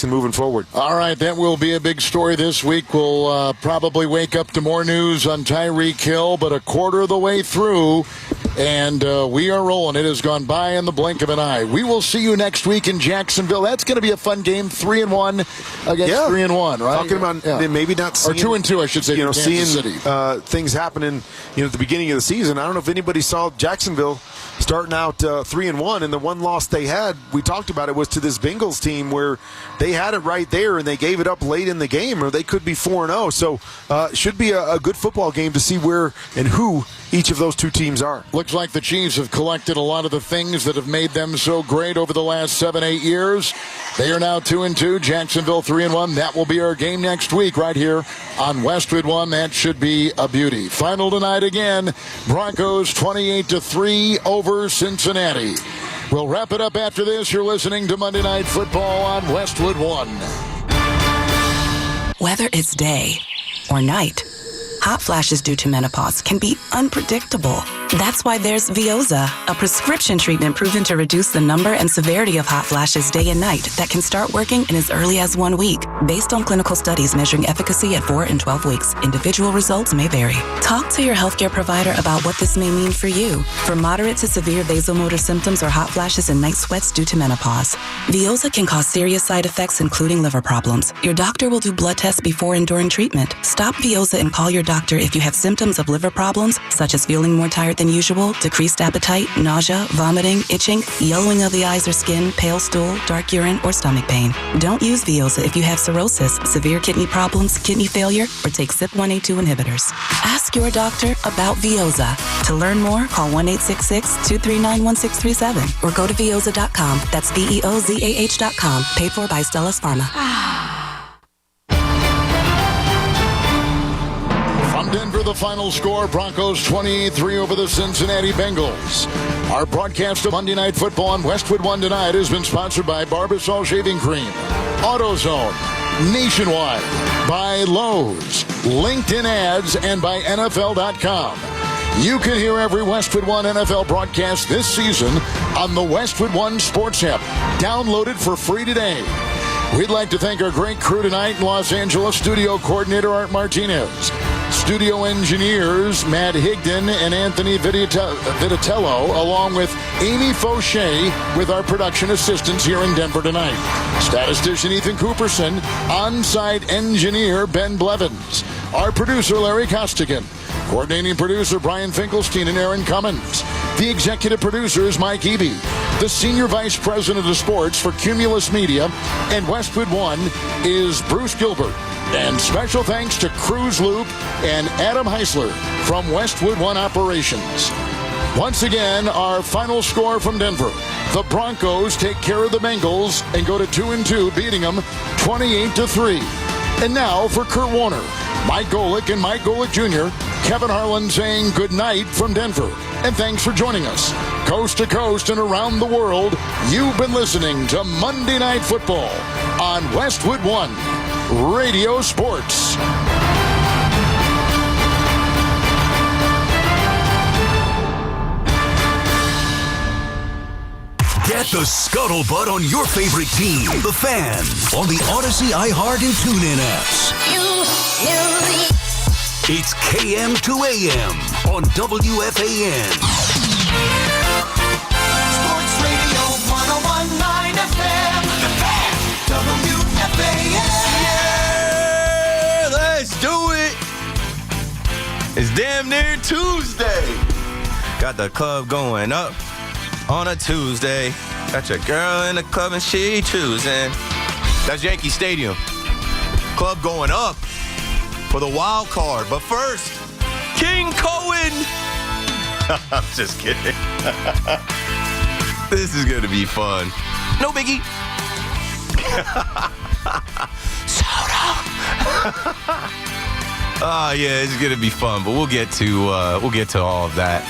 moving forward. All right, that will be a big story this week. We'll probably wake up to more news on Tyreek Hill, but a quarter of the way through, and we are rolling. It has gone by in the blink of an eye. We will see you next week in Jacksonville. That's going to be a fun game, 3-1 against 3-1, right? Talking about maybe not seeing, or 2-2, I should say. Seeing City. Things happening, at the beginning of the season. I don't know if anybody saw Jacksonville starting out 3-1, and the one loss they had, we talked about it, was to this Bengals team where they had it right there and they gave it up late in the game, or they could be 4-0. So it should be a good football game to see where and who each of those two teams are. Looks like the Chiefs have collected a lot of the things that have made them so great over the last 7-8 years. They are now 2-2, Jacksonville 3-1. That will be our game next week right here on Westwood One. That should be a beauty. Final tonight again, Broncos 28-3 over Cincinnati. We'll wrap it up after this. You're listening to Monday Night Football on Westwood One. Whether it's day or night, hot flashes due to menopause can be unpredictable. That's why there's Vioza, a prescription treatment proven to reduce the number and severity of hot flashes day and night that can start working in as early as 1 week. Based on clinical studies measuring efficacy at 4 and 12 weeks, individual results may vary. Talk to your healthcare provider about what this may mean for you. For moderate to severe vasomotor symptoms or hot flashes and night sweats due to menopause, Vioza can cause serious side effects, including liver problems. Your doctor will do blood tests before and during treatment. Stop Vioza and call your doctor if you have symptoms of liver problems, such as feeling more tired than usual, decreased appetite, nausea, vomiting, itching, yellowing of the eyes or skin, pale stool, dark urine, or stomach pain. Don't use Vioza if you have cirrhosis, severe kidney problems, kidney failure, or take CYP1A2 inhibitors. Ask your doctor about Vioza. To learn more, call 1-866-239-1637 or go to Vioza.com. That's VEOZAH.com. Paid for by Stellus Pharma. From Denver, the final score, Broncos 28-3 over the Cincinnati Bengals. Our broadcast of Monday Night Football on Westwood One tonight has been sponsored by Barbasol Shaving Cream, AutoZone, Nationwide, by Lowe's, LinkedIn Ads, and by NFL.com. You can hear every Westwood One NFL broadcast this season on the Westwood One Sports app. Download it for free today. We'd like to thank our great crew tonight in Los Angeles, studio coordinator Art Martinez, studio engineers Matt Higdon and Anthony Vitatello, along with Amy Fauché with our production assistants here in Denver tonight. Statistician Ethan Cooperson, on-site engineer Ben Blevins, our producer Larry Costigan, coordinating producer Brian Finkelstein and Aaron Cummins. The executive producer is Mike Eby. The senior vice president of sports for Cumulus Media and Westwood One is Bruce Gilbert. And special thanks to Cruz Loop and Adam Heisler from Westwood One Operations. Once again, our final score from Denver. The Broncos take care of the Bengals and go to 2-2, beating them 28-3. And now for Kurt Warner, Mike Golick and Mike Golick Jr., Kevin Harlan saying good night from Denver. And thanks for joining us. Coast to coast and around the world, you've been listening to Monday Night Football on Westwood One Radio Sports. Get the scuttlebutt on your favorite team, the Fan, on the Odyssey, iHeart, and TuneIn apps. It's KM to AM on WFAN. Sports Radio 101.9 FM, the Fan, WFAN. Yeah, let's do it. It's damn near Tuesday. Got the club going up on a Tuesday. Got your girl in the club and she choosing. That's Yankee Stadium. Club going up for the wild card. But first, King Cohen. I'm just kidding. This is going to be fun. No biggie. Soda. Oh, yeah, it's going to be fun. But we'll get to all of that.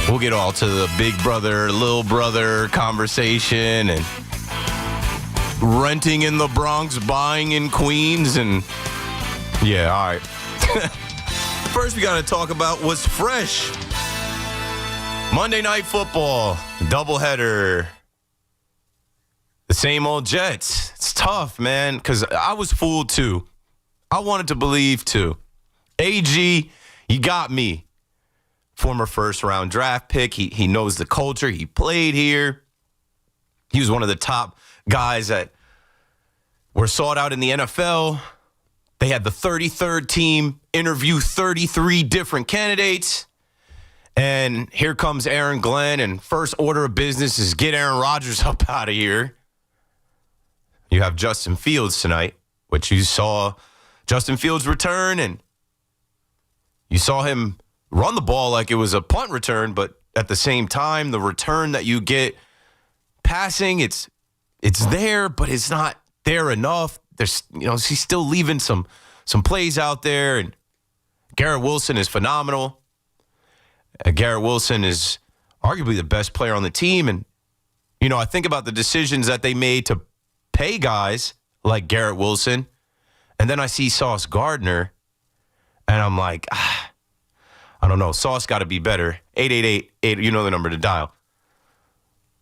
We'll get all to the big brother, little brother conversation and renting in the Bronx, buying in Queens, and yeah, all right. First, we got to talk about what's fresh. Monday Night Football, doubleheader. The same old Jets. It's tough, man, because I was fooled too. I wanted to believe too. AG, you got me. Former first-round draft pick. He knows the culture. He played here. He was one of the top guys that were sought out in the NFL. They had the 33rd team interview 33 different candidates. And here comes Aaron Glenn, and first order of business is get Aaron Rodgers up out of here. You have Justin Fields tonight, which you saw Justin Fields return, and you saw him run the ball like it was a punt return, but at the same time, the return that you get passing, it's there, but it's not there enough. There's, he's still leaving some plays out there, and Garrett Wilson is phenomenal. Garrett Wilson is arguably the best player on the team, and I think about the decisions that they made to pay guys like Garrett Wilson, and then I see Sauce Gardner, and I'm like, I don't know. Sauce got to be better. 888-8, you know the number to dial.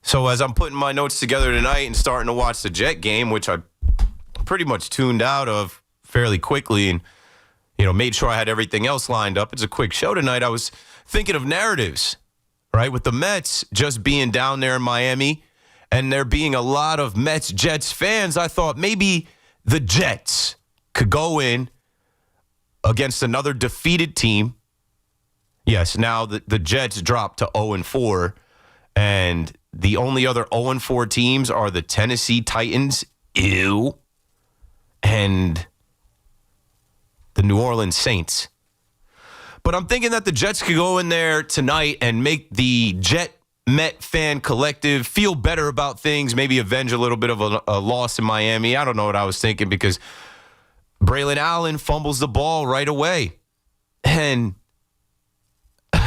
So as I'm putting my notes together tonight and starting to watch the Jet game, which I pretty much tuned out of fairly quickly and, made sure I had everything else lined up. It's a quick show tonight. I was thinking of narratives, right? With the Mets just being down there in Miami and there being a lot of Mets-Jets fans, I thought maybe the Jets could go in against another defeated team. Yes, now the Jets dropped to 0-4, and the only other 0-4 teams are the Tennessee Titans, and the New Orleans Saints. But I'm thinking that the Jets could go in there tonight and make the Met fan collective feel better about things, maybe avenge a little bit of a loss in Miami. I don't know what I was thinking because Braylon Allen fumbles the ball right away. And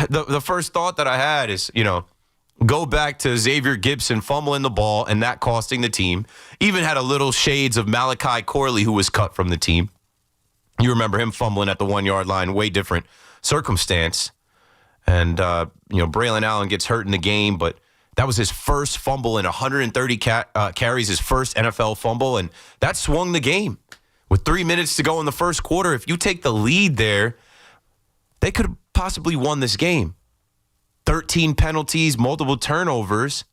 the first thought that I had is, go back to Xavier Gibson fumbling the ball and that costing the team. Even had a little shades of Malachi Corley, who was cut from the team. You remember him fumbling at the 1-yard line, way different circumstance. And, Braylon Allen gets hurt in the game, but that was his first fumble in 130 carries, his first NFL fumble, and that swung the game. With 3 minutes to go in the first quarter, if you take the lead there, they could have possibly won this game. 13 penalties, multiple turnovers.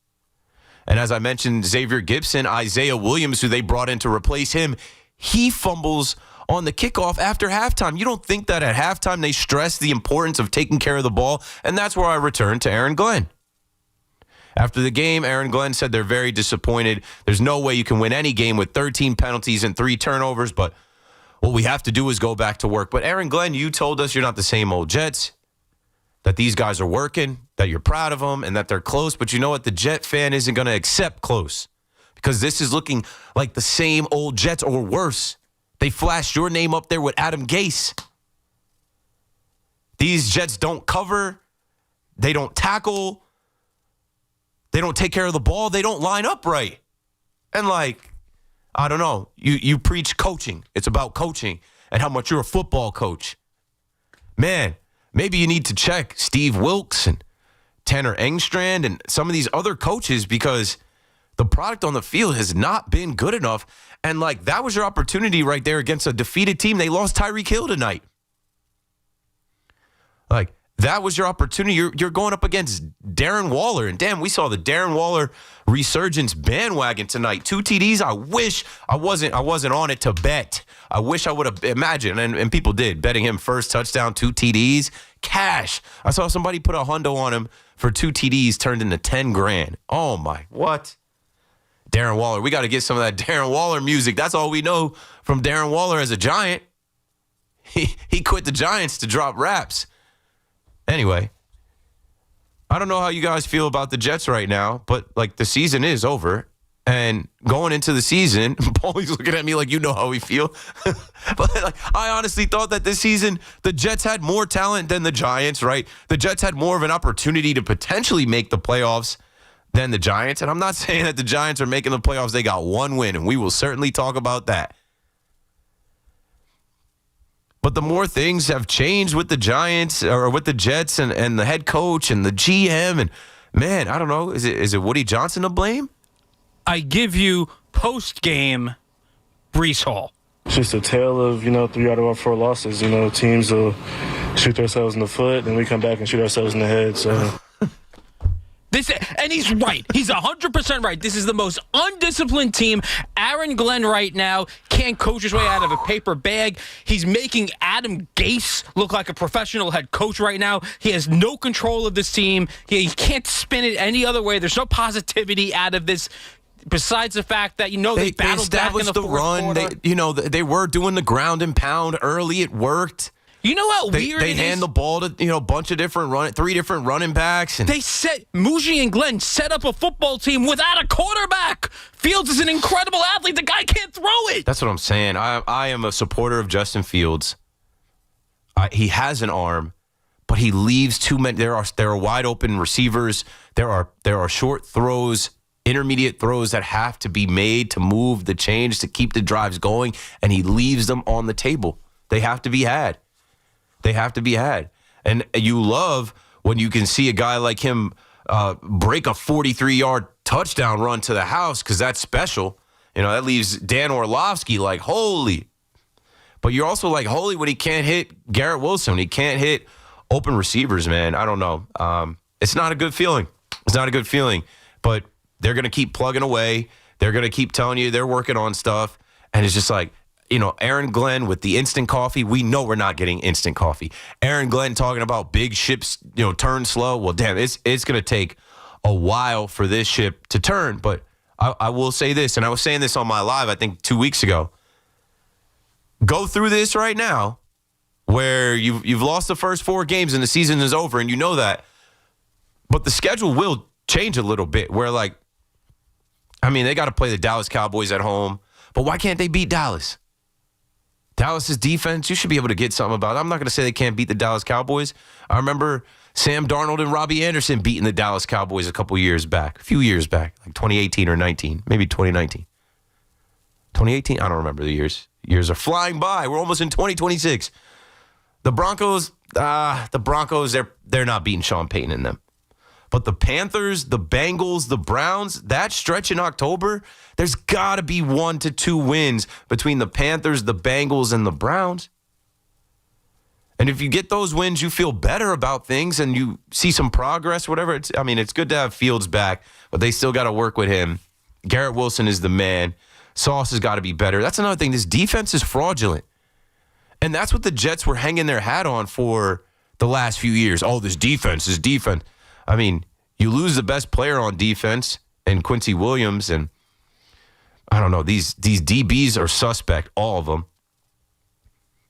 And as I mentioned, Xavier Gibson, Isaiah Williams, who they brought in to replace him, he fumbles on the kickoff after halftime. You don't think that at halftime they stress the importance of taking care of the ball? And that's where I return to Aaron Glenn. After the game, Aaron Glenn said they're very disappointed. There's no way you can win any game with 13 penalties and 3 turnovers, but what we have to do is go back to work. But Aaron Glenn, you told us you're not the same old Jets, that these guys are working, that you're proud of them, and that they're close. But you know what? The Jet fan isn't going to accept close because this is looking like the same old Jets or worse. They flashed your name up there with Adam Gase. These Jets don't cover. They don't tackle. They don't take care of the ball. They don't line up right. And I don't know. You preach coaching. It's about coaching and how much you're a football coach. Man, maybe you need to check Steve Wilkes and Tanner Engstrand and some of these other coaches because the product on the field has not been good enough. And that was your opportunity right there against a defeated team. They lost Tyreek Hill tonight. That was your opportunity. You're going up against Darren Waller. And damn, we saw the Darren Waller resurgence bandwagon tonight. 2 TDs. I wish I wasn't on it to bet. I wish I would have imagined, and people did, betting him first touchdown, 2 TDs. Cash. I saw somebody put a hundo on him for 2 TDs turned into 10 grand. Oh my, what? Darren Waller. We got to get some of that Darren Waller music. That's all we know from Darren Waller as a Giant. He quit the Giants to drop raps. Anyway, I don't know how you guys feel about the Jets right now, but the season is over. And going into the season, Paulie's looking at me like you know how we feel. But I honestly thought that this season the Jets had more talent than the Giants, right? The Jets had more of an opportunity to potentially make the playoffs than the Giants. And I'm not saying that the Giants are making the playoffs. They got 1 win, and we will certainly talk about that. But the more things have changed with the Giants or with the Jets and the head coach and the GM, and man, I don't know, is it Woody Johnson to blame? I give you post-game Breece Hall. It's just a tale of, 3 out of our 4 losses. Teams will shoot themselves in the foot, and we come back and shoot ourselves in the head. So. And he's right. He's 100% right. This is the most undisciplined team. Aaron Glenn right now can't coach his way out of a paper bag. He's making Adam Gase look like a professional head coach right now. He has no control of this team. He can't spin it any other way. There's no positivity out of this. Besides the fact that, they battled back in the fourth quarter. They were doing the ground and pound early. It worked. You know how weird they hand the ball to a bunch of different 3 different running backs, and Muji and Glenn set up a football team without a quarterback. Fields is an incredible athlete. The guy can't throw it. That's what I'm saying. I am a supporter of Justin Fields. He has an arm, but he leaves too many. There are wide open receivers. There are short throws, intermediate throws that have to be made to move the chains to keep the drives going, and he leaves them on the table. They have to be had. They have to be had. And you love when you can see a guy like him break a 43-yard touchdown run to the house, because that's special. That leaves Dan Orlovsky like, holy. But you're also like, holy when he can't hit Garrett Wilson. He can't hit open receivers, man. I don't know. It's not a good feeling. It's not a good feeling. But they're going to keep plugging away. They're going to keep telling you they're working on stuff. And it's just like, Aaron Glenn with the instant coffee. We know we're not getting instant coffee. Aaron Glenn talking about big ships, turn slow. Well, damn, it's going to take a while for this ship to turn. But I will say this, and I was saying this on my live, I think 2 weeks ago. Go through this right now where you've lost the first 4 games and the season is over, and you know that. But the schedule will change a little bit where, they got to play the Dallas Cowboys at home. But why can't they beat Dallas? Dallas's defense, you should be able to get something about it. I'm not going to say they can't beat the Dallas Cowboys. I remember Sam Darnold and Robbie Anderson beating the Dallas Cowboys a few years back, like 2018 or 19, maybe 2019. 2018? I don't remember the years. Years are flying by. We're almost in 2026. The Broncos, they're not beating Sean Payton in them. But the Panthers, the Bengals, the Browns, that stretch in October, there's got to be 1 to 2 wins between the Panthers, the Bengals, and the Browns. And if you get those wins, you feel better about things and you see some progress, whatever. It's good to have Fields back, but they still got to work with him. Garrett Wilson is the man. Sauce has got to be better. That's another thing. This defense is fraudulent. And that's what the Jets were hanging their hat on for the last few years. Oh, this defense. You lose the best player on defense and Quincy Williams, and I don't know, these DBs are suspect, all of them.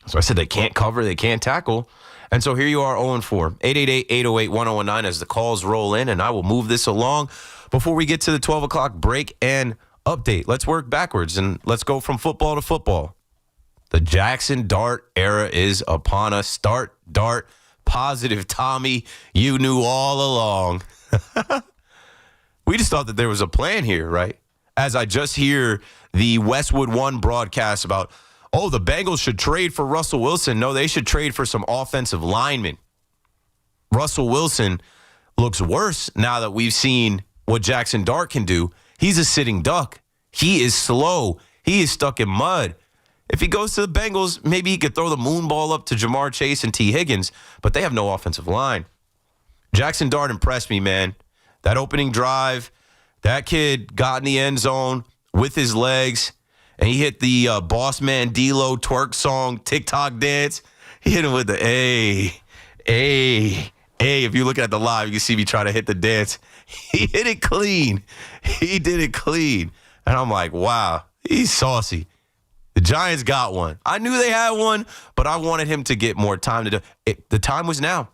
So I said they can't cover, they can't tackle. And so here you are 0-4. 888-808-1019 as the calls roll in, and I will move this along before we get to the 12 o'clock break and update. Let's work backwards, and let's go from football to football. The Jaxson Dart era is upon us. Start, Dart, positive Tommy, you knew all along. We just thought that there was a plan here, right? As I just hear the Westwood One broadcast about, the Bengals should trade for Russell Wilson. No, they should trade for some offensive linemen. Russell Wilson looks worse now that we've seen what Jaxson Dart can do. He's a sitting duck. He is slow. He is stuck in mud. If he goes to the Bengals, maybe he could throw the moon ball up to Jamar Chase and T. Higgins, but they have no offensive line. Jaxson Dart impressed me, man. That opening drive, that kid got in the end zone with his legs, and he hit the Boss Man D-Lo twerk song, TikTok dance. He hit him with the A. If you look at the live, you can see me try to hit the dance. He hit it clean. He did it clean. And I'm like, wow, he's saucy. The Giants got one. I knew they had one, but I wanted him to get more time to do it. The time was now.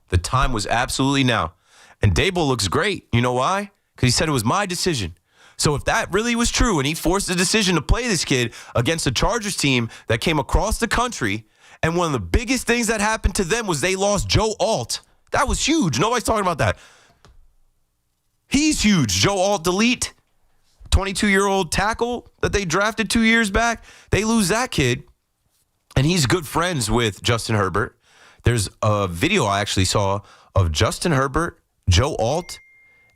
The time was absolutely now. And Dable looks great. You know why? Because he said it was my decision. So if that really was true and he forced the decision to play this kid against a Chargers team that came across the country, and one of the biggest things that happened to them was they lost Joe Alt. That was huge. Nobody's talking about that. He's huge. Joe Alt, delete. 22-year-old tackle that they drafted 2 years back. They lose that kid, and he's good friends with Justin Herbert. There's a video I actually saw of Justin Herbert, Joe Alt,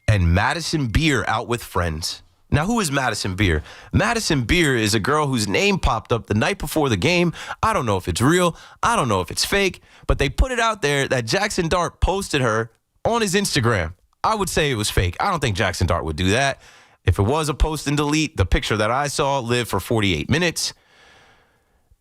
and Madison Beer out with friends. Now, who is Madison Beer? Madison Beer is a girl whose name popped up the night before the game. I don't know if it's real. I don't know if it's fake. But they put it out there that Jaxson Dart posted her on his Instagram. I would say it was fake. I don't think Jaxson Dart would do that. If it was a post and delete, the picture that I saw lived for 48 minutes.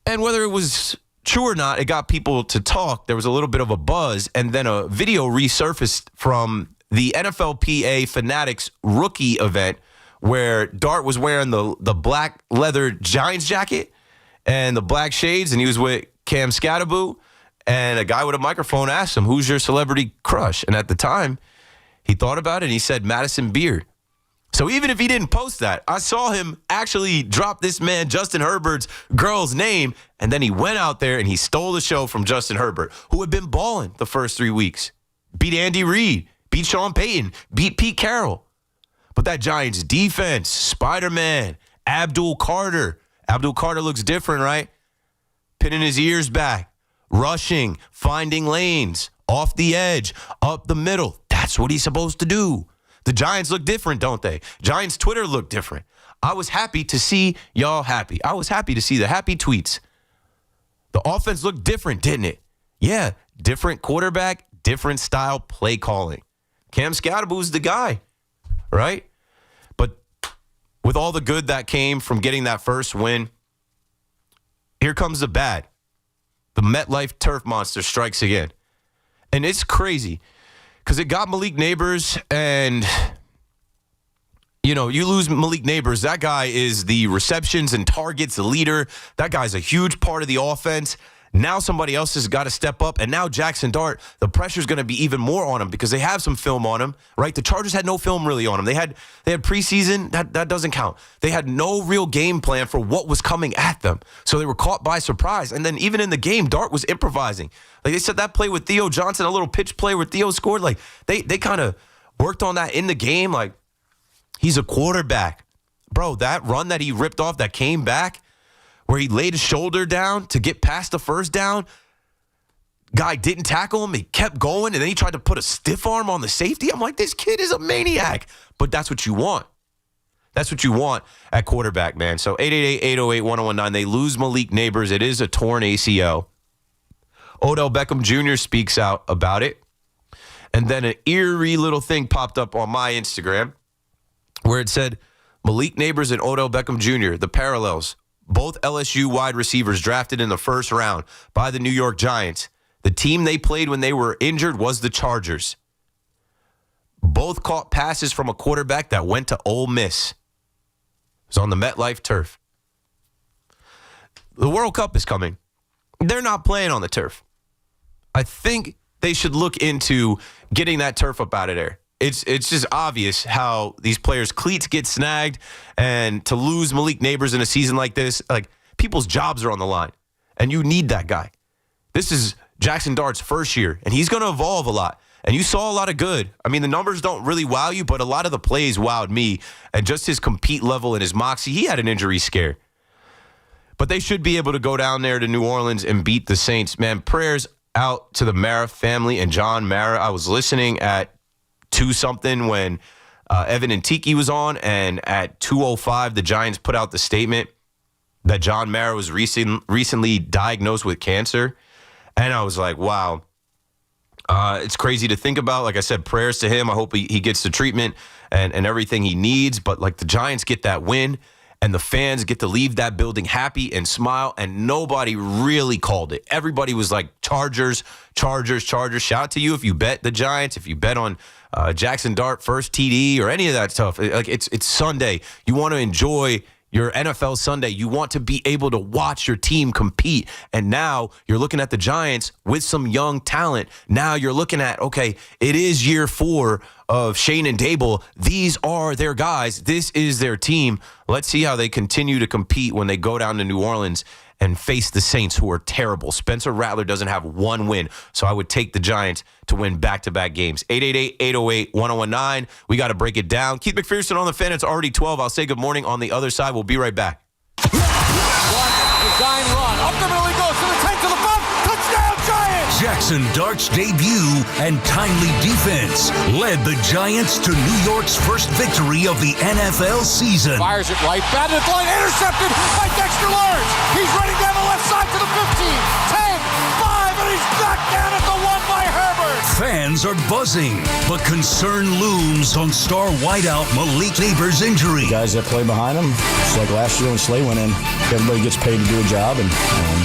And whether it was true or not, it got people to talk. There was a little bit of a buzz, and then a video resurfaced from the NFLPA Fanatics rookie event where Dart was wearing the black leather Giants jacket and the black shades, and he was with Cam Scatterboo, and a guy with a microphone asked him, who's your celebrity crush? And at the time, he thought about it, and he said Madison Beer. So even if he didn't post that, I saw him actually drop this man, Justin Herbert's girl's name, and then he went out there and he stole the show from Justin Herbert, who had been balling the first 3 weeks. Beat Andy Reid, beat Sean Payton, beat Pete Carroll. But that Giants defense, Spider-Man, Abdul Carter. Abdul Carter looks different, right? Pinning his ears back, rushing, finding lanes, off the edge, up the middle. That's what he's supposed to do. The Giants look different, don't they? Giants Twitter look different. I was happy to see y'all happy. I was happy to see the happy tweets. The offense looked different, didn't it? Yeah, different quarterback, different style play calling. Cam Scatterboo's the guy, right? But with all the good that came from getting that first win, here comes the bad. The MetLife turf monster strikes again. And it's crazy because it got Malik Neighbors, and, you know, you lose Malik Neighbors. That guy is the receptions and targets, the leader. That guy's a huge part of the offense. Now somebody else has got to step up, and now Jaxson Dart, the pressure's going to be even more on him because they have some film on him, right? The Chargers had no film really on him. They had preseason. That doesn't count. They had no real game plan for what was coming at them. So they were caught by surprise. And then even in the game, Dart was improvising. Like they said, that play with Theo Johnson, a little pitch play where Theo scored, like they kind of worked on that in the game. Like, he's a quarterback. Bro, that run that he ripped off that came back, where he laid his shoulder down to get past the first down. Guy didn't tackle him. He kept going, and then he tried to put a stiff arm on the safety. I'm like, this kid is a maniac. But that's what you want. That's what you want at quarterback, man. So 888-808-1019. They lose Malik Neighbors. It is a torn ACL. Odell Beckham Jr. speaks out about it. And then an eerie little thing popped up on my Instagram where it said, Malik Neighbors and Odell Beckham Jr., the parallels. Both LSU wide receivers drafted in the first round by the New York Giants. The team they played when they were injured was the Chargers. Both caught passes from a quarterback that went to Ole Miss. It was on the MetLife turf. The World Cup is coming. They're not playing on the turf. I think they should look into getting that turf up out of there. It's just obvious how these players' cleats get snagged, and to lose Malik Neighbors in a season like this, like, people's jobs are on the line, and you need that guy. This is Jaxson Dart's first year, and he's going to evolve a lot. And you saw a lot of good. I mean, the numbers don't really wow you, but a lot of the plays wowed me, and just his compete level and his moxie. He had an injury scare. But they should be able to go down there to New Orleans and beat the Saints. Man, prayers out to the Mara family and John Mara. I was listening at 2-something when Evan and Tiki was on, and at 2:05 the Giants put out the statement that John Mara was recently diagnosed with cancer. And I was like, wow, it's crazy to think about. Like I said, prayers to him. I hope he gets the treatment and everything he needs. But like, the Giants get that win, and the fans get to leave that building happy and smile, and nobody really called it. Everybody was like, Chargers, Chargers, Chargers. Shout out to you if you bet the Giants, if you bet on Jaxson Dart first TD or any of that stuff. Like, it's Sunday. You want to enjoy your NFL Sunday. You want to be able to watch your team compete. And now you're looking at the Giants with some young talent. Now you're looking at, okay, it is year 4 of Shane and Dable. These are their guys. This is their team. Let's see how they continue to compete when they go down to New Orleans and face the Saints, who are terrible. Spencer Rattler doesn't have one win, so I would take the Giants to win back-to-back games. 888-808-1019. We got to break it down. Keith McPherson on the fan. It's already 12. I'll say good morning on the other side. We'll be right back. Design run. Up the middle he goes to the 10, to the 5. Touchdown, Giants! Jaxson Dart's debut and timely defense led the Giants to New York's first victory of the NFL season. Fires it right, batted at the line, intercepted by Dexter Lawrence. He's running down the left side to the 15, 10, 5, and he's knocked down at the 1 by Herbert. Fans are buzzing, but concern looms on star wideout Malik Neighbors' injury. Guys that play behind him, it's like last year when Slay went in. Everybody gets paid to do a job, and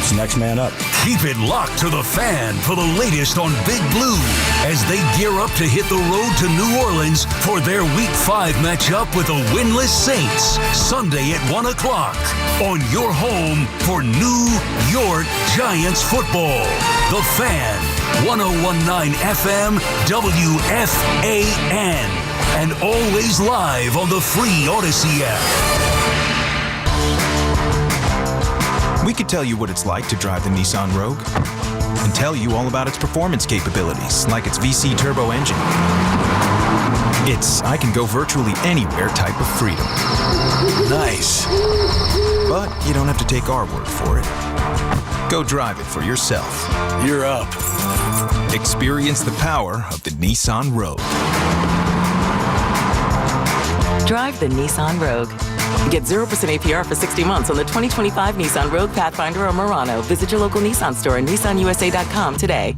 it's next man up. Keep it locked to the Fan for the latest on Big Blue as they gear up to hit the road to New Orleans for their Week 5 matchup with the winless Saints, Sunday at 1 o'clock on your home for New York Giants football. The Fan, 101.9 FM, WFAN, and always live on the free Odyssey app. We could tell you what it's like to drive the Nissan Rogue and tell you all about its performance capabilities, like its VC turbo engine. It's I can go virtually anywhere type of freedom. Nice. But you don't have to take our word for it. Go drive it for yourself. You're up. Experience the power of the Nissan Rogue. Drive the Nissan Rogue. Get 0% APR for 60 months on the 2025 Nissan Rogue, Pathfinder, or Murano. Visit your local Nissan store and nissanusa.com today.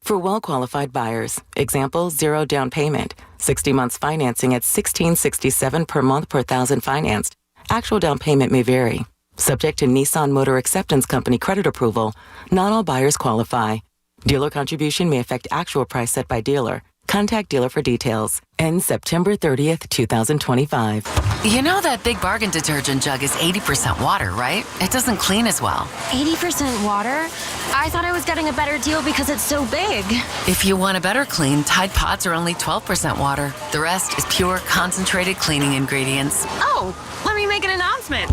For well-qualified buyers, example, 0 down payment, 60 months financing at $1,667 per month per thousand financed. Actual down payment may vary. Subject to Nissan Motor Acceptance Company credit approval, not all buyers qualify. Dealer contribution may affect actual price set by dealer. Contact dealer for details. Ends September 30th, 2025. You know that Big Bargain detergent jug is 80% water, right? It doesn't clean as well. 80% water? I thought I was getting a better deal because it's so big. If you want a better clean, Tide Pods are only 12% water. The rest is pure, concentrated cleaning ingredients. Oh, let me make an announcement.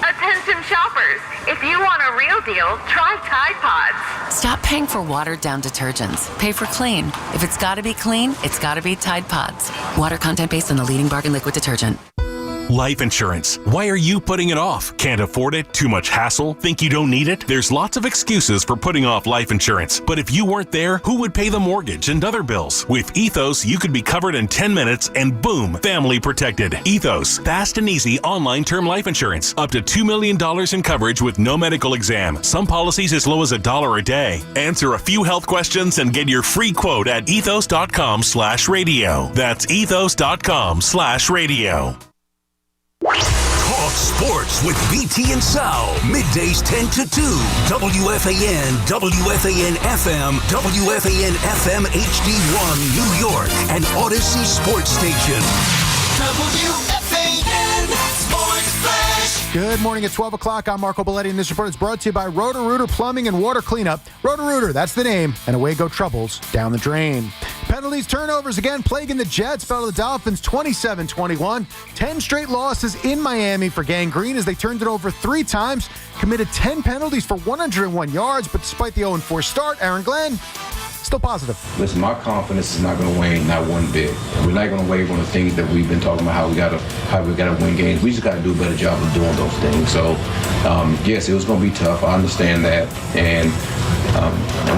Attention shoppers, if you want a real deal, try Tide Pods. Stop paying for watered-down detergents. Pay for clean. If it's gotta be clean, it's gotta be Tide Pods. Water content based on the leading bargain liquid detergent. Life insurance. Why are you putting it off? Can't afford it? Too much hassle? Think you don't need it? There's lots of excuses for putting off life insurance. But if you weren't there, who would pay the mortgage and other bills? With Ethos, you could be covered in 10 minutes and boom, family protected. Ethos, fast and easy online term life insurance. Up to $2 million in coverage with no medical exam. Some policies as low as $1 a day. Answer a few health questions and get your free quote at ethos.com/radio. That's ethos.com/radio. Talk sports with BT and Sal. Middays 10 to 2. WFAN, WFAN FM, WFAN FM HD1, New York, and Odyssey Sports Station. WFAN Sports Flash. Good morning at 12 o'clock. I'm Marco Belletti, and this report is brought to you by Roto-Rooter Plumbing and Water Cleanup. Roto-Rooter, that's the name, and away go troubles down the drain. Penalties, turnovers again plaguing the Jets. Fell to the Dolphins 27-21. 10 straight losses in Miami for Gang Green as they turned it over 3 times. Committed 10 penalties for 101 yards, but despite the 0-4 start, Aaron Glenn still positive. Listen, my confidence is not going to wane not one bit. We're not going to waver on the things that we've been talking about, how we got to win games. We just got to do a better job of doing those things. So, yes, it was going to be tough. I understand that, and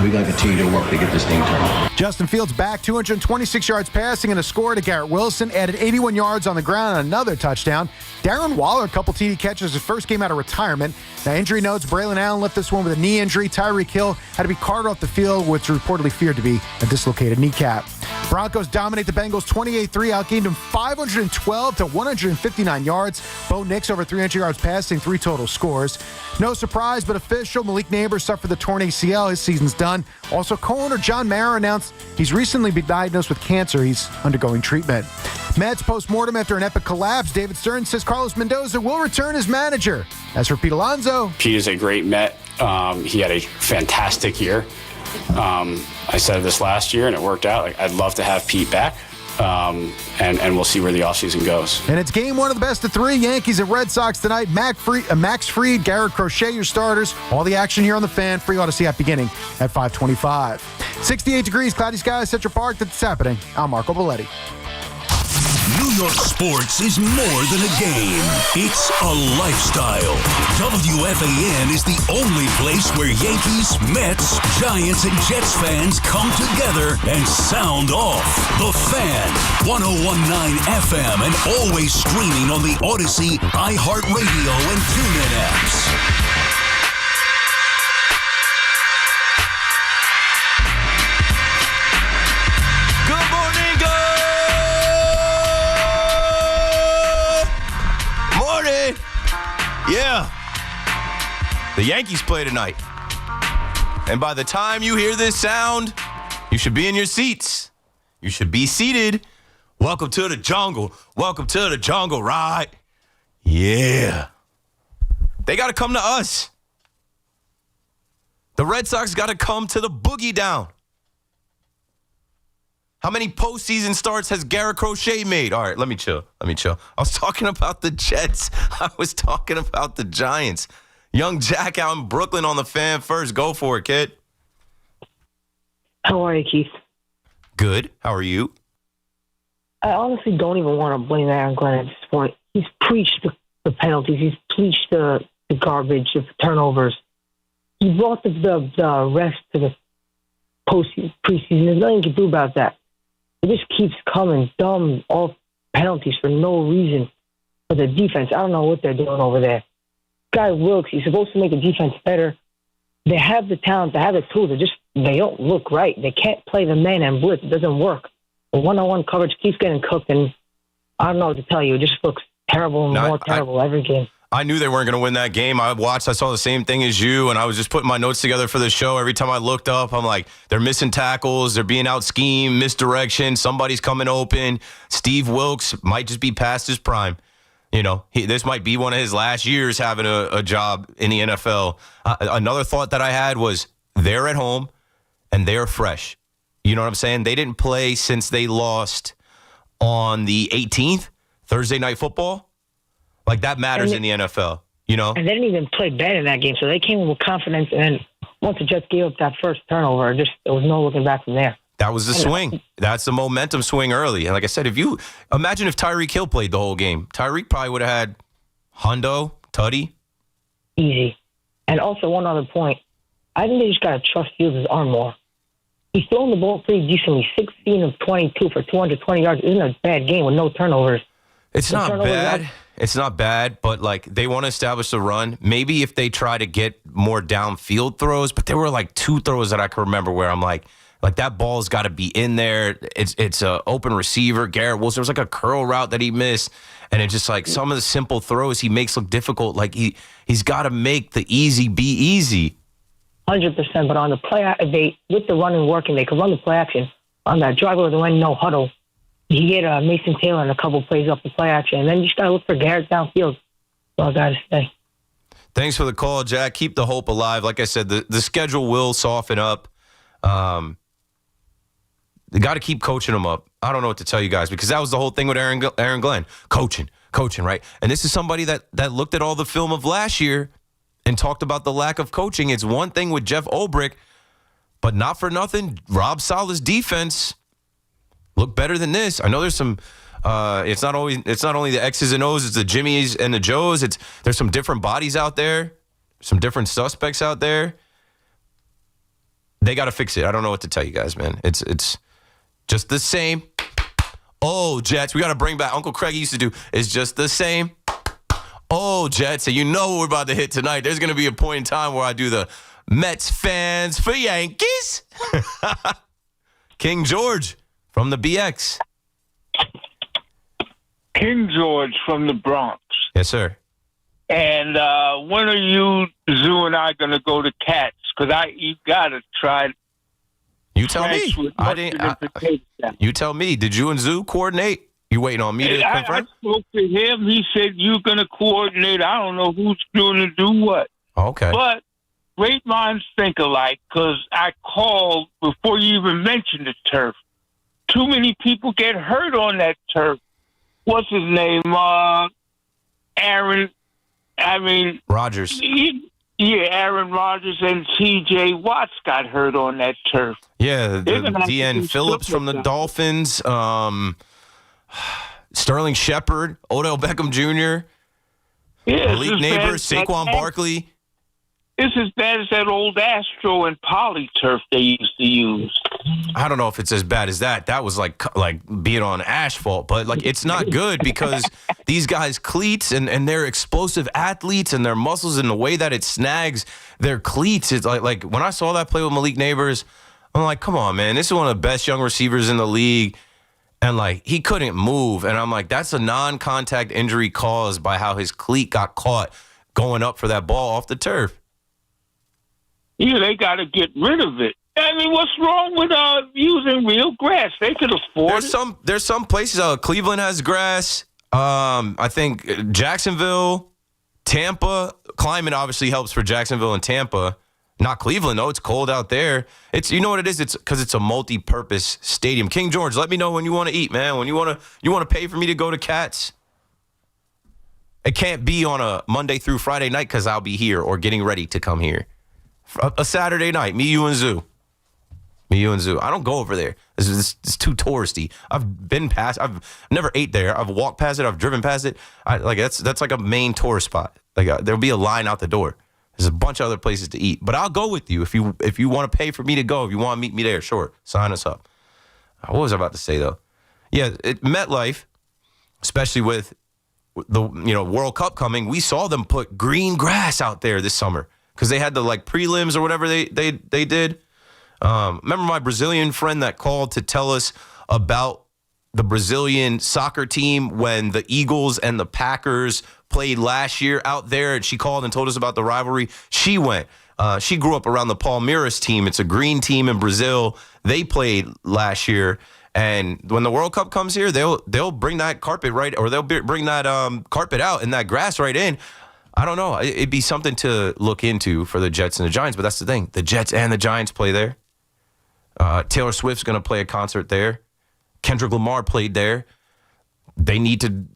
we're going to continue to work to get this thing turned. Justin Fields back, 226 yards passing and a score to Garrett Wilson. Added 81 yards on the ground and another touchdown. Darren Waller, a couple TD catches, his first game out of retirement. Now, injury notes, Braylon Allen left this one with a knee injury. Tyreek Hill had to be carted off the field, which reportedly feared to be a dislocated kneecap. Broncos dominate the Bengals 28-3, outgained them 512 to 159 yards. Bo Nix over 300 yards passing, 3 total scores. No surprise, but official, Malik Neighbors suffered the torn ACL. His season's done. Also, Cohen or John Mara announced he's recently been diagnosed with cancer. He's undergoing treatment. Mets postmortem after an epic collapse. David Stearns says Carlos Mendoza will return as manager. As for Pete Alonso, Pete is a great Met. He had a fantastic year. I said this last year, and it worked out. I'd love to have Pete back, and we'll see where the offseason goes. And it's game 1 of the best of 3. Yankees and Red Sox tonight. Max Fried, Garrett Crochet, your starters. All the action here on the Fan. Free Odyssey app beginning at 5:25. 68 degrees, cloudy skies, Central Park. That's happening. I'm Marco Belletti. New York sports is more than a game. It's a lifestyle. WFAN is the only place where Yankees, Mets, Giants, and Jets fans come together and sound off. The Fan, 101.9 FM, and always streaming on the Odyssey, iHeartRadio, and TuneIn apps. Yeah. The Yankees play tonight. And by the time you hear this sound, you should be in your seats. You should be seated. Welcome to the jungle. Welcome to the jungle, right? Yeah. They got to come to us. The Red Sox got to come to the boogie down. How many postseason starts has Garrett Crochet made? All right, let me chill. I was talking about the Jets. I was talking about the Giants. Young Jack out in Brooklyn on the Fan first. Go for it, kid. How are you, Keith? Good. How are you? I honestly don't even want to blame Aaron Glenn at this point. He's preached the penalties. He's preached the garbage, the turnovers. He brought the rest to the preseason. There's nothing you can do about that. It just keeps coming, dumb, all penalties for no reason for the defense. I don't know what they're doing over there. Guy Wilkes, he's supposed to make the defense better. They have the talent, they have the tools. They don't look right. They can't play the man and blitz. It doesn't work. The one-on-one coverage keeps getting cooked, and I don't know what to tell you. It just looks terrible and more terrible every game. I knew they weren't going to win that game. I saw the same thing as you, and I was just putting my notes together for the show. Every time I looked up, I'm like, they're missing tackles. They're being out-schemed, misdirection. Somebody's coming open. Steve Wilkes might just be past his prime. You know, this might be one of his last years having a job in the NFL. Another thought that I had was they're at home, and they're fresh. You know what I'm saying? They didn't play since they lost on the 18th, Thursday Night Football. Like, that matters in the NFL, you know? And they didn't even play bad in that game, so they came in with confidence, and then once the Jets gave up that first turnover, there was no looking back from there. That was the swing. That's the momentum swing early. And like I said, imagine if Tyreek Hill played the whole game. Tyreek probably would have had Hundo, Tutty. Easy. And also, one other point. I think they just got to trust Fields' arm more. He's throwing the ball pretty decently. 16 of 22 for 220 yards isn't a bad game with no turnovers. It's not bad. It's not bad, but like they want to establish the run. Maybe if they try to get more downfield throws, but there were like two throws that I can remember where I'm like that ball's got to be in there. It's a open receiver. Garrett Wilson, there was like a curl route that he missed, and it's just like some of the simple throws he makes look difficult. Like he's got to make the easy be easy. 100%, but on the play, with the running working, they could run the play action on that drive where they went no huddle. You get Mason Taylor and a couple plays up the play action, and then you just got to look for Garrett downfield. That's all I got to say. Thanks for the call, Jack. Keep the hope alive. Like I said, the schedule will soften up. They got to keep coaching them up. I don't know what to tell you guys because that was the whole thing with Aaron Glenn. Coaching, right? And this is somebody that looked at all the film of last year and talked about the lack of coaching. It's one thing with Jeff Ulbrich, but not for nothing. Rob Saleh's defense look better than this. I know there's some. It's not only the X's and O's. It's the Jimmies and the Joes. There's some different bodies out there, some different suspects out there. They got to fix it. I don't know what to tell you guys, man. It's just the same. Oh, Jets, we got to bring back Uncle Craig used to do. It's just the same. Oh, Jets, and you know what we're about to hit tonight. There's going to be a point in time where I do the Mets fans for Yankees. King George from the BX. King George from the Bronx. Yes, sir. And when are you, Zoo, and I going to go to Cats? Because you got to try. You tell me. You tell me. Did you and Zoo coordinate? You waiting on me to confirm? I spoke to him. He said you're going to coordinate. I don't know who's going to do what. Okay. But great minds think alike because I called before you even mentioned the turf. Too many people get hurt on that turf. What's his name? Aaron. Rodgers. Aaron Rodgers and T.J. Watts got hurt on that turf. Yeah, the DN Phillips from the Dolphins. Sterling Shepard, Odell Beckham Jr., Malik Neighbors, Saquon Barkley. It's as bad as that old Astro and Poly turf they used to use. I don't know if it's as bad as that. That was like being on asphalt, but like it's not good because these guys' cleats and they're explosive athletes and their muscles and the way that it snags their cleats. It's like when I saw that play with Malik Neighbors, I'm like, come on, man, this is one of the best young receivers in the league. And like he couldn't move. And I'm like, that's a non-contact injury caused by how his cleat got caught going up for that ball off the turf. Yeah, they got to get rid of it. I mean, what's wrong with using real grass? They could afford it. There's some places. Cleveland has grass. I think Jacksonville, Tampa. Climate obviously helps for Jacksonville and Tampa. Not Cleveland, though. It's cold out there. You know what it is? It's because it's a multi-purpose stadium. King George, let me know when you want to eat, man. When you want to pay for me to go to Cats. It can't be on a Monday through Friday night because I'll be here or getting ready to come here. A Saturday night, me, you, and Zoo. I don't go over there. It's too touristy. I've been past. I've never ate there. I've walked past it. I've driven past it. That's like a main tourist spot. There'll be a line out the door. There's a bunch of other places to eat. But I'll go with you if you want to pay for me to go. If you want to meet me there, sure. Sign us up. What was I about to say though? Yeah, MetLife, especially with the World Cup coming, we saw them put green grass out there this summer. Because they had the prelims or whatever they did. Remember my Brazilian friend that called to tell us about the Brazilian soccer team when the Eagles and the Packers played last year out there, and she called and told us about the rivalry. She went. She grew up around the Palmeiras team. It's a green team in Brazil. They played last year, and when the World Cup comes here, they'll bring that carpet right, or they'll bring that carpet out and that grass right in. I don't know. It'd be something to look into for the Jets and the Giants, but that's the thing. The Jets and the Giants play there. Taylor Swift's going to play a concert there. Kendrick Lamar played there. They need to,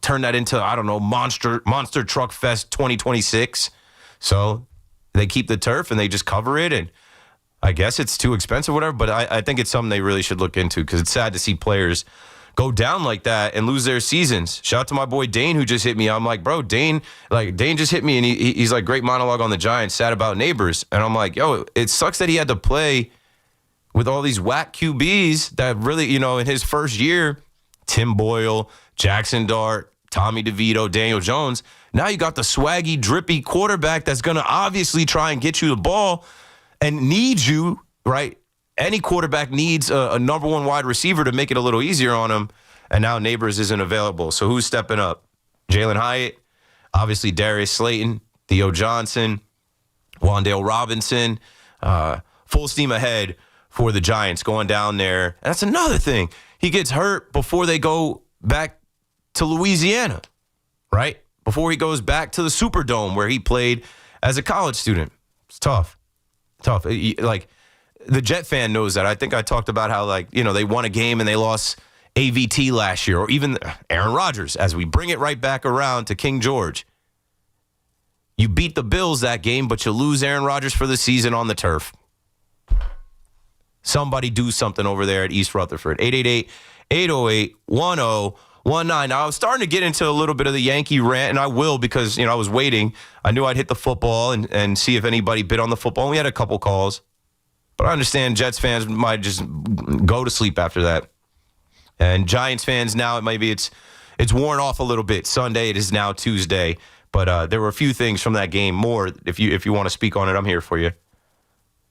turn that into, I don't know, Monster Truck Fest 2026. So they keep the turf and they just cover it. And I guess it's too expensive or whatever, but I think it's something they really should look into because it's sad to see players go down like that and lose their seasons. Shout out to my boy Dane who just hit me. I'm like, bro, Dane just hit me and he's like, great monologue on the Giants, sad about Neighbors. And I'm like, yo, it sucks that he had to play with all these whack QBs that really, in his first year, Tim Boyle, Jaxson Dart, Tommy DeVito, Daniel Jones. Now you got the swaggy, drippy quarterback that's going to obviously try and get you the ball and needs you, right? Any quarterback needs a number one wide receiver to make it a little easier on him, and now Neighbors isn't available. So who's stepping up? Jalen Hyatt, obviously Darius Slayton, Theo Johnson, Wan'Dale Robinson. Full steam ahead for the Giants going down there. And that's another thing. He gets hurt before they go back to Louisiana, right? Before he goes back to the Superdome where he played as a college student. It's tough. The Jet fan knows that. I think I talked about how, they won a game and they lost AVT last year, or even Aaron Rodgers, as we bring it right back around to King George. You beat the Bills that game, but you lose Aaron Rodgers for the season on the turf. Somebody do something over there at East Rutherford. 888-808-1019. Now, I was starting to get into a little bit of the Yankee rant, and I will because, I was waiting. I knew I'd hit the football and see if anybody bid on the football. And we had a couple calls. But I understand Jets fans might just go to sleep after that. And Giants fans now, it's worn off a little bit. Sunday, it is now Tuesday. But there were a few things from that game more. If you want to speak on it, I'm here for you.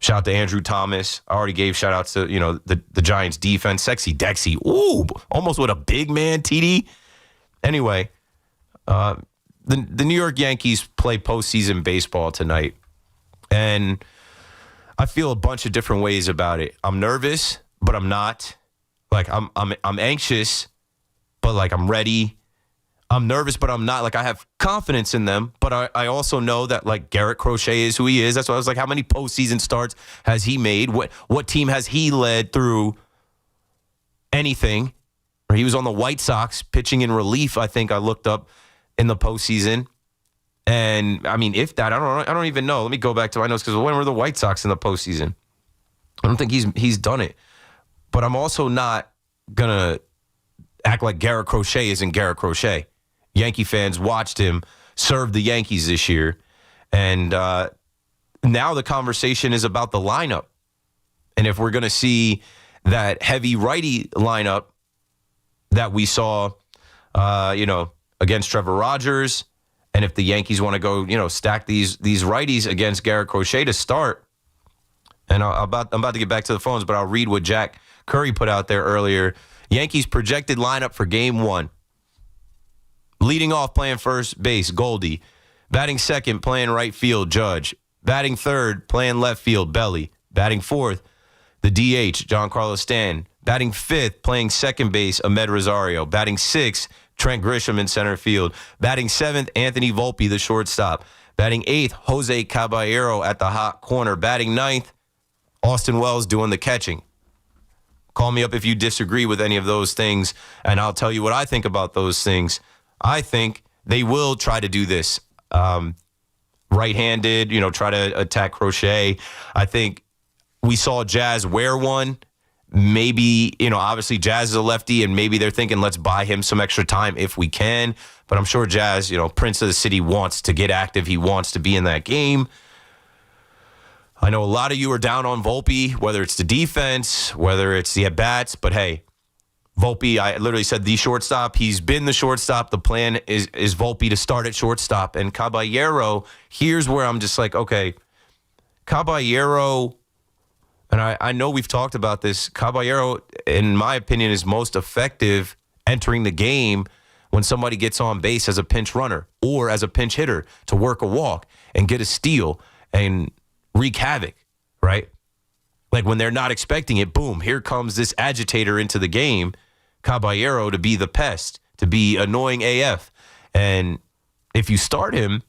Shout out to Andrew Thomas. I already gave shout outs to, the Giants defense. Sexy Dexy. Ooh, almost with a big man TD. Anyway, the New York Yankees play postseason baseball tonight. And I feel a bunch of different ways about it. I'm nervous, but I'm not. I'm anxious, but I'm ready. I'm nervous, but I'm not. I have confidence in them, but I also know that Garrett Crochet is who he is. That's why I was like, how many postseason starts has he made? What team has he led through anything? Or he was on the White Sox pitching in relief, I think I looked up in the postseason. And I mean, if that, I don't even know. Let me go back to my notes because when were the White Sox in the postseason? I don't think he's done it. But I'm also not gonna act like Garrett Crochet isn't Garrett Crochet. Yankee fans watched him serve the Yankees this year, and now the conversation is about the lineup. And if we're going to see that heavy righty lineup that we saw, against Trevor Rogers, and if the Yankees want to go, stack these righties against Garrett Crochet to start, and I'm about to get back to the phones, but I'll read what Jack Curry put out there earlier. Yankees projected lineup for Game 1. Leading off, playing first base, Goldie. Batting second, playing right field, Judge. Batting third, playing left field, Belly. Batting fourth, the DH, Giancarlo Stanton. Batting fifth, playing second base, Ahmed Rosario. Batting sixth, Trent Grisham in center field. Batting seventh, Anthony Volpe, the shortstop. Batting eighth, Jose Caballero at the hot corner. Batting ninth, Austin Wells doing the catching. Call me up if you disagree with any of those things, and I'll tell you what I think about those things. I think they will try to do this. Right-handed, try to attack Crochet. I think we saw Jazz wear one. Maybe, obviously Jazz is a lefty, and maybe they're thinking, let's buy him some extra time if we can. But I'm sure Jazz, Prince of the City, wants to get active. He wants to be in that game. I know a lot of you are down on Volpe, whether it's the defense, whether it's the at-bats. But, hey, Volpe, I literally said the shortstop. He's been the shortstop. The plan is Volpe to start at shortstop. And Caballero, here's where I'm just like, okay, Caballero, and I know we've talked about this, Caballero, in my opinion, is most effective entering the game when somebody gets on base as a pinch runner or as a pinch hitter to work a walk and get a steal and wreak havoc, right? Like when they're not expecting it, boom, here comes this agitator into the game, Caballero, to be the pest, to be annoying AF. And if you start him,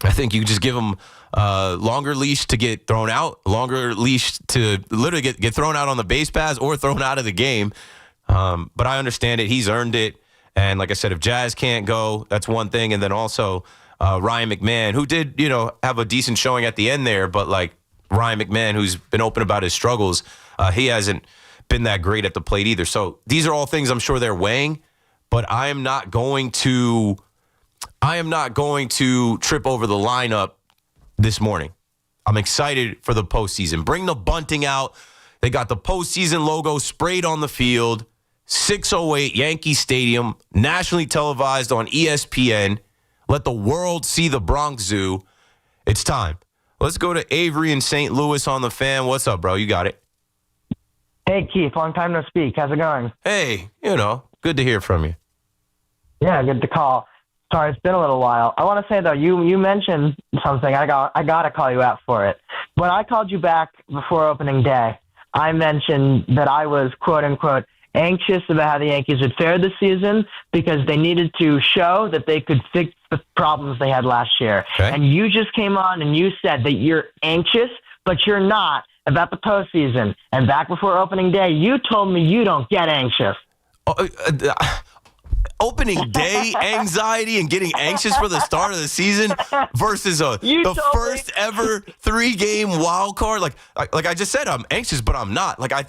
I think you just give him a longer leash to get thrown out, longer leash to literally get thrown out on the base paths or thrown out of the game. But I understand it. He's earned it. And like I said, if Jazz can't go, that's one thing. And then also Ryan McMahon, who did, have a decent showing at the end there, but like Ryan McMahon, who's been open about his struggles, he hasn't been that great at the plate either. So these are all things I'm sure they're weighing, but I am not going to trip over the lineup this morning. I'm excited for the postseason. Bring the bunting out. They got the postseason logo sprayed on the field. 608 Yankee Stadium, nationally televised on ESPN. Let the world see the Bronx Zoo. It's time. Let's go to Avery in St. Louis on the Fan. What's up, bro? You got it. Hey, Keith. Long time no speak. How's it going? Hey, good to hear from you. Yeah, good to call. Sorry, it's been a little while. I want to say, though, you mentioned something. I got to call you out for it. When I called you back before opening day, I mentioned that I was, quote-unquote, anxious about how the Yankees would fare this season because they needed to show that they could fix the problems they had last year. Okay. And you just came on and you said that you're anxious, but you're not about the postseason. And back before opening day, you told me you don't get anxious. Opening day anxiety and getting anxious for the start of the season versus the first ever 3-game wild card. Like I just said, I'm anxious, but I'm not. I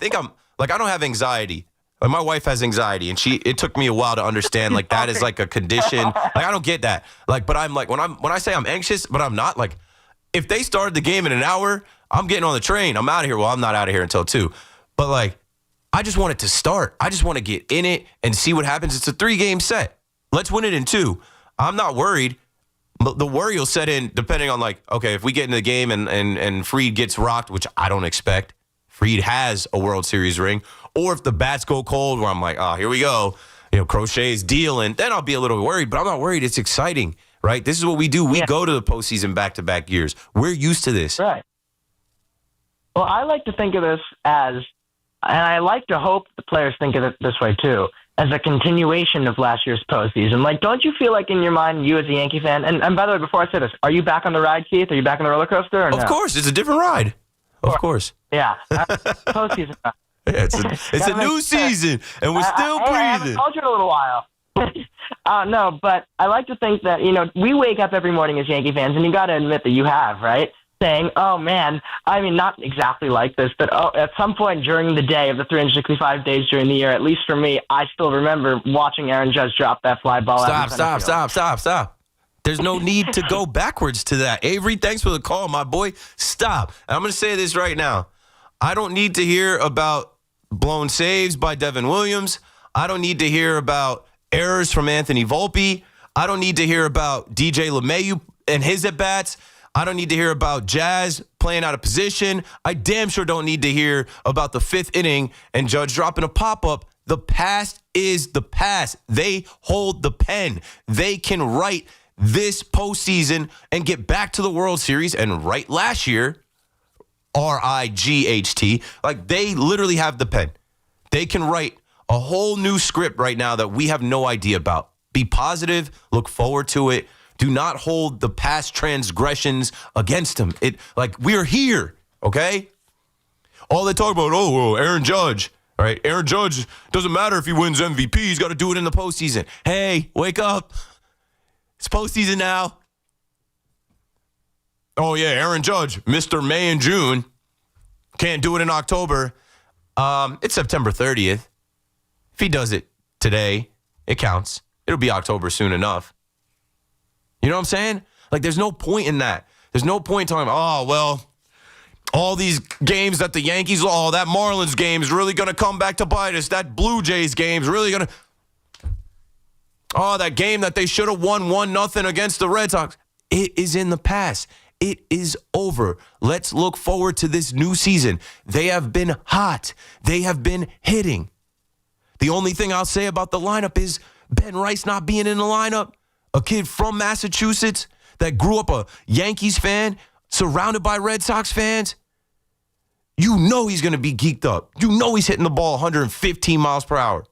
don't have anxiety. Like my wife has anxiety, and it took me a while to understand that is like a condition. I don't get that. But I'm like when I say I'm anxious, but I'm not. If they started the game in an hour, I'm getting on the train. I'm out of here. Well, I'm not out of here until 2. But I just want it to start. I just want to get in it and see what happens. It's a 3-game set. Let's win it in 2. I'm not worried. But the worry will set in depending on okay, if we get into the game and Fried gets rocked, which I don't expect. Fried has a World Series ring. Or if the bats go cold where I'm like, oh, here we go. Crochet's dealing. Then I'll be a little worried. But I'm not worried. It's exciting, right? This is what we do. We go to the postseason back-to-back years. We're used to this. Right. Well, I like to think of this as, and I like to hope the players think of it this way too, as a continuation of last year's postseason. Don't you feel like in your mind, you as a Yankee fan, and by the way, before I say this, are you back on the ride, Keith? Are you back on the roller coaster or no? Of course. It's a different ride. Of course. Yeah. Postseason. Yeah, it's a new season, and we're still breathing. I haven't told you in a little while. No, but I like to think that, we wake up every morning as Yankee fans, and you got to admit that you have, right? saying, oh, man, I mean, not exactly like this, but at some point during the day of the 365 days during the year, at least for me, I still remember watching Aaron Judge drop that fly ball. Stop. There's no need to go backwards to that. Avery, thanks for the call, my boy. Stop. And I'm going to say this right now. I don't need to hear about blown saves by Devin Williams. I don't need to hear about errors from Anthony Volpe. I don't need to hear about DJ LeMahieu and his at-bats. I don't need to hear about Jazz playing out of position. I damn sure don't need to hear about the 5th inning and Judge dropping a pop-up. The past is the past. They hold the pen. They can write this postseason and get back to the World Series and write last year, RIGHT. Like, they literally have the pen. They can write a whole new script right now that we have no idea about. Be positive. Look forward to it. Do not hold the past transgressions against him. We're here, okay? All they talk about, Aaron Judge. All right, Aaron Judge, doesn't matter if he wins MVP. He's got to do it in the postseason. Hey, wake up. It's postseason now. Oh, yeah, Aaron Judge, Mr. May and June. Can't do it in October. It's September 30th. If he does it today, it counts. It'll be October soon enough. You know what I'm saying? Like, there's no point in that. There's no point talking, all these games that the Yankees, that Marlins game is really going to come back to bite us. That Blue Jays game is really going to, that game that they should have won 1-0 against the Red Sox. It is in the past. It is over. Let's look forward to this new season. They have been hot. They have been hitting. The only thing I'll say about the lineup is Ben Rice not being in the lineup. A kid from Massachusetts that grew up a Yankees fan, surrounded by Red Sox fans. You know he's going to be geeked up. You know he's hitting the ball 115 miles per hour.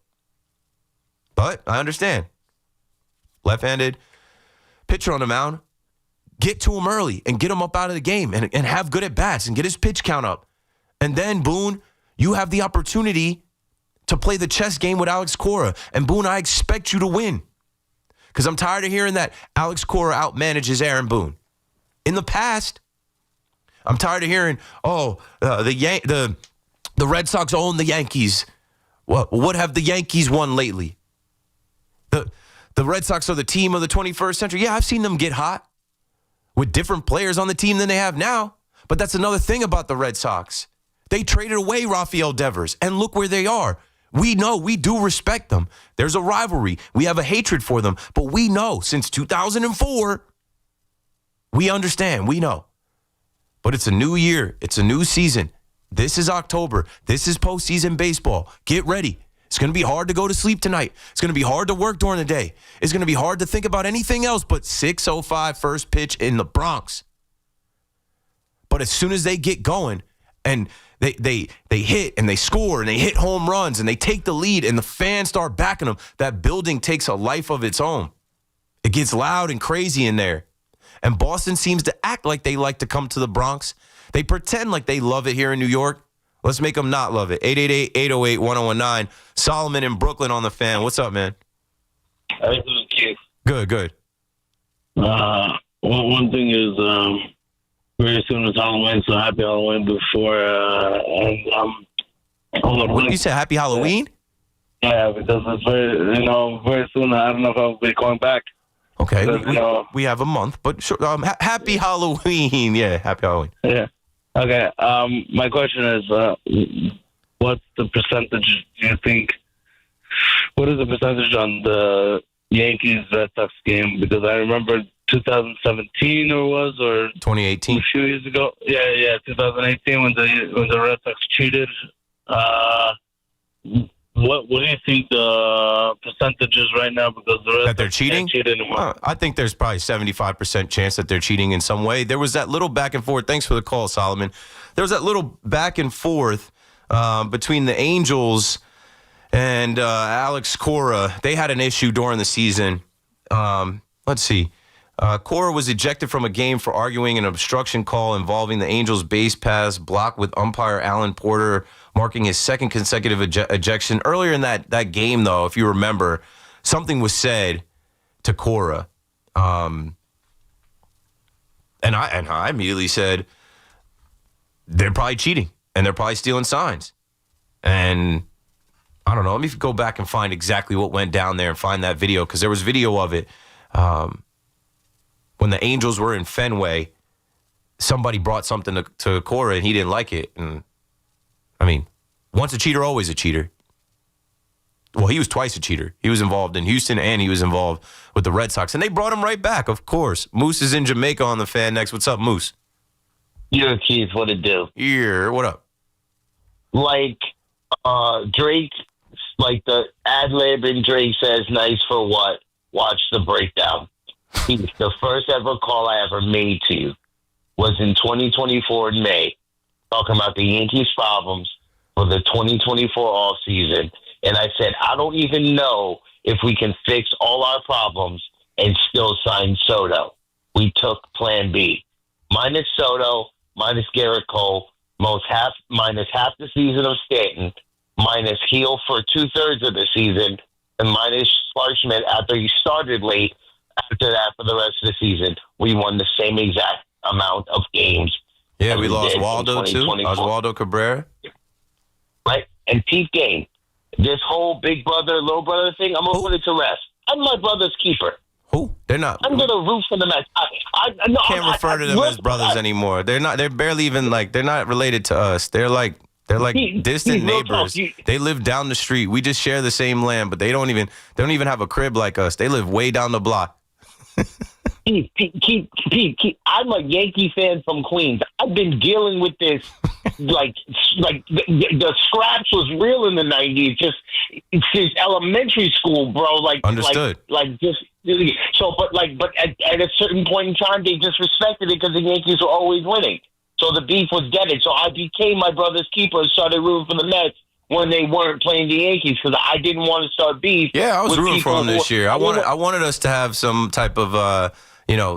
But I understand. Left-handed pitcher on the mound. Get to him early and get him up out of the game and have good at-bats and get his pitch count up. And then, Boone, you have the opportunity to play the chess game with Alex Cora. And, Boone, I expect you to win. Because I'm tired of hearing that Alex Cora outmanages Aaron Boone. In the past, I'm tired of hearing, the Red Sox own the Yankees. What have the Yankees won lately? The Red Sox are the team of the 21st century. Yeah, I've seen them get hot with different players on the team than they have now. But that's another thing about the Red Sox. They traded away Rafael Devers, and look where they are. We know, we do respect them. There's a rivalry. We have a hatred for them. But we know since 2004, we understand. We know. But it's a new year. It's a new season. This is October. This is postseason baseball. Get ready. It's going to be hard to go to sleep tonight. It's going to be hard to work during the day. It's going to be hard to think about anything else but 6:05 first pitch in the Bronx. But as soon as they get going and they hit and they score and they hit home runs and they take the lead and the fans start backing them, that building takes a life of its own. It gets loud and crazy in there. And Boston seems to act like they like to come to the Bronx. They pretend like they love it here in New York. Let's make them not love it. 888-808-1019. Solomon in Brooklyn on the Fan. What's up, man? How you doing, kid? Good. One thing is, very soon is Halloween, so happy Halloween before. What you said? Happy Halloween? Yeah, because it's very soon. I don't know if I'll be going back. Okay, we have a month, but sure. Happy Halloween. Yeah, happy Halloween. Yeah. Okay. My question is, what's the percentage? Do you think? What is the percentage on the Yankees Red Sox game? Because I remember 2017 or 2018, a few years ago. Yeah, 2018 when the Red Sox cheated. What do you think the percentage is right now? Because the Red that they're cheating? Can't cheat anymore. I think there's probably 75% chance that they're cheating in some way. There was that little back and forth. Thanks for the call, Solomon. There was that little back and forth between the Angels and Alex Cora. They had an issue during the season. Let's see. Cora was ejected from a game for arguing an obstruction call involving the Angels' base pass blocked with umpire Alan Porter, marking his second consecutive ejection. Earlier in that game, though, if you remember, something was said to Cora. And I immediately said, they're probably cheating, and they're probably stealing signs. And I don't know. Let me go back and find exactly what went down there and find that video, because there was video of it when the Angels were in Fenway. Somebody brought something to Cora, and he didn't like it. And, I mean, once a cheater, always a cheater. Well, he was twice a cheater. He was involved in Houston, and he was involved with the Red Sox. And they brought him right back, of course. Moose is in Jamaica on the fan next. What's up, Moose? Yeah, Keith, what it do? Yeah, what up? Like, Drake, like the ad-lib in Drake says, nice for what? Watch the breakdown. The first ever call I ever made to you was in 2024 in May, talking about the Yankees' problems for the 2024 offseason. And I said, I don't even know if we can fix all our problems and still sign Soto. We took plan B. Minus Soto, minus Garrett Cole, minus half the season of Stanton, minus Heel for 2/3 of the season, and minus Schwartzman after he started late. After that, for the rest of the season, we won the same exact amount of games. Yeah, we lost Waldo, too. Oswaldo Cabrera. Right? And peep game. This whole big brother, little brother thing, I'm going to put it to rest. I'm my brother's keeper. Who? They're not. I'm going to root for the Mets. Can't refer to them as brothers anymore. They're not. They're barely even like. They're not related to us. They're like distant neighbors. They live down the street. We just share the same land, but they don't even have a crib like us. They live way down the block. Keep. I'm a Yankee fan from Queens. I've been dealing with this, like the scraps was real in the '90s. Just it's since elementary school, bro. Like understood. But at a certain point in time, they just respected it because the Yankees were always winning. So the beef was deaded. So I became my brother's keeper and started rooting for the Mets when they weren't playing the Yankees because I didn't want to start beef. Yeah, I was rooting for them this year. I wanted us to have some type of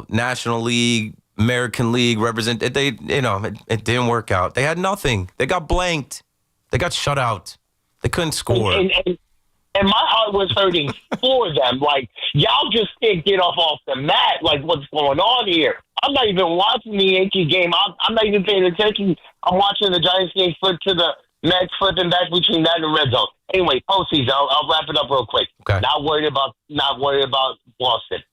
National League, American League represent. It didn't work out. They had nothing. They got blanked. They got shut out. They couldn't score. And my heart was hurting for them. Like, y'all just can't get off the mat. Like, what's going on here? I'm not even watching the Yankee game. I'm not even paying attention. I'm watching the Giants game flip to the Mets, flipping back between that and red zone. Anyway, postseason. I'll wrap it up real quick. Okay. Not worried about Boston.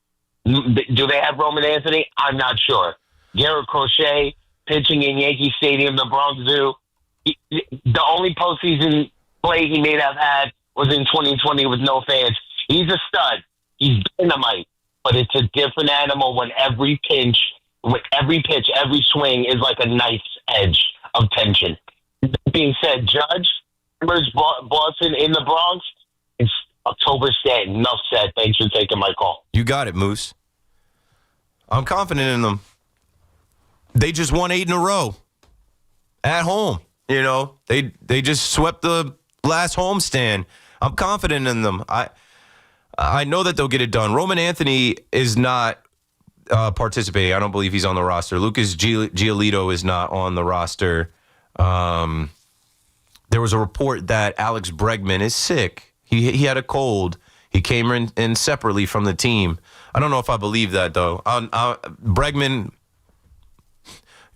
Do they have Roman Anthony? I'm not sure. Garrett Crochet pitching in Yankee Stadium, the Bronx Zoo. The only postseason play he may have had was in 2020 with no fans. He's a stud. He's dynamite. But it's a different animal when every pitch, every swing is like a knife's edge of tension. That being said, Judge, Boston in the Bronx, it's October Stanton. Enough said. Thanks for taking my call. You got it, Moose. I'm confident in them. They just won 8 in a row at home. You know, they just swept the last homestand. I'm confident in them. I know that they'll get it done. Roman Anthony is not participating. I don't believe he's on the roster. Lucas Giolito is not on the roster. There was a report that Alex Bregman is sick. He had a cold. He came in separately from the team. I don't know if I believe that, though. Bregman,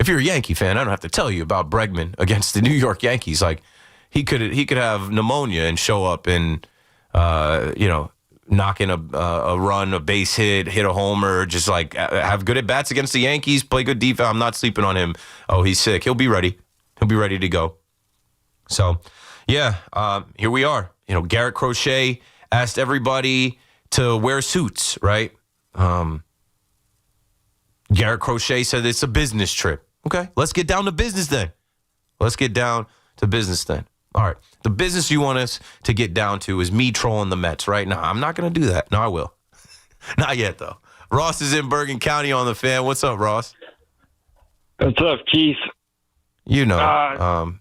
if you're a Yankee fan, I don't have to tell you about Bregman against the New York Yankees. Like, he could have pneumonia and show up and, knock in a run, a base hit a homer, just like have good at-bats against the Yankees, play good defense. I'm not sleeping on him. Oh, he's sick. He'll be ready. He'll be ready to go. So, yeah, here we are. Garrett Crochet asked everybody to wear suits, right? Garrett Crochet said it's a business trip. Okay, let's get down to business then. All right, the business you want us to get down to is me trolling the Mets, right? No, I'm not going to do that. No, I will. Not yet, though. Ross is in Bergen County on the fan. What's up, Ross? What's up, Keith? I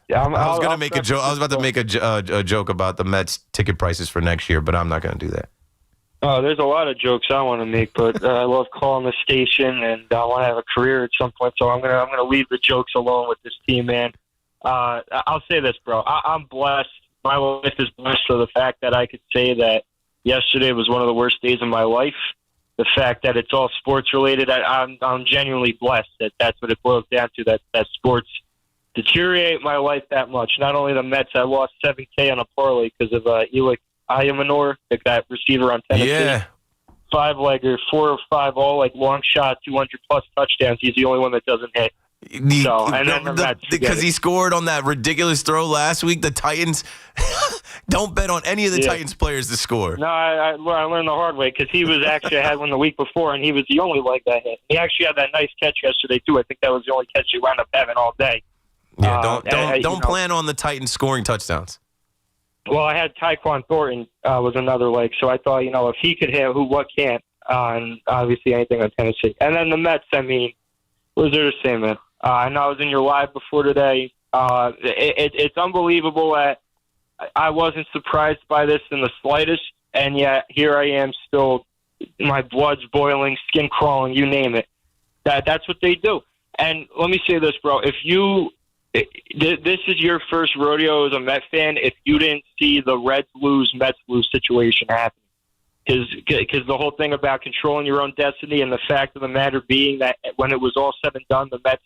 was going to make a joke. I was about to make a joke about the Mets ticket prices for next year, but I'm not going to do that. There's a lot of jokes I want to make, but I love calling the station, and I want to have a career at some point. So I'm gonna leave the jokes alone with this team, man. I'll say this, bro. I'm blessed. My life is blessed for the fact that I could say that yesterday was one of the worst days of my life. the fact that it's all sports related. I'm genuinely blessed that that's what it boils down to. That sports deteriorate my life that much. Not only the Mets, I lost $7K on a parlay because of Elik Ayamanor, that receiver on Tennessee. Yeah. 5-legger, 4 or 5, all like long shot, 200+ touchdowns. He's the only one that doesn't hit. Because he scored on that ridiculous throw last week. The Titans don't bet on any of the Titans players to score. No, I learned the hard way because he was actually I had one the week before, and he was the only leg that hit. He actually had that nice catch yesterday too. I think that was the only catch he wound up having all day. Yeah, don't plan on the Titans scoring touchdowns. Well, I had Tyquan Thornton was another leg, so I thought, if he could hit, what can't? And obviously anything on Tennessee. And then the Mets, what was there to say, man? I know I was in your live before today. It's unbelievable that I wasn't surprised by this in the slightest, and yet here I am still, my blood's boiling, skin crawling, you name it. That's what they do. And let me say this, bro. This is your first rodeo as a Met fan if you didn't see the Reds lose, Mets lose situation happen. Because the whole thing about controlling your own destiny and the fact of the matter being that when it was all said and done, the Mets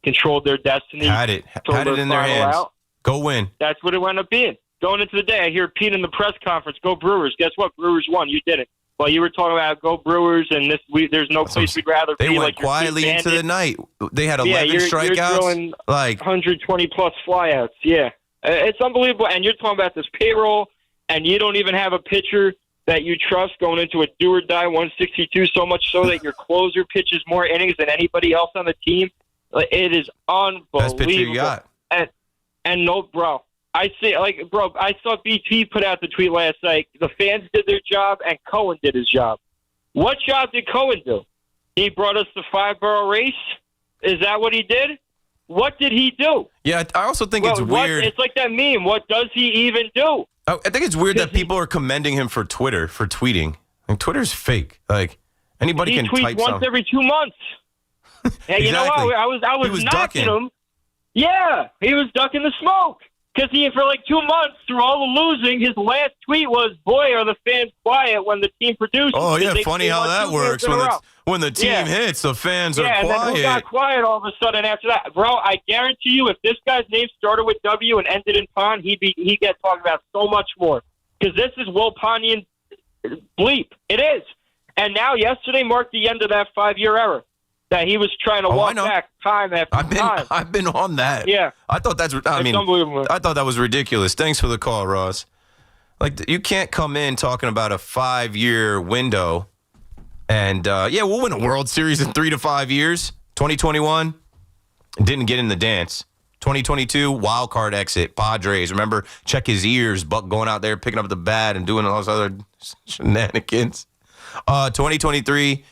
controlled their destiny. Had it in their hands. Go win. That's what it wound up being. Going into the day, I hear Pete in the press conference, go Brewers. Guess what? Brewers won. You didn't. Well, you were talking about go Brewers, and there's no place we'd rather be. They went quietly into the night. They had 11 strikeouts. You're throwing 120+ flyouts. Yeah. It's unbelievable. And you're talking about this payroll, and you don't even have a pitcher that you trust going into a do-or-die 162, so much so that your closer pitches more innings than anybody else on the team. It is unbelievable. Best pitcher you got. And no, bro. I saw BT put out the tweet last night. The fans did their job, and Cohen did his job. What job did Cohen do? He brought us the 5-borough race? Is that what he did? What did he do? Yeah, I also think it's weird. It's like that meme. What does he even do? I think it's weird that people are commending him for Twitter, for tweeting. Twitter's fake. Anybody can type something. He tweets once every 2 months. Hey, you know what? I was knocking him. Yeah, he was ducking the smoke. Because for 2 months, through all the losing, his last tweet was, boy, are the fans quiet when the team produces. Oh, yeah, funny how that works. When the team hits, the fans are quiet. Yeah, and then who got quiet all of a sudden after that? Bro, I guarantee you, if this guy's name started with W and ended in Pond, he'd get talked about so much more. Because this is Will Pontian bleep. It is. And now, yesterday marked the end of that 5-year era that he was trying to walk back time after time. I've been on that. Yeah. I thought it's unbelievable. I thought that was ridiculous. Thanks for the call, Ross. You can't come in talking about a 5-year window and, we'll win a World Series in 3 to 5 years. 2021, didn't get in the dance. 2022, wild card exit. Padres, remember, check his ears, Buck going out there, picking up the bat and doing all those other shenanigans. 2023,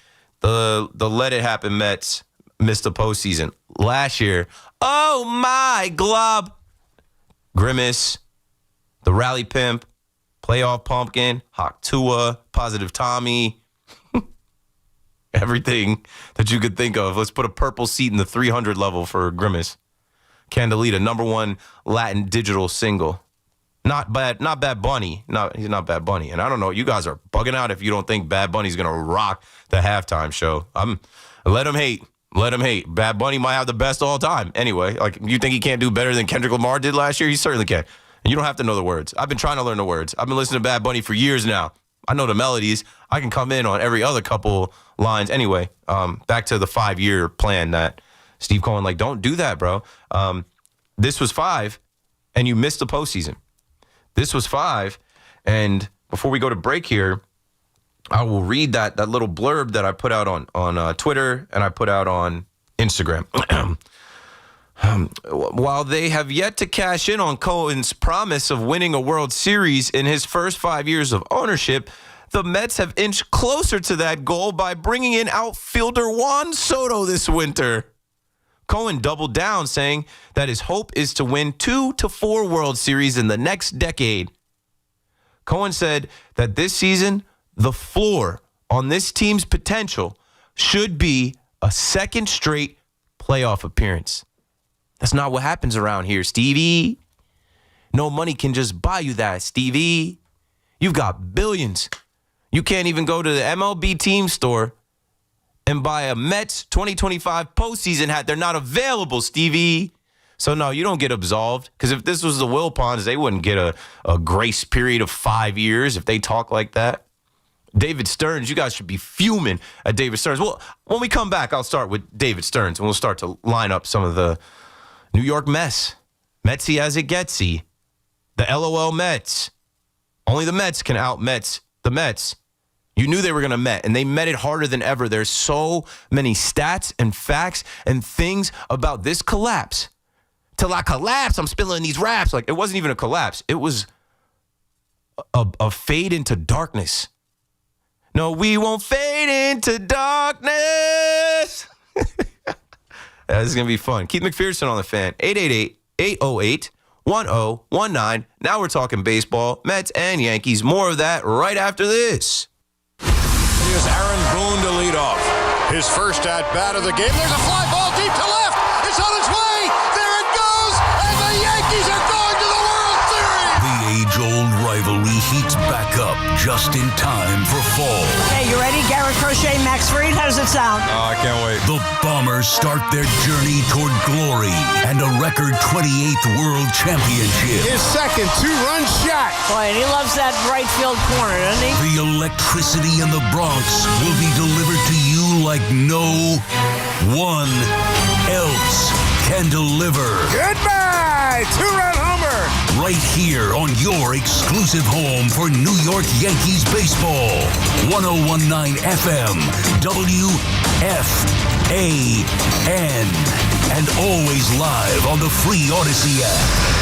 the let it happen Mets missed the postseason. Last year, oh my glob. Grimace, the Rally Pimp, Playoff Pumpkin, Hawk Tua, Positive Tommy, everything that you could think of. Let's put a purple seat in the 300 level for Grimace. Candelita, #1 Latin digital single. Not Bad Bunny. He's not Bad Bunny. And I don't know, you guys are bugging out if you don't think Bad Bunny's going to rock the halftime show. Let him hate. Let him hate. Bad Bunny might have the best all time. Anyway, you think he can't do better than Kendrick Lamar did last year? He certainly can. And you don't have to know the words. I've been trying to learn the words. I've been listening to Bad Bunny for years now. I know the melodies. I can come in on every other couple lines. Anyway, back to the 5-year plan that Steve Cohen, don't do that, bro. This was 5, and you missed the postseason. This was 5, and before we go to break here, I will read that little blurb that I put out on Twitter and I put out on Instagram. While they have yet to cash in on Cohen's promise of winning a World Series in his first 5 years of ownership, the Mets have inched closer to that goal by bringing in outfielder Juan Soto this winter. Cohen doubled down, saying that his hope is to win 2 to 4 World Series in the next decade. Cohen said that this season, the floor on this team's potential should be a second straight playoff appearance. That's not what happens around here, Stevie. No money can just buy you that, Stevie. You've got billions. You can't even go to the MLB team store and buy a Mets 2025 postseason hat. They're not available, Stevie. So, no, you don't get absolved. Because if this was the Wilpons, they wouldn't get a grace period of 5 years if they talk like that. David Stearns, you guys should be fuming at David Stearns. Well, when we come back, I'll start with David Stearns, and we'll start to line up some of the New York mess. Metsy as it getsy. The LOL Mets. Only the Mets can out-Mets the Mets. You knew they were going to Met, and they met it harder than ever. There's so many stats and facts and things about this collapse. Till I collapse, I'm spilling these raps. Like, it wasn't even a collapse. It was a fade into darkness. No, we won't fade into darkness. This is going to be fun. Keith McPherson on the Fan. 888-808-1019. Now we're talking baseball, Mets and Yankees. More of that right after this. Here's Aaron Boone to lead off. His first at-bat of the game. There's a fly ball deep to left. It's on its way. There it goes. And the Yankees are going to the World Series. The age-old rivalry heats back up just in time for fall. Hey, you ready? Garrett Crochet, Max Fried. How does it sound? Oh, I can't wait. The Bombers start their journey toward glory and a record 28th World Championship. His second two-run shot. Boy, and he loves that right field corner, doesn't he? The electricity in the Bronx will be delivered to you like no one else can deliver. Goodbye, two-run homer. Right here on your exclusive home for New York Yankees baseball. 1019 FM, WFAN, and always live on the free Odyssey app.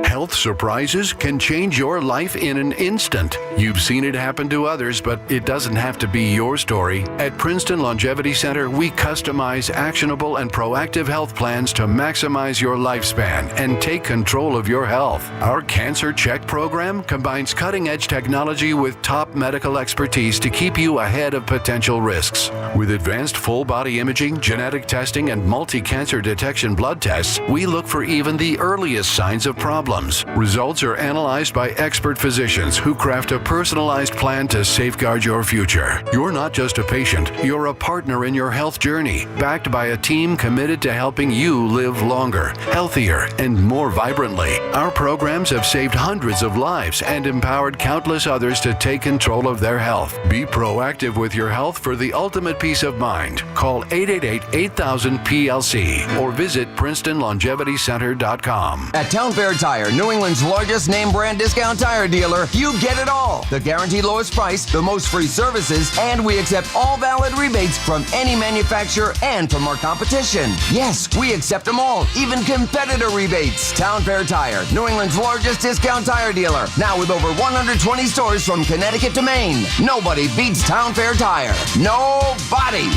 Health surprises can change your life in an instant. You've seen it happen to others, but it doesn't have to be your story. At Princeton Longevity Center, we customize actionable and proactive health plans to maximize your lifespan and take control of your health. Our Cancer Check program combines cutting-edge technology with top medical expertise to keep you ahead of potential risks. With advanced full-body imaging, genetic testing, and multi-cancer detection blood tests, we look for even the earliest signs of problems. Results are analyzed by expert physicians who craft a personalized plan to safeguard your future. You're not just a patient, you're a partner in your health journey, backed by a team committed to helping you live longer, healthier, and more vibrantly. Our programs have saved hundreds of lives and empowered countless others to take control of their health. Be proactive with your health for the ultimate peace of mind. Call 888-8000-PLC or visit PrincetonLongevityCenter.com. At Town Fair Tire, New England's largest name brand discount tire dealer, you get it all. The guaranteed lowest price, the most free services, and we accept all valid rebates from any manufacturer and from our competition. Yes, we accept them all, even competitor rebates. Town Fair Tire, New England's largest discount tire dealer, now with over 120 stores from Connecticut to Maine. Nobody beats Town Fair Tire. Nobody.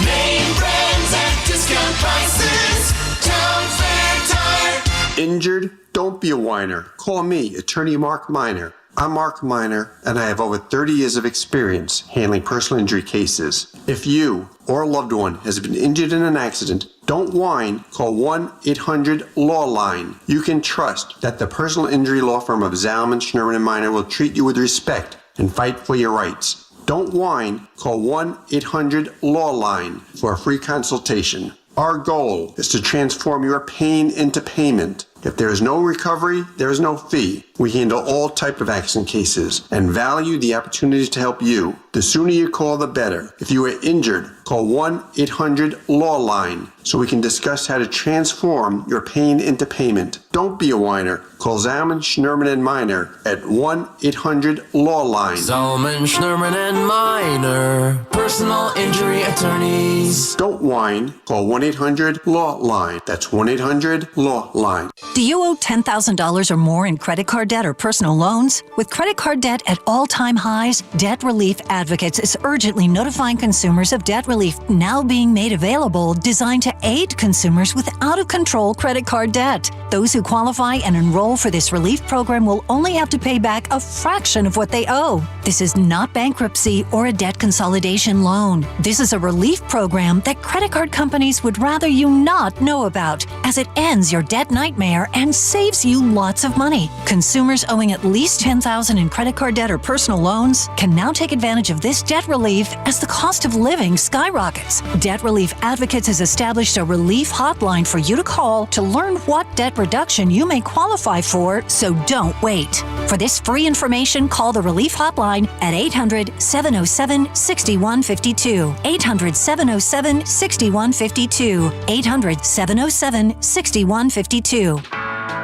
Name brands at discount prices. Town Fair Tire. Injured? Don't be a whiner. Call me, attorney Mark Miner. I'm Mark Miner, and I have over 30 years of experience handling personal injury cases. If you or a loved one has been injured in an accident, don't whine. Call 1-800-LAW-LINE. You can trust that the personal injury law firm of Zalman, Schnurman, and Miner will treat you with respect and fight for your rights. Don't whine. Call 1-800-LAW-LINE for a free consultation. Our goal is to transform your pain into payment. If there is no recovery, there is no fee. We handle all type of accident cases and value the opportunity to help you. The sooner you call, the better. If you are injured, call 1-800-LAW-LINE so we can discuss how to transform your pain into payment. Don't be a whiner. Call Zalman, Schnurman, and Miner at 1-800-LAW-LINE. Zalman, Schnurman, and Miner, personal injury attorneys. Don't whine. Call 1-800-LAW-LINE. That's 1-800-LAW-LINE. Do you owe $10,000 or more in credit card debt or personal loans? With credit card debt at all-time highs, Debt Relief Advocates is urgently notifying consumers of debt relief now being made available, designed to aid consumers with out-of-control credit card debt. Those who qualify and enroll for this relief program will only have to pay back a fraction of what they owe. This is not bankruptcy or a debt consolidation loan. This is a relief program that credit card companies would rather you not know about, as it ends your debt nightmare there and saves you lots of money. Consumers owing at least $10,000 in credit card debt or personal loans can now take advantage of this debt relief as the cost of living skyrockets. Debt Relief Advocates has established a relief hotline for you to call to learn what debt reduction you may qualify for, so don't wait. For this free information, call the Relief Hotline at 800-707-6152. 800-707-6152. 800-707-6152.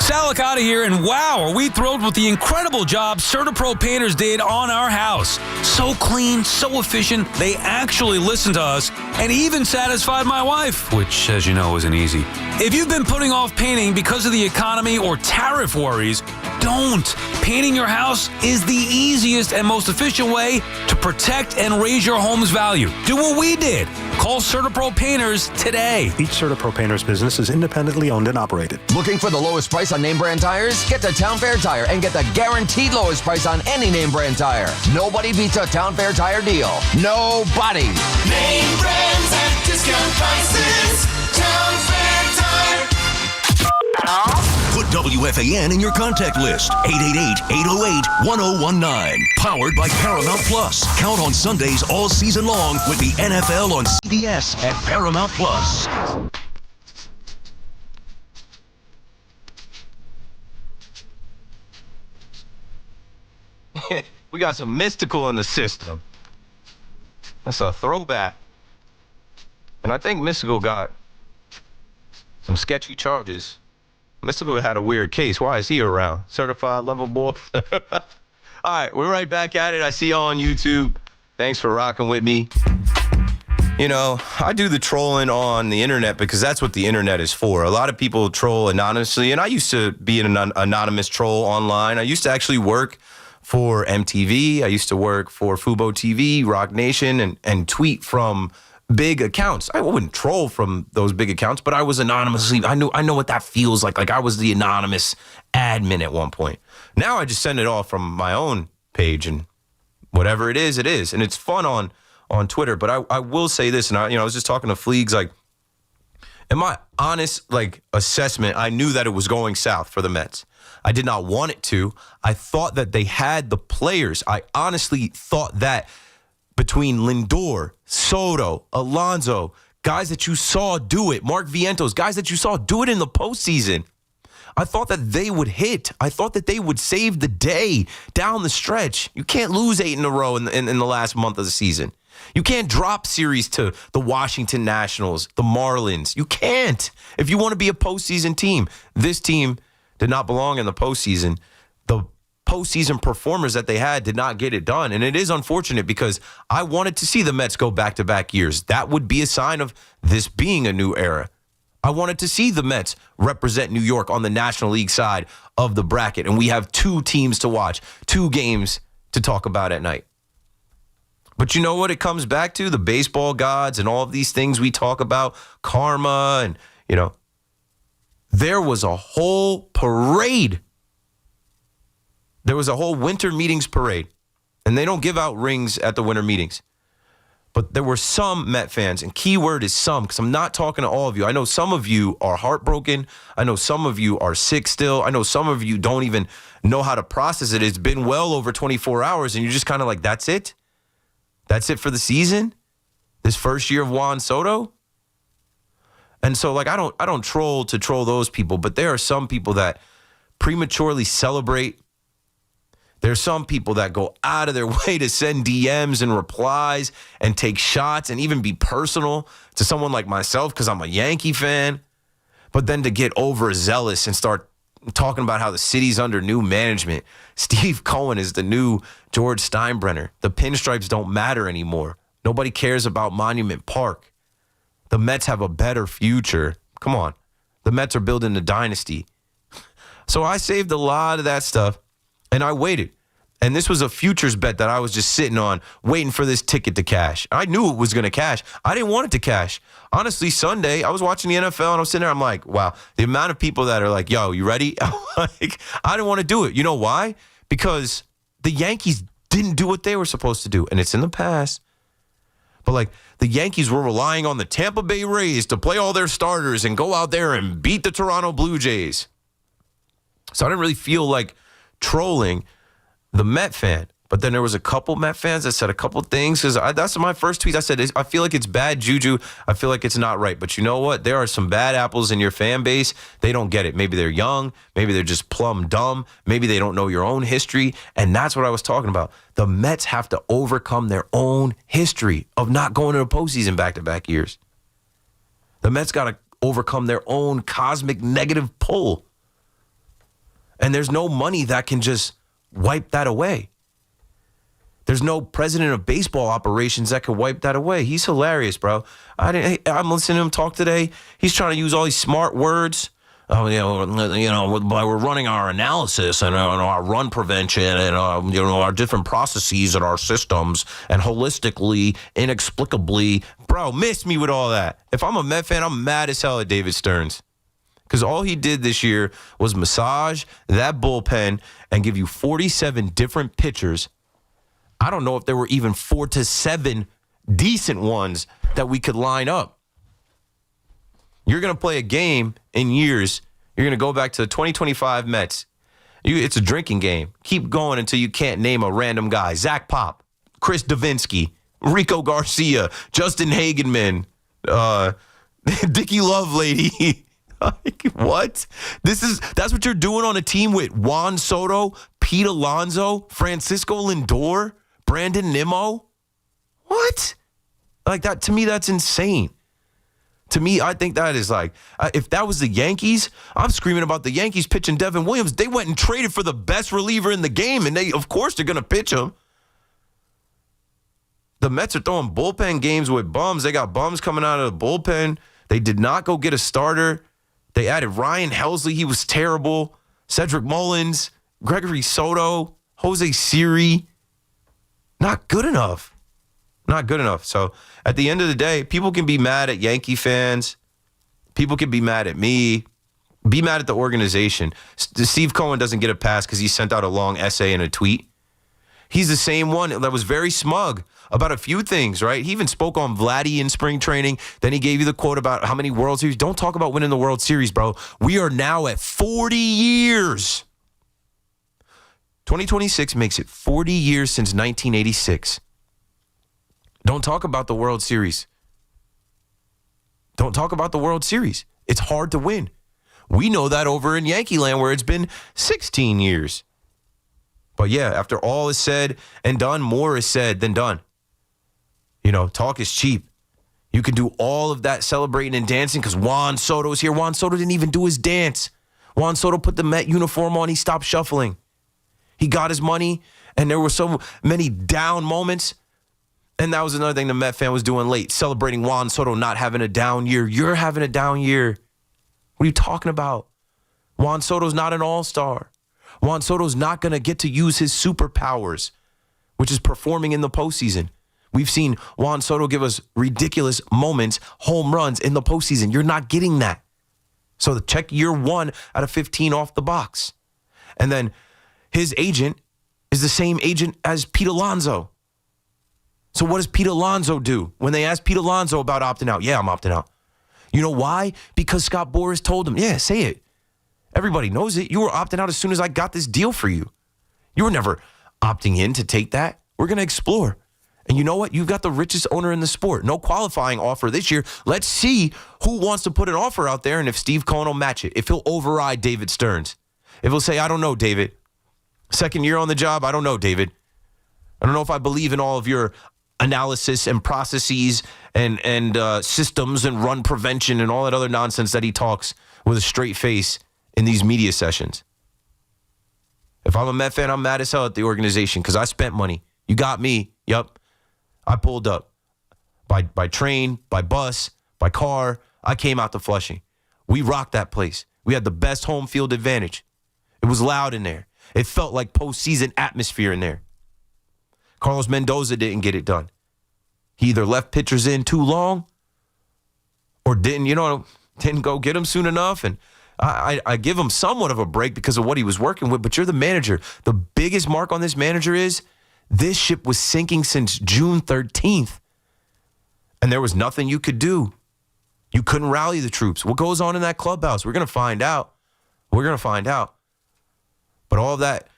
Salicata here, and wow, are we thrilled with the incredible job CertaPro Painters did on our house. So clean, so efficient, they actually listened to us and even satisfied my wife, which, as you know, isn't easy. If you've been putting off painting because of the economy or tariff worries, don't. Painting your house is the easiest and most efficient way to protect and raise your home's value. Do what we did. Call CertaPro Painters today. Each CertaPro Painters business is independently owned and operated. Looking for the lowest price on name brand tires? Get to Town Fair Tire and get the guaranteed lowest price on any name brand tire. Nobody beats a Town Fair Tire deal. Nobody. Name brands at discount prices. Town Fair Tire. Hello? Put WFAN in your contact list. 888-808-1019. Powered by Paramount Plus. Count on Sundays all season long with the NFL on CBS at Paramount Plus. We got some mystical in the system. That's a throwback. And I think Mystical got some sketchy charges. Mystical had a weird case. Why is he around? Certified level boy. All right, we're right back at it. I see y'all on YouTube. Thanks for rocking with me. You know, I do the trolling on the internet because that's what the internet is for. A lot of people troll anonymously, and I used to be an anonymous troll online. I used to actually work for MTV. I used to work for Fubo TV, Rock Nation, and tweet from big accounts. I wouldn't troll from those big accounts, but I was anonymously. I know what that feels like. Like I was the anonymous admin at one point. Now I just send it all from my own page, and whatever it is, it is. And it's fun on Twitter. But I will say this, and I was just talking to Fleegs, like, in my honest assessment, I knew that it was going south for the Mets. I did not want it to. I thought that they had the players. I honestly thought that between Lindor, Soto, Alonso, guys that you saw do it, Mark Vientos, guys that you saw do it in the postseason, I thought that they would hit. I thought that they would save the day down the stretch. You can't lose 8 in a row in the last month of the season. You can't drop series to the Washington Nationals, the Marlins. You can't. If you want to be a postseason team, this team did not belong in the postseason. The postseason performers that they had did not get it done. And it is unfortunate because I wanted to see the Mets go back-to-back years. That would be a sign of this being a new era. I wanted to see the Mets represent New York on the National League side of the bracket. And we have 2 teams to watch, 2 games to talk about at night. But you know what it comes back to? The baseball gods and all of these things we talk about, karma, and, there was a whole parade. There was a whole winter meetings parade. And they don't give out rings at the winter meetings. But there were some Met fans, and key word is some, because I'm not talking to all of you. I know some of you are heartbroken. I know some of you are sick still. I know some of you don't even know how to process it. It's been well over 24 hours, and you're just kind of like, that's it? That's it for the season? This first year of Juan Soto? And so, I don't troll to troll those people, but there are some people that prematurely celebrate. There are some people that go out of their way to send DMs and replies and take shots and even be personal to someone like myself because I'm a Yankee fan. But then to get overzealous and start talking about how the city's under new management. Steve Cohen is the new George Steinbrenner. The pinstripes don't matter anymore. Nobody cares about Monument Park. The Mets have a better future. Come on. The Mets are building a dynasty. So I saved a lot of that stuff, and I waited. And this was a futures bet that I was just sitting on, waiting for this ticket to cash. I knew it was going to cash. I didn't want it to cash. Honestly, Sunday, I was watching the NFL, and I was sitting there, I'm like, wow, the amount of people that are like, yo, you ready? I didn't want to do it. You know why? Because the Yankees didn't do what they were supposed to do, and it's in the past. But, the Yankees were relying on the Tampa Bay Rays to play all their starters and go out there and beat the Toronto Blue Jays. So I didn't really feel like trolling the Met fan. But then there was a couple Met fans that said a couple things. Because that's my first tweet. I said, I feel like it's bad juju. I feel like it's not right. But you know what? There are some bad apples in your fan base. They don't get it. Maybe they're young. Maybe they're just plumb dumb. Maybe they don't know your own history. And that's what I was talking about. The Mets have to overcome their own history of not going to the postseason back-to-back years. The Mets got to overcome their own cosmic negative pull. And there's no money that can just wipe that away. There's no president of baseball operations that could wipe that away. He's hilarious, bro. I'm listening to him talk today. He's trying to use all these smart words. We're running our analysis and our run prevention and our different processes and our systems and holistically, inexplicably. Bro, miss me with all that. If I'm a Met fan, I'm mad as hell at David Stearns. Because all he did this year was massage that bullpen and give you 47 different pitchers. I don't know if there were even 4 to 7 decent ones that we could line up. You're going to play a game in years. You're going to go back to the 2025 Mets. It's a drinking game. Keep going until you can't name a random guy. Zach Pop, Chris Davinsky, Rico Garcia, Justin Hagenman, Dickie Lovelady. Like, what? That's what you're doing on a team with Juan Soto, Pete Alonso, Francisco Lindor, Brandon Nimmo? What? Like that, to me, that's insane. To me, I think that is like, if that was the Yankees, I'm screaming about the Yankees pitching Devin Williams. They went and traded for the best reliever in the game, and of course, they're going to pitch him. The Mets are throwing bullpen games with bums. They got bums coming out of the bullpen. They did not go get a starter. They added Ryan Helsley. He was terrible. Cedric Mullins, Gregory Soto, Jose Siri. Not good enough. Not good enough. So at the end of the day, people can be mad at Yankee fans. People can be mad at me. Be mad at the organization. Steve Cohen doesn't get a pass because he sent out a long essay and a tweet. He's the same one that was very smug about a few things, right? He even spoke on Vladdy in spring training. Then he gave you the quote about how many World Series. Don't talk about winning the World Series, bro. We are now at 40 years. 2026 makes it 40 years since 1986. Don't talk about the World Series. Don't talk about the World Series. It's hard to win. We know that over in Yankee land where it's been 16 years. But yeah, after all is said and done, more is said than done. You know, talk is cheap. You can do all of that celebrating and dancing because Juan Soto's here. Juan Soto didn't even do his dance. Juan Soto put the Met uniform on. He stopped shuffling. He got his money, and there were so many down moments. And that was another thing the Met fan was doing late, celebrating Juan Soto not having a down year. You're having a down year. What are you talking about? Juan Soto's not an all-star. Juan Soto's not going to get to use his superpowers, which is performing in the postseason. We've seen Juan Soto give us ridiculous moments, home runs in the postseason. You're not getting that. So check year 1 out of 15 off the box. And then his agent is the same agent as Pete Alonso. So what does Pete Alonso do? When they ask Pete Alonso about opting out, yeah, I'm opting out. You know why? Because Scott Boras told him, yeah, say it. Everybody knows it. You were opting out as soon as I got this deal for you. You were never opting in to take that. We're going to explore. And you know what? You've got the richest owner in the sport. No qualifying offer this year. Let's see who wants to put an offer out there and if Steve Cohen will match it. If he'll override David Stearns. If he'll say, I don't know, David. Second year on the job, I don't know, David. I don't know if I believe in all of your analysis and processes and systems and run prevention and all that other nonsense that he talks with a straight face in these media sessions. If I'm a Met fan, I'm mad as hell at the organization because I spent money. You got me. Yep. I pulled up by train, by bus, by car. I came out to Flushing. We rocked that place. We had the best home field advantage. It was loud in there. It felt like postseason atmosphere in there. Carlos Mendoza didn't get it done. He either left pitchers in too long or didn't go get them soon enough. And I give him somewhat of a break because of what he was working with, but you're the manager. The biggest mark on this manager is this ship was sinking since June 13th. And there was nothing you could do. You couldn't rally the troops. What goes on in that clubhouse? We're going to find out. We're going to find out. But all that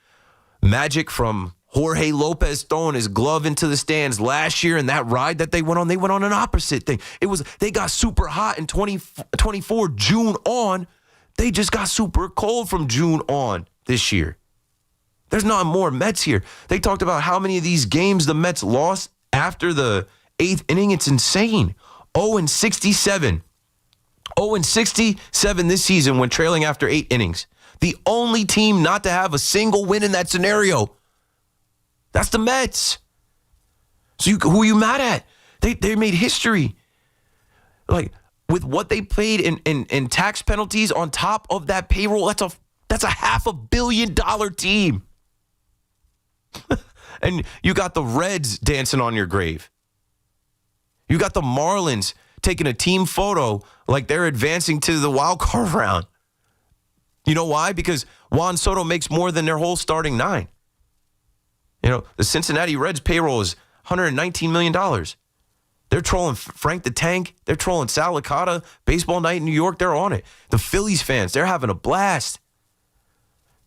magic from Jorge Lopez throwing his glove into the stands last year and that ride that they went on an opposite thing. They got super hot in 2024, June on. They just got super cold from June on this year. There's not more Mets here. They talked about how many of these games the Mets lost after the 8th inning. It's insane. 0-67. 0-67 this season when trailing after 8 innings. The only team not to have a single win in that scenario. That's the Mets. So who are you mad at? They made history. Like, with what they paid in tax penalties on top of that payroll, that's a $500 million team. And you got the Reds dancing on your grave. You got the Marlins taking a team photo like they're advancing to the wild card round. You know why? Because Juan Soto makes more than their whole starting 9. You know, the Cincinnati Reds payroll is $119 million. They're trolling Frank the Tank. They're trolling Sal Licata. Baseball night in New York, they're on it. The Phillies fans, they're having a blast.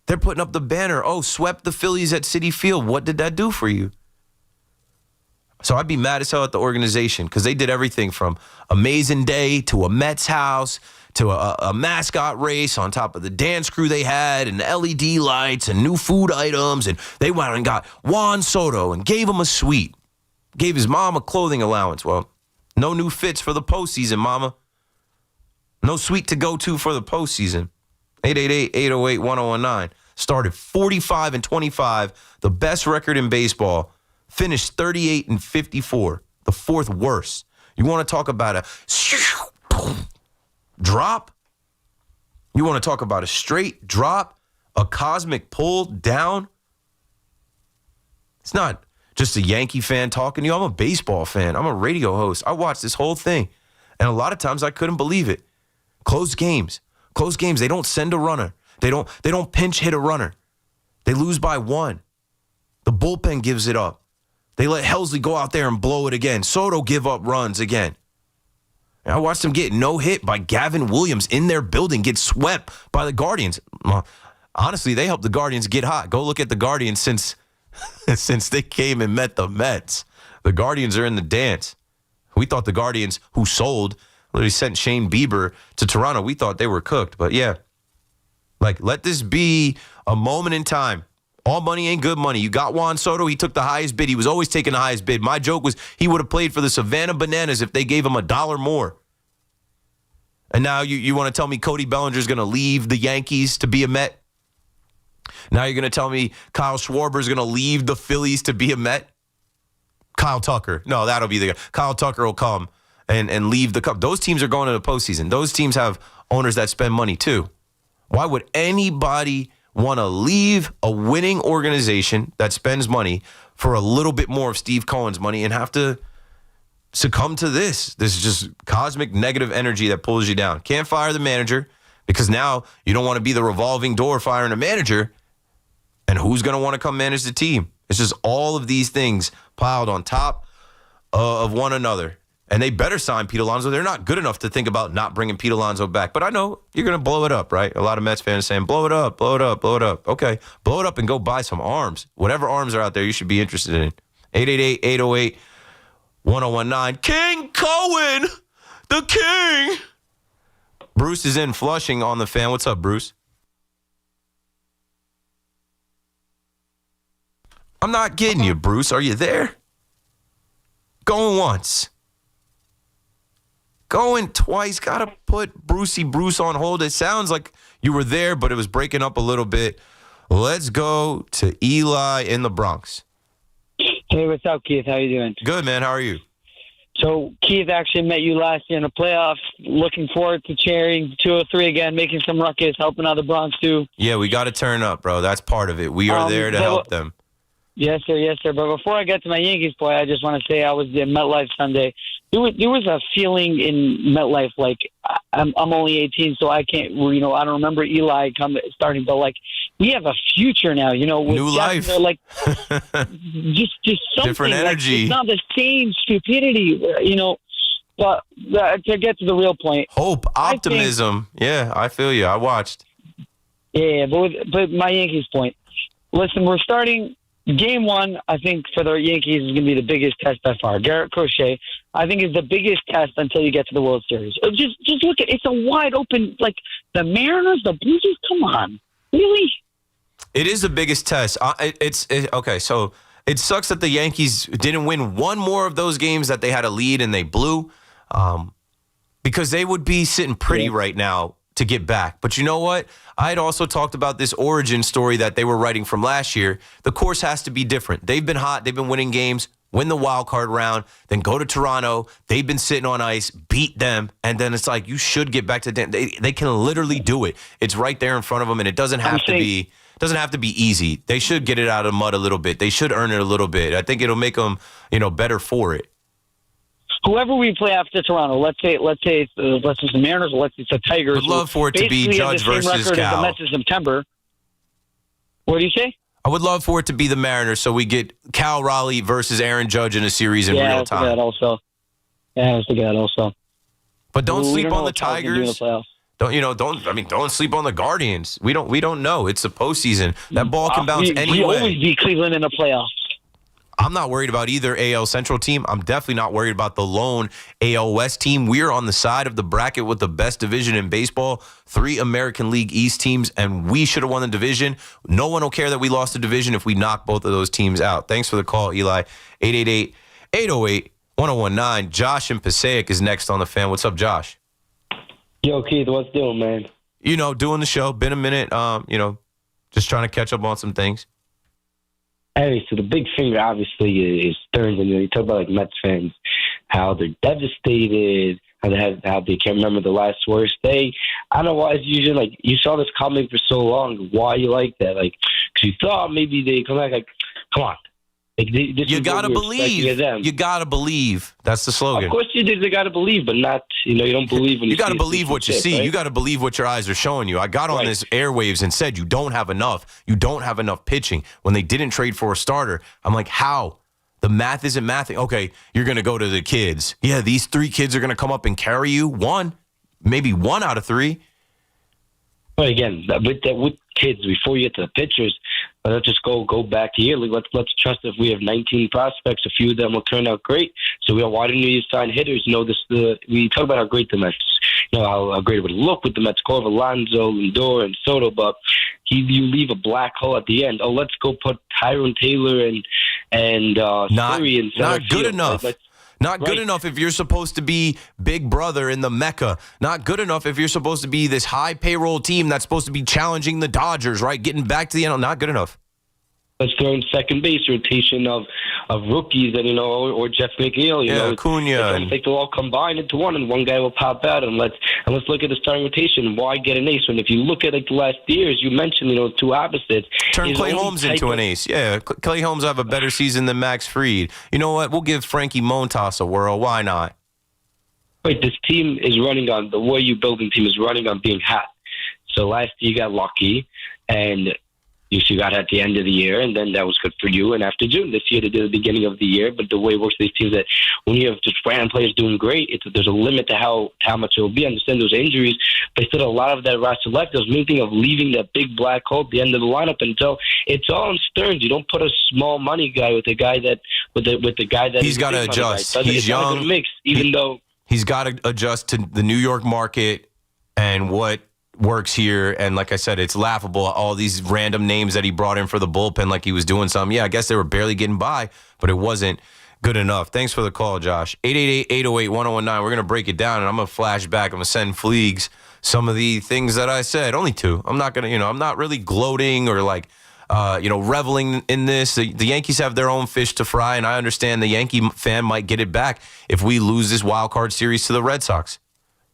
They're putting up the banner, swept the Phillies at Citi Field. What did that do for you? So I'd be mad as hell at the organization because they did everything from Amazing Day to a Mets house to a mascot race on top of the dance crew they had and the LED lights and new food items. And they went and got Juan Soto and gave him a suite. Gave his mom a clothing allowance. Well, no new fits for the postseason, mama. No suite to go to for the postseason. 888-808-1019. Started 45-25, the best record in baseball. Finished 38-54, the 4th worst. You want to talk about a drop? You want to talk about a straight drop? A cosmic pull down? It's not just a Yankee fan talking to you. I'm a baseball fan. I'm a radio host. I watched this whole thing. And a lot of times I couldn't believe it. Close games. They don't send a runner. They don't pinch hit a runner. They lose by 1. The bullpen gives it up. They let Helsley go out there and blow it again. Soto give up runs again. And I watched them get no hit by Gavin Williams in their building, get swept by the Guardians. Well, honestly, they helped the Guardians get hot. Go look at the Guardians since they came and met the Mets. The Guardians are in the dance. We thought the Guardians, who sold, literally sent Shane Bieber to Toronto. We thought they were cooked. But yeah, like, let this be a moment in time. All money ain't good money. You got Juan Soto. He took the highest bid. He was always taking the highest bid. My joke was he would have played for the Savannah Bananas if they gave him $1 more. And now you want to tell me Cody Bellinger's going to leave the Yankees to be a Met? Now you're going to tell me Kyle Schwarber's going to leave the Phillies to be a Met? Kyle Tucker. No, that'll be the guy. Kyle Tucker will come and leave the cup. Those teams are going to the postseason. Those teams have owners that spend money too. Why would anybody want to leave a winning organization that spends money for a little bit more of Steve Cohen's money and have to succumb to this? This is just cosmic negative energy that pulls you down. Can't fire the manager because now you don't want to be the revolving door firing a manager. And who's going to want to come manage the team? It's just all of these things piled on top of one another. And they better sign Pete Alonso. They're not good enough to think about not bringing Pete Alonso back. But I know you're going to blow it up, right? A lot of Mets fans saying, blow it up, blow it up, blow it up. Okay, blow it up and go buy some arms. Whatever arms are out there you should be interested in. 888-808-1019. King Cohen, the king. Bruce is in Flushing on the Fan. What's up, Bruce? I'm not getting you, Bruce. Are you there? Going once. Going twice. Got to put Brucey Bruce on hold. It sounds like you were there, but it was breaking up a little bit. Let's go to Eli in the Bronx. Hey, what's up, Keith? How you doing? Good, man. How are you? So, Keith actually met you last year in the playoffs. Looking forward to cheering 203 again, making some ruckus, helping out the Bronx, too. Yeah, we got to turn up, bro. That's part of it. We are there to help them. Yes, sir. Yes, sir. But before I get to my Yankees play, I just want to say I was in MetLife Sunday. There was a feeling in MetLife like I'm only 18, so I can't. I don't remember Eli starting, but like we have a future now. With new life, like just something different energy. Like, it's not the same stupidity, But to get to the real point, hope, optimism. I feel you. I watched. Yeah, but my Yankees point. Listen, we're starting game one. I think for the Yankees is going to be the biggest test by far. Garrett Crochet, I think, is the biggest test until you get to the World Series. Just look at it's a wide open, like the Mariners, the Blue Jays. Come on, really? It is the biggest test. Okay. So it sucks that the Yankees didn't win one more of those games that they had a lead and they blew, because they would be sitting pretty right now to get back. But you know what? I had also talked about this origin story that they were writing from last year. The course has to be different. They've been hot. They've been winning games. Win the wild card round, then go to Toronto. They've been sitting on ice, beat them, and then it's like you should get back to them. They can literally do it. It's right there in front of them, and it doesn't have to be. Doesn't have to be easy. They should get it out of the mud a little bit. They should earn it a little bit. I think it'll make them, better for it. Whoever we play after Toronto, let's say it's the Mariners, or let's say it's the Tigers. I'd love for it to be Judge versus Cal. The Mets in September. What do you say? I would love for it to be the Mariners, so we get Cal Raleigh versus Aaron Judge in a series in real time. Yeah, I was thinking that also. But don't sleep on the Tigers. Don't sleep on the Guardians. We don't know. It's the postseason. That ball can bounce any way. We always beat Cleveland in the playoffs. I'm not worried about either AL Central team. I'm definitely not worried about the lone AL West team. We're on the side of the bracket with the best division in baseball, 3 American League East teams, and we should have won the division. No one will care that we lost the division if we knock both of those teams out. Thanks for the call, Eli. 888-808-1019. Josh in Passaic is next on the Fan. What's up, Josh? Yo, Keith, what's doing, man? Doing the show. Been a minute. Just trying to catch up on some things. Hey, so the big finger obviously is Stearns, and you talk about like Mets fans, how they're devastated, how they can't remember the last worst day. I don't know why it's usually like you saw this coming for so long. Why you like that? Like, because you thought maybe they come back. Like, come on. Like you gotta believe. You gotta believe. That's the slogan. Of course you do. You gotta believe, but not. You don't believe when you gotta believe what you see. Right? You gotta believe what your eyes are showing you. I got on this airwaves and said you don't have enough. You don't have enough pitching. When they didn't trade for a starter, I'm like, how? The math isn't mathing. Okay, you're gonna go to the kids. Yeah, these 3 kids are gonna come up and carry you. Maybe one out of 3. But again, with kids, before you get to the pitchers, let's just go back to here. Let's trust if we have 19 prospects, a few of them will turn out great. So why didn't you sign hitters? We talk about how great the Mets, how great it would look with the Mets, Corva, Alonso, Lindor, and Soto, but you leave a black hole at the end. Oh, let's go put Tyrone Taylor and Surrey in center not good field. enough. Not good enough if you're supposed to be Big Brother in the Mecca. Not good enough if you're supposed to be this high payroll team that's supposed to be challenging the Dodgers, right? Getting back to the NL. Not good enough. Let's throw in second base rotation of rookies and or Jeff McNeil, Acuna. I think they'll all combine into one, and one guy will pop out. And let's look at the starting rotation. Why get an ace when if you look at the last years, you mentioned 2 opposites. Turn Clay Holmes into an ace. Yeah, Clay Holmes have a better season than Max Fried. You know what? We'll give Frankie Montas a whirl. Why not? Wait, this team is running on the way you building team is running on being hot. So last year you got lucky, and you got at the end of the year, and then that was good for you. And after June, this year they did the beginning of the year. But the way it works for these teams that when you have just random players doing great, there's a limit to how much it will be. I understand those injuries, but still a lot of that roster left. There's main thing of leaving that big black hole at the end of the lineup until it's all in Stearns. You don't put a small money guy with the guy that he's got to adjust. He's young. He's got to adjust to the New York market and what works here. And like I said, it's laughable, all these random names that he brought in for the bullpen like he was doing something. Yeah, I guess they were barely getting by, but it wasn't good enough. Thanks for the call, Josh. 888-808-1019. We're going to break it down, and I'm going to flash back. I'm going to send Fleegs some of the things that I said. Only 2. I'm not going to, I'm not really gloating or reveling in this. The Yankees have their own fish to fry, and I understand the Yankee fan might get it back if we lose this wild card series to the Red Sox.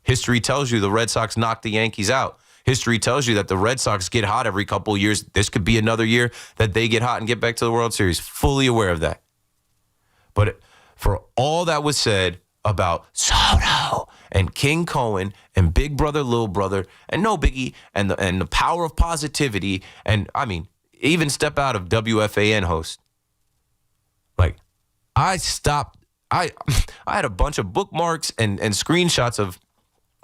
History tells you the Red Sox knocked the Yankees out. History tells you that the Red Sox get hot every couple of years. This could be another year that they get hot and get back to the World Series. Fully aware of that. But for all that was said about Soto and King Cohen and Big Brother, Little Brother, and no biggie, and the power of positivity, and I mean, even step out of WFAN host. Like, I had a bunch of bookmarks and screenshots of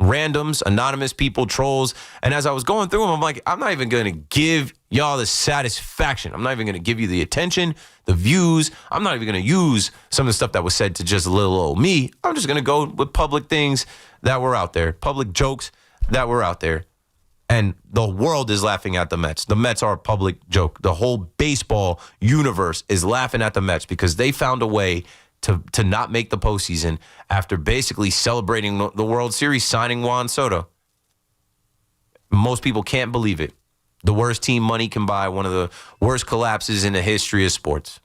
randoms, anonymous people, trolls. And as I was going through them, I'm like, I'm not even going to give y'all the satisfaction. I'm not even going to give you the attention, the views. I'm not even going to use some of the stuff that was said to just little old me. I'm just going to go with public things that were out there, public jokes that were out there. And the world is laughing at the Mets. The Mets are a public joke. The whole baseball universe is laughing at the Mets because they found a way to not make the postseason after basically celebrating the World Series, signing Juan Soto. Most people can't believe it. The worst team money can buy, one of the worst collapses in the history of sports.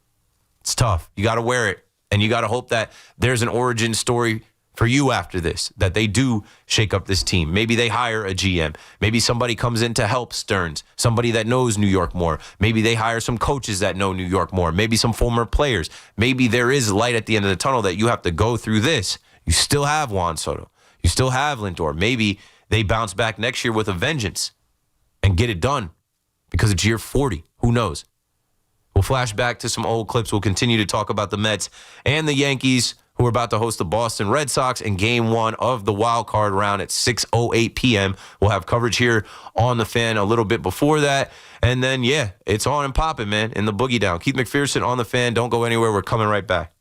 It's tough. You got to wear it. And you got to hope that there's an origin story for you after this, that they do shake up this team. Maybe they hire a GM. Maybe somebody comes in to help Stearns, somebody that knows New York more. Maybe they hire some coaches that know New York more. Maybe some former players. Maybe there is light at the end of the tunnel that you have to go through this. You still have Juan Soto. You still have Lindor. Maybe they bounce back next year with a vengeance and get it done because it's year 40. Who knows? We'll flash back to some old clips. We'll continue to talk about the Mets and the Yankees, who are about to host the Boston Red Sox in Game 1 of the wild card round at 6:08 p.m. We'll have coverage here on the Fan a little bit before that. And then, yeah, it's on and popping, man, in the Boogie Down. Keith McPherson on the Fan. Don't go anywhere. We're coming right back.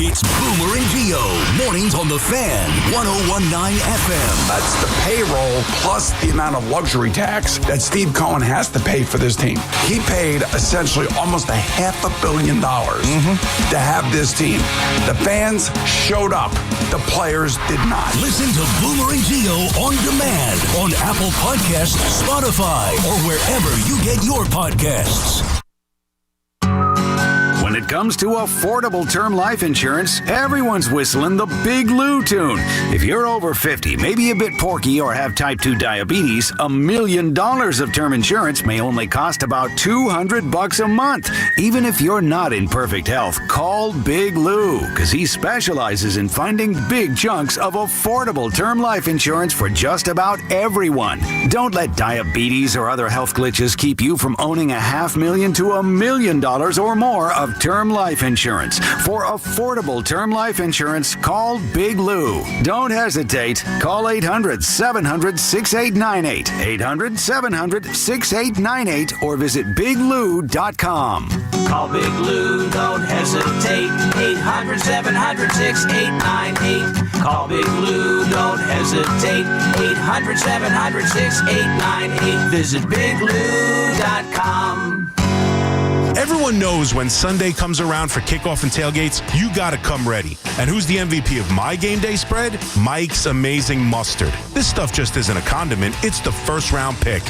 It's Boomer and Gio, mornings on the Fan, 101.9 FM. That's the payroll plus the amount of luxury tax that Steve Cohen has to pay for this team. He paid essentially almost $500 million to have this team. The fans showed up. The players did not. Listen to Boomer and Gio on demand on Apple Podcasts, Spotify, or wherever you get your podcasts. When it comes to affordable term life insurance, everyone's whistling the Big Lou tune. If you're over 50, maybe a bit porky, or have type 2 diabetes, $1 million of term insurance may only cost about $200 a month. Even if you're not in perfect health, call Big Lou, because he specializes in finding big chunks of affordable term life insurance for just about everyone. Don't let diabetes or other health glitches keep you from owning $500,000 to $1 million or more of term life insurance. For affordable term life insurance, call Big Lou. Don't hesitate. Call 800-700-6898. 800-700-6898 or visit biglou.com. Call Big Lou, don't hesitate. 800-700-6898. Call Big Lou, don't hesitate. 800-700-6898. Visit biglou.com. Everyone knows when Sunday comes around for kickoff and tailgates, you gotta come ready. And who's the MVP of my game day spread? Mike's Amazing Mustard. This stuff just isn't a condiment, it's the first round pick.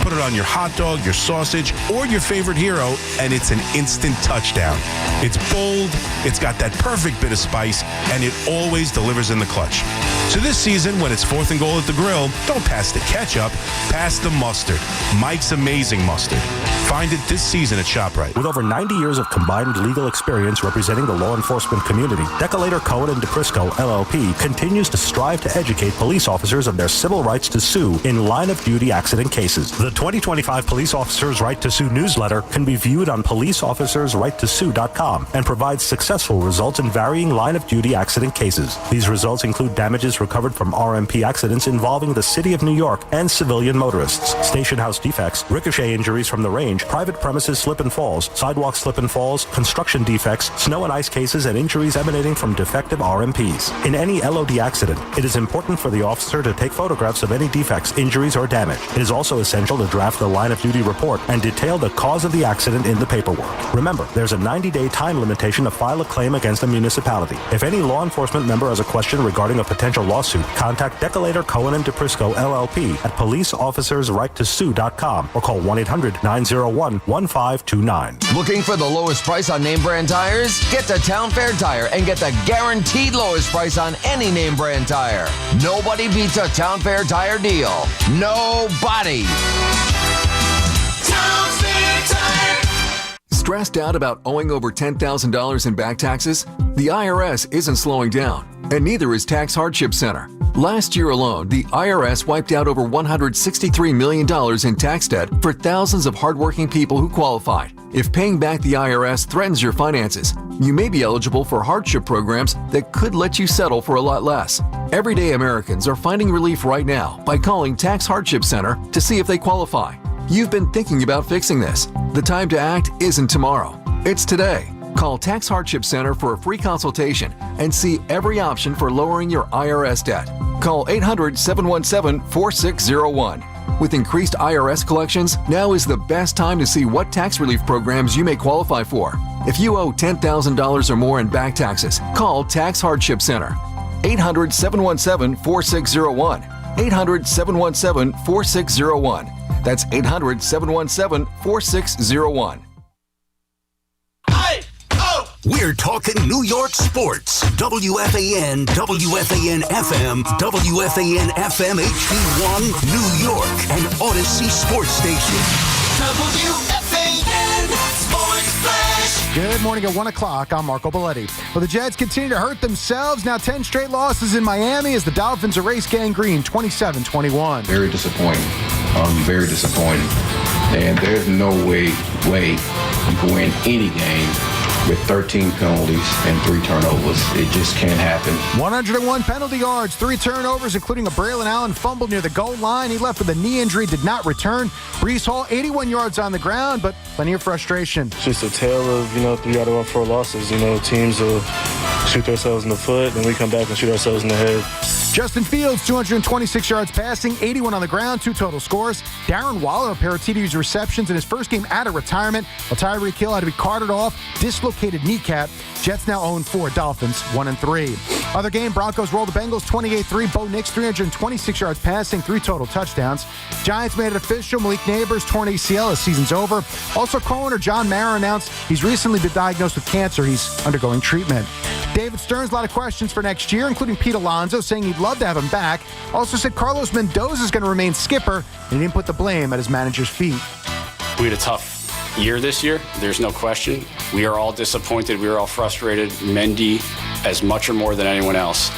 Put it on your hot dog, your sausage, or your favorite hero, and it's an instant touchdown. It's bold, it's got that perfect bit of spice, and it always delivers in the clutch. So this season, when it's 4th and goal at the grill, don't pass the ketchup, pass the mustard. Mike's Amazing Mustard. Find it this season at ShopRite. With over 90 years of combined legal experience representing the law enforcement community, Decolator Cohen and DePrisco, LLP, continues to strive to educate police officers of their civil rights to sue in line-of-duty accident cases. The 2025 Police Officers' Right to Sue newsletter can be viewed on policeofficersrighttosue.com and provides successful results in varying line-of-duty accident cases. These results include damages recovered from RMP accidents involving the City of New York and civilian motorists, station house defects, ricochet injuries from the range, private premises slip and falls, sidewalk slip and falls, construction defects, snow and ice cases, and injuries emanating from defective RMPs. In any LOD accident, it is important for the officer to take photographs of any defects, injuries, or damage. It is also essential to draft the line-of-duty report and detail the cause of the accident in the paperwork. Remember, there's a 90-day time limitation to file a claim against a municipality. If any law enforcement member has a question regarding a potential lawsuit, contact Decolator Cohen and DePrisco, LLP at policeofficersrighttosue.com or call 1-800-901-1529. Looking for the lowest price on name brand tires? Get to Town Fair Tire and get the guaranteed lowest price on any name brand tire. Nobody beats a Town Fair Tire deal. Nobody. Town Fair Tire. Stressed out about owing over $10,000 in back taxes? The IRS isn't slowing down, and neither is Tax Hardship Center. Last year alone, the IRS wiped out over $163 million in tax debt for thousands of hardworking people who qualified. If paying back the IRS threatens your finances, you may be eligible for hardship programs that could let you settle for a lot less. Everyday Americans are finding relief right now by calling Tax Hardship Center to see if they qualify. You've been thinking about fixing this. The time to act isn't tomorrow. It's today. Call Tax Hardship Center for a free consultation and see every option for lowering your IRS debt. Call 800-717-4601. With increased IRS collections, now is the best time to see what tax relief programs you may qualify for. If you owe $10,000 or more in back taxes, call Tax Hardship Center. 800-717-4601. 800-717-4601. That's 800-717-4601. We're talking New York sports. WFAN, WFAN FM, WFAN FM HD1, New York, and Odyssey Sports Station. WFAN Sports Flash. Good morning at 1 o'clock. I'm Marco Belletti. Well, the Jets continue to hurt themselves. Now 10 straight losses in Miami as the Dolphins erase gangrene 27-21. Very disappointing. Very disappointing. And there's no way you can win any game with 13 penalties and 3 turnovers. It just can't happen. 101 penalty yards, 3 turnovers, including a Braylon Allen fumble near the goal line. He left with a knee injury, did not return. Breece Hall, 81 yards on the ground, but plenty of frustration. It's just a tale of, 3 out of 4 losses. Teams will shoot themselves in the foot, and we come back and shoot ourselves in the head. Justin Fields, 226 yards passing, 81 on the ground, 2 total scores. Darren Waller, a pair of TD's receptions in his first game out of retirement. While Tyreek Hill had to be carted off, dislocated kneecap. Jets now 0-4, Dolphins 1-3. Other game, Broncos rolled the Bengals 28-3. Bo Nix, 326 yards passing, 3 total touchdowns. Giants made it official. Malik Neighbors, torn ACL, his season's over. Also, Cohen or John Mara announced he's recently been diagnosed with cancer. He's undergoing treatment. David Stearns, a lot of questions for next year, including Pete Alonso, saying he'd love to have him back. Also said Carlos Mendoza is going to remain skipper, and he didn't put the blame at his manager's feet. We had a tough year this year. There's no question. We are all disappointed. We are all frustrated. Mendy as much or more than anyone else.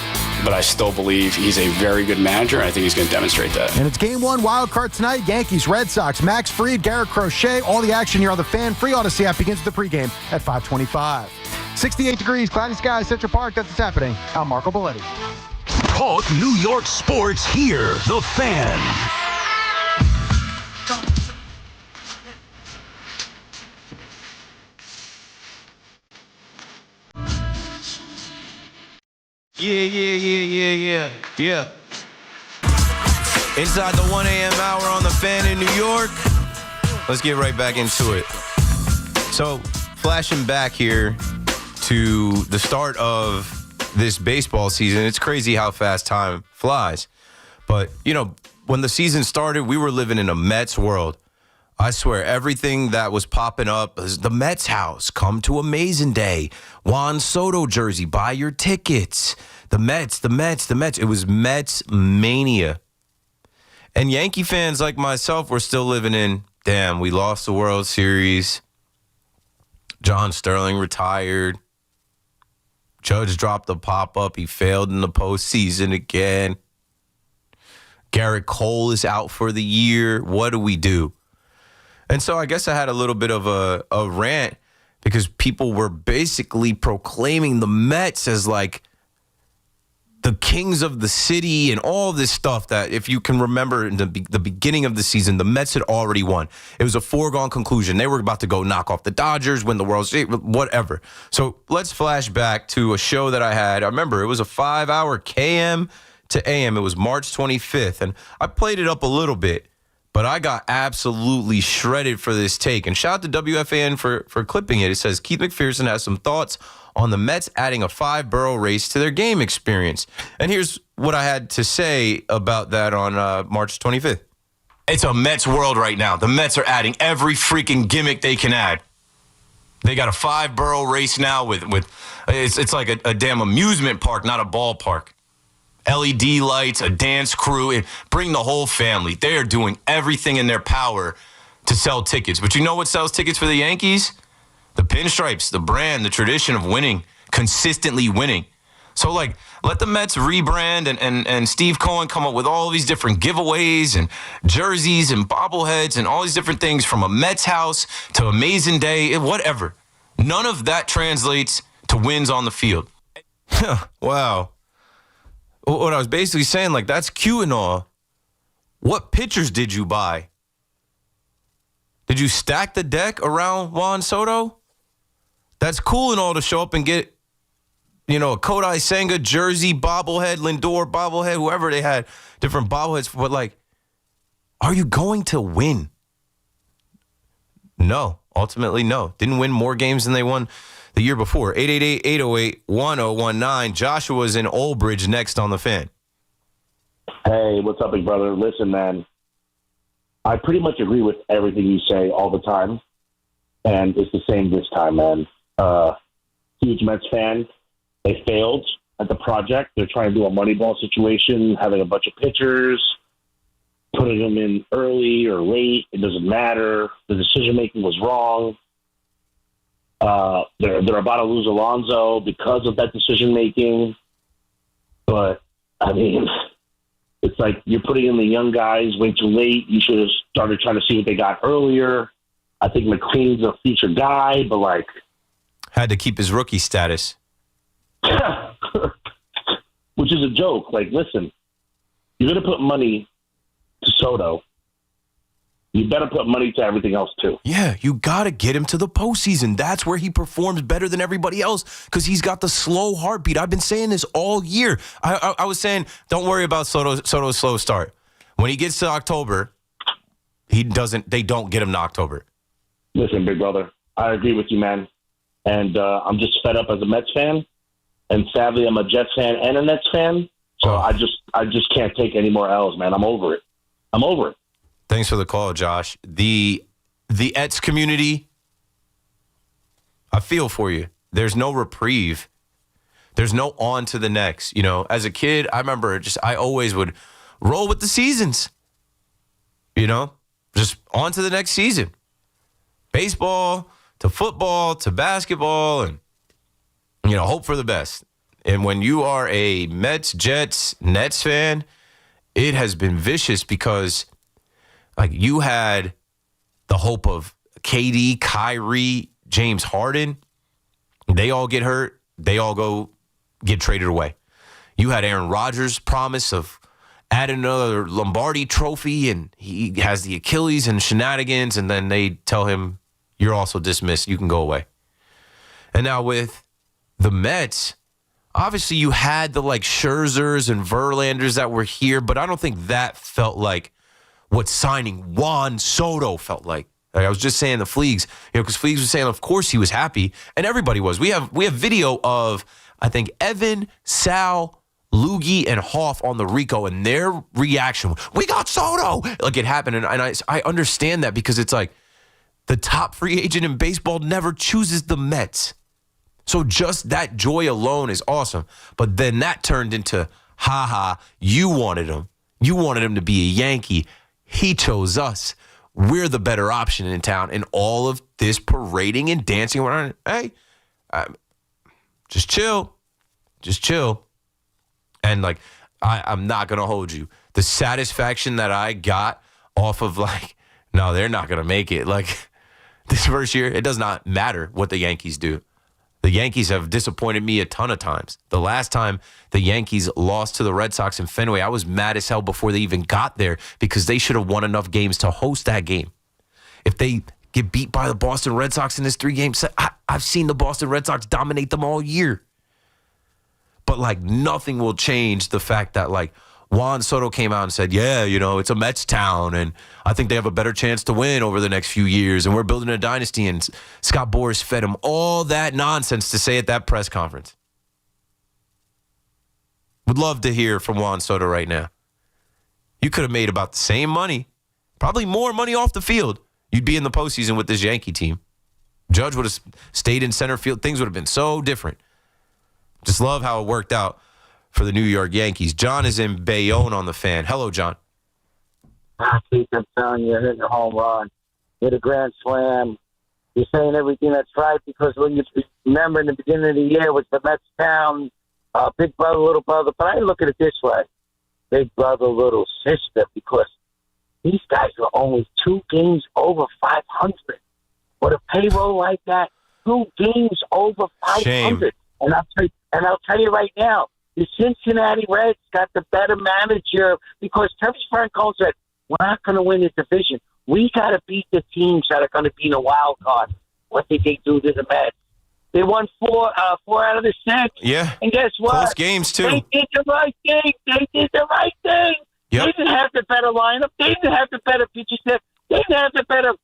But I still believe he's a very good manager, and I think he's going to demonstrate that. And it's Game 1 wild card tonight. Yankees, Red Sox, Max Fried, Garrett Crochet. All the action here on the Fan. Free Odyssey app begins with the pregame at 5:25. 68 degrees, cloudy skies, Central Park. That's what's happening. I'm Marco Belletti. Talk New York sports here. The Fan. Yeah. Inside the 1 a.m. hour on the Fan in New York. Let's get right back into it. So, flashing back here to the start of this baseball season, it's crazy how fast time flies. But, when the season started, we were living in a Mets world. I swear, everything that was popping up is the Mets house. Come to Amazing Day. Juan Soto jersey. Buy your tickets. The Mets. It was Mets mania. And Yankee fans like myself were still living in, damn, we lost the World Series. John Sterling retired. Judge dropped a pop-up. He failed in the postseason again. Garrett Cole is out for the year. What do we do? And so I guess I had a little bit of a rant because people were basically proclaiming the Mets as like the kings of the city and all this stuff that, if you can remember in the beginning of the season, the Mets had already won. It was a foregone conclusion. They were about to go knock off the Dodgers, win the World Series, whatever. So let's flash back to a show that I had. I remember it was a 5-hour KM to AM. It was March 25th, and I played it up a little bit, but I got absolutely shredded for this take. And shout out to WFAN for clipping it. It says, Keith McPherson has some thoughts on the Mets adding a 5-borough race to their game experience. And here's what I had to say about that on March 25th. It's a Mets world right now. The Mets are adding every freaking gimmick they can add. They got a 5-borough race now with it's like a damn amusement park, not a ballpark. LED lights, a dance crew, and bring the whole family. They are doing everything in their power to sell tickets. But you know what sells tickets for the Yankees? The pinstripes, the brand, the tradition of winning, consistently winning. So, like, let the Mets rebrand and Steve Cohen come up with all these different giveaways and jerseys and bobbleheads and all these different things from a Mets house to Amazing Day, whatever. None of that translates to wins on the field. Wow. What I was basically saying, like, that's cute and all. What pitchers did you buy? Did you stack the deck around Juan Soto? That's cool and all to show up and get, a Kodai Senga jersey, bobblehead, Lindor bobblehead, whoever they had, different bobbleheads. But, like, are you going to win? No. Ultimately, no. Didn't win more games than they won the year before. 888-808-1019. Joshua's in Old Bridge next on the Fan. Hey, what's up, big brother? Listen, man, I pretty much agree with everything you say all the time, and it's the same this time, man. Huge Mets fan. They failed at the project. They're trying to do a Moneyball situation, having a bunch of pitchers, putting them in early or late. It doesn't matter. The decision-making was wrong. They're about to lose Alonso because of that decision-making. But, I mean, it's like you're putting in the young guys way too late. You should have started trying to see what they got earlier. I think McLean's a future guy, but, like... Had to keep his rookie status. Which is a joke. Like, listen, you're going to put money to Soto. You better put money to everything else, too. Yeah, you got to get him to the postseason. That's where he performs better than everybody else because he's got the slow heartbeat. I've been saying this all year. I was saying, don't worry about Soto's slow start. When he gets to October, they don't get him to October. Listen, big brother, I agree with you, man. And I'm just fed up as a Mets fan. And sadly, I'm a Jets fan and a Nets fan. So I just can't take any more L's, man. I'm over it. Thanks for the call, Josh. The Ets community, I feel for you. There's no reprieve. There's no on to the next. As a kid, I remember I always would roll with the seasons. Just on to the next season. Baseball to football to basketball and, hope for the best. And when you are a Mets, Jets, Nets fan, it has been vicious because, like, you had the hope of KD, Kyrie, James Harden. They all get hurt. They all go get traded away. You had Aaron Rodgers' promise of adding another Lombardi trophy, and he has the Achilles and shenanigans, and then they tell him, you're also dismissed. You can go away. And now with the Mets, obviously you had the Scherzers and Verlanders that were here, but I don't think that felt like what signing Juan Soto felt like. I was just saying the Fleegs, because Fleegs was saying, of course he was happy, and everybody was. We have video of, I think, Evan, Sal, Loogie, and Hoff on the Rico, and their reaction, we got Soto! Like, it happened, and I understand that because it's like the top free agent in baseball never chooses the Mets. So just that joy alone is awesome. But then that turned into, you wanted him. You wanted him to be a Yankee. He chose us. We're the better option in town. And all of this parading and dancing around. Hey, just chill. Just chill. And, I'm not going to hold you. The satisfaction that I got off of, no, they're not going to make it. This first year, it does not matter what the Yankees do. The Yankees have disappointed me a ton of times. The last time the Yankees lost to the Red Sox in Fenway, I was mad as hell before they even got there because they should have won enough games to host that game. If they get beat by the Boston Red Sox in this 3-game set, I've seen the Boston Red Sox dominate them all year. But, nothing will change the fact that, Juan Soto came out and said, yeah, it's a Mets town, and I think they have a better chance to win over the next few years, and we're building a dynasty, and Scott Boras fed him all that nonsense to say at that press conference. Would love to hear from Juan Soto right now. You could have made about the same money, probably more money off the field. You'd be in the postseason with this Yankee team. Judge would have stayed in center field. Things would have been so different. Just love how it worked out for the New York Yankees. John is in Bayonne on the Fan. Hello, John. I keep telling you, hitting a home run, hit a grand slam. You're saying everything that's right because when you remember in the beginning of the year was the Mets town, big brother, little brother. But I look at it this way: big brother, little sister, because these guys are only 2 games over 500. With a payroll like that, 2 games over 500. Shame. And I'll tell you right now, the Cincinnati Reds got the better manager because Terry Francona said, we're not going to win the division. We got to beat the teams that are going to be in the wild card. What did they do to the Mets? They won 4 out of the 6. Yeah. And guess what? Close games, too. They did the right thing. Yep. They didn't have the better lineup. They didn't have the better pitcher set. They didn't have the better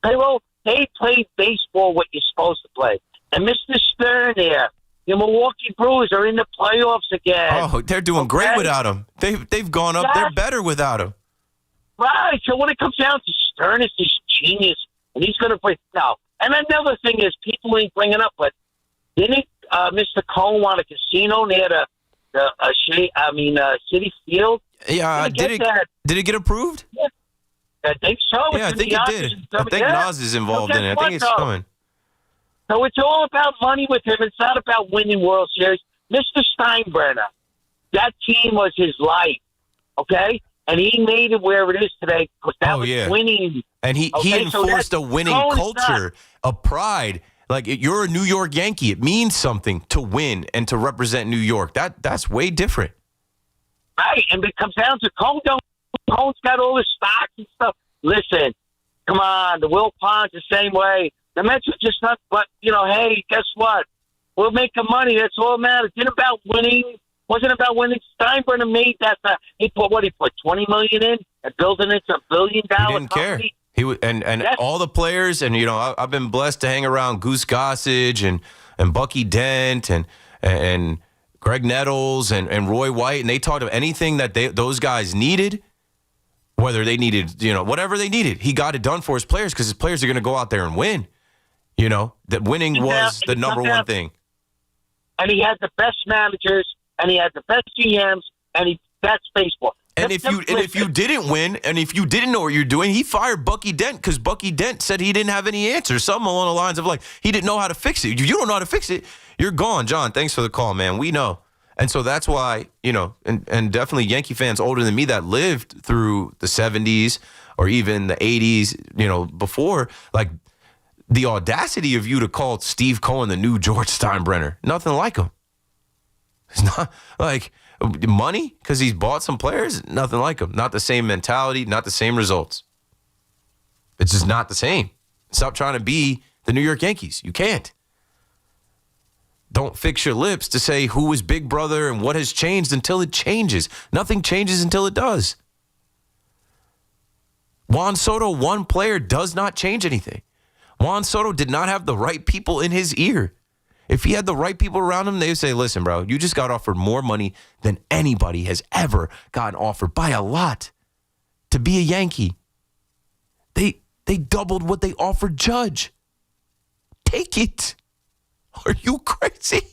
payroll. They played baseball what you're supposed to play. And Mr. Stern there, the Milwaukee Brewers are in the playoffs again. Oh, they're doing great without him. They've gone up. They're better without him. Right. So when it comes down to Stern, is this genius, and he's going to play now. And another thing is, people ain't bringing up, but didn't Mr. Cohen want a casino near City Field? Yeah. Did it get approved? Yeah. I think so. Yeah, I think it did. I think Nas is involved in it. I think it's coming. So it's all about money with him. It's not about winning World Series. Mr. Steinbrenner, that team was his life, okay? And he made it where it is today because that was winning. And he enforced a winning culture, a pride. Like, you're a New York Yankee. It means something to win and to represent New York. That's way different. Right, and it comes down to Cohen's got all his stocks and stuff. Listen, come on, the Will Pond's the same way. The Mets are just not, but, hey, guess what? We're making money. That's all that matters. It wasn't about winning. Wasn't about winning. Steinbrenner made that. He put $20 million in and building it to $1 billion He didn't company. care. And all the players, and I've been blessed to hang around Goose Gossage and Bucky Dent and Greg Nettles and Roy White, and they talked about anything that those guys needed, whether they needed, whatever they needed. He got it done for his players because his players are going to go out there and win. That winning was the number one thing. And he had the best managers, and he had the best GMs, and that's baseball. And if you didn't win, and if you didn't know what you're doing, he fired Bucky Dent because Bucky Dent said he didn't have any answers. Something along the lines of he didn't know how to fix it. If you don't know how to fix it, you're gone. John, thanks for the call, man. We know. And so that's why, and definitely Yankee fans older than me that lived through the 70s or even the 80s, before, the audacity of you to call Steve Cohen the new George Steinbrenner, nothing like him. It's not like money because he's bought some players, nothing like him. Not the same mentality, not the same results. It's just not the same. Stop trying to be the New York Yankees. You can't. Don't fix your lips to say who is Big Brother and what has changed until it changes. Nothing changes until it does. Juan Soto, one player, does not change anything. Juan Soto did not have the right people in his ear. If he had the right people around him, they would say, listen, bro, you just got offered more money than anybody has ever gotten offered by a lot to be a Yankee. They doubled what they offered Judge. Take it. Are you crazy?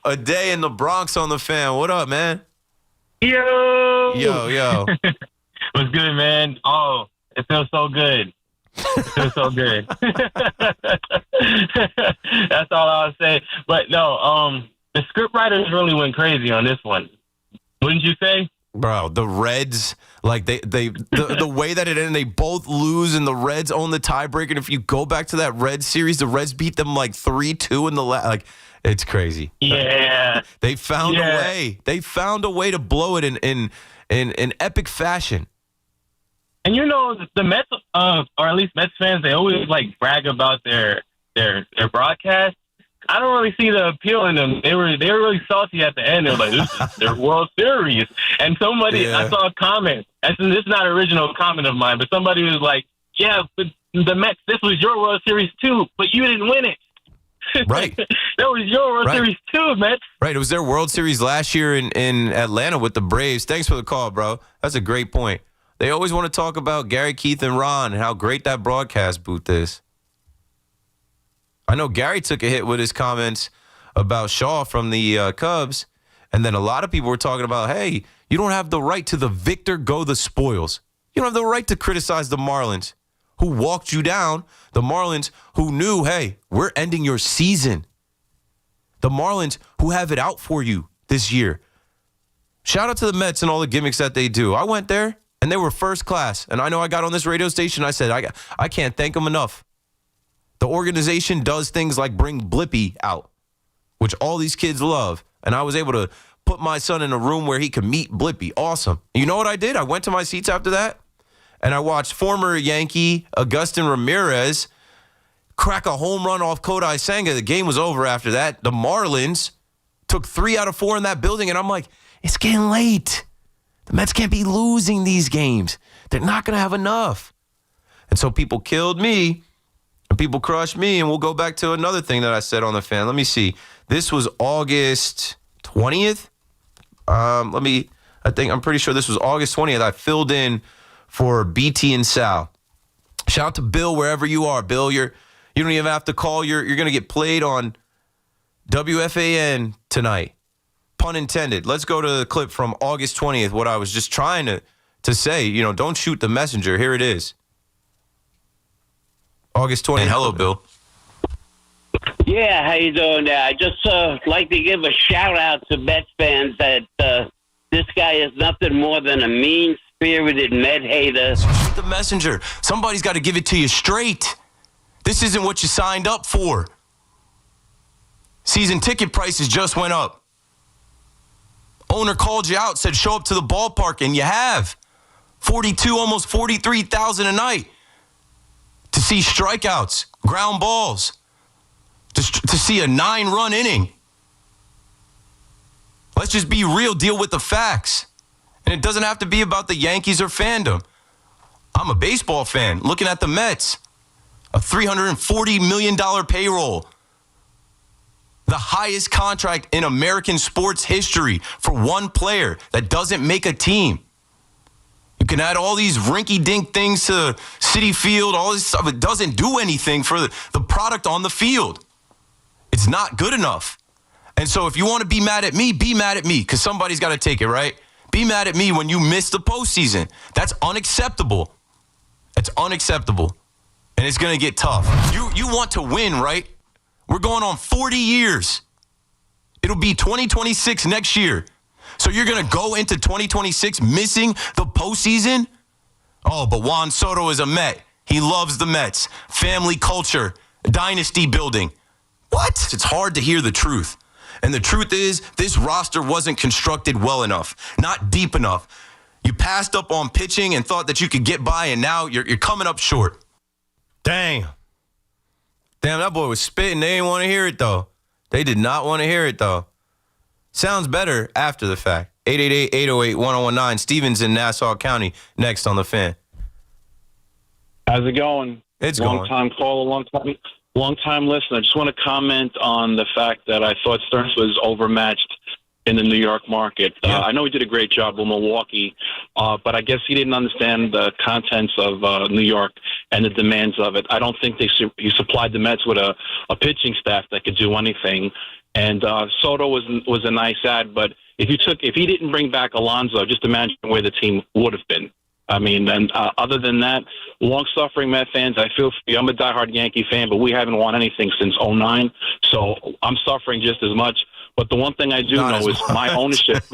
A day in the Bronx on the Fan. What up, man? Yo. What's good, man? Oh, it feels so good. It feels so good. That's all I'll say. But no, the script writers really went crazy on this one. Wouldn't you say? Bro, the Reds, the way that it ended, they both lose, and the Reds own the tiebreaker. And if you go back to that Reds series, the Reds beat them 3-2 in the it's crazy. Yeah, they found a way. They found a way to blow it in epic fashion. And the Mets, or at least Mets fans, they always brag about their broadcast. I don't really see the appeal in them. They were really salty at the end. They were like, "This is their World Series." And somebody, I saw a comment. This is not an original comment of mine, but somebody was like, "Yeah, but the Mets, this was your World Series too, but you didn't win it." Right. That was your World Series too, Mets. Right. It was their World Series last year in Atlanta with the Braves. Thanks for the call, bro. That's a great point. They always want to talk about Gary, Keith, and Ron and how great that broadcast booth is. I know Gary took a hit with his comments about Shaw from the Cubs, and then a lot of people were talking about, hey, you don't have the right to the victor go the spoils. You don't have the right to criticize the Marlins, who walked you down, the Marlins who knew, hey, we're ending your season. The Marlins, who have it out for you this year. Shout out to the Mets and all the gimmicks that they do. I went there, and they were first class. And I know I got on this radio station, I said, I can't thank them enough. The organization does things like bring Blippi out, which all these kids love. And I was able to put my son in a room where he could meet Blippi. Awesome. You know what I did? I went to my seats after that, and I watched former Yankee Agustin Ramirez crack a home run off Kodai Senga. The game was over after that. The Marlins took 3 out of 4 in that building, and I'm like, it's getting late. The Mets can't be losing these games. They're not going to have enough. And so people killed me, and people crushed me, and we'll go back to another thing that I said on the fan. Let me see. This was August 20th. I'm pretty sure this was August 20th. I filled in for BT and Sal. Shout out to Bill wherever you are. Bill, you don't even have to call. You're going to get played on WFAN tonight. Pun intended. Let's go to the clip from August 20th, what I was just trying to say. Don't shoot the messenger. Here it is. August 20th. And hello, Bill. Yeah, how you doing there? I just like to give a shout-out to Mets fans that this guy is nothing more than a mean-spirited Met hater. Shoot the messenger. Somebody's got to give it to you straight. This isn't what you signed up for. Season ticket prices just went up. Owner called you out, said show up to the ballpark, and you have. 42, almost 43,000 a night to see strikeouts, ground balls, to see a 9-run inning. Let's just be real, deal with the facts. And it doesn't have to be about the Yankees or fandom. I'm a baseball fan looking at the Mets. A $340 million payroll. The highest contract in American sports history for one player that doesn't make a team. You can add all these rinky-dink things to Citi Field, all this stuff. It doesn't do anything for the product on the field. It's not good enough. And so if you want to be mad at me, because somebody's got to take it, right? Be mad at me when you miss the postseason. That's unacceptable. It's unacceptable. And it's going to get tough. You want to win, right? We're going on 40 years. It'll be 2026 next year. So you're going to go into 2026 missing the postseason? Oh, but Juan Soto is a Met. He loves the Mets. Family culture. Dynasty building. What? It's hard to hear the truth. And the truth is, this roster wasn't constructed well enough. Not deep enough. You passed up on pitching and thought that you could get by, and now you're coming up short. Damn, that boy was spitting. They didn't want to hear it, though. They did not want to hear it, though. Sounds better after the fact. 888-808-1019. Steven's in Nassau County. Next on the fan. How's it going? It's going. Long-time caller, long-time listener. I just want to comment on the fact that I thought Stearns was overmatched in the New York market. I know he did a great job with Milwaukee, but I guess he didn't understand the contents of New York and the demands of it. I don't think he supplied the Mets with a pitching staff that could do anything. And Soto was a nice ad, but if he didn't bring back Alonso, just imagine where the team would have been. I mean, and other than that, long-suffering Met fans, I feel for you. I'm a diehard Yankee fan, but we haven't won anything since 2009, so I'm suffering just as much. But the one thing I do know is my ownership.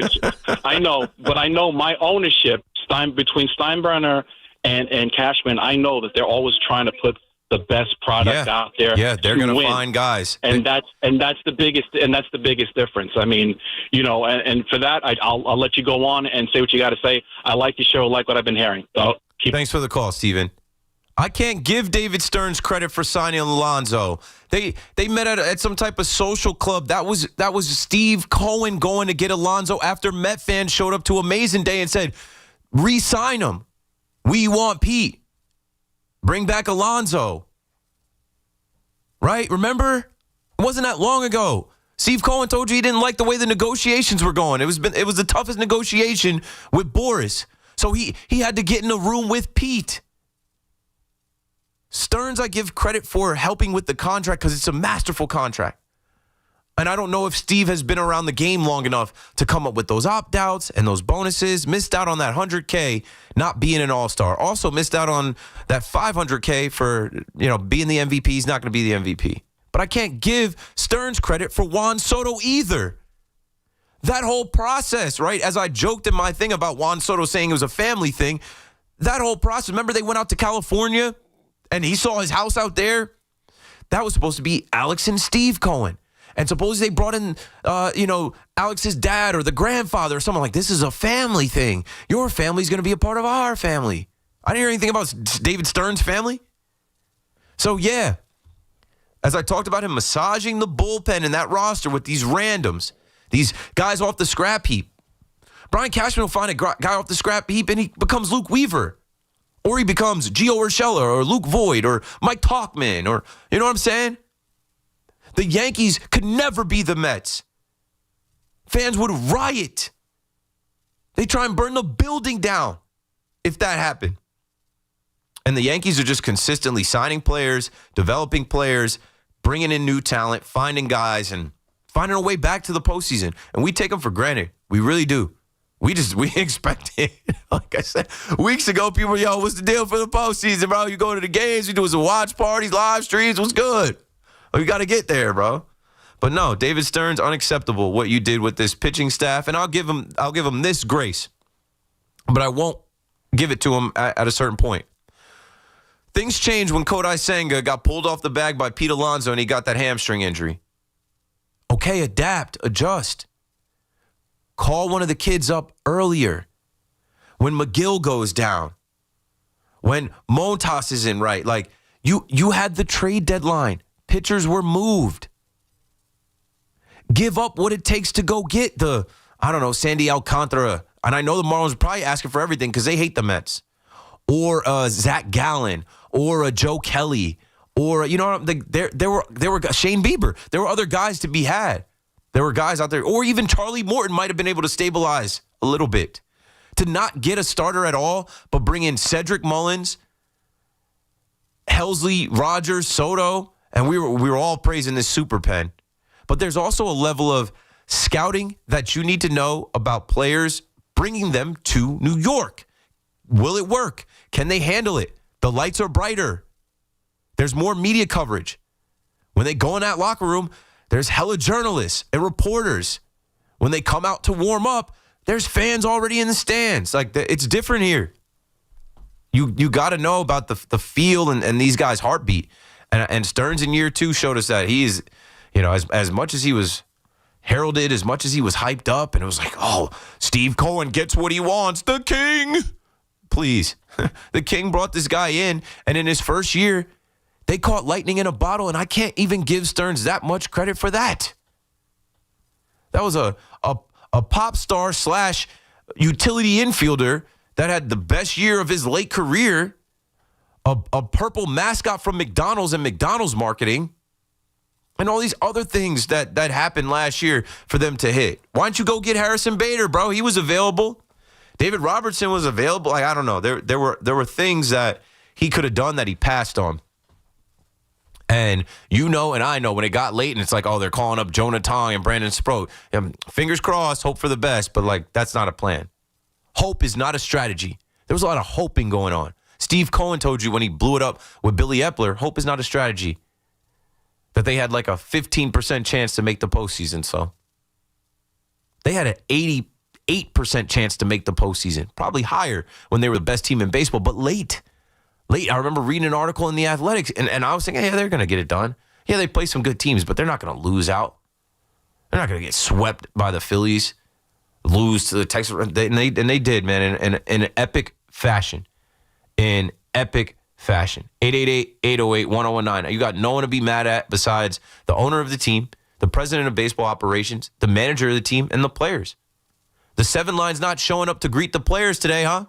I know my ownership between Steinbrenner and Cashman. I know that they're always trying to put the best product out there. Yeah, they're going to find guys, and that's the biggest difference. I mean, and for that, I'll let you go on and say what you got to say. I like your show, like what I've been hearing. So thanks for the call, Steven. I can't give David Stearns credit for signing Alonso. They met at some type of social club. That was Steve Cohen going to get Alonso after Met fans showed up to Amazing Day and said, re-sign him. We want Pete. Bring back Alonso. Right? Remember? It wasn't that long ago. Steve Cohen told you he didn't like the way the negotiations were going. It was the toughest negotiation with Boris. So he had to get in a room with Pete. Stearns, I give credit for helping with the contract because it's a masterful contract. And I don't know if Steve has been around the game long enough to come up with those opt-outs and those bonuses. Missed out on that $100K not being an all-star. Also missed out on that $500K for, being the MVP. He's not going to be the MVP. But I can't give Stearns credit for Juan Soto either. That whole process, right? As I joked in my thing about Juan Soto saying it was a family thing, that whole process, remember they went out to California and he saw his house out there? That was supposed to be Alex and Steve Cohen. And suppose they brought in, Alex's dad or the grandfather or someone like, this is a family thing. Your family's going to be a part of our family. I didn't hear anything about David Stearns' family. So, yeah, as I talked about him massaging the bullpen in that roster with these randoms, these guys off the scrap heap. Brian Cashman will find a guy off the scrap heap and he becomes Luke Weaver. Or he becomes Gio Urshela or Luke Voigt or Mike Tauchman or, you know what I'm saying? The Yankees could never be the Mets. Fans would riot. They try and burn the building down if that happened. And the Yankees are just consistently signing players, developing players, bringing in new talent, finding guys, and finding a way back to the postseason. And we take them for granted. We really do. We expect it. Like I said, weeks ago, people were, yo, what's the deal for the postseason, bro? You go to the games, we do some watch parties, live streams, what's good? We got to get there, bro. But no, David Stearns, unacceptable what you did with this pitching staff. And I'll give him this grace. But I won't give it to him at a certain point. Things changed when Kodai Senga got pulled off the bag by Pete Alonso and he got that hamstring injury. Okay, adapt, adjust. Call one of the kids up earlier. When McGill goes down. When Montas isn't right. Like, you had the trade deadline. Pitchers were moved. Give up what it takes to go get Sandy Alcantara. And I know the Marlins are probably asking for everything because they hate the Mets. Or Zach Gallen. Or Joe Kelly. Or, there were Shane Bieber. There were other guys to be had. There were guys out there. Or even Charlie Morton might have been able to stabilize a little bit. To not get a starter at all, but bring in Cedric Mullins, Helsley, Rogers, Soto, and we were all praising this super pen. But there's also a level of scouting that you need to know about players, bringing them to New York. Will it work? Can they handle it? The lights are brighter. There's more media coverage. When they go in that locker room, there's hella journalists and reporters. When they come out to warm up, there's fans already in the stands. Like, it's different here. You got to know about the feel and these guys' heartbeat. And Stearns in year 2 showed us that he is, as much as he was heralded, as much as he was hyped up, and it was like, oh, Steve Cohen gets what he wants, the king. Please. The king brought this guy in, and in his first year, they caught lightning in a bottle, and I can't even give Stearns that much credit for that. That was a pop star / utility infielder that had the best year of his late career, a purple mascot from McDonald's and McDonald's marketing, and all these other things that happened last year for them to hit. Why don't you go get Harrison Bader, bro? He was available. David Robertson was available. Like, I don't know. There were things that he could have done that he passed on. And and I know when it got late and it's like, oh, they're calling up Jonah Tong and Brandon Sproat. Fingers crossed, hope for the best, but like, that's not a plan. Hope is not a strategy. There was a lot of hoping going on. Steve Cohen told you when he blew it up with Billy Epler, hope is not a strategy. That they had like a 15% chance to make the postseason. So they had an 88% chance to make the postseason. Probably higher when they were the best team in baseball, but late. I remember reading an article in The Athletics, and I was thinking, yeah, they're going to get it done. Yeah, they play some good teams, but they're not going to lose out. They're not going to get swept by the Phillies, lose to the Texans. And they did, man, in an epic fashion. In epic fashion. 888-808-1019. You got no one to be mad at besides the owner of the team, the president of baseball operations, the manager of the team, and the players. The 7 line's not showing up to greet the players today, huh?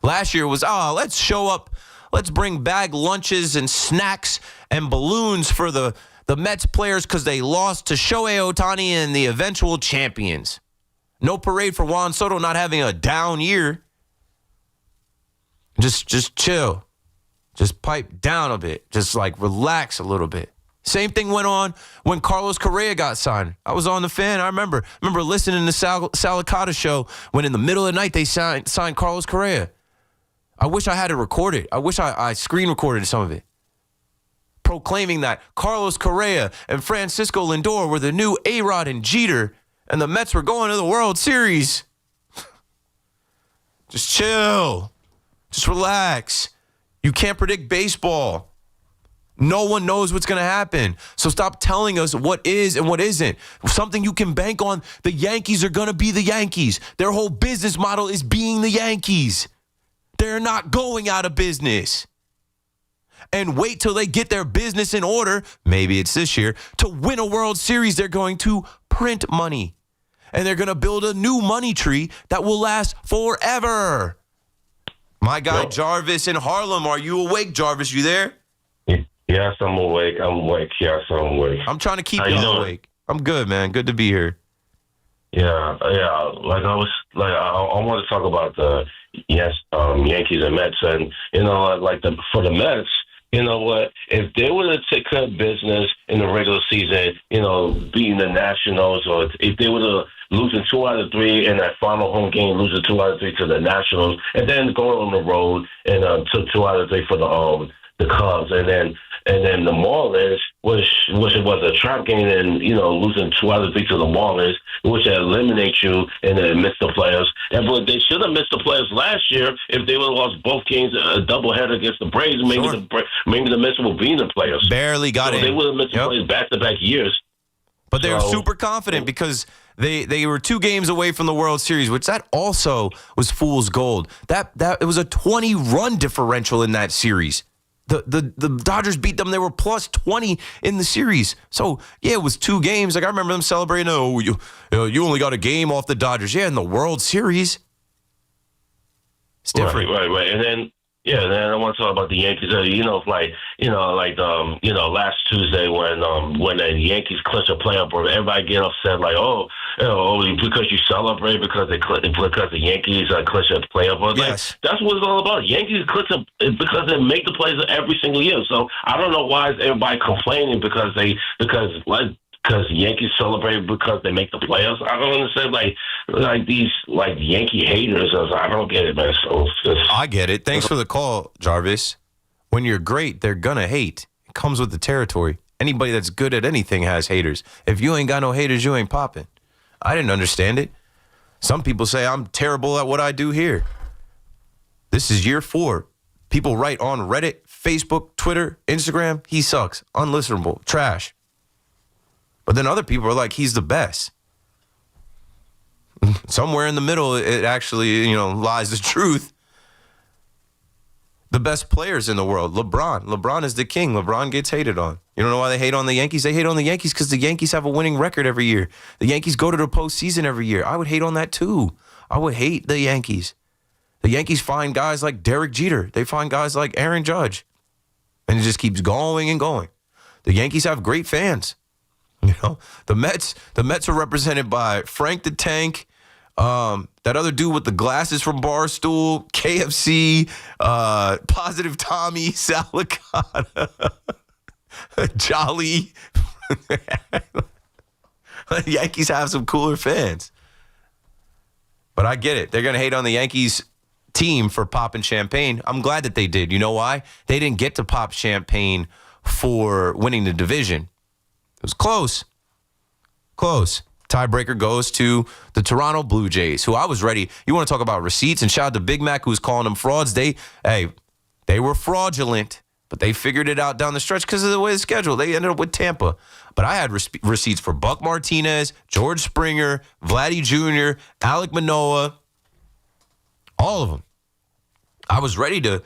Last year was, let's show up. Let's bring bag lunches and snacks and balloons for the Mets players because they lost to Shohei Ohtani and the eventual champions. No parade for Juan Soto not having a down year. Just chill. Just pipe down a bit. Just like relax a little bit. Same thing went on when Carlos Correa got signed. I was on the fan. I remember listening to Salicata show when in the middle of the night they signed Carlos Correa. I wish I had it recorded. I wish I screen recorded some of it. proclaiming that Carlos Correa and Francisco Lindor were the new A-Rod and Jeter, and the Mets were going to the World Series. Just chill. Just relax. You can't predict baseball. No one knows what's going to happen. So stop telling us what is and what isn't. Something you can bank on, the Yankees are going to be the Yankees. Their whole business model is being the Yankees. They're not going out of business. And wait till they get their business in order, maybe it's this year, to win a World Series. They're going to print money. And they're going to build a new money tree that will last forever. My guy Jarvis in Harlem, are you awake, Jarvis? You there? Yes, I'm awake. Yes, I'm awake. I'm trying to keep you awake. I'm good, man. Good to be here. Yeah. Like I want to talk about the Yankees and Mets, and for the Mets, you know what? If they were to take care of business in the regular season, beating the Nationals, or if they were to losing 2 out of 3 in that final home game, losing 2 out of 3 to the Nationals, and then going on the road and took 2 out of 3 for the Cubs, and then the Marlins, which it was a trap game, and losing 2 out of 3 to the Marlins, which eliminates you and then miss the playoffs. But they should have missed the playoffs last year if they would have lost both games, a doubleheader against the Braves. Maybe the Mets will be in the playoffs. Barely got in. They would have missed the playoffs back-to-back years. But they were super confident because they were 2 games away from the World Series, which that also was fool's gold. That it was a 20-run differential in that series. The Dodgers beat them. They were plus 20 in the series. So, yeah, it was 2 games. Like, I remember them celebrating, you only got a game off the Dodgers. Yeah, in the World Series. It's different. Right. And then, then I want to talk about the Yankees. Last Tuesday when the Yankees clinched a playoff, everybody get upset like, because you celebrate because the Yankees clinched a playoff. Yes. That's what it's all about. Yankees clinch because they make the playoffs every single year. So I don't know why is everybody complaining because the Yankees celebrate because they make the playoffs. I don't understand, these Yankee haters. I don't get it, man. I get it. Thanks for the call, Jarvis. When you're great, they're gonna hate. It comes with the territory. Anybody that's good at anything has haters. If you ain't got no haters, you ain't popping. I didn't understand it. Some people say I'm terrible at what I do here. This is year 4. People write on Reddit, Facebook, Twitter, Instagram, he sucks, unlistenable, trash. But then other people are like, he's the best. Somewhere in the middle, it actually, lies the truth. The best players in the world, LeBron. LeBron is the king. LeBron gets hated on. You don't know why they hate on the Yankees? They hate on the Yankees because the Yankees have a winning record every year. The Yankees go to the postseason every year. I would hate on that too. I would hate the Yankees. The Yankees find guys like Derek Jeter. They find guys like Aaron Judge. And it just keeps going and going. The Yankees have great fans. The Mets are represented by Frank the Tank, that other dude with the glasses from Barstool, KFC, Positive Tommy, Salicata, Jolly. The Yankees have some cooler fans. But I get it. They're going to hate on the Yankees team for popping champagne. I'm glad that they did. You know why? They didn't get to pop champagne for winning the division. It was close. Close. Tiebreaker goes to the Toronto Blue Jays, who I was ready. You want to talk about receipts? And shout out to Big Mac, who's calling them frauds. They were fraudulent, but they figured it out down the stretch because of the way the schedule. They ended up with Tampa. But I had receipts for Buck Martinez, George Springer, Vladdy Jr., Alek Manoah, all of them. I was ready to,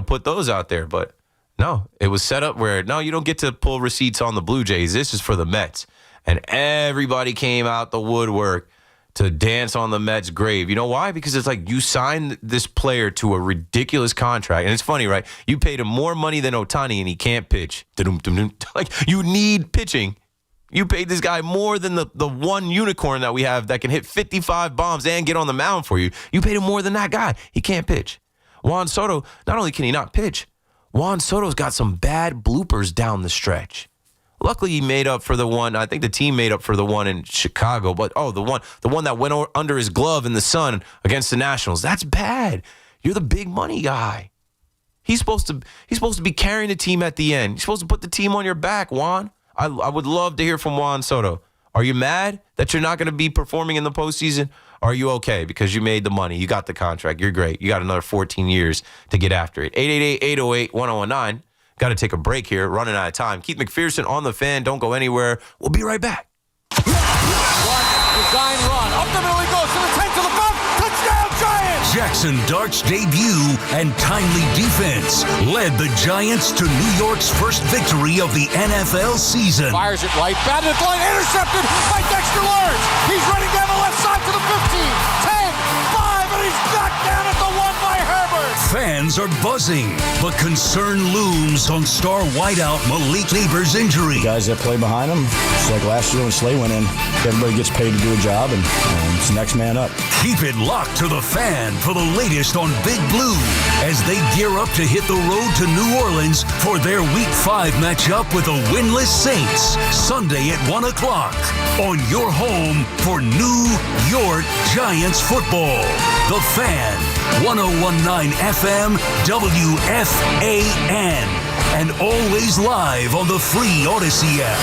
put those out there, but no, it was set up where, no, you don't get to pull receipts on the Blue Jays. This is for the Mets. And everybody came out the woodwork to dance on the Mets' grave. You know why? Because it's like you signed this player to a ridiculous contract. And it's funny, right? You paid him more money than Ohtani, and he can't pitch. Like, you need pitching. You paid this guy more than the one unicorn that we have that can hit 55 bombs and get on the mound for you. You paid him more than that guy. He can't pitch. Juan Soto, not only can he not pitch, Juan Soto's got some bad bloopers down the stretch. Luckily, he made up for the one. I think the team made up for the one in Chicago. But, the one that went under his glove in the sun against the Nationals. That's bad. You're the big money guy. He's supposed to be carrying the team at the end. You're supposed to put the team on your back, Juan. I would love to hear from Juan Soto. Are you mad that you're not going to be performing in the postseason? Or are you okay because you made the money? You got the contract. You're great. You got another 14 years to get after it. 888-808-1019. Got to take a break here. Running out of time. Keith McPherson on the Fan. Don't go anywhere. We'll be right back. Design run. Up the middle he goes to the 10 to the 5. Touchdown Giants! Jaxson Dart's debut and timely defense led the Giants to New York's first victory of the NFL season. Fires it right. Batted it line. Intercepted by Dexter Lawrence. He's running down the left side to the 15. 10, 5, and he's knocked down at the 1 by Herbert. Fans are buzzing, but concern looms on star wideout Malik Neighbors' injury. Guys that play behind him, it's like last year when Slay went in. Everybody gets paid to do a job, and it's next man up. Keep it locked to the Fan for the latest on Big Blue as they gear up to hit the road to New Orleans for their Week 5 matchup with the winless Saints, Sunday at 1 o'clock on your home for New York Giants football. The Fan, 101.9 FM, WFAN, and always live on the free Odyssey app.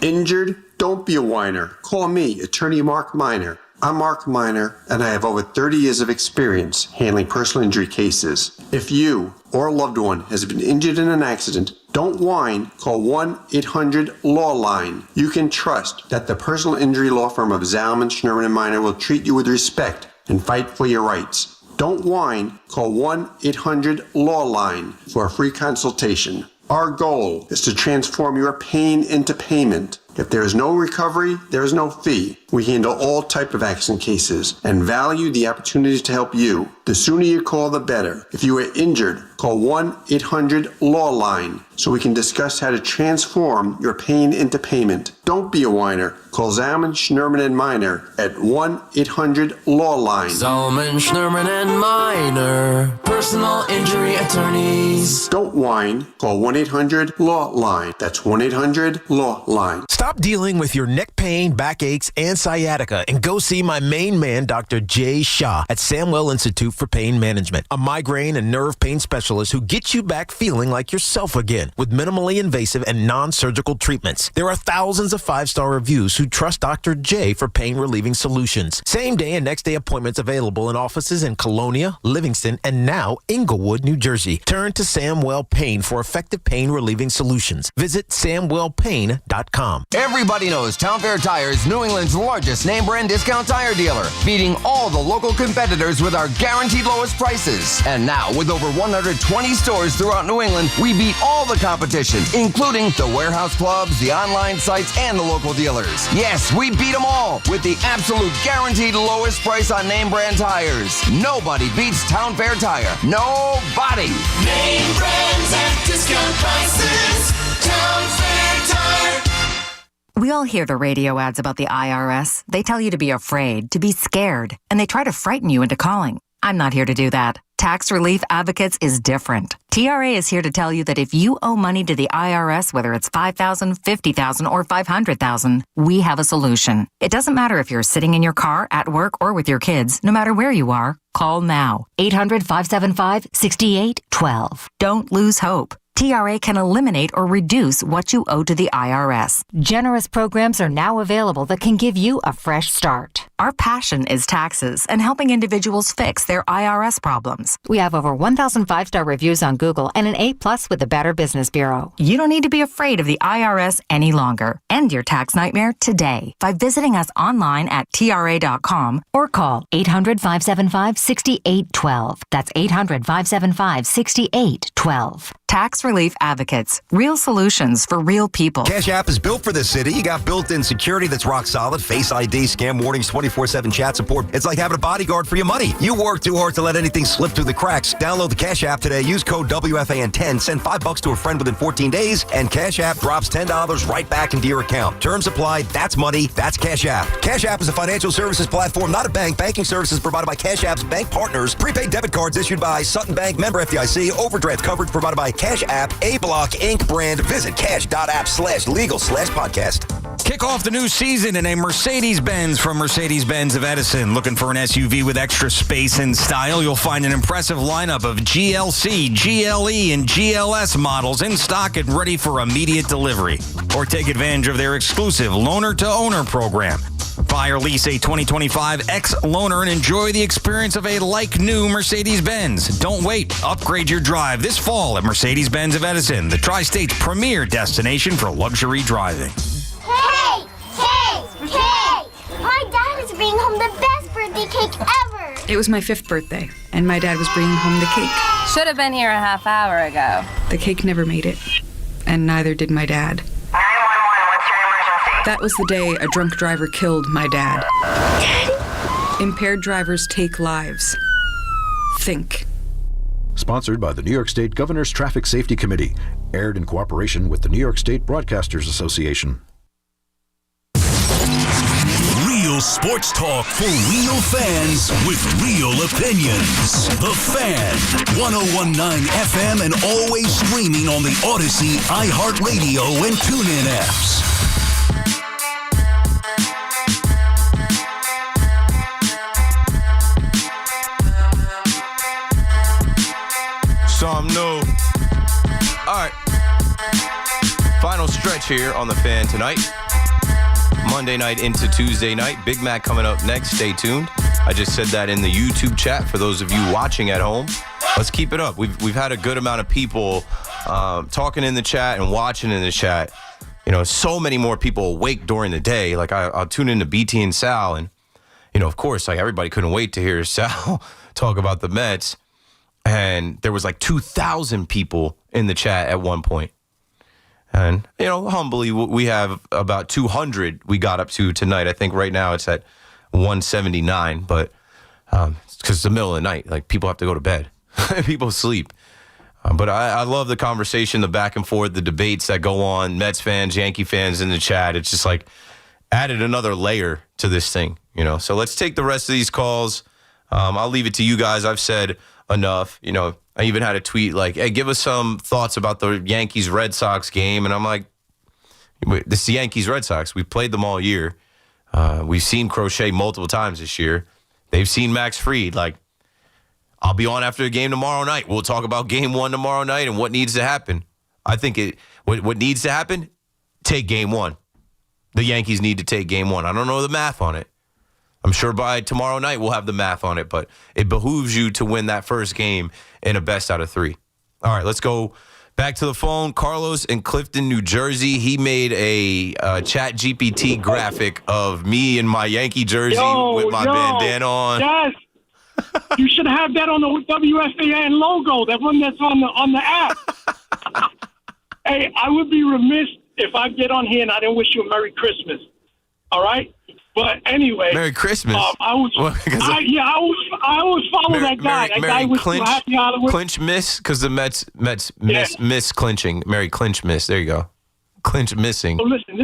Injured? Don't be a whiner. Call me, Attorney Mark Miner. I'm Mark Miner, and I have over 30 years of experience handling personal injury cases. If you or a loved one has been injured in an accident, don't whine. Call 1-800-LAW-LINE. You can trust that the personal injury law firm of Zalman, Schnurman, and Miner will treat you with respect and fight for your rights. Don't whine. Call 1-800-LAW-LINE for a free consultation. Our goal is to transform your pain into payment. If there is no recovery, there is no fee. We handle all type of accident cases and value the opportunities to help you. The sooner you call, the better. If you are injured, call 1-800-LAW-LINE so we can discuss how to transform your pain into payment. Don't be a whiner. Call Zalman, Schnurman, and Miner at 1-800-LAW-LINE. Zalman, Schnurman, and Miner, personal injury attorneys. Don't whine. Call 1-800-LAW-LINE. That's 1-800-LAW-LINE. Stop dealing with your neck pain, backaches, and sciatica and go see my main man, Dr. Jay Shah at Samwell Institute for Pain Management, a migraine and nerve pain specialist who gets you back feeling like yourself again with minimally invasive and non-surgical treatments. There are thousands of 5-star reviews who trust Dr. J for pain-relieving solutions. Same day and next day appointments available in offices in Colonia, Livingston, and now Inglewood, New Jersey. Turn to Samwell Pain for effective pain-relieving solutions. Visit samwellpain.com. Everybody knows Town Fair Tire is New England's largest name brand discount tire dealer, beating all the local competitors with our guaranteed lowest prices. And now, with over 120 stores throughout New England, we beat all the competition, including the warehouse clubs, the online sites, and the local dealers. Yes, we beat them all with the absolute guaranteed lowest price on name brand tires. Nobody beats Town Fair Tire. Nobody. Name brands at discount prices. Town Fair Tire. We all hear the radio ads about the IRS. They tell you to be afraid, to be scared, and they try to frighten you into calling. I'm not here to do that. Tax Relief Advocates is different. TRA is here to tell you that if you owe money to the IRS, whether it's $5,000, $50,000, or $500,000, we have a solution. It doesn't matter if you're sitting in your car, at work, or with your kids. No matter where you are, call now. 800-575-6812. Don't lose hope. TRA can eliminate or reduce what you owe to the IRS. Generous programs are now available that can give you a fresh start. Our passion is taxes and helping individuals fix their IRS problems. We have over 1,000 5-star reviews on Google and an A+ with the Better Business Bureau. You don't need to be afraid of the IRS any longer. End your tax nightmare today by visiting us online at TRA.com or call 800-575-6812. That's 800-575-6812. Tax Relief Advocates. Real solutions for real people. Cash App is built for this city. You got built-in security that's rock solid. Face ID, scam warnings, 24/7 chat support. It's like having a bodyguard for your money. You work too hard to let anything slip through the cracks. Download the Cash App today. Use code WFAN10. Send $5 to a friend within 14 days. And Cash App drops $10 right back into your account. Terms apply. That's money. That's Cash App. Cash App is a financial services platform, not a bank. Banking services provided by Cash App's bank partners. Prepaid debit cards issued by Sutton Bank, member FDIC. Overdraft coverage provided by Cash App, A Block Inc. brand. Visit cash.app/legal/podcast. Kick off the new season in a Mercedes-Benz from Mercedes-Benz of Edison. Looking for an SUV with extra space and style? You'll find an impressive lineup of GLC, GLE, and GLS models in stock and ready for immediate delivery. Or take advantage of their exclusive loaner-to-owner program. Buy or lease a 2025 X-Loaner and enjoy the experience of a like-new Mercedes-Benz. Don't wait. Upgrade your drive this fall at Mercedes-Benz of Edison, the Tri-State's premier destination for luxury driving. Hey! My dad is bringing home the best birthday cake ever! It was my 5th birthday, and my dad was bringing home the cake. Should have been here a half hour ago. The cake never made it, and neither did my dad. 911, what's your emergency? That was the day a drunk driver killed my dad. Impaired drivers take lives. Think. Sponsored by the New York State Governor's Traffic Safety Committee. Aired in cooperation with the New York State Broadcasters Association. Real sports talk for real fans with real opinions. The Fan, 101.9 FM and always streaming on the Odyssey, iHeartRadio, and TuneIn apps. Something new. All right. Final stretch here on The Fan tonight. Monday night into Tuesday night. Big Mac coming up next. Stay tuned. I just said that in the YouTube chat for those of you watching at home. Let's keep it up. We've had a good amount of people talking in the chat and watching in the chat. You know, so many more people awake during the day. Like I'll tune into BT and Sal, and you know, of course, like everybody couldn't wait to hear Sal talk about the Mets. And there was like 2,000 people in the chat at one point. And, you know, humbly, we have about 200 we got up to tonight. I think right now it's at 179. But it's because it's the middle of the night. Like, people have to go to bed. People sleep. But I love the conversation, the back and forth, the debates that go on. Mets fans, Yankee fans in the chat. It's just like added another layer to this thing, you know. So let's take the rest of these calls. I'll leave it to you guys. I've said enough. You know, I even had a tweet like, hey, give us some thoughts about the Yankees-Red Sox game. And I'm like, this is the Yankees-Red Sox. We've played them all year. We've seen Crochet multiple times this year. They've seen Max Fried. Like, I'll be on after the game tomorrow night. We'll talk about game one tomorrow night and what needs to happen. I think what needs to happen, take game one. The Yankees need to take game one. I don't know the math on it. I'm sure by tomorrow night we'll have the math on it, but it behooves you to win that first game in a best out of 3. All right, let's go back to the phone. Carlos in Clifton, New Jersey. He made a Chat GPT graphic of me in my Yankee jersey with my bandana on. Yes. You should have that on the WFAN logo, that one that's on the app. Hey, I would be remiss if I get on here and I didn't wish you a Merry Christmas. All right? But anyway, Merry Christmas. I always follow that guy. That guy was clinch, happy Halloween. Clinch miss because the Mets miss clinching. Merry clinch miss. There you go. Clinch missing. So listen,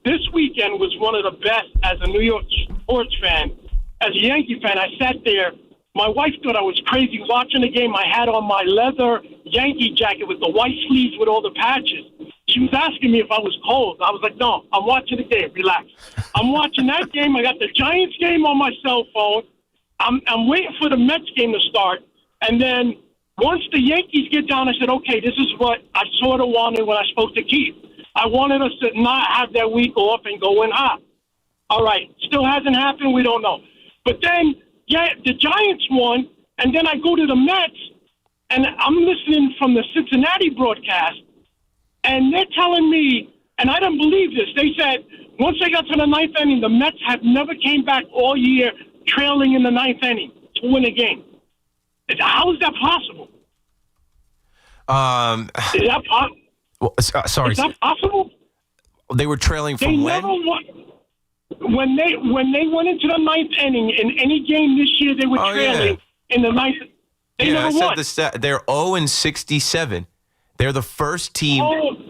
this weekend was one of the best as a New York sports fan. As a Yankee fan, I sat there. My wife thought I was crazy watching the game. I had on my leather Yankee jacket with the white sleeves with all the patches. She was asking me if I was cold. I was like, no, I'm watching the game. Relax. I'm watching that game. I got the Giants game on my cell phone. I'm waiting for the Mets game to start. And then once the Yankees get down, I said, okay, this is what I sort of wanted when I spoke to Keith. I wanted us to not have that week off and go in hot. All right. Still hasn't happened. We don't know. But then, yeah, the Giants won. And then I go to the Mets, and I'm listening from the Cincinnati broadcast. And they're telling me, and I don't believe this, they said once they got to the ninth inning, the Mets have never came back all year trailing in the ninth inning to win a game. How is that possible? Is that possible? Sorry. Is that possible? They were trailing from when? Never won. When they went into the ninth inning in any game this year, they were trailing in the ninth. They never won. I said they're 0-67. They're the first team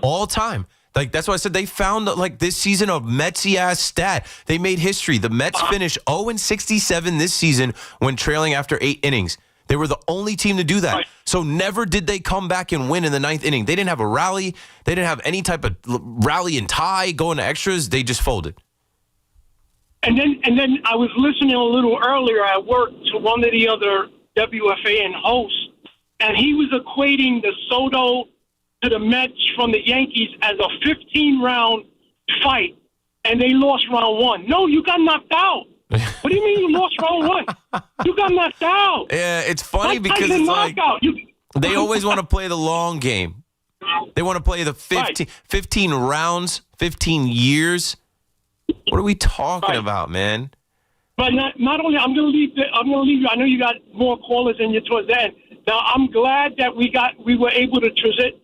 all time. Like, that's why I said they found, like, this season a Metsy-ass stat. They made history. The Mets finished 0-67 this season when trailing after 8 innings. They were the only team to do that. Right. So never did they come back and win in the 9th inning. They didn't have a rally. They didn't have any type of rally and tie going to extras. They just folded. And then I was listening a little earlier at work to one of the other WFAN hosts, and he was equating the Soto to the Mets from the Yankees as a 15-round fight, and they lost round 1. No, you got knocked out. What do you mean you lost round 1? You got knocked out. Yeah, it's funny because it's like they always want to play the long game. They want to play the 15 rounds, 15 years. What are we talking about, man? But not only, I'm going to leave you. I know you got more callers in you towards the end. Now, I'm glad that we were able to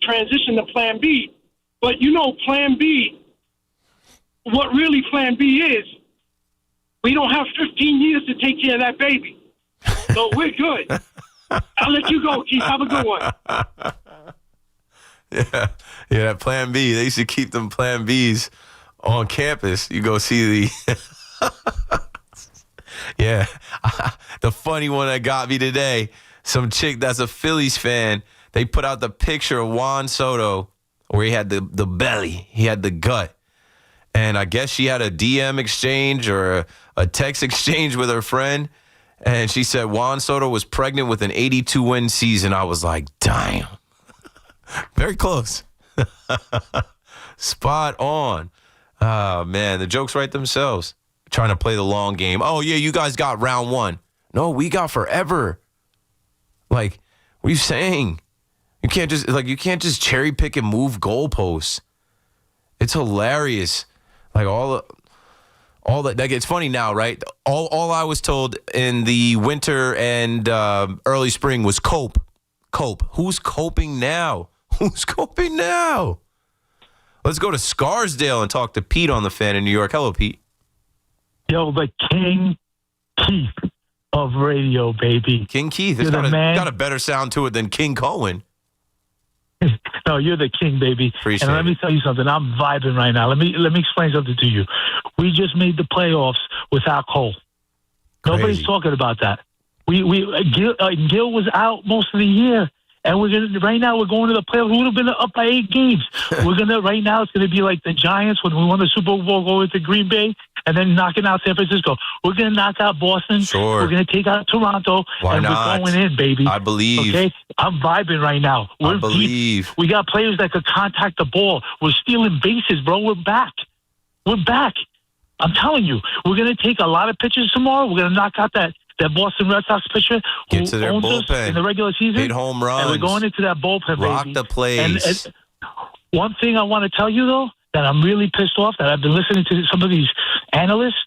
transition to Plan B. But Plan B, what really Plan B is, we don't have 15 years to take care of that baby. So we're good. I'll let you go, Keith. Have a good one. Yeah, Plan B. They used to keep them Plan Bs on campus. You go see the... Yeah. The funny one that got me today, some chick that's a Phillies fan, they put out the picture of Juan Soto where he had the belly. He had the gut. And I guess she had a DM exchange or a text exchange with her friend. And she said Juan Soto was pregnant with an 82-win season. I was like, damn. Very close. Spot on. Oh, man, the jokes write themselves. Trying to play the long game. Oh, yeah, you guys got round 1. No, we got forever. Like, what are you saying? You can't just cherry pick and move goalposts. It's hilarious. Like all that. Like, it's funny now, right? All I was told in the winter and early spring was cope. Who's coping now? Who's coping now? Let's go to Scarsdale and talk to Pete on the Fan in New York. Hello, Pete. Yo, the King Keith of radio, baby. King Keith. It's got a better sound to it than King Cohen. No, you're the king, baby. Appreciate and let me tell you something. I'm vibing right now. Let me explain something to you. We just made the playoffs without Cole. Crazy. Nobody's talking about that. Gil was out most of the year. And right now we're going to the playoffs. We would have been up by 8 games. Right now it's going to be like the Giants when we won the Super Bowl, going to Green Bay and then knocking out San Francisco. We're going to knock out Boston. Sure. We're going to take out Toronto. Why and not? We're going in, baby. I believe. Okay? I'm vibing right now. I believe. Deep. We got players that could contact the ball. We're stealing bases, bro. We're back. I'm telling you. We're going to take a lot of pitches tomorrow. We're going to knock out that Boston Red Sox pitcher Get to their bullpen in the regular season. Hit home runs. And we're going into that bullpen, Rock baby. the plays. And one thing I want to tell you, though, that I'm really pissed off, that I've been listening to some of these analysts,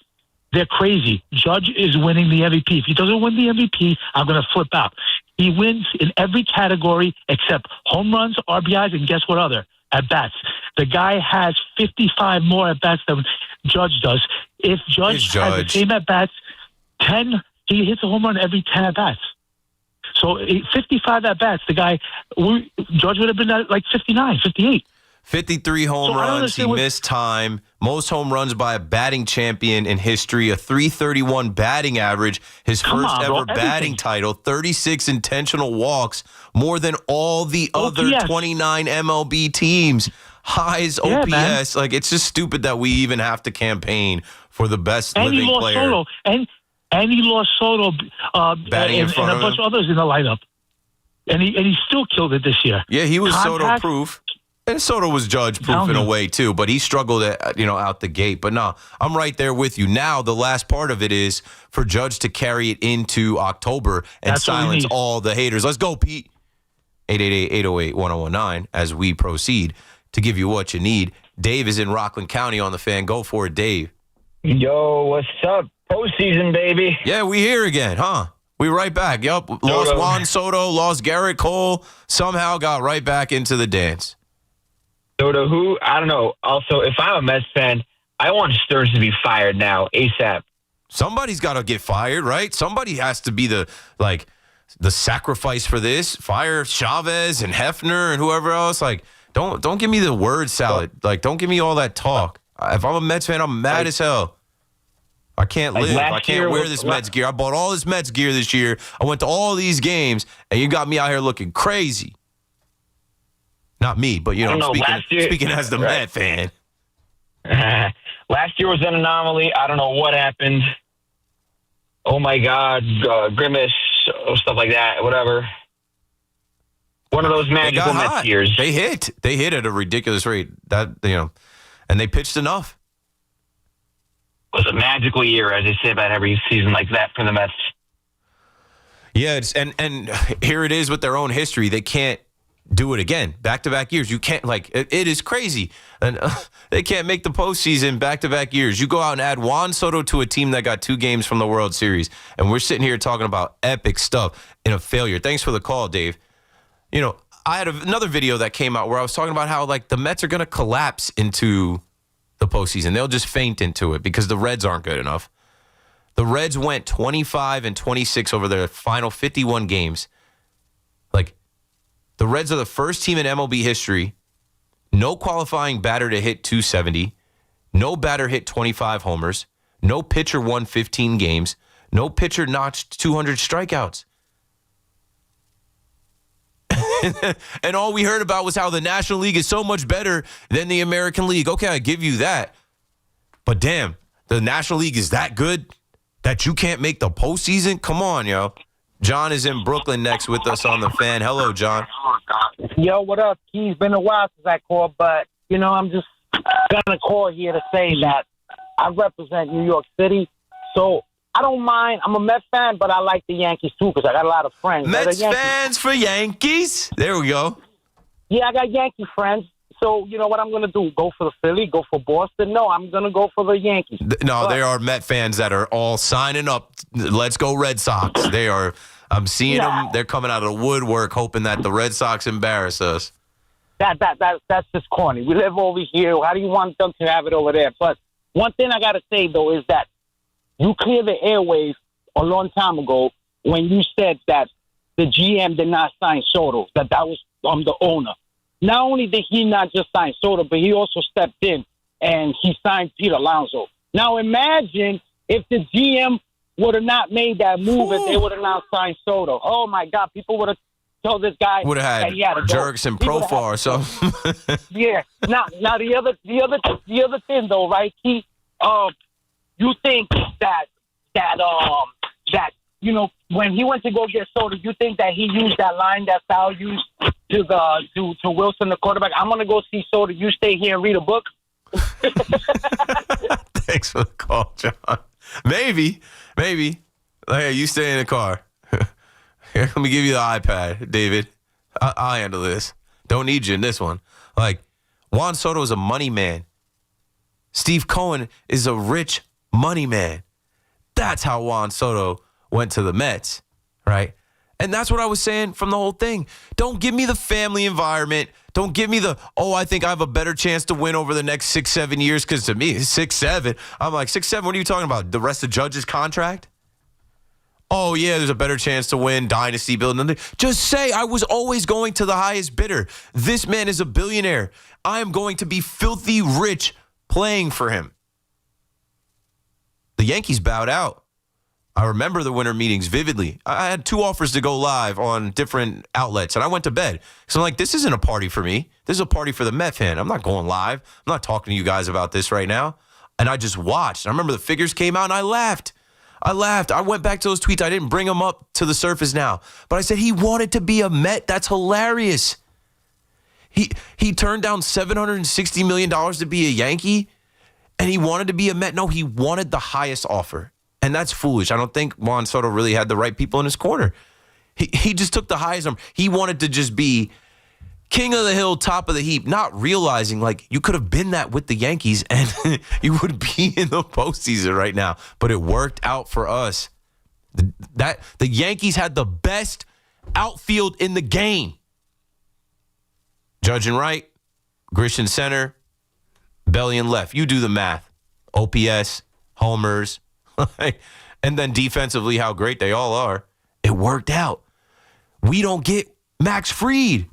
they're crazy. Judge is winning the MVP. If he doesn't win the MVP, I'm going to flip out. He wins in every category except home runs, RBIs, and guess what other? At-bats. The guy has 55 more at-bats than Judge does. If Judge has the same at-bats, 10... He hits a home run every 10 at-bats. So 55 at-bats, the guy, Judge would have been at like 59, 58. 53 home runs. He missed time. Most home runs by a batting champion in history. A .331 batting average. His first ever batting title. 36 intentional walks. More than all the other 29 MLB teams. Highs OPS. Man. Like, it's just stupid that we even have to campaign for the best living player. Solo. And he lost Soto batting in front and a bunch of others in the lineup. And he still killed it this year. Yeah, he was Soto-proof. And Soto was Judge-proof in a way, too. But he struggled, out the gate. But no, I'm right there with you. Now, the last part of it is for Judge to carry it into October and silence all the haters. Let's go, Pete. 888-808-1019 as we proceed to give you what you need. Dave is in Rockland County on the Fan. Go for it, Dave. Yo, what's up? Postseason, baby. Yeah, we here again, huh? We right back. Yup. Lost Juan Soto, lost Garrett Cole, somehow got right back into the dance. Soto, who? I don't know. Also, if I'm a Mets fan, I want Stearns to be fired now, ASAP. Somebody's got to get fired, right? Somebody has to be the sacrifice for this. Fire Chavez and Hefner and whoever else. Like, don't give me the word salad. Like, don't give me all that talk. If I'm a Mets fan, I'm mad as hell. I can't Like live. last I can't year wear was- this Mets gear. I bought all this Mets gear this year. I went to all these games, and you got me out here looking crazy. Not me, but, I don't know, speaking as the Met fan. Last year was an anomaly. I don't know what happened. Oh, my God. Grimace, stuff like that, whatever. One of those magical Mets years. They hit. They hit at a ridiculous rate. And they pitched enough. It was a magical year, as they say about every season like that for the Mets. Yeah, and here it is with their own history. They can't do it again. Back-to-back years. You can't, it is crazy. And they can't make the postseason back-to-back years. You go out and add Juan Soto to a team that got 2 games from the World Series, and we're sitting here talking about epic stuff in a failure. Thanks for the call, Dave. I had another video that came out where I was talking about how, the Mets are going to collapse into the postseason. They'll just faint into it because the Reds aren't good enough. The Reds went 25-26 over their final 51 games. The Reds are the first team in MLB history, no qualifying batter to hit 270, no batter hit 25 homers, no pitcher won 15 games, no pitcher notched 200 strikeouts. And all we heard about was how the National League is so much better than the American League. Okay, I give you that. But damn, the National League is that good that you can't make the postseason? Come on, yo. John is in Brooklyn next with us on the Fan. Hello, John. Yo, what up, Keith? Been a while since I called, but, I'm just going to call here to say that I represent New York City, so I don't mind. I'm a Mets fan, but I like the Yankees, too, because I got a lot of friends. Mets fans for Yankees? There we go. Yeah, I got Yankee friends. So, you know what I'm going to do? Go for the Philly? Go for Boston? No, I'm going to go for the Yankees. No, there are Met fans that are all signing up. Let's go Red Sox. They are. I'm seeing them. They're coming out of the woodwork hoping that the Red Sox embarrass us. That's just corny. We live over here. How do you want them to have it over there? But one thing I got to say, though, is that you cleared the airwaves a long time ago when you said that the GM did not sign Soto, that was the owner. Not only did he not just sign Soto, but he also stepped in and he signed Pete Alonso. Now imagine if the GM would have not made that move and they would have not signed Soto. Oh my God, people would have told this guy would have had Jerks and Profar or something. Yeah. Now the other thing though, right, Keith? You think that when he went to go get Soto, you think that he used that line that Sal used to Wilson, the quarterback? I'm gonna go see Soto. You stay here and read a book. Thanks for the call, John. Maybe. Hey, you stay in the car. Here, let me give you the iPad, David. I'll handle this. Don't need you in this one. Juan Soto is a money man. Steve Cohen is a rich money man. That's how Juan Soto went to the Mets, right? And that's what I was saying from the whole thing. Don't give me the family environment. Don't give me I think I have a better chance to win over the next 6-7 years, because to me, 6-7, I'm like, 6-7, what are you talking about? The rest of Judge's contract? Oh, yeah, there's a better chance to win, dynasty building. Just say I was always going to the highest bidder. This man is a billionaire. I am going to be filthy rich playing for him. The Yankees bowed out. I remember the winter meetings vividly. I had 2 offers to go live on different outlets, and I went to bed. So I'm like, this isn't a party for me. This is a party for the Met fan. I'm not going live. I'm not talking to you guys about this right now. And I just watched. I remember the figures came out, and I laughed. I went back to those tweets. I didn't bring them up to the surface now. But I said he wanted to be a Met. That's hilarious. He turned down $760 million to be a Yankee, and he wanted to be a Met. No, he wanted the highest offer. And that's foolish. I don't think Juan Soto really had the right people in his corner. He just took the highest number. He wanted to just be king of the hill, top of the heap, not realizing you could have been that with the Yankees and you would be in the postseason right now. But it worked out for us. The Yankees had the best outfield in the game. Judge and right, Grisham center, Bellion left. You do the math. OPS, homers. And then defensively, how great they all are. It worked out. We don't get Max Fried.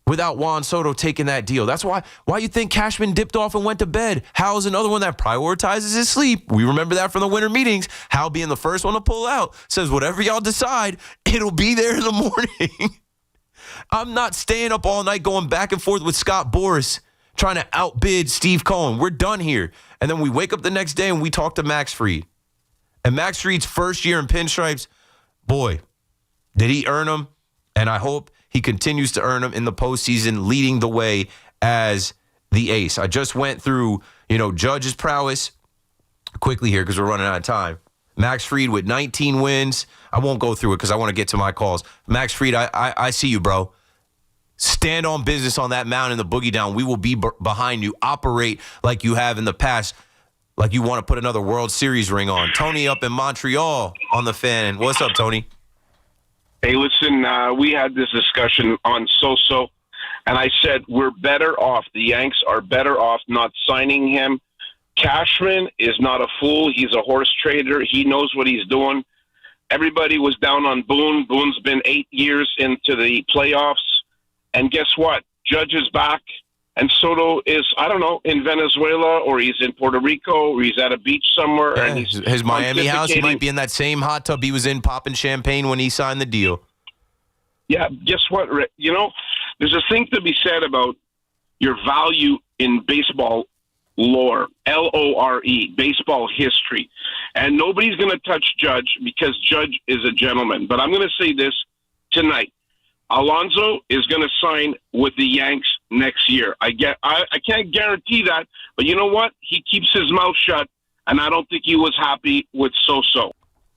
without Juan Soto taking that deal. That's why you think Cashman dipped off and went to bed. Hal's another one that prioritizes his sleep. We remember that from the winter meetings. Hal being the first one to pull out says, whatever y'all decide, it'll be there in the morning. I'm not staying up all night going back and forth with Scott Boras trying to outbid Steve Cohen. We're done here. And then we wake up the next day and we talk to Max Fried. And Max Fried's first year in pinstripes, boy, did he earn them. And I hope he continues to earn them in the postseason, leading the way as the ace. I just went through, Judge's prowess quickly here because we're running out of time. Max Fried with 19 wins. I won't go through it because I want to get to my calls. Max Fried, I see you, bro. Stand on business on that mound in the boogie down. We will be behind you. Operate like you have in the past, like you want to put another World Series ring on. Tony up in Montreal on the fan. What's up, Tony? Hey, listen, we had this discussion on Soso, and I said we're better off. The Yanks are better off not signing him. Cashman is not a fool. He's a horse trader. He knows what he's doing. Everybody was down on Boone. Boone's been 8 years into the playoffs. And guess what? Judge is back. And Soto is, I don't know, in Venezuela, or he's in Puerto Rico, or he's at a beach somewhere. Yeah, and he's his Miami house, he might be in that same hot tub he was in popping champagne when he signed the deal. Yeah, guess what, Rick? There's a thing to be said about your value in baseball lore, Lore, baseball history. And nobody's going to touch Judge because Judge is a gentleman. But I'm going to say this tonight. Alonso is going to sign with the Yanks next year. I can't guarantee that, but you know what? He keeps his mouth shut, and I don't think he was happy with Soso.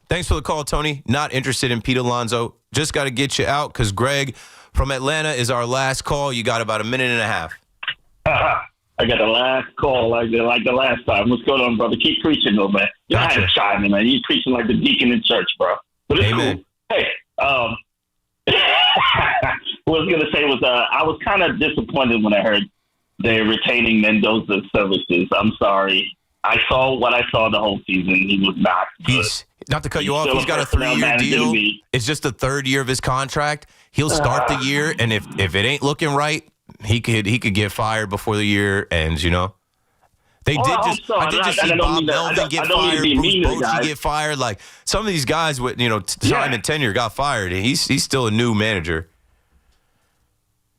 Thanks for the call, Tony. Not interested in Pete Alonso. Just got to get you out because Greg from Atlanta is our last call. You got about a minute and a half. I got the last call like the last time. What's going on, brother? Keep preaching, though, man. You Gotcha. had to chime in, man. You're preaching like the deacon in church, bro. But it's Amen. cool. Hey, what I was going to say was I was kind of disappointed when I heard they're retaining Mendoza's services. I'm sorry. I saw what I saw the whole season. He was not good. Not to cut you off, he's got a 3-year deal. It's just the third year of his contract. He'll start the year, and if it ain't looking right, he could get fired before the year ends, They did just see Bob Melvin get fired, Bruce Bochy get fired. Like some of these guys with time and tenure got fired, and he's still a new manager.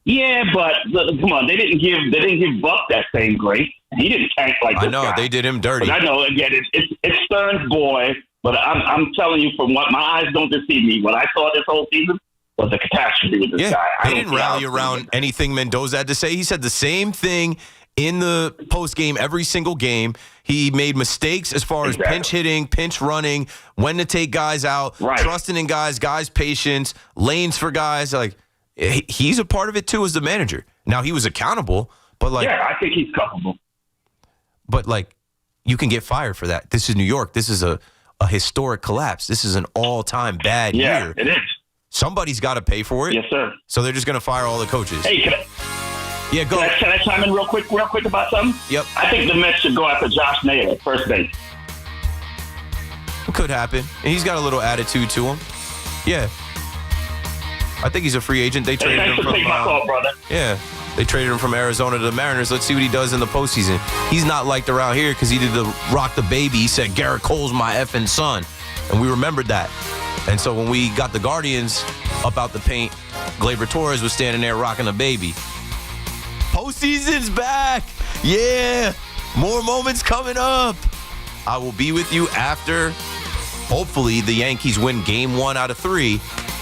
Yeah, but come on, they didn't give Buck that same grace. He didn't tank like this I know guy. they did him dirty. But I know again, it's Stearns' boy. But I'm telling you, from what my eyes don't deceive me, what I saw this whole season was a catastrophe with this guy. They didn't rally around anything Mendoza had to say. He said the same thing in the post game every single game. He made mistakes as far as pinch hitting, pinch running, when to take guys out, trusting in guys' patience, lanes for guys. Like he's a part of it too as the manager. Now he was accountable, but I think he's culpable. But you can get fired for that. This is New York. This is a historic collapse. This is an all-time bad year. Yeah, it is. Somebody's got to pay for it. Yes, sir. So they're just going to fire all the coaches. Hey, go. Can I chime in real quick about something? Yep. I think the Mets should go after Josh Naylor, first base. It could happen. And he's got a little attitude to him. Yeah. I think he's a free agent. They traded him from. Take my call, brother. Yeah. They traded him from Arizona to the Mariners. Let's see what he does in the postseason. He's not liked around here because he did the rock the baby. He said, Garrett Cole's my effing son. And we remembered that. And so when we got the Guardians up out the paint, Gleyber Torres was standing there rocking the baby. Postseason's back. Yeah. More moments coming up. I will be with you after, hopefully, the Yankees win game 1 out of 3.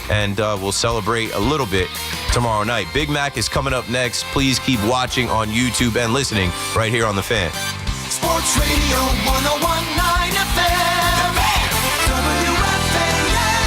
And we'll celebrate a little bit tomorrow night. Big Mac is coming up next. Please keep watching on YouTube and listening right here on The Fan. Sports Radio 101.9 FM. WFAN New York.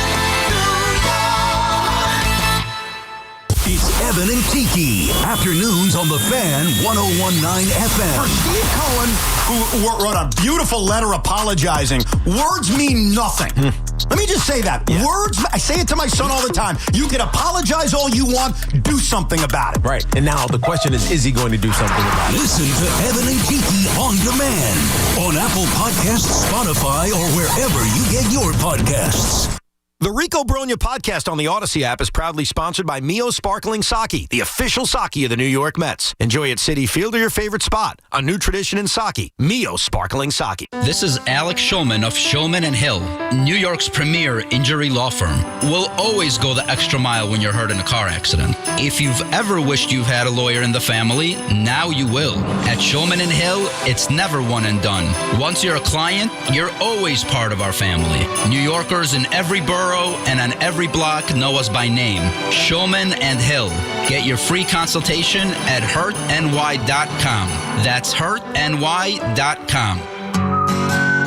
It's Evan and Kiki. Afternoons on The Fan 101.9 FM. For Steve Cohen, who wrote a beautiful letter apologizing, words mean nothing. Let me just say that. Yeah. Words, I say it to my son all the time. You can apologize all you want, do something about it. Right. And now the question is he going to do something about it? Listen to Evan and Kiki on demand on Apple Podcasts, Spotify, or wherever you get your podcasts. The Rico Brogna podcast on the Odyssey app is proudly sponsored by Mio Sparkling Sake, the official sake of the New York Mets. Enjoy at Citi Field or your favorite spot. A new tradition in sake, Mio Sparkling Sake. This is Alex Shulman of Shulman & Hill, New York's premier injury law firm. We'll always go the extra mile when you're hurt in a car accident. If you've ever wished you've had a lawyer in the family, now you will. At Shulman & Hill, it's never one and done. Once you're a client, you're always part of our family. New Yorkers in every borough and on every block know us by name. Shulman & Hill. Get your free consultation at hurtny.com. That's hurtny.com.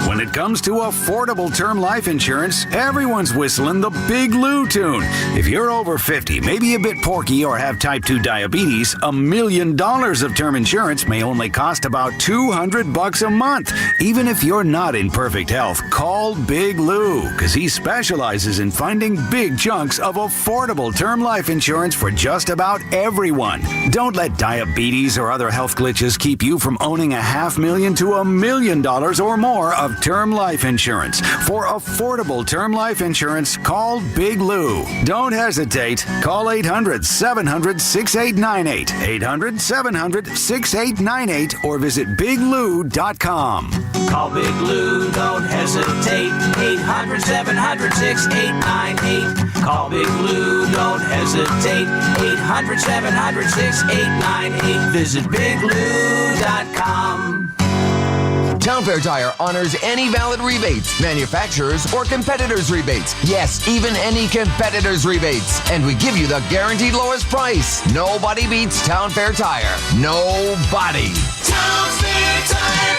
When it comes to affordable term life insurance, everyone's whistling the Big Lou tune. If you're over 50, maybe a bit porky, or have type 2 diabetes, $1 million of term insurance may only cost about $200 a month. Even if you're not in perfect health, call Big Lou, because he specializes in finding big chunks of affordable term life insurance for just about everyone. Don't let diabetes or other health glitches keep you from owning $500,000 to $1 million or more of term life insurance. For affordable term life insurance, call Big Lou. Don't hesitate. Call 800-700-6898. 800-700-6898 or visit biglou.com. Call Big Lou, don't hesitate. 800-700-6898. Call Big Lou, don't hesitate. 800-700-6898. Visit biglou.com. Town Fair Tire honors any valid rebates, manufacturers or competitors' rebates. Yes, even any competitors' rebates. And we give you the guaranteed lowest price. Nobody beats Town Fair Tire. Nobody. Town Fair Tire.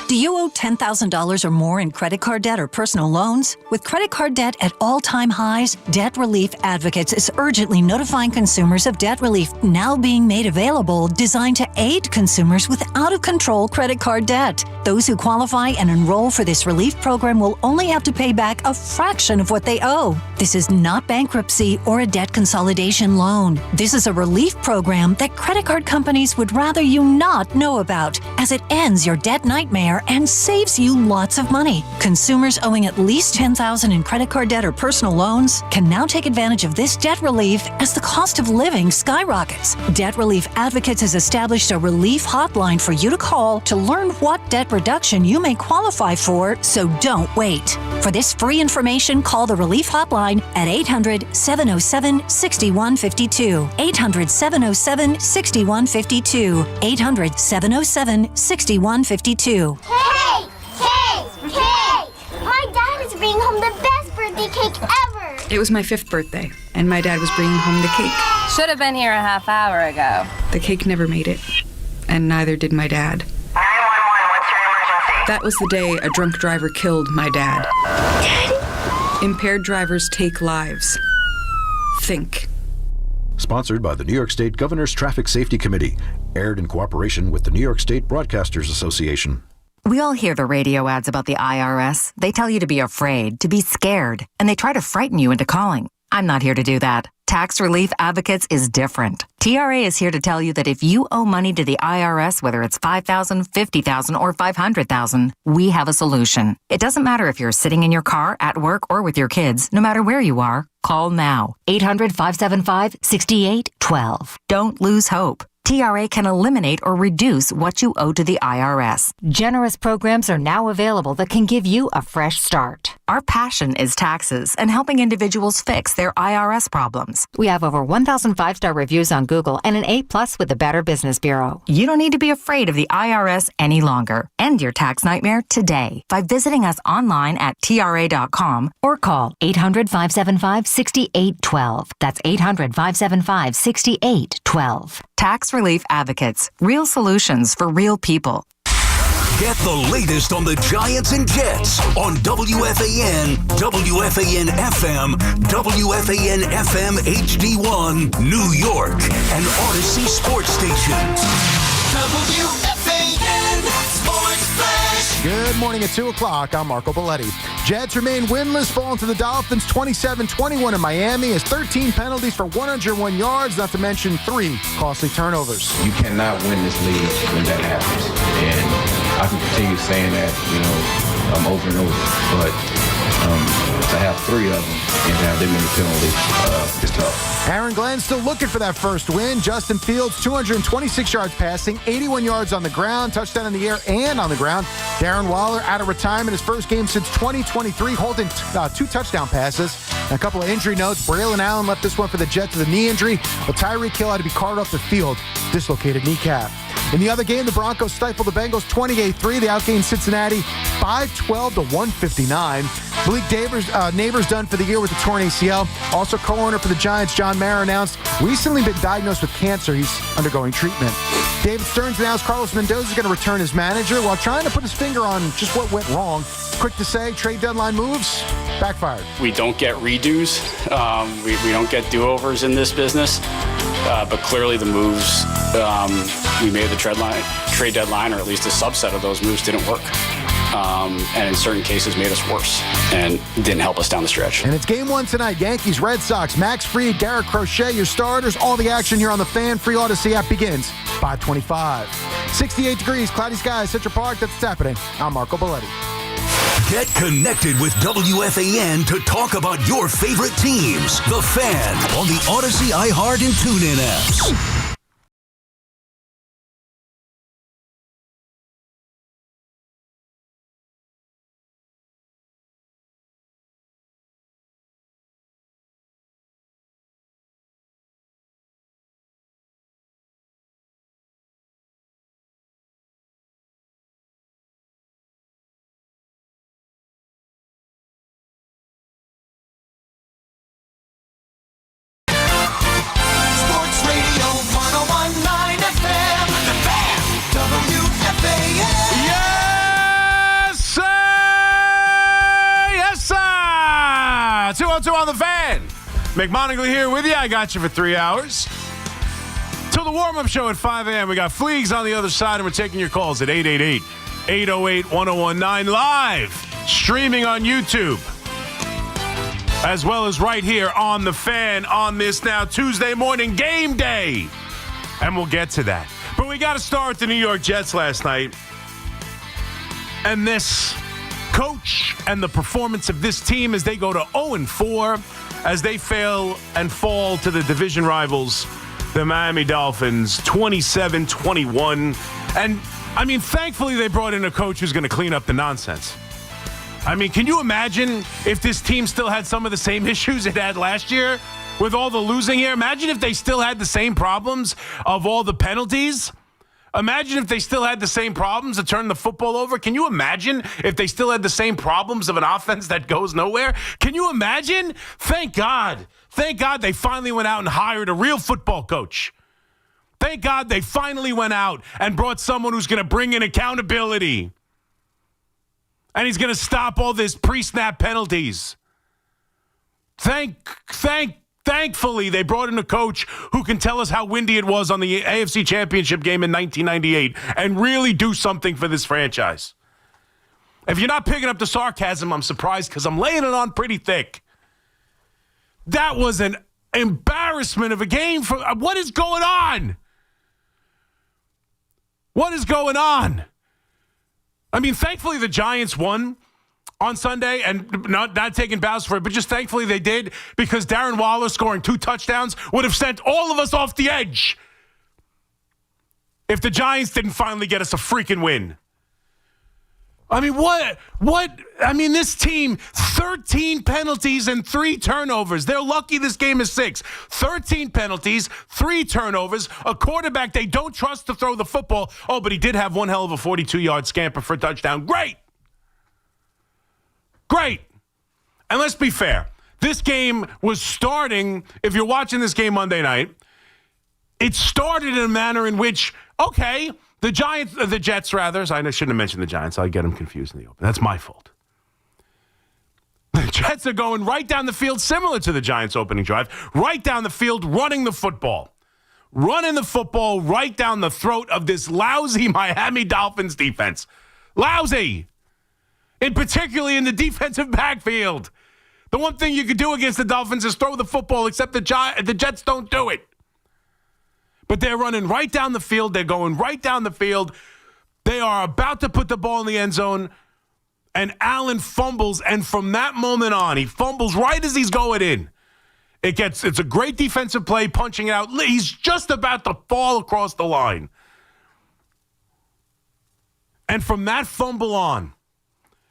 Do you owe $10,000 or more in credit card debt or personal loans? With credit card debt at all-time highs, Debt Relief Advocates is urgently notifying consumers of debt relief now being made available, designed to aid consumers with out-of-control credit card debt. Those who qualify and enroll for this relief program will only have to pay back a fraction of what they owe. This is not bankruptcy or a debt consolidation loan. This is a relief program that credit card companies would rather you not know about, as it ends your debt nightmare and saves you lots of money. Consumers owing at least $10,000 in credit card debt or personal loans can now take advantage of this debt relief as the cost of living skyrockets. Debt Relief Advocates has established a relief hotline for you to call to learn what debt reduction you may qualify for, so don't wait. For this free information, call the relief hotline at 800-707-6152. 800-707-6152. 800-707-6152. Hey! My dad is bringing home the best birthday cake ever! It was my 5th birthday, and my dad was bringing home the cake. Should have been here a half hour ago. The cake never made it, and neither did my dad. 911, what's your emergency? That was the day a drunk driver killed my dad. Daddy? Impaired drivers take lives. Think. Sponsored by the New York State Governor's Traffic Safety Committee. Aired in cooperation with the New York State Broadcasters Association. We all hear the radio ads about the IRS. They tell you to be afraid, to be scared, and they try to frighten you into calling. I'm not here to do that. Tax Relief Advocates is different. TRA is here to tell you that if you owe money to the IRS, whether it's $5,000, $50,000, or $500,000, we have a solution. It doesn't matter if you're sitting in your car, at work, or with your kids. No matter where you are, call now. 800-575-6812. Don't lose hope. TRA can eliminate or reduce what you owe to the IRS. Generous programs are now available that can give you a fresh start. Our passion is taxes and helping individuals fix their IRS problems. We have over 1,000 5-star reviews on Google and an A+ with the Better Business Bureau. You don't need to be afraid of the IRS any longer. End your tax nightmare today by visiting us online at TRA.com or call 800-575-6812. That's 800-575-6812. Tax Relief Advocates. Real solutions for real people. Get the latest on the Giants and Jets on WFAN, WFAN FM, WFAN FM HD1, New York, and Odyssey Sports Stations. WFAN Sports Flash. Good morning at 2 o'clock. I'm Marco Belletti. Jets remain winless, falling to the Dolphins 27-21 in Miami as 13 penalties for 101 yards, not to mention 3 costly turnovers. You cannot win this league when that happens. And I can continue saying that, over and over. But to have 3 of them and have them many penalties is tough. Aaron Glenn still looking for that first win. Justin Fields, 226 yards passing, 81 yards on the ground, touchdown in the air and on the ground. Darren Waller out of retirement, his first game since 2023, holding 2 touchdown passes. And a couple of injury notes. Braylon Allen left this one for the Jets with a knee injury, but Tyreek Hill had to be carted off the field, dislocated kneecap. In the other game, the Broncos stifled the Bengals 28-3. They outgained Cincinnati 512 to 159. Malik Neighbors done for the year with a torn ACL. Also, co-owner for the Giants, John Mara, announced recently been diagnosed with cancer. He's undergoing treatment. David Stearns announced Carlos Mendoza is going to return as manager while trying to put his finger on just what went wrong. Quick to say, trade deadline moves backfired. We don't get redos. We don't get do-overs in this business. But clearly the moves we made at the trade deadline, or at least a subset of those moves, didn't work. And in certain cases made us worse and didn't help us down the stretch. And it's game 1 tonight. Yankees, Red Sox, Max Fried, Garrett Crochet, your starters. All the action here on the Fan. Free Odyssey app begins 5:25. 68 degrees, cloudy skies, Central Park. That's what's happening. I'm Marco Belletti. Get connected with WFAN to talk about your favorite teams. The Fan on the Odyssey, iHeart, and TuneIn apps. On the Fan. McMonigle here with you. I got you for 3 hours. Till the warm-up show at 5 a.m. We got Fleegs on the other side, and we're taking your calls at 888-808-1019 live, streaming on YouTube, as well as right here on the Fan on this now Tuesday morning game day. And we'll get to that. But we got to start with the New York Jets last night. And this coach and the performance of this team as they go to 0-4, as they fail and fall to the division rivals, the Miami Dolphins, 27-21. And, I mean, thankfully they brought in a coach who's going to clean up the nonsense. I mean, can you imagine if this team still had some of the same issues it had last year with all the losing here? Imagine if they still had the same problems of all the penalties. Imagine if they still had the same problems to turn the football over. Can you imagine if they still had the same problems of an offense that goes nowhere? Can you imagine? Thank God. Thank God they finally went out and hired a real football coach. Thank God they finally went out and brought someone who's going to bring in accountability. And he's going to stop all this pre-snap penalties. Thankfully, they brought in a coach who can tell us how windy it was on the AFC Championship game in 1998 and really do something for this franchise. If you're not picking up the sarcasm, I'm surprised because I'm laying it on pretty thick. That was an embarrassment of a game. What is going on? What is going on? I mean, thankfully the Giants won on Sunday, and not taking bows for it, but just thankfully they did, because Darren Waller scoring 2 touchdowns would have sent all of us off the edge if the Giants didn't finally get us a freaking win. I mean, what? I mean, this team, 13 penalties and 3 turnovers. They're lucky this game is 6. 13 penalties, 3 turnovers, a quarterback they don't trust to throw the football. Oh, but he did have one hell of a 42-yard scamper for a touchdown. Great. And let's be fair. This game was starting, if you're watching this game Monday night, it started in a manner in which, okay, the Jets, I shouldn't have mentioned the Giants. I get them confused in the open. That's my fault. The Jets are going right down the field, similar to the Giants' opening drive, right down the field, running the football right down the throat of this lousy Miami Dolphins defense. Lousy. Particularly in the defensive backfield. The one thing you could do against the Dolphins is throw the football, except the Jets don't do it. But they're running right down the field. They're going right down the field. They are about to put the ball in the end zone. and Allen fumbles, and from that moment on, he fumbles right as he's going in. It's a great defensive play, punching it out. He's just about to fall across the line. And from that fumble on,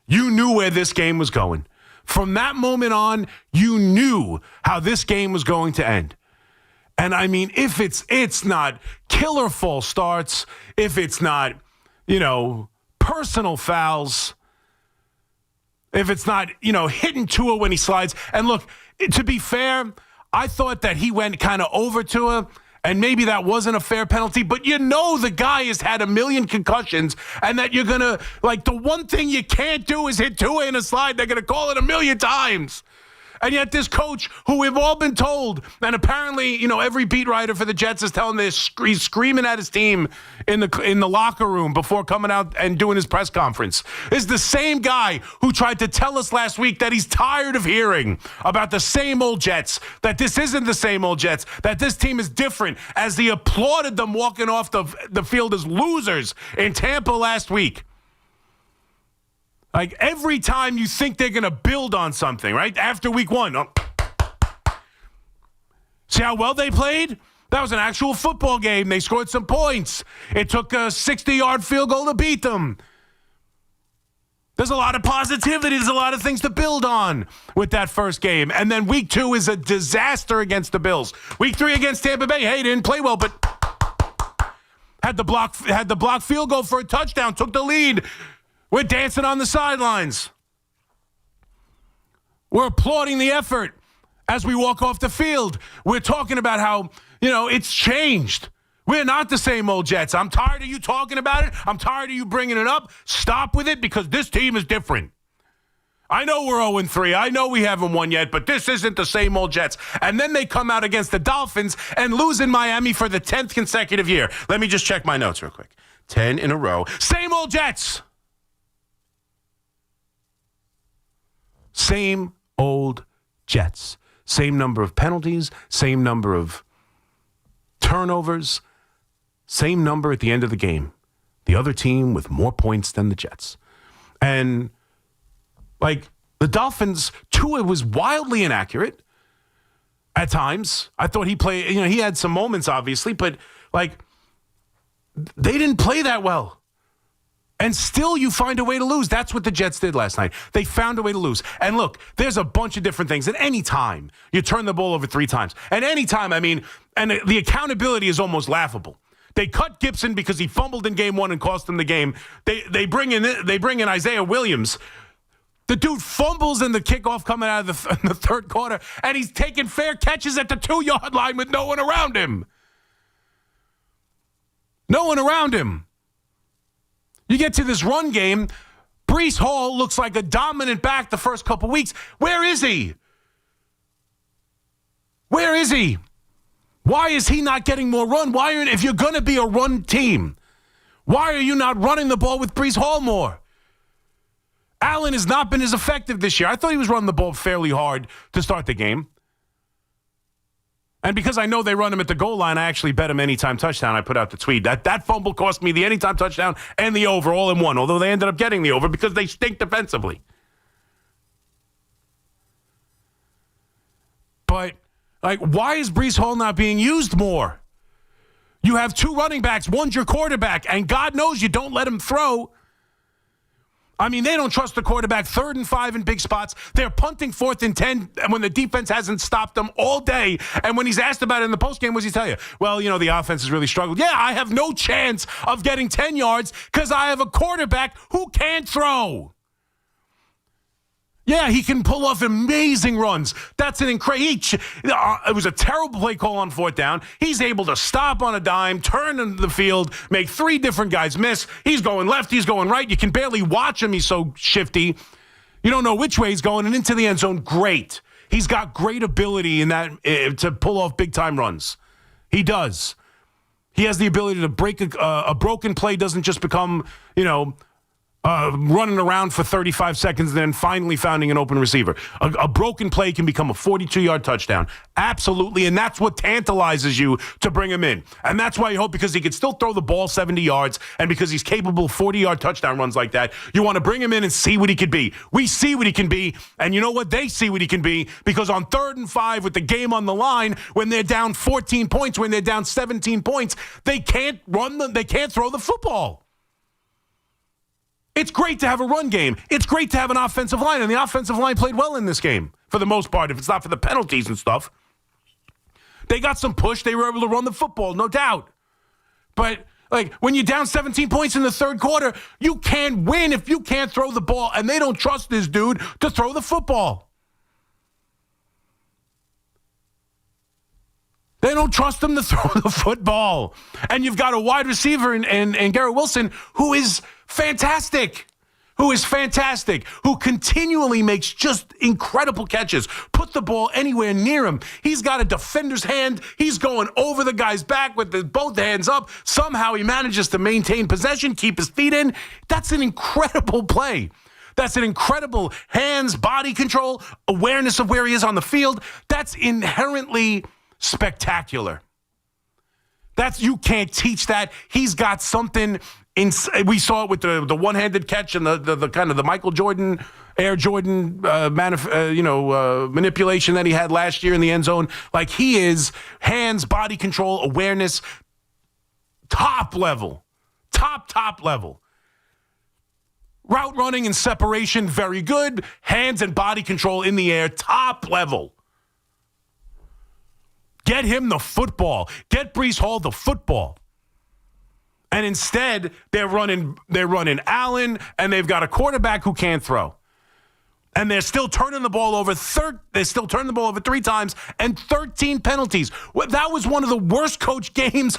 you knew where this game was going. From that moment on, you knew how this game was going to end. And I mean, if it's not killer false starts, if it's not, personal fouls, if it's not, hitting Tua when he slides. And look, to be fair, I thought that he went kind of over Tua, and maybe that wasn't a fair penalty, but the guy has had 1 million concussions, and that you're going to, the one thing you can't do is hit Tua in a slide. They're going to call it 1 million times. And yet this coach, who we've all been told, and apparently, every beat writer for the Jets is telling this, he's screaming at his team in the locker room before coming out and doing his press conference, is the same guy who tried to tell us last week that he's tired of hearing about the same old Jets, that this isn't the same old Jets, that this team is different, as he applauded them walking off the field as losers in Tampa last week. Every time you think they're going to build on something, right? After week 1. See how well they played? That was an actual football game. They scored some points. It took a 60-yard field goal to beat them. There's a lot of positivity. There's a lot of things to build on with that first game. And then week 2 is a disaster against the Bills. Week 3 against Tampa Bay. Hey, didn't play well, but had the block field goal for a touchdown, took the lead. We're dancing on the sidelines. We're applauding the effort as we walk off the field. We're talking about how, it's changed. We're not the same old Jets. I'm tired of you talking about it. I'm tired of you bringing it up. Stop with it, because this team is different. I know we're 0-3. I know we haven't won yet, but this isn't the same old Jets. And then they come out against the Dolphins and lose in Miami for the 10th consecutive year. Let me just check my notes real quick. 10 in a row. Same old Jets. Same old Jets. Same number of penalties, same number of turnovers, same number at the end of the game. The other team with more points than the Jets. And, the Dolphins, Tua was wildly inaccurate at times. I thought he played, he had some moments, obviously, but, they didn't play that well. And still you find a way to lose. That's what the Jets did last night. They found a way to lose. And look, there's a bunch of different things. At any time, you turn the ball over 3 times. At any time, and the accountability is almost laughable. They cut Gibson because he fumbled in game 1 and cost them the game. They bring in Isaiah Williams. The dude fumbles in the kickoff coming out of the third quarter, and he's taking fair catches at the 2-yard line with no one around him. No one around him. You get to this run game, Breece Hall looks like a dominant back the first couple weeks. Where is he? Where is he? Why is he not getting more run? If you're going to be a run team, why are you not running the ball with Breece Hall more? Allen has not been as effective this year. I thought he was running the ball fairly hard to start the game. And because I know they run him at the goal line, I actually bet him anytime touchdown. I put out the tweet. That fumble cost me the anytime touchdown and the over all in one, although they ended up getting the over because they stink defensively. But, why is Breece Hall not being used more? You have 2 running backs. One's your quarterback, and God knows you don't let him throw. They don't trust the quarterback. 3rd and 5 in big spots. They're punting 4th and 10 when the defense hasn't stopped them all day. And when he's asked about it in the postgame, what does he tell you? Well, the offense has really struggled. Yeah, I have no chance of getting 10 yards because I have a quarterback who can't throw. Yeah, he can pull off amazing runs. That's an incredible. It was a terrible play call on 4th down. He's able to stop on a dime, turn into the field, make 3 different guys miss. He's going left, he's going right. You can barely watch him. He's so shifty. You don't know which way he's going, and into the end zone, great. He's got great ability in that to pull off big-time runs. He does. He has the ability to break a broken play doesn't just become, running around for 35 seconds and then finally finding an open receiver. A broken play can become a 42-yard touchdown. Absolutely, and that's what tantalizes you to bring him in. And that's why you hope, because he can still throw the ball 70 yards, and because he's capable of 40-yard touchdown runs like that, you want to bring him in and see what he could be. We see what he can be, and you know what? They see what he can be, because on 3rd and 5 with the game on the line, when they're down 14 points, when they're down 17 points, they can't throw the football. It's great to have a run game. It's great to have an offensive line, and the offensive line played well in this game for the most part, if it's not for the penalties and stuff. They got some push. They were able to run the football, no doubt. But, when you're down 17 points in the third quarter, you can't win if you can't throw the ball, and they don't trust this dude to throw the football. They don't trust him to throw the football. And you've got a wide receiver in Garrett Wilson who is fantastic, who continually makes just incredible catches. Put the ball anywhere near him. He's got a defender's hand. He's going over the guy's back with both hands up. Somehow he manages to maintain possession, keep his feet in. That's an incredible play. That's an incredible hands, body control, awareness of where he is on the field. That's inherently spectacular. You can't teach that. He's got something. We saw it with the one-handed catch and the kind of the Michael Jordan, Air Jordan manipulation that he had last year in the end zone. He is hands, body control, awareness, top level. Route running and separation, very good. Hands and body control in the air, top level. Get him the football. Get Breece Hall the football. And instead, they're running Allen, and they've got a quarterback who can't throw. And they're still turning the ball over. They're still turning the ball over 3 times and 13 penalties. That was one of the worst coach games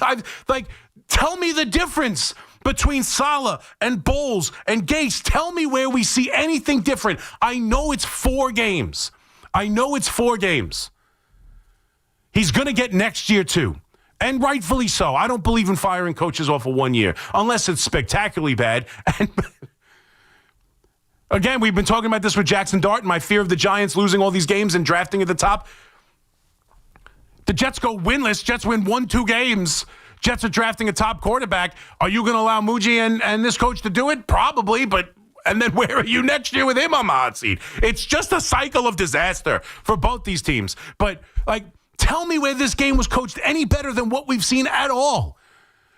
tell me the difference between Saleh and Bowles and Gase. Tell me where we see anything different. I know it's 4 games. He's going to get next year, too. And rightfully so. I don't believe in firing coaches off of 1 year, unless it's spectacularly bad. And again, we've been talking about this with Jaxson Dart and my fear of the Giants losing all these games and drafting at the top. The Jets go winless. Jets win 1-2 games. Jets are drafting a top quarterback. Are you going to allow Muji and this coach to do it? Probably, but... And then where are you next year with him on the hot seat? It's just a cycle of disaster for both these teams. But, tell me where this game was coached any better than what we've seen at all.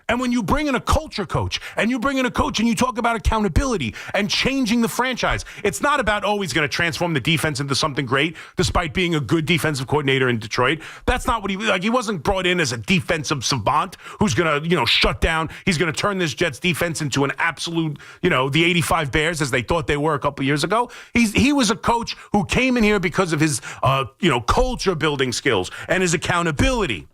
And when you bring in a culture coach, and you bring in a coach and you talk about accountability and changing the franchise, it's not about, he's going to transform the defense into something great, despite being a good defensive coordinator in Detroit. That's not what he wasn't brought in as a defensive savant who's going to, shut down. He's going to turn this Jets defense into an absolute, the 85 Bears as they thought they were a couple years ago. He was a coach who came in here because of his, culture building skills and his accountability.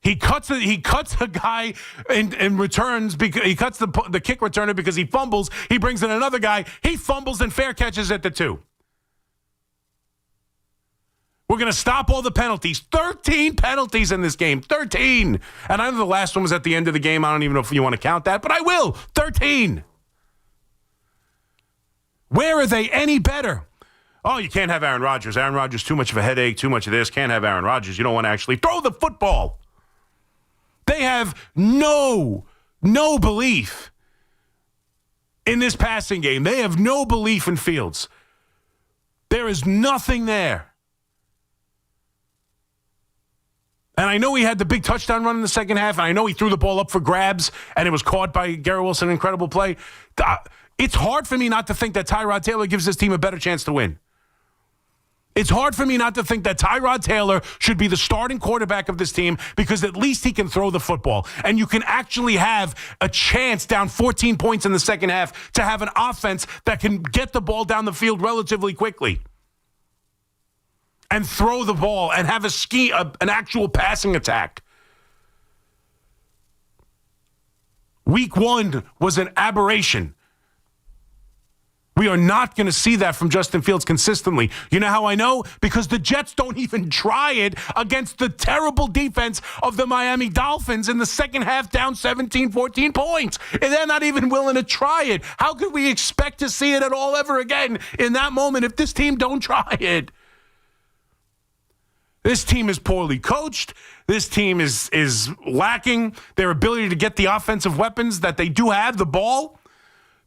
He cuts a guy and returns because he cuts the kick returner because he fumbles. He brings in another guy. He fumbles and fair catches at the 2. We're going to stop all the penalties. 13 penalties in this game. 13. And I know the last one was at the end of the game. I don't even know if you want to count that, but I will. 13. Where are they any better? Oh, you can't have Aaron Rodgers. Aaron Rodgers, too much of a headache, too much of this. Can't have Aaron Rodgers. You don't want to actually throw the football. They have no belief in this passing game. They have no belief in Fields. There is nothing there. And I know he had the big touchdown run in the second half, and I know he threw the ball up for grabs, and it was caught by Garrett Wilson, an incredible play. It's hard for me not to think that Tyrod Taylor gives this team a better chance to win. It's hard for me not to think that Tyrod Taylor should be the starting quarterback of this team because at least he can throw the football. And you can actually have a chance down 14 points in the second half to have an offense that can get the ball down the field relatively quickly and throw the ball and have an actual passing attack. Week 1 was an aberration. We are not going to see that from Justin Fields consistently. You know how I know? Because the Jets don't even try it against the terrible defense of the Miami Dolphins in the second half, down 17, 14 points. And they're not even willing to try it. How could we expect to see it at all ever again in that moment if this team don't try it? This team is poorly coached. This team is lacking their ability to get the offensive weapons that they do have, the ball,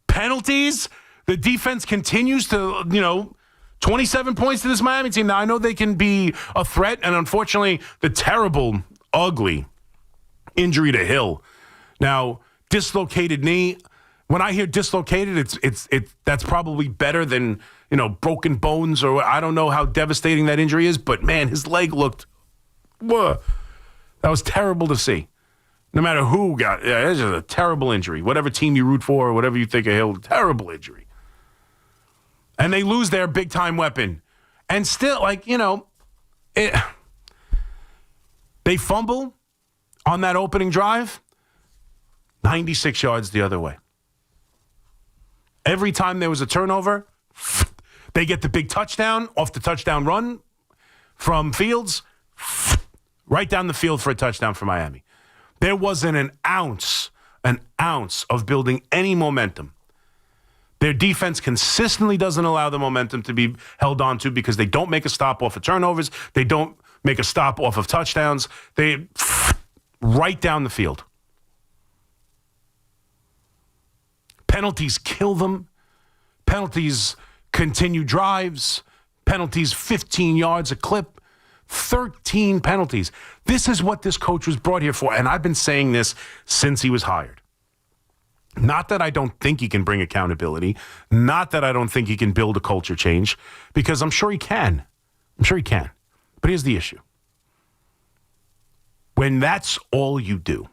penalties. The defense continues to, 27 points to this Miami team. Now, I know they can be a threat, and unfortunately, the terrible, ugly injury to Hill. Now, dislocated knee. When I hear dislocated, it's that's probably better than, broken bones, or I don't know how devastating that injury is, but man, his leg looked, that was terrible to see. No matter who got it, it's just a terrible injury. Whatever team you root for, or whatever you think of Hill, terrible injury. And they lose their big-time weapon. And still, they fumble on that opening drive, 96 yards the other way. Every time there was a turnover, they get the big touchdown off the touchdown run from Fields, right down the field for a touchdown for Miami. There wasn't an ounce of building any momentum. Their defense consistently doesn't allow the momentum to be held on to because they don't make a stop off of turnovers. They don't make a stop off of touchdowns. They right down the field. Penalties kill them. Penalties continue drives. Penalties 15 yards a clip. 13 penalties. This is what this coach was brought here for, and I've been saying this since he was hired. Not that I don't think he can bring accountability. Not that I don't think he can build a culture change, because I'm sure he can. But here's the issue. When that's all you do,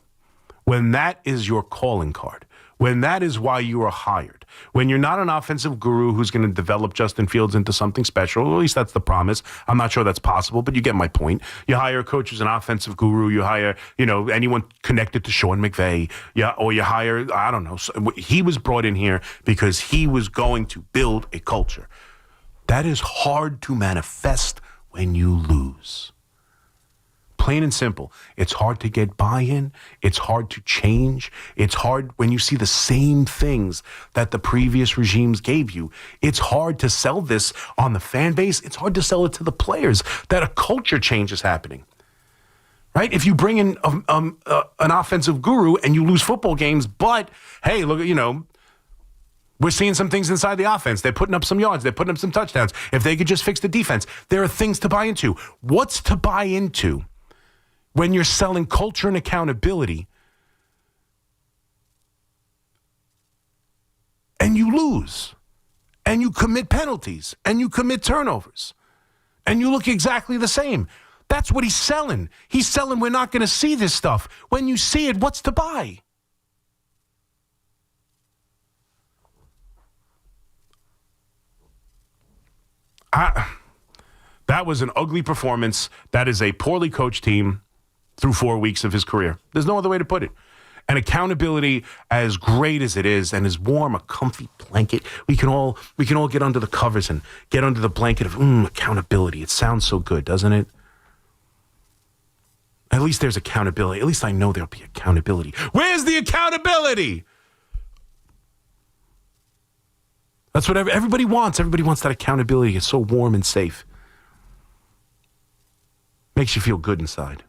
when that is your calling card, when that is why you are hired, when you're not an offensive guru who's going to develop Justin Fields into something special, or at least that's the promise. I'm not sure that's possible, but you get my point. You hire a coach who's an offensive guru. You hire, anyone connected to Sean McVay. Yeah, or you hire, I don't know. He was brought in here because he was going to build a culture. That is hard to manifest when you lose. Plain and simple. It's hard to get buy-in. It's hard to change. It's hard when you see the same things that the previous regimes gave you. It's hard to sell this on the fan base. It's hard to sell it to the players that a culture change is happening. Right? If you bring in an offensive guru and you lose football games, but, hey, look, we're seeing some things inside the offense. They're putting up some yards. They're putting up some touchdowns. If they could just fix the defense, there are things to buy into. What's to buy into when you're selling culture and accountability and you lose and you commit penalties and you commit turnovers and you look exactly the same? That's what he's selling. He's selling we're not going to see this stuff. When you see it, what's to buy? That was an ugly performance. That is a poorly coached team through 4 weeks of his career. There's no other way to put it. And accountability, as great as it is, and as warm a comfy blanket, we can all get under the covers and get under the blanket of accountability. It sounds so good, doesn't it? At least there's accountability. At least I know there'll be accountability. Where's the accountability? That's what everybody wants. Everybody wants that accountability. It's so warm and safe. Makes you feel good inside.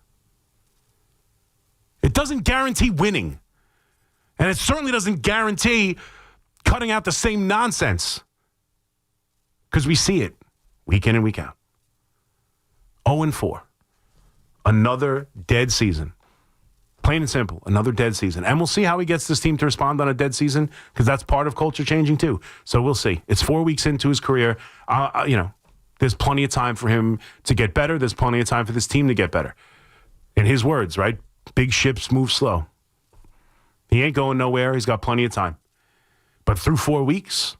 It doesn't guarantee winning. And it certainly doesn't guarantee cutting out the same nonsense. Because we see it week in and week out. 0-4. Another dead season. Plain and simple, another dead season. And we'll see how he gets this team to respond on a dead season, because that's part of culture changing too. So we'll see. It's 4 weeks into his career. There's plenty of time for him to get better. There's plenty of time for this team to get better. In his words, right? Big ships move slow. He ain't going nowhere. He's got plenty of time. But through 4 weeks,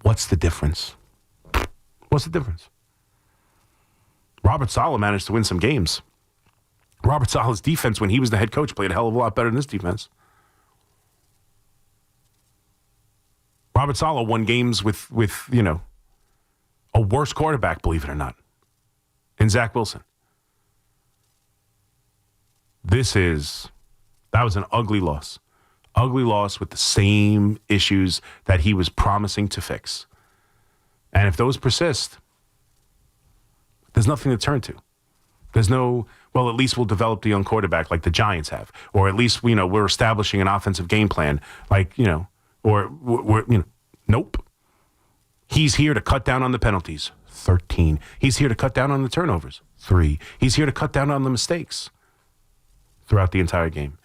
what's the difference? What's the difference? Robert Saleh managed to win some games. Robert Saleh's defense, when he was the head coach, played a hell of a lot better than this defense. Robert Saleh won games with a worse quarterback, believe it or not, in Zach Wilson. That was an ugly loss. Ugly loss with the same issues that he was promising to fix. And if those persist, there's nothing to turn to. There's no, well, at least we'll develop the young quarterback like the Giants have. Or at least, we're establishing an offensive game plan nope. He's here to cut down on the penalties, 13. He's here to cut down on the turnovers, 3. He's here to cut down on the mistakes throughout the entire game.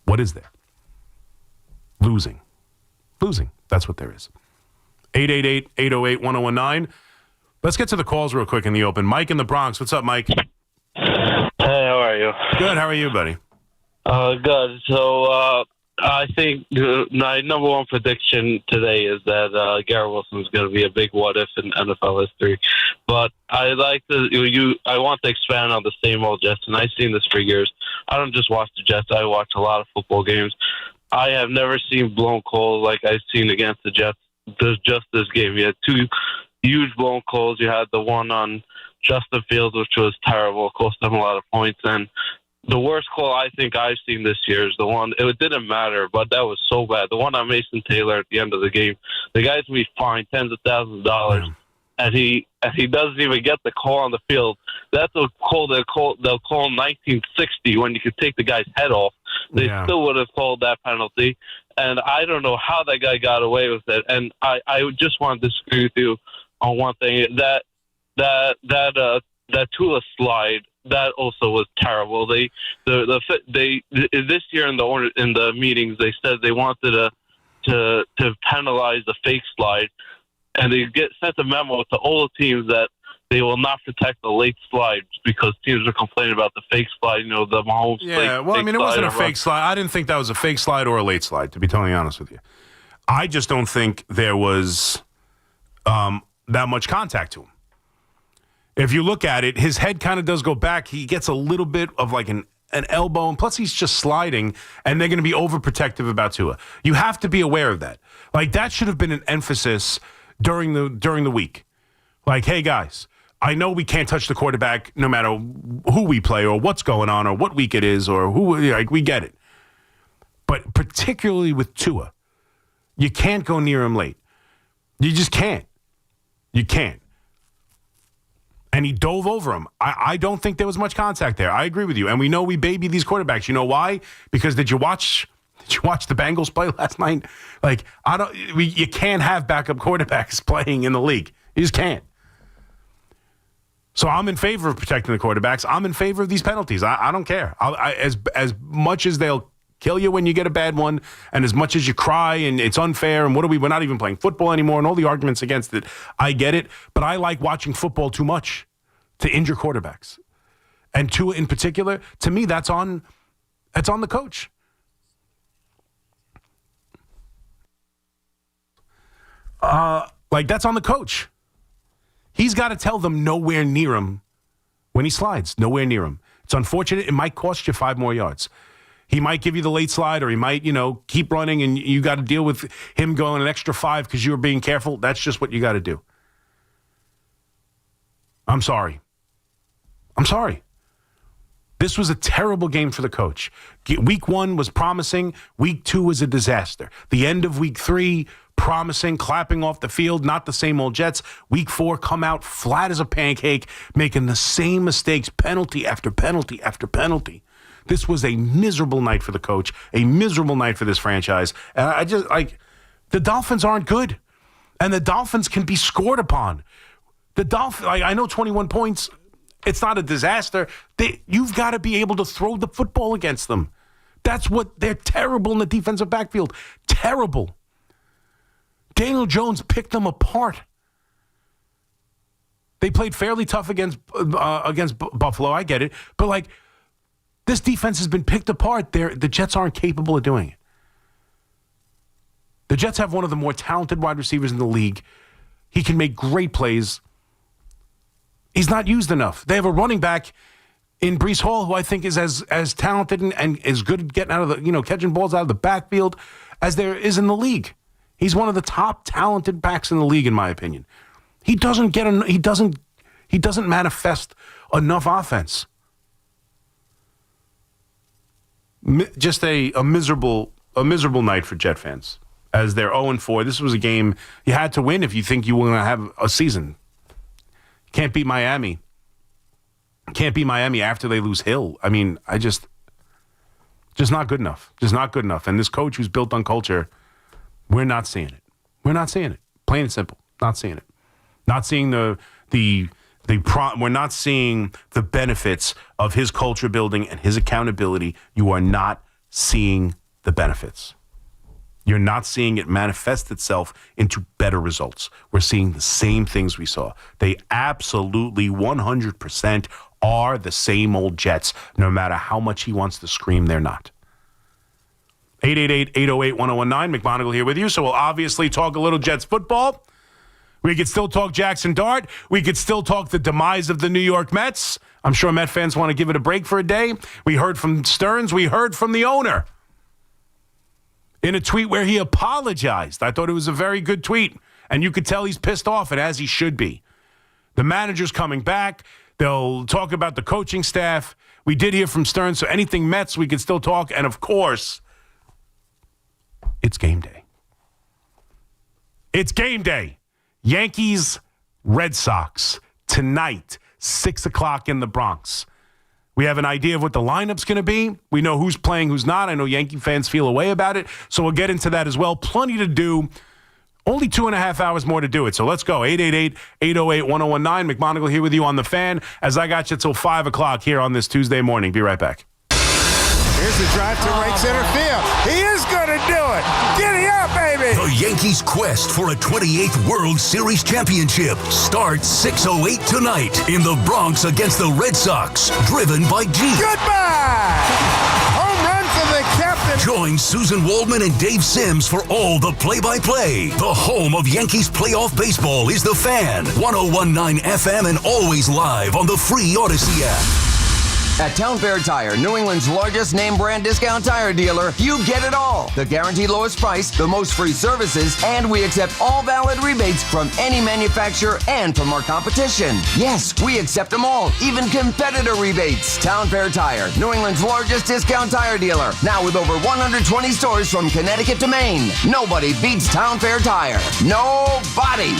What is there? Losing. That's what there is. 888-808-1019. Let's get to the calls real quick in the open. Mike in the Bronx. What's up, Mike? Hey, how are you? Good. How are you, buddy? Good. So I think my number one prediction today is that Garrett Wilson is going to be a big what if in NFL history. But I want to expand on the same old Jets, and I've seen this for years. I don't just watch the Jets. I watch a lot of football games. I have never seen blown calls like I've seen against the Jets. Just this game, you had 2 huge blown calls. You had the one on Justin Fields, which was terrible, cost them a lot of points, and the worst call I think I've seen this year is the one, it didn't matter, but that was so bad. The one on Mason Taylor at the end of the game. The guy's going to be fined tens of thousands of dollars, and he doesn't even get the call on the field. That's a call they'll call in 1960 when you could take the guy's head off. They still would have called that penalty, and I don't know how that guy got away with it. And I just want to disagree with you on one thing. That Tua slide, that also was terrible. They this year in the meetings they said they wanted to penalize the fake slide, and they sent a memo to all the teams that they will not protect the late slide because teams are complaining about the fake slide. The Mahomes. Yeah, well, I mean, it wasn't a fake slide. I didn't think that was a fake slide or a late slide, to be totally honest with you. I just don't think there was that much contact to him. If you look at it, his head kind of does go back. He gets a little bit of like an elbow, and plus he's just sliding, and they're going to be overprotective about Tua. You have to be aware of that. Like, that should have been an emphasis during the week. Like, hey, guys, I know we can't touch the quarterback no matter who we play or what's going on or what week it is or who. Like, we get it. But particularly with Tua, you can't go near him late. You just can't. You can't. And he dove over him. I don't think there was much contact there. I agree with you. And we know we baby these quarterbacks. You know why? Because did you watch the Bengals play last night? Like, you can't have backup quarterbacks playing in the league. You just can't. So I'm in favor of protecting the quarterbacks. I'm in favor of these penalties. I don't care. As much as they'll kill you when you get a bad one, and as much as you cry and it's unfair and we're not even playing football anymore and all the arguments against it, I get it. But I like watching football too much to injure quarterbacks. And Tua in particular, to me, that's on the coach. That's on the coach. He's got to tell them nowhere near him when he slides, nowhere near him. It's unfortunate. It might cost you 5 more yards. He might give you the late slide, or he might, keep running, and you got to deal with him going an extra 5 because you were being careful. That's just what you got to do. I'm sorry. This was a terrible game for the coach. Week 1 was promising. Week 2 was a disaster. The end of week 3, promising, clapping off the field, not the same old Jets. Week 4, come out flat as a pancake, making the same mistakes, penalty after penalty after penalty. This was a miserable night for the coach, a miserable night for this franchise. And I just, the Dolphins aren't good. And the Dolphins can be scored upon. The Dolphins, I know 21 points, it's not a disaster. You've got to be able to throw the football against them. That's what, they're terrible in the defensive backfield. Terrible. Daniel Jones picked them apart. They played fairly tough against Buffalo, I get it. But this defense has been picked apart. The Jets aren't capable of doing it. The Jets have one of the more talented wide receivers in the league. He can make great plays. He's not used enough. They have a running back in Breece Hall, who I think is as talented and as good at getting out of the, catching balls out of the backfield as there is in the league. He's one of the top talented backs in the league, in my opinion. He doesn't manifest enough offense. Just a miserable night for Jet fans as they're 0-4. This was a game you had to win if you think you were going to have a season. Can't beat Miami. Can't beat Miami after they lose Hill. I mean, just not good enough. Just not good enough. And this coach who's built on culture, we're not seeing it. We're not seeing it. Plain and simple. Not seeing it. Not seeing we're not seeing the benefits of his culture building and his accountability. You are not seeing the benefits. You're not seeing it manifest itself into better results. We're seeing the same things we saw. They absolutely 100% are the same old Jets, no matter how much he wants to scream they're not. 888-808-1019, McMonigle here with you. So we'll obviously talk a little Jets football. We could still talk Jaxson Dart. We could still talk the demise of the New York Mets. I'm sure Met fans want to give it a break for a day. We heard from Stearns. We heard from the owner in a tweet where he apologized. I thought it was a very good tweet, and you could tell he's pissed off, and as he should be. The manager's coming back. They'll talk about the coaching staff. We did hear from Stearns, so anything Mets, we could still talk. And, of course, it's game day. It's game day. Yankees, Red Sox, tonight, 6 o'clock in the Bronx. We have an idea of what the lineup's going to be. We know who's playing, who's not. I know Yankee fans feel a way about it, so we'll get into that as well. Plenty to do. Only 2.5 hours more to do it, so let's go. 888-808-1019. McMonigle here with you on The Fan, as I got you till 5 o'clock here on this Tuesday morning. Be right back. Here's the drive to right center field. He is going to do it. Giddy up, baby. The Yankees' quest for a 28th World Series championship starts 6:08 tonight in the Bronx against the Red Sox, driven by Jeep. Goodbye. Home run for the captain. Join Susan Waldman and Dave Sims for all the play-by-play. The home of Yankees playoff baseball is The Fan, 101.9 FM and always live on the free Odyssey app. At Town Fair Tire, New England's largest name brand discount tire dealer, you get it all. The guaranteed lowest price, the most free services, and we accept all valid rebates from any manufacturer and from our competition. Yes, we accept them all, even competitor rebates. Town Fair Tire, New England's largest discount tire dealer, now with over 120 stores from Connecticut to Maine. Nobody beats Town Fair Tire. Nobody.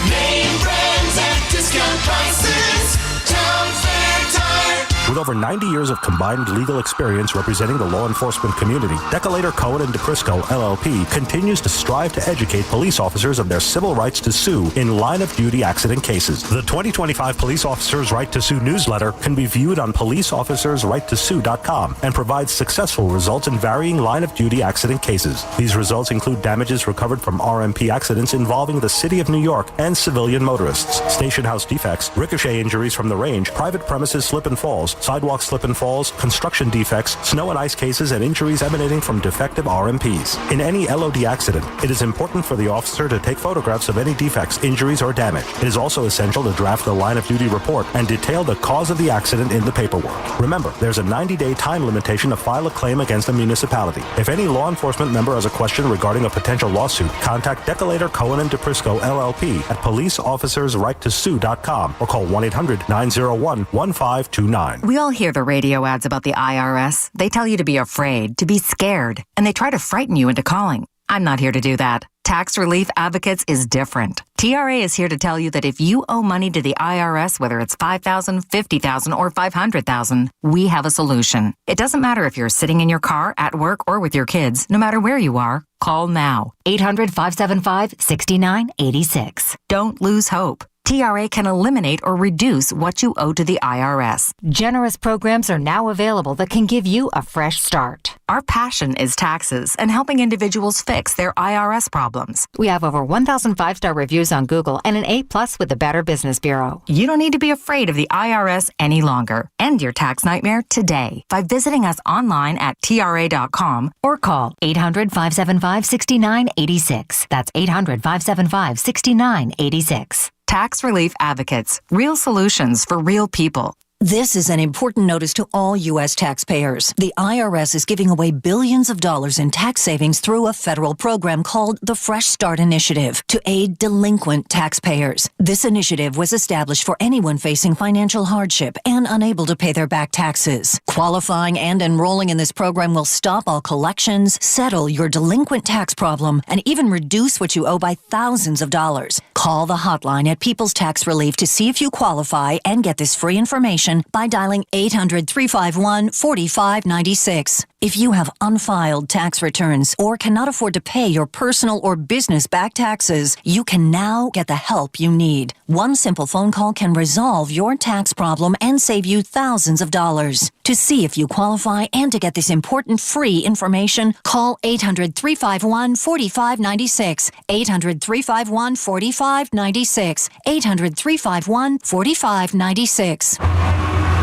Name brands at discount prices. Town Fair Tire. With over 90 years of combined legal experience representing the law enforcement community, Decolator Cohen and DePrisco, LLP, continues to strive to educate police officers of their civil rights to sue in line-of-duty accident cases. The 2025 Police Officers' Right to Sue newsletter can be viewed on policeofficersrighttosue.com and provides successful results in varying line-of-duty accident cases. These results include damages recovered from RMP accidents involving the City of New York and civilian motorists, station house defects, ricochet injuries from the range, private premises slip and falls, sidewalk slip and falls, construction defects, snow and ice cases, and injuries emanating from defective RMPs. In any LOD accident, it is important for the officer to take photographs of any defects, injuries, or damage. It is also essential to draft the line-of-duty report and detail the cause of the accident in the paperwork. Remember, there's a 90-day time limitation to file a claim against a municipality. If any law enforcement member has a question regarding a potential lawsuit, contact Decolator Cohen and DePrisco, LLP at policeofficersrighttosue.com or call 1-800-901-1529. We all hear the radio ads about the IRS. They tell you to be afraid, to be scared, and they try to frighten you into calling. I'm not here to do that. Tax Relief Advocates is different. TRA is here to tell you that if you owe money to the IRS, whether it's $5,000, $50,000, or $500,000, we have a solution. It doesn't matter if you're sitting in your car, at work, or with your kids. No matter where you are, call now. 800-575-6986. Don't lose hope. TRA can eliminate or reduce what you owe to the IRS. Generous programs are now available that can give you a fresh start. Our passion is taxes and helping individuals fix their IRS problems. We have over 1,000 5-star reviews on Google and an A+ with the Better Business Bureau. You don't need to be afraid of the IRS any longer. End your tax nightmare today by visiting us online at TRA.com or call 800-575-6986. That's 800-575-6986. Tax Relief Advocates. Real solutions for real people. This is an important notice to all U.S. taxpayers. The IRS is giving away billions of dollars in tax savings through a federal program called the Fresh Start Initiative to aid delinquent taxpayers. This initiative was established for anyone facing financial hardship and unable to pay their back taxes. Qualifying and enrolling in this program will stop all collections, settle your delinquent tax problem, and even reduce what you owe by thousands of dollars. Call the hotline at People's Tax Relief to see if you qualify and get this free information by dialing 800-351-4596. If you have unfiled tax returns or cannot afford to pay your personal or business back taxes, you can now get the help you need. One simple phone call can resolve your tax problem and save you thousands of dollars. To see if you qualify and to get this important free information, call 800-351-4596. 800-351-4596. 800-351-4596.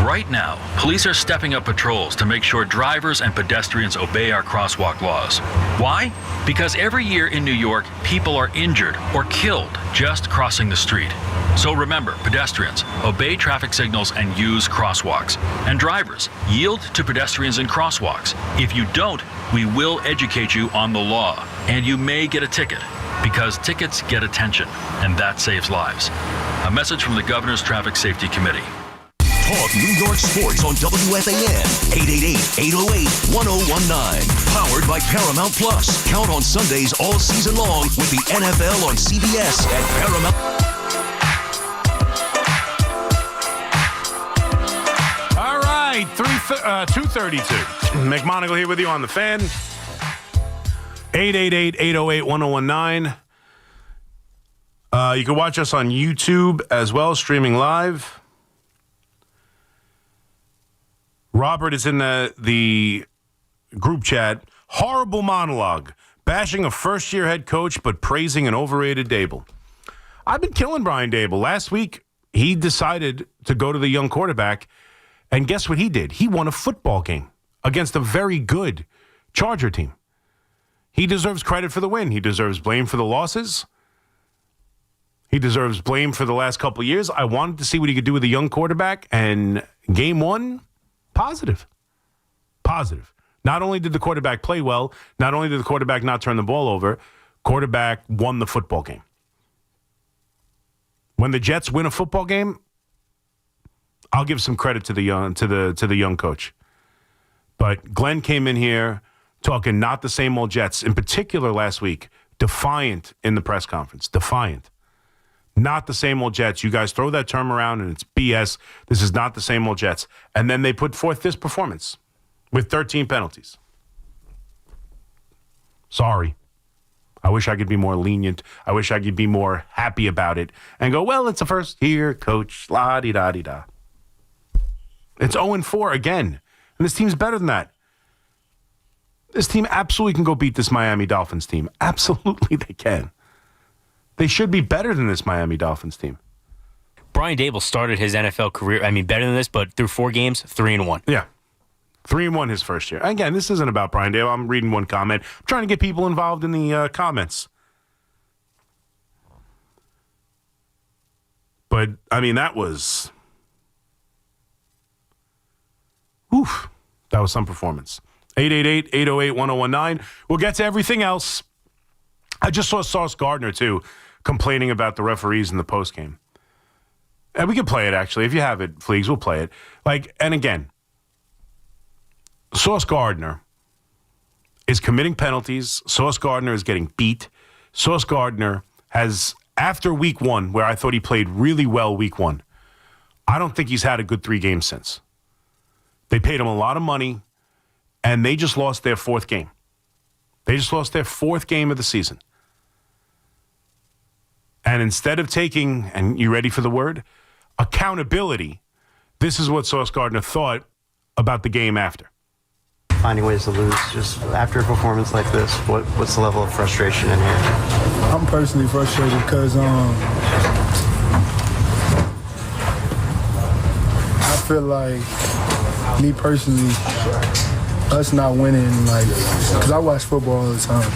Right now, police are stepping up patrols to make sure drivers and pedestrians obey our crosswalk laws. Why? Because every year in New York, people are injured or killed just crossing the street. So remember, pedestrians, obey traffic signals and use crosswalks. And drivers, yield to pedestrians in crosswalks. If you don't, we will educate you on the law, and you may get a ticket, because tickets get attention, and that saves lives. A message from the Governor's Traffic Safety Committee. Talk New York sports on WFAN 888-808-1019. Powered by Paramount Plus. Count on Sundays all season long with the NFL on CBS and Paramount. All right, 2:32. McMonigle here with you on the Fan. 888-808-1019. You can watch us on YouTube as well, streaming live. Robert is in the group chat. Horrible monologue. Bashing a first-year head coach, but praising an overrated Dable. I've been killing Brian Dable. Last week, he decided to go to the young quarterback, and guess what he did? He won a football game against a very good Charger team. He deserves credit for the win. He deserves blame for the losses. He deserves blame for the last couple of years. I wanted to see what he could do with a young quarterback, and game one, positive. Not only did the quarterback play well, not only did the quarterback not turn the ball over, quarterback won the football game. When the Jets win a football game, I'll give some credit to the young coach. But Glenn came in here talking not the same old Jets, in particular last week, defiant in the press conference, defiant. Not the same old Jets. You guys throw that term around and it's BS. This is not the same old Jets. And then they put forth this performance with 13 penalties. Sorry. I wish I could be more lenient. I wish I could be more happy about it and go, well, it's a first-year coach, la-di-da-di-da. It's 0-4 again. And this team's better than that. This team absolutely can go beat this Miami Dolphins team. Absolutely they can. They should be better than this Miami Dolphins team. Brian Dable started his NFL career, better than this, but through 4 games, 3-1. Yeah. 3-1 his first year. Again, this isn't about Brian Dable. I'm reading one comment. I'm trying to get people involved in the comments. But, that was... Oof. That was some performance. 888-808-1019. We'll get to everything else. I just saw Sauce Gardner, too, complaining about the referees in the postgame. And we can play it, actually. If you have it, Fleegs, we'll play it. And again, Sauce Gardner is committing penalties. Sauce Gardner is getting beat. Sauce Gardner has, after week 1, where I thought he played really well week 1, I don't think he's had a good 3 games since. They paid him a lot of money, and they just lost their 4th game. They just lost their 4th game of the season. And instead of taking, and you ready for the word, accountability, this is what Sauce Gardner thought about the game after. Finding ways to lose, just after a performance like this, what's the level of frustration in here? I'm personally frustrated because I feel like, me personally, us not winning, because I watch football all the time,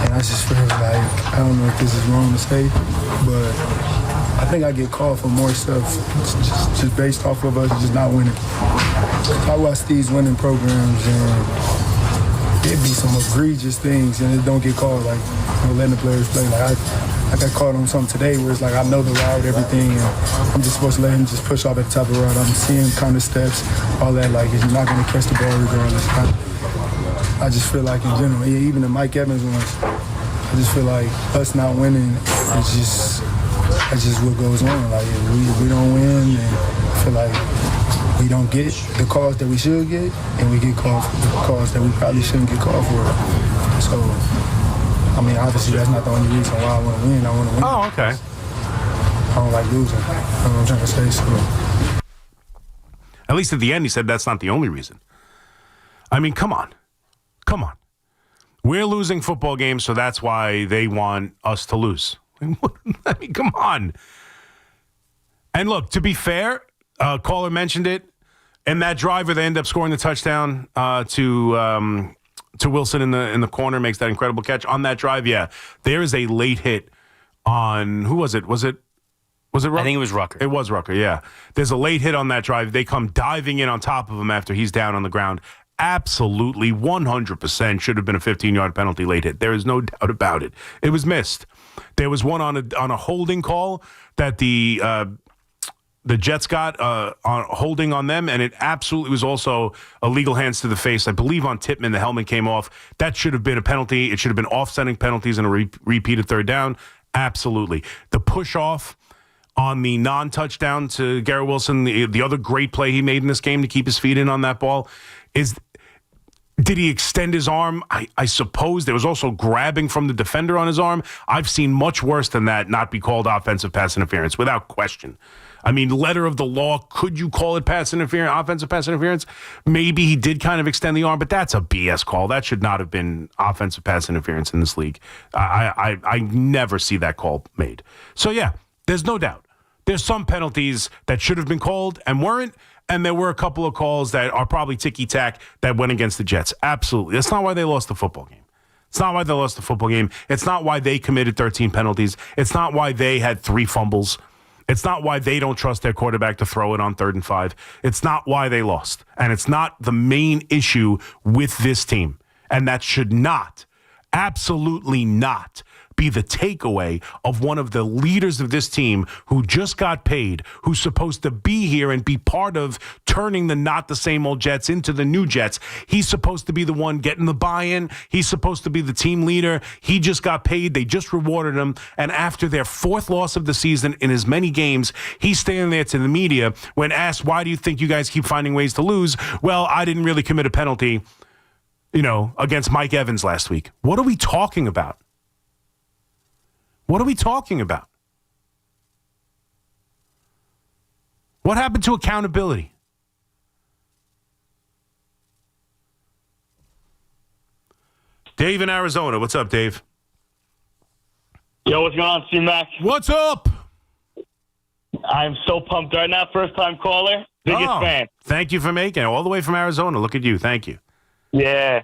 and I just feel like, I don't know if this is wrong to say, but I think I get called for more stuff just based off of us just not winning. I watch these winning programs and it'd be some egregious things and it don't get called, like letting the players play. Like I got caught on something today where it's like I know the route, everything, and I'm just supposed to let him just push off at the top of the route. I'm seeing kind of steps, all that. Like he's not going to catch the ball regardless. I just feel like in general, even the Mike Evans ones, I just feel like us not winning is just what goes on. Like if we don't win, and I feel like we don't get the calls that we should get, and we get called for the calls that we probably shouldn't get called for. So, I mean, obviously that's not the only reason why I want to win. I want to win. Oh, okay. I don't like losing. That's what I'm trying to say. So. At least at the end, he said that's not the only reason. I mean, come on. We're losing football games, so that's why they want us to lose. I mean, come on. And look, to be fair, caller mentioned it, and that driver, they end up scoring the touchdown to Wilson in the corner, makes that incredible catch. On that drive, yeah, there is a late hit on, who was it? Was it Rucker? I think it was Rucker. It was Rucker, yeah. There's a late hit on that drive. They come diving in on top of him after he's down on the ground. Absolutely, 100% should have been a 15-yard penalty late hit. There is no doubt about it. It was missed. There was one on a holding call that the Jets got on holding on them, and it absolutely was also illegal hands to the face. I believe on Tippmann, the helmet came off. That should have been a penalty. It should have been offsetting penalties and a repeated third down. Absolutely. The push-off on the non-touchdown to Garrett Wilson, the other great play he made in this game to keep his feet in on that ball, did he extend his arm? I suppose. There was also grabbing from the defender on his arm. I've seen much worse than that not be called offensive pass interference, without question. I mean, letter of the law, could you call it pass interference, offensive pass interference? Maybe he did kind of extend the arm, but that's a BS call. That should not have been offensive pass interference in this league. I never see that call made. So, yeah, there's no doubt. There's some penalties that should have been called and weren't, and there were a couple of calls that are probably ticky-tack that went against the Jets. Absolutely. That's not why they lost the football game. It's not why they lost the football game. It's not why they committed 13 penalties. It's not why they had 3 fumbles. It's not why they don't trust their quarterback to throw it on 3rd and 5. It's not why they lost. And it's not the main issue with this team. And that should not, absolutely not, be the takeaway of one of the leaders of this team who just got paid, who's supposed to be here and be part of turning the not the same old Jets into the new Jets. He's supposed to be the one getting the buy-in. He's supposed to be the team leader. He just got paid. They just rewarded him. And after their 4th loss of the season in as many games, he's standing there to the media when asked, why do you think you guys keep finding ways to lose? Well, I didn't really commit a penalty, against Mike Evans last week. What are we talking about? What are we talking about? What happened to accountability? Dave in Arizona. What's up, Dave? Yo, what's going on, C-Mac? What's up? I'm so pumped right now. First-time caller. Biggest fan. Thank you for making it. All the way from Arizona. Look at you. Thank you. Yeah.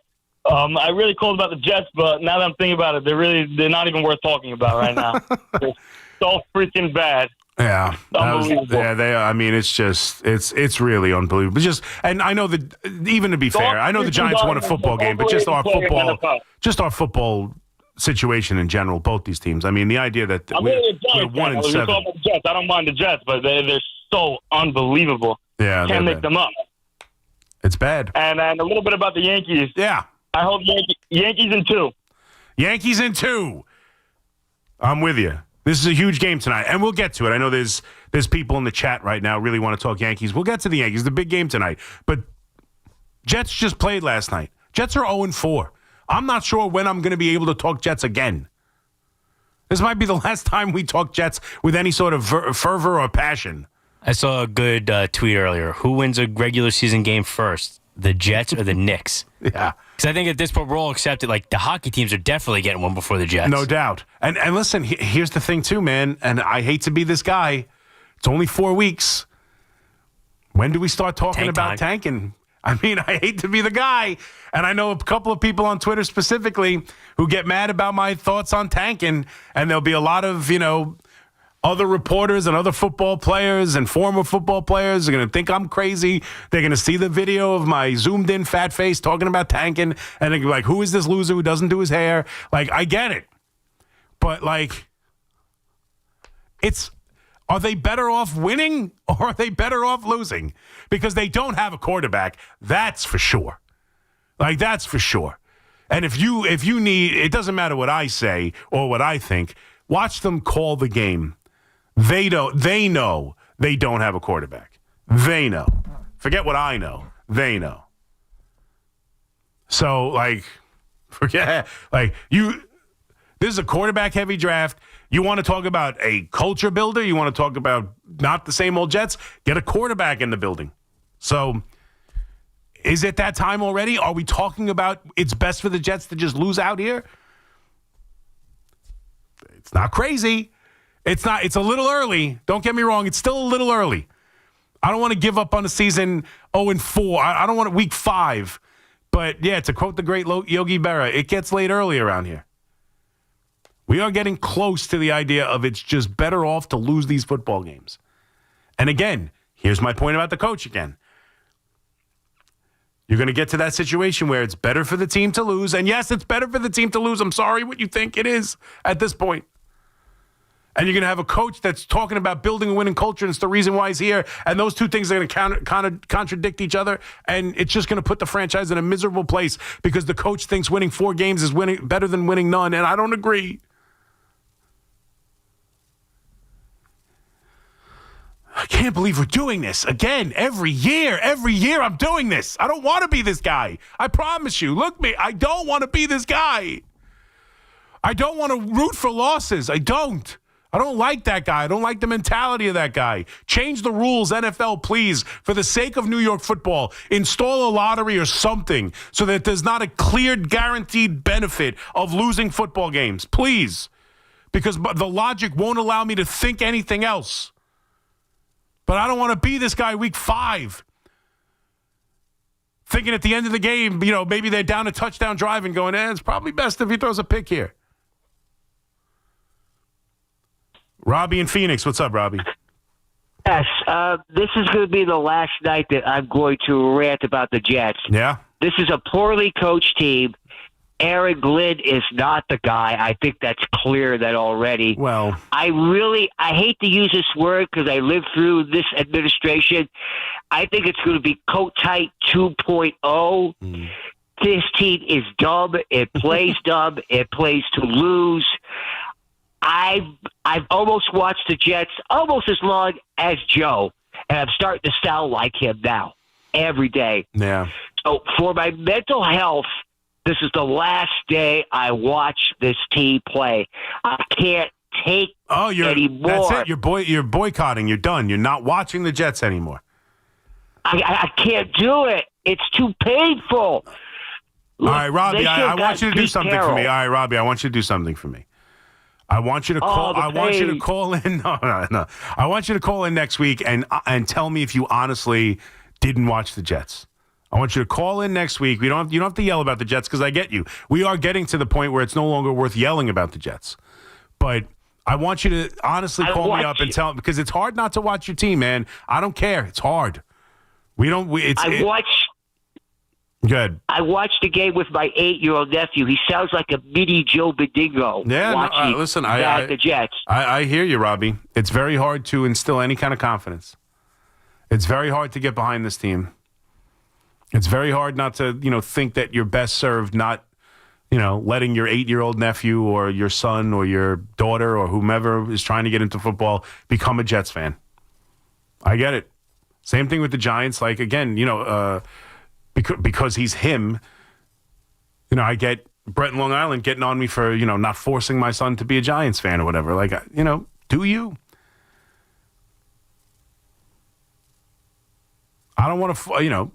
I really called about the Jets, but now that I'm thinking about it, they're not even worth talking about right now. They're so freaking bad. Yeah, unbelievable. They are. I mean, it's really unbelievable. And I know that even to be fair, I know the Giants won a football game, but just our football situation in general, both these teams. I mean, the idea that we're 1-7. I don't mind the Jets, but they're so unbelievable. Yeah, can't make them up. It's bad. And a little bit about the Yankees. Yeah. I hope Yankees in 2. Yankees in 2. I'm with you. This is a huge game tonight, and we'll get to it. I know there's people in the chat right now really want to talk Yankees. We'll get to the Yankees, the big game tonight. But Jets just played last night. Jets are 0-4. I'm not sure when I'm going to be able to talk Jets again. This might be the last time we talk Jets with any sort of fervor or passion. I saw a good tweet earlier. Who wins a regular season game first, the Jets or the Knicks? Yeah. Because I think at this point, we're all accepted. Like, the hockey teams are definitely getting one before the Jets. No doubt. And listen, here's the thing, too, man. And I hate to be this guy. It's only 4 weeks. When do we start talking about tanking? I mean, I hate to be the guy. And I know a couple of people on Twitter specifically who get mad about my thoughts on tanking. And there'll be a lot of, other reporters and other football players and former football players are going to think I'm crazy. They're going to see the video of my zoomed-in fat face talking about tanking, and they're gonna be like, who is this loser who doesn't do his hair? Like, I get it. But, like, are they better off winning or are they better off losing? Because they don't have a quarterback. That's for sure. Like, that's for sure. And if you need, it doesn't matter what I say or what I think, watch them call the game. They know they don't have a quarterback. They know. Forget what I know. They know. So, like, this is a quarterback-heavy draft. You want to talk about a culture builder? You want to talk about not the same old Jets? Get a quarterback in the building. So, is it that time already? Are we talking about it's best for the Jets to just lose out here? It's not crazy. It's not. It's a little early. Don't get me wrong. It's still a little early. I don't want to give up on the season 0-4. I don't want it week 5. But, yeah, to quote the great Yogi Berra, it gets late early around here. We are getting close to the idea of it's just better off to lose these football games. And again, here's my point about the coach again. You're going to get to that situation where it's better for the team to lose. And yes, it's better for the team to lose. I'm sorry what you think it is at this point. And you're going to have a coach that's talking about building a winning culture, and it's the reason why he's here. And those two things are going to contradict each other. And it's just going to put the franchise in a miserable place because the coach thinks winning 4 games is better than winning none. And I don't agree. I can't believe we're doing this again every year. Every year I'm doing this. I don't want to be this guy. I promise you. Look me. I don't want to be this guy. I don't want to root for losses. I don't like that guy. I don't like the mentality of that guy. Change the rules, NFL, please. For the sake of New York football, install a lottery or something so that there's not a cleared, guaranteed benefit of losing football games. Please. Because the logic won't allow me to think anything else. But I don't want to be this guy week 5. Thinking at the end of the game, maybe they're down a touchdown drive and going, it's probably best if he throws a pick here. Robbie in Phoenix. What's up, Robbie? Yes, this is going to be the last night that I'm going to rant about the Jets. Yeah? This is a poorly coached team. Aaron Glenn is not the guy. I think that's clear that already. Well, I hate to use this word because I lived through this administration. I think it's going to be coat tight 2.0. This team is dumb. It plays dumb. It plays to lose. I've almost watched the Jets almost as long as Joe, and I'm starting to sound like him now every day. Yeah. So for my mental health, this is the last day I watch this team play. I can't take anymore. That's it. You're boycotting. You're done. You're not watching the Jets anymore. I can't do it. It's too painful. All right, Robbie, I want you to do something for me. All right, Robbie, I want you to do something for me. I want you to call. I want you to call in. No. I want you to call in next week and tell me if you honestly didn't watch the Jets. I want you to call in next week. You don't have to yell about the Jets because I get you. We are getting to the point where it's no longer worth yelling about the Jets. But I want you to honestly call me up and tell, because it's hard not to watch your team, man. I don't care. It's hard. Good. I watched the game with my 8-year-old nephew. He sounds like a mini Joe Bedingo. Yeah, listen, the Jets. I hear you, Robbie. It's very hard to instill any kind of confidence. It's very hard to get behind this team. It's very hard not to, think that you're best served not, letting your 8-year-old nephew or your son or your daughter or whomever is trying to get into football become a Jets fan. I get it. Same thing with the Giants. Like, again, because he's him, I get Brett in Long Island getting on me for, not forcing my son to be a Giants fan or whatever. Like, do you? I don't want to,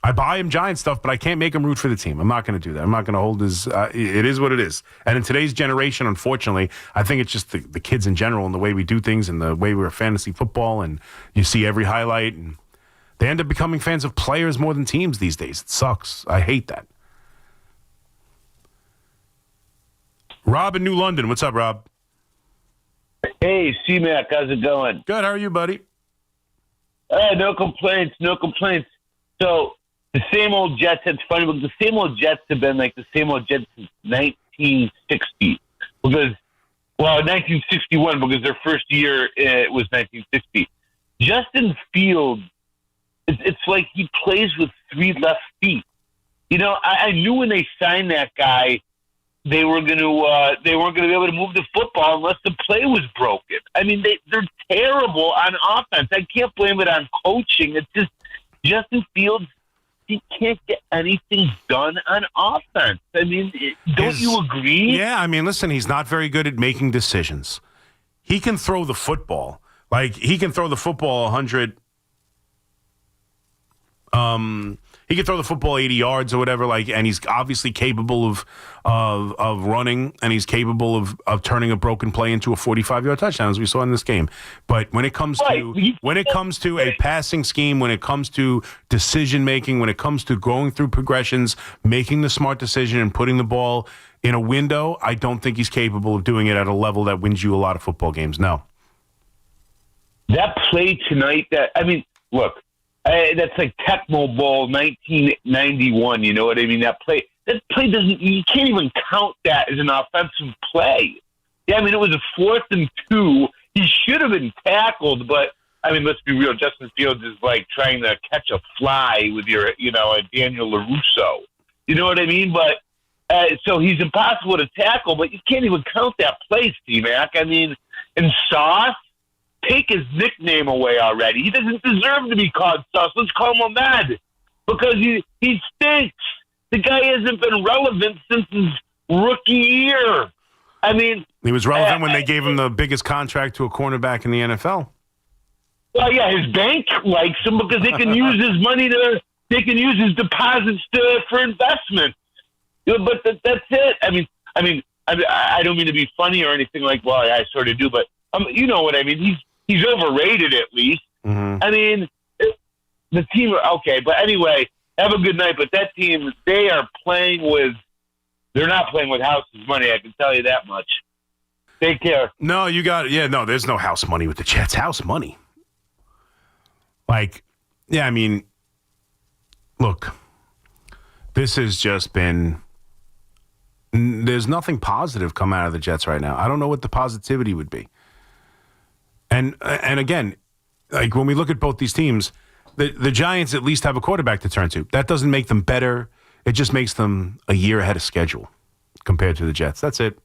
I buy him Giant stuff, but I can't make him root for the team. I'm not going to do that. I'm not going to hold his, it is what it is. And in today's generation, unfortunately, I think it's just the kids in general and the way we do things and the way we're fantasy football and you see every highlight and they end up becoming fans of players more than teams these days. It sucks. I hate that. Rob in New London. What's up, Rob? Hey, C-Mac, how's it going? Good. How are you, buddy? No complaints. So the same old Jets. It's funny, but the same old Jets have been like the same old Jets since 1960. 1961 because their first year was 1960. Justin Fields, it's like he plays with three left feet. You know, I knew when they signed that guy, they weren't going to be able to move the football unless the play was broken. I mean, they're terrible on offense. I can't blame it on coaching. It's just Justin Fields, he can't get anything done on offense. I mean, don't you agree? Yeah, I mean, listen, he's not very good at making decisions. He can throw the football. Like, he can throw the football 100. He can throw the football 80 yards or whatever, and he's obviously capable of running, and he's capable of turning a broken play into a 45-yard touchdown, as we saw in this game. But when it comes to a passing scheme, when it comes to decision making, when it comes to going through progressions, making the smart decision, and putting the ball in a window, I don't think he's capable of doing it at a level that wins you a lot of football games. No. That play tonight, look. That's like Tecmo Bowl 1991. You know what I mean? That play doesn't. You can't even count that as an offensive play. Yeah, I mean it was a 4th and 2. He should have been tackled, but I mean let's be real. Justin Fields is like trying to catch a fly with a Daniel LaRusso. You know what I mean? But so he's impossible to tackle. But you can't even count that play, C-Mac. I mean, and Sauce. Take his nickname away already. He doesn't deserve to be called Sauce. Let's call him Ahmed because he stinks. The guy hasn't been relevant since his rookie year. I mean, he was relevant when they gave him the biggest contract to a cornerback in the NFL. Well, yeah, his bank likes him because they can use his money they can use his deposits for investment. But that's it. I mean, I don't mean to be funny or anything like. Well, I sort of do, but you know what I mean. He's overrated at least. Mm-hmm. I mean, the team, okay, but anyway, have a good night. But that team, they're not playing with house's money, I can tell you that much. Take care. No, there's no house money with the Jets. House money. Look, this has just been, there's nothing positive come out of the Jets right now. I don't know what the positivity would be. And again, when we look at both these teams, the Giants at least have a quarterback to turn to. That doesn't make them better. It just makes them a year ahead of schedule compared to the Jets. That's it.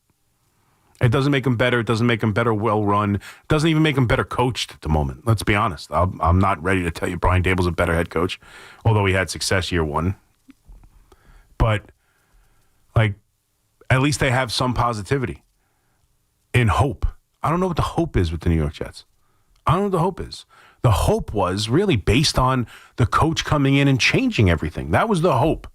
It doesn't make them better. It doesn't make them better well-run. It doesn't even make them better coached at the moment. Let's be honest. I'm not ready to tell you Brian Dable's a better head coach, although he had success year one. But, at least they have some positivity in hope. I don't know what the hope is with the New York Jets. I don't know what the hope is. The hope was really based on the coach coming in and changing everything. That was the hope.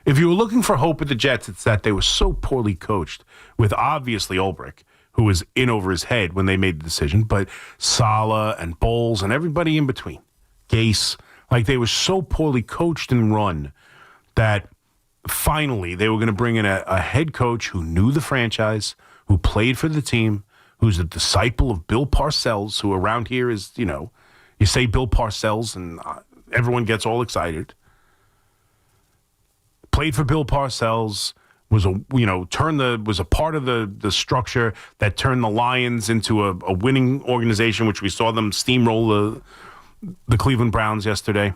If you were looking for hope with the Jets, it's that they were so poorly coached with obviously Ulbrich, who was in over his head when they made the decision, but Saleh and Bowles and everybody in between, Gase, they were so poorly coached and run that finally they were going to bring in a head coach who knew the franchise, who played for the team, who's a disciple of Bill Parcells, who around here is, you say Bill Parcells and everyone gets all excited. Played for Bill Parcells, was a part of the structure that turned the Lions into a winning organization, which we saw them steamroll the Cleveland Browns yesterday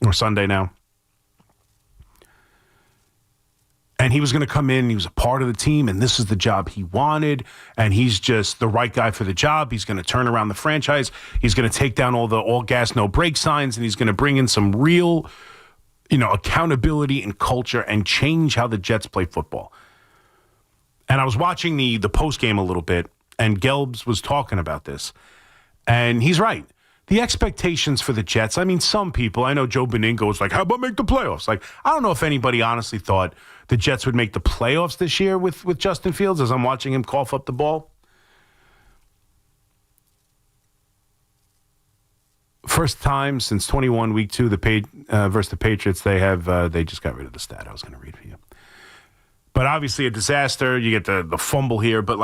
or Sunday now. And he was going to come in, he was a part of the team, and this is the job he wanted, and he's just the right guy for the job. He's going to turn around the franchise. He's going to take down all the all gas, no brake signs, and he's going to bring in some real, accountability and culture and change how the Jets play football. And I was watching the post game a little bit, and Gelbs was talking about this, and he's right. The expectations for the Jets, some people, I know Joe Beningo was like, how about make the playoffs? I don't know if anybody honestly thought the Jets would make the playoffs this year with Justin Fields as I'm watching him cough up the ball. First time since 21, week 2, versus the Patriots, they just got rid of the stat I was going to read for you. But obviously a disaster. You get the fumble here, but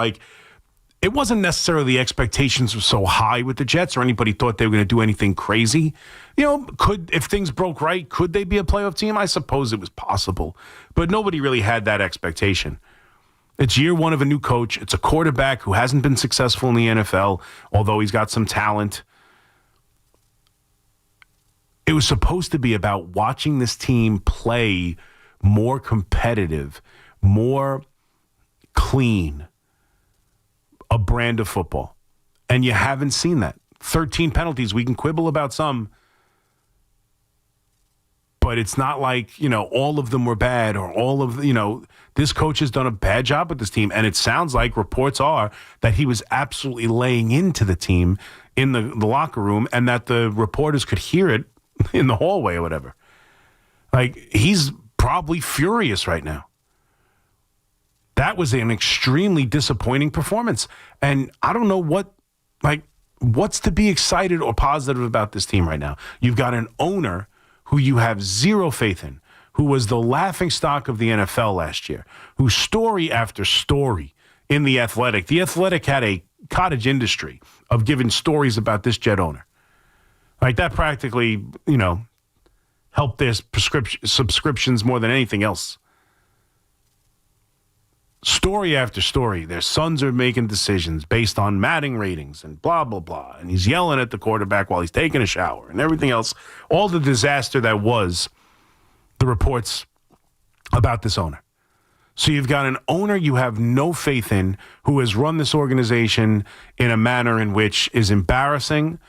it wasn't necessarily the expectations were so high with the Jets or anybody thought they were going to do anything crazy. If things broke right, could they be a playoff team? I suppose it was possible, but nobody really had that expectation. It's year one of a new coach. It's a quarterback who hasn't been successful in the NFL, although he's got some talent. It was supposed to be about watching this team play more competitive, more clean, a brand of football. And you haven't seen that. 13 penalties. We can quibble about some, but it's not like, all of them were bad or all of, this coach has done a bad job with this team. And it sounds like reports are that he was absolutely laying into the team in the locker room and that the reporters could hear it in the hallway or whatever. Like, he's probably furious right now. That was an extremely disappointing performance. And I don't know what's to be excited or positive about this team right now. You've got an owner who you have zero faith in, who was the laughingstock of the NFL last year, whose story after story in The Athletic had a cottage industry of giving stories about this Jet owner. Like, that practically, helped their subscriptions more than anything else. Story after story, their sons are making decisions based on Madden ratings and blah, blah, blah. And he's yelling at the quarterback while he's taking a shower and everything else. All the disaster that was the reports about this owner. So you've got an owner you have no faith in who has run this organization in a manner in which is embarrassing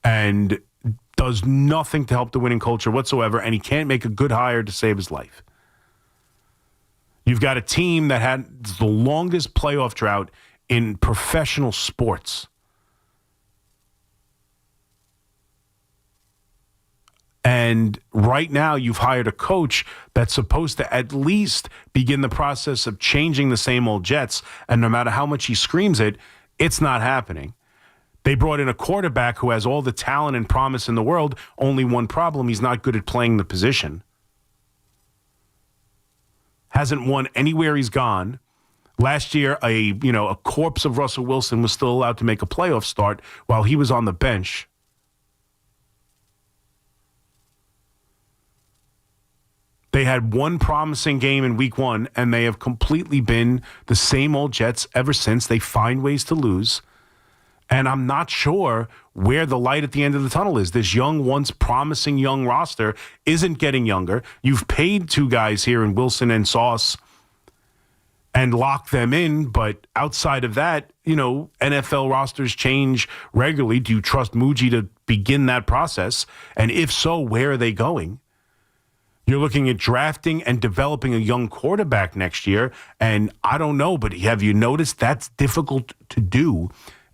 and does nothing to help the winning culture whatsoever, and he can't make a good hire to save his life. You've got a team that had the longest playoff drought in professional sports. And right now you've hired a coach that's supposed to at least begin the process of changing the same old Jets, and no matter how much he screams it, it's not happening. They brought in a quarterback who has all the talent and promise in the world. Only one problem, he's not good at playing the position. Hasn't won anywhere he's gone. Last year, a corpse of Russell Wilson was still allowed to make a playoff start while he was on the bench. They had one promising game in week one, and they have completely been the same old Jets ever since. They find ways to lose. And I'm not sure where the light at the end of the tunnel is. This once promising young roster isn't getting younger. You've paid two guys here in Wilson and Sauce and locked them in. But outside of that, NFL rosters change regularly. Do you trust Muji to begin that process? And if so, where are they going? You're looking at drafting and developing a young quarterback next year. And I don't know, but have you noticed that's difficult to do?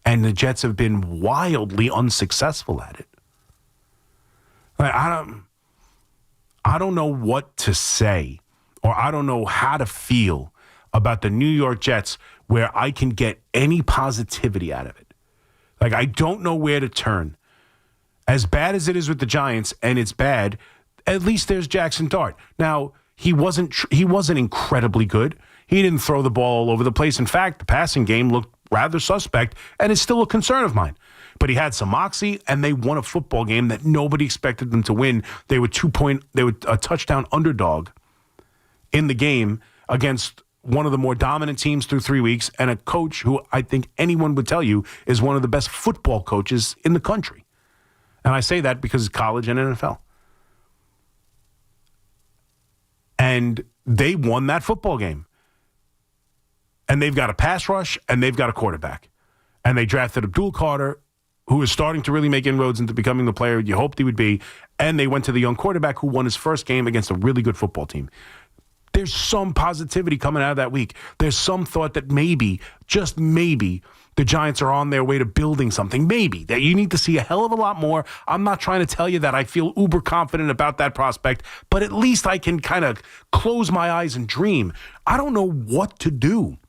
And the Jets have been wildly unsuccessful at it. I don't know what to say, or I don't know how to feel about the New York Jets where I can get any positivity out of it. Like, I don't know where to turn. As bad as it is with the Giants, and it's bad, at least there's Jaxson Dart. Now, he wasn't incredibly good. He didn't throw the ball all over the place. In fact, the passing game looked rather suspect, and it's still a concern of mine. But he had some moxie, and they won a football game that nobody expected them to win. They were a touchdown underdog in the game against one of the more dominant teams through 3 weeks, and a coach who I think anyone would tell you is one of the best football coaches in the country. And I say that because it's college and NFL. And they won that football game. And they've got a pass rush, and they've got a quarterback. And they drafted Abdul Carter, who is starting to really make inroads into becoming the player you hoped he would be. And they went to the young quarterback who won his first game against a really good football team. There's some positivity coming out of that week. There's some thought that maybe, just maybe, the Giants are on their way to building something. Maybe. That you need to see a hell of a lot more. I'm not trying to tell you that I feel uber confident about that prospect, but at least I can kind of close my eyes and dream. I don't know what to do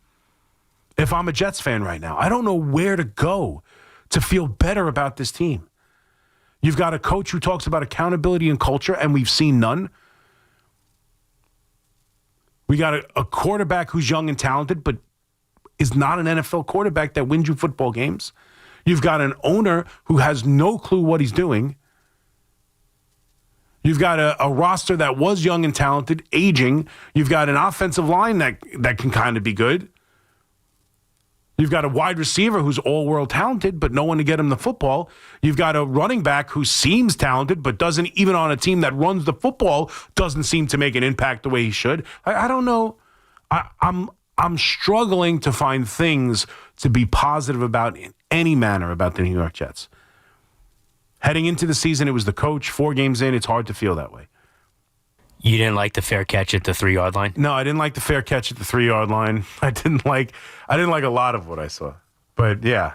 if I'm a Jets fan right now. I don't know where to go to feel better about this team. You've got a coach who talks about accountability and culture, and we've seen none. We got a quarterback who's young and talented, but is not an NFL quarterback that wins you football games. You've got an owner who has no clue what he's doing. You've got a roster that was young and talented, aging. You've got an offensive line that can kind of be good. You've got a wide receiver who's all-world talented, but no one to get him the football. You've got a running back who seems talented, but doesn't, even on a team that runs the football, doesn't seem to make an impact the way he should. I don't know. I'm struggling to find things to be positive about in any manner about the New York Jets. Heading into the season, it was the coach. 4 games in, it's hard to feel that way. You didn't like the fair catch at the 3-yard line? No, I didn't like the fair catch at the 3-yard line. I didn't like a lot of what I saw. But yeah.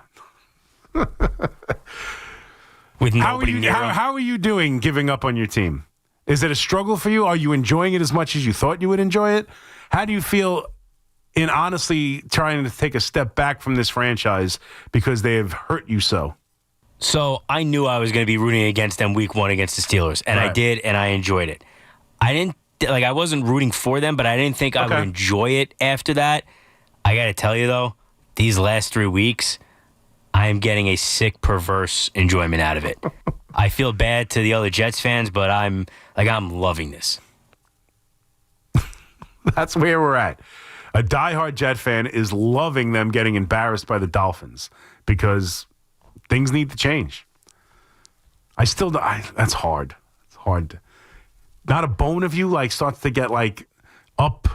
With how are you doing giving up on your team? Is it a struggle for you? Are you enjoying it as much as you thought you would enjoy it? How do you feel in honestly trying to take a step back from this franchise because they have hurt you so? So I knew I was going to be rooting against them week 1 against the Steelers, and I did, and I enjoyed it. I wasn't rooting for them, but I didn't think I would enjoy it after that. I got to tell you, though, these last 3 weeks, I am getting a sick, perverse enjoyment out of it. I feel bad to the other Jets fans, but I'm loving this. That's where we're at. A diehard Jet fan is loving them getting embarrassed by the Dolphins because things need to change. That's hard. It's hard. Not a bone of you starts to get up.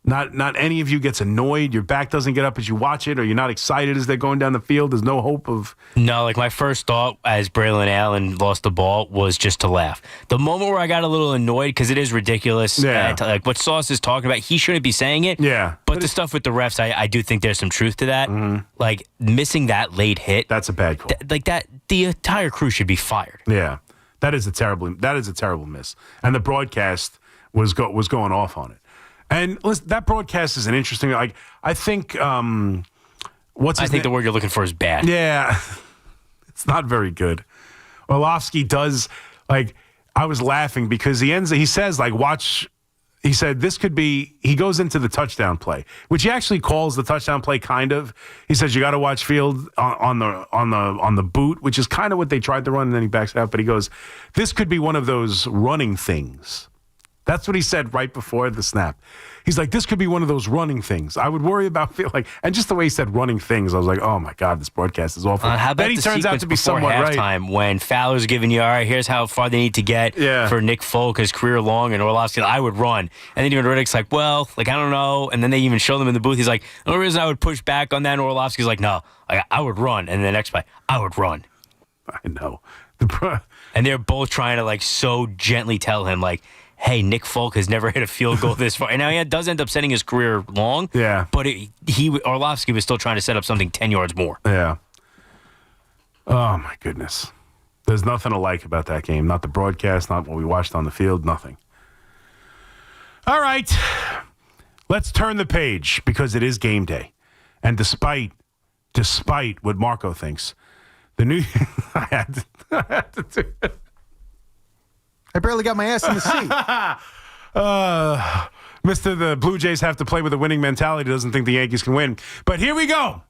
Not any of you gets annoyed. Your back doesn't get up as you watch it, or you're not excited as they're going down the field. There's no hope of. No, my first thought as Braylon Allen lost the ball was just to laugh. The moment where I got a little annoyed because it is ridiculous. Yeah. What Sauce is talking about, he shouldn't be saying it. Yeah. But the stuff with the refs, I do think there's some truth to that. Mm-hmm. Missing that late hit. That's a bad call. The entire crew should be fired. Yeah. That is a terrible miss. And the broadcast was going off on it. And listen, that broadcast is an interesting. I think the word you're looking for is bad. Yeah, it's not very good. Orlovsky does I was laughing because he says watch. He said this could be. He goes into the touchdown play, which he actually calls the touchdown play. Kind of. He says you got to watch field on the boot, which is kind of what they tried to run, and then he backs out. But he goes, this could be one of those running things. That's what he said right before the snap. He's like, this could be one of those running things. I would worry about and just the way he said running things, I was like, oh my God, this broadcast is awful. How about then he turns out to be somewhat halftime right. When Fowler's giving you, all right, here's how far they need to get for Nick Folk, his career long, and Orlovsky, I would run. And then even Riddick's like, well, I don't know. And then they even show them in the booth. He's like, the only reason I would push back on that, and Orlovsky's like, no, I would run. And the next play, I would run. I know. And they're both trying to so gently tell him hey, Nick Folk has never hit a field goal this far. And now he does end up setting his career long. Yeah. But Orlovsky was still trying to set up something 10 yards more. Yeah. Oh, my goodness. There's nothing to like about that game. Not the broadcast, not what we watched on the field, nothing. All right. Let's turn the page because it is game day. And despite what Marco thinks, the new... I had to do it. I barely got my ass in the seat. Mr. The Blue Jays have to play with a winning mentality. Doesn't think the Yankees can win. But here we go.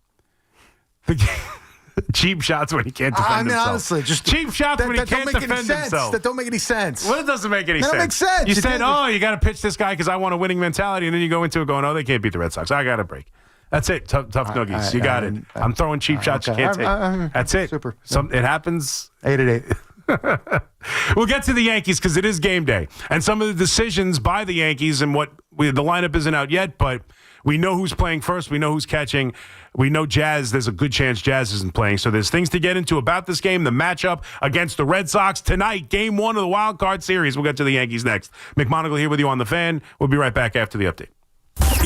Cheap shots when he can't defend himself. Honestly, just cheap shots when he can't defend himself. That don't make any sense. Well, it doesn't make any sense. That makes sense. You said, you got to pitch this guy because I want a winning mentality. And then you go into it going, they can't beat the Red Sox. I got a break. That's it. Tough noogies. You got it. I'm throwing cheap shots you can't take. That's it. Super. It happens. 8-8. We'll get to the Yankees because it is game day. And some of the decisions by the Yankees and the lineup isn't out yet, but we know who's playing first. We know who's catching. We know Jazz. There's a good chance Jazz isn't playing. So there's things to get into about this game. The matchup against the Red Sox tonight, game 1 of the wild card series. We'll get to the Yankees next. McMonigle here with you on The Fan. We'll be right back after the update.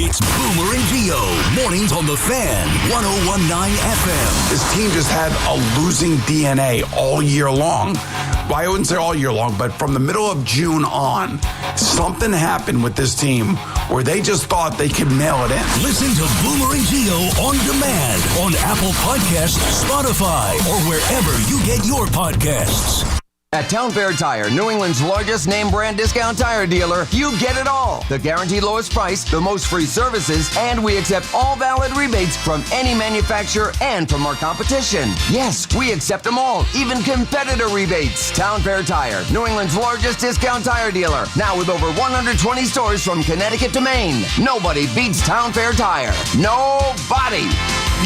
It's Boomer and Gio, mornings on The Fan, 101.9 FM. This team just had a losing DNA all year long. Well, I wouldn't say all year long, but from the middle of June on, something happened with this team where they just thought they could mail it in. Listen to Boomer and Gio on demand on Apple Podcasts, Spotify, or wherever you get your podcasts. At Town Fair Tire, New England's largest name brand discount tire dealer, you get it all. The guaranteed lowest price, the most free services, and we accept all valid rebates from any manufacturer and from our competition. Yes, we accept them all, even competitor rebates. Town Fair Tire, New England's largest discount tire dealer, now with over 120 stores from Connecticut to Maine. Nobody beats Town Fair Tire. Nobody.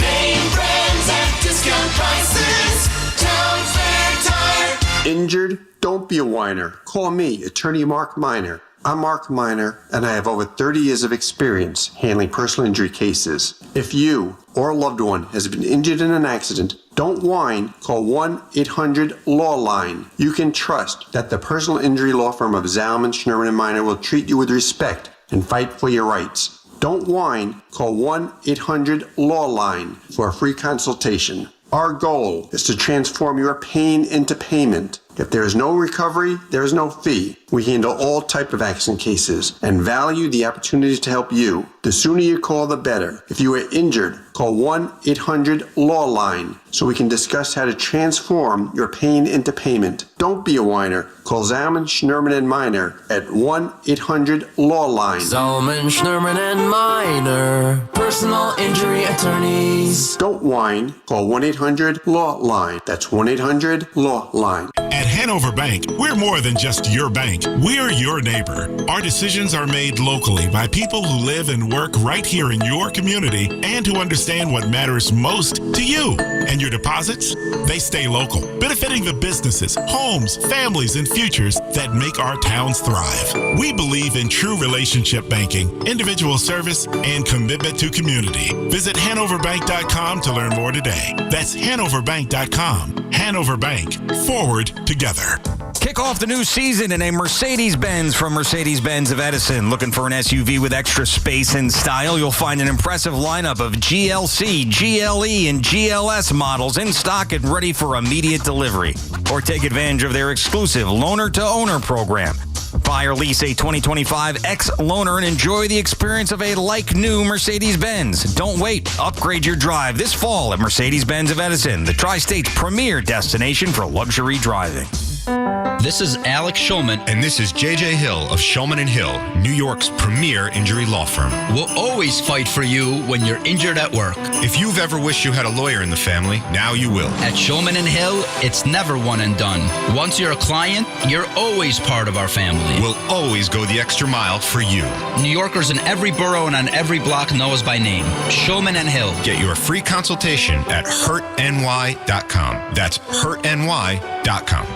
Name brands at discount prices. Town Fair Tire. Injured? Don't be a whiner. Call me, attorney Mark Miner. I'm Mark Miner, and I have over 30 years of experience handling personal injury cases. If you or a loved one has been injured in an accident, don't whine. Call 1-800-LAW-LINE. You can trust that the personal injury law firm of Zalman, Schnurman, and Miner will treat you with respect and fight for your rights. Don't whine. Call 1-800-LAW-LINE for a free consultation. Our goal is to transform your pain into payment. If there is no recovery, there is no fee. We handle all type of accident cases and value the opportunity to help you. The sooner you call, the better. If you are injured, call 1-800-LAW-LINE so we can discuss how to transform your pain into payment. Don't be a whiner. Call Zalman, Schnurman, and Miner at 1-800-LAW-LINE. Zalman, Schnurman, and Miner, personal injury attorneys. Don't whine. Call 1-800-LAW-LINE. That's 1-800-LAW-LINE. At Hanover Bank, we're more than just your bank. We're your neighbor. Our decisions are made locally by people who live and work right here in your community and who understand what matters most to you. And your deposits? They stay local, benefiting the businesses, homes, families, and futures that make our towns thrive. We believe in true relationship banking, individual service, and commitment to community. Visit HanoverBank.com to learn more today. That's HanoverBank.com. Hanover Bank. Forward together. Kick off the new season in a Mercedes-Benz from Mercedes-Benz of Edison. Looking for an SUV with extra space and style? You'll find an impressive lineup of GLC, GLE, and GLS models in stock and ready for immediate delivery. Or take advantage of their exclusive loaner-to-owner program. Buy or lease a 2025 X-Loaner and enjoy the experience of a like-new Mercedes-Benz. Don't wait. Upgrade your drive this fall at Mercedes-Benz of Edison, the Tri-State's premier destination for luxury driving. This is Alex Shulman. And this is JJ Hill of Shulman & Hill, New York's premier injury law firm. We'll always fight for you when you're injured at work. If you've ever wished you had a lawyer in the family, now you will. At Shulman & Hill, it's never one and done. Once you're a client, you're always part of our family. We'll always go the extra mile for you. New Yorkers in every borough and on every block know us by name. Shulman & Hill. Get your free consultation at hurtny.com. That's hurtny.com.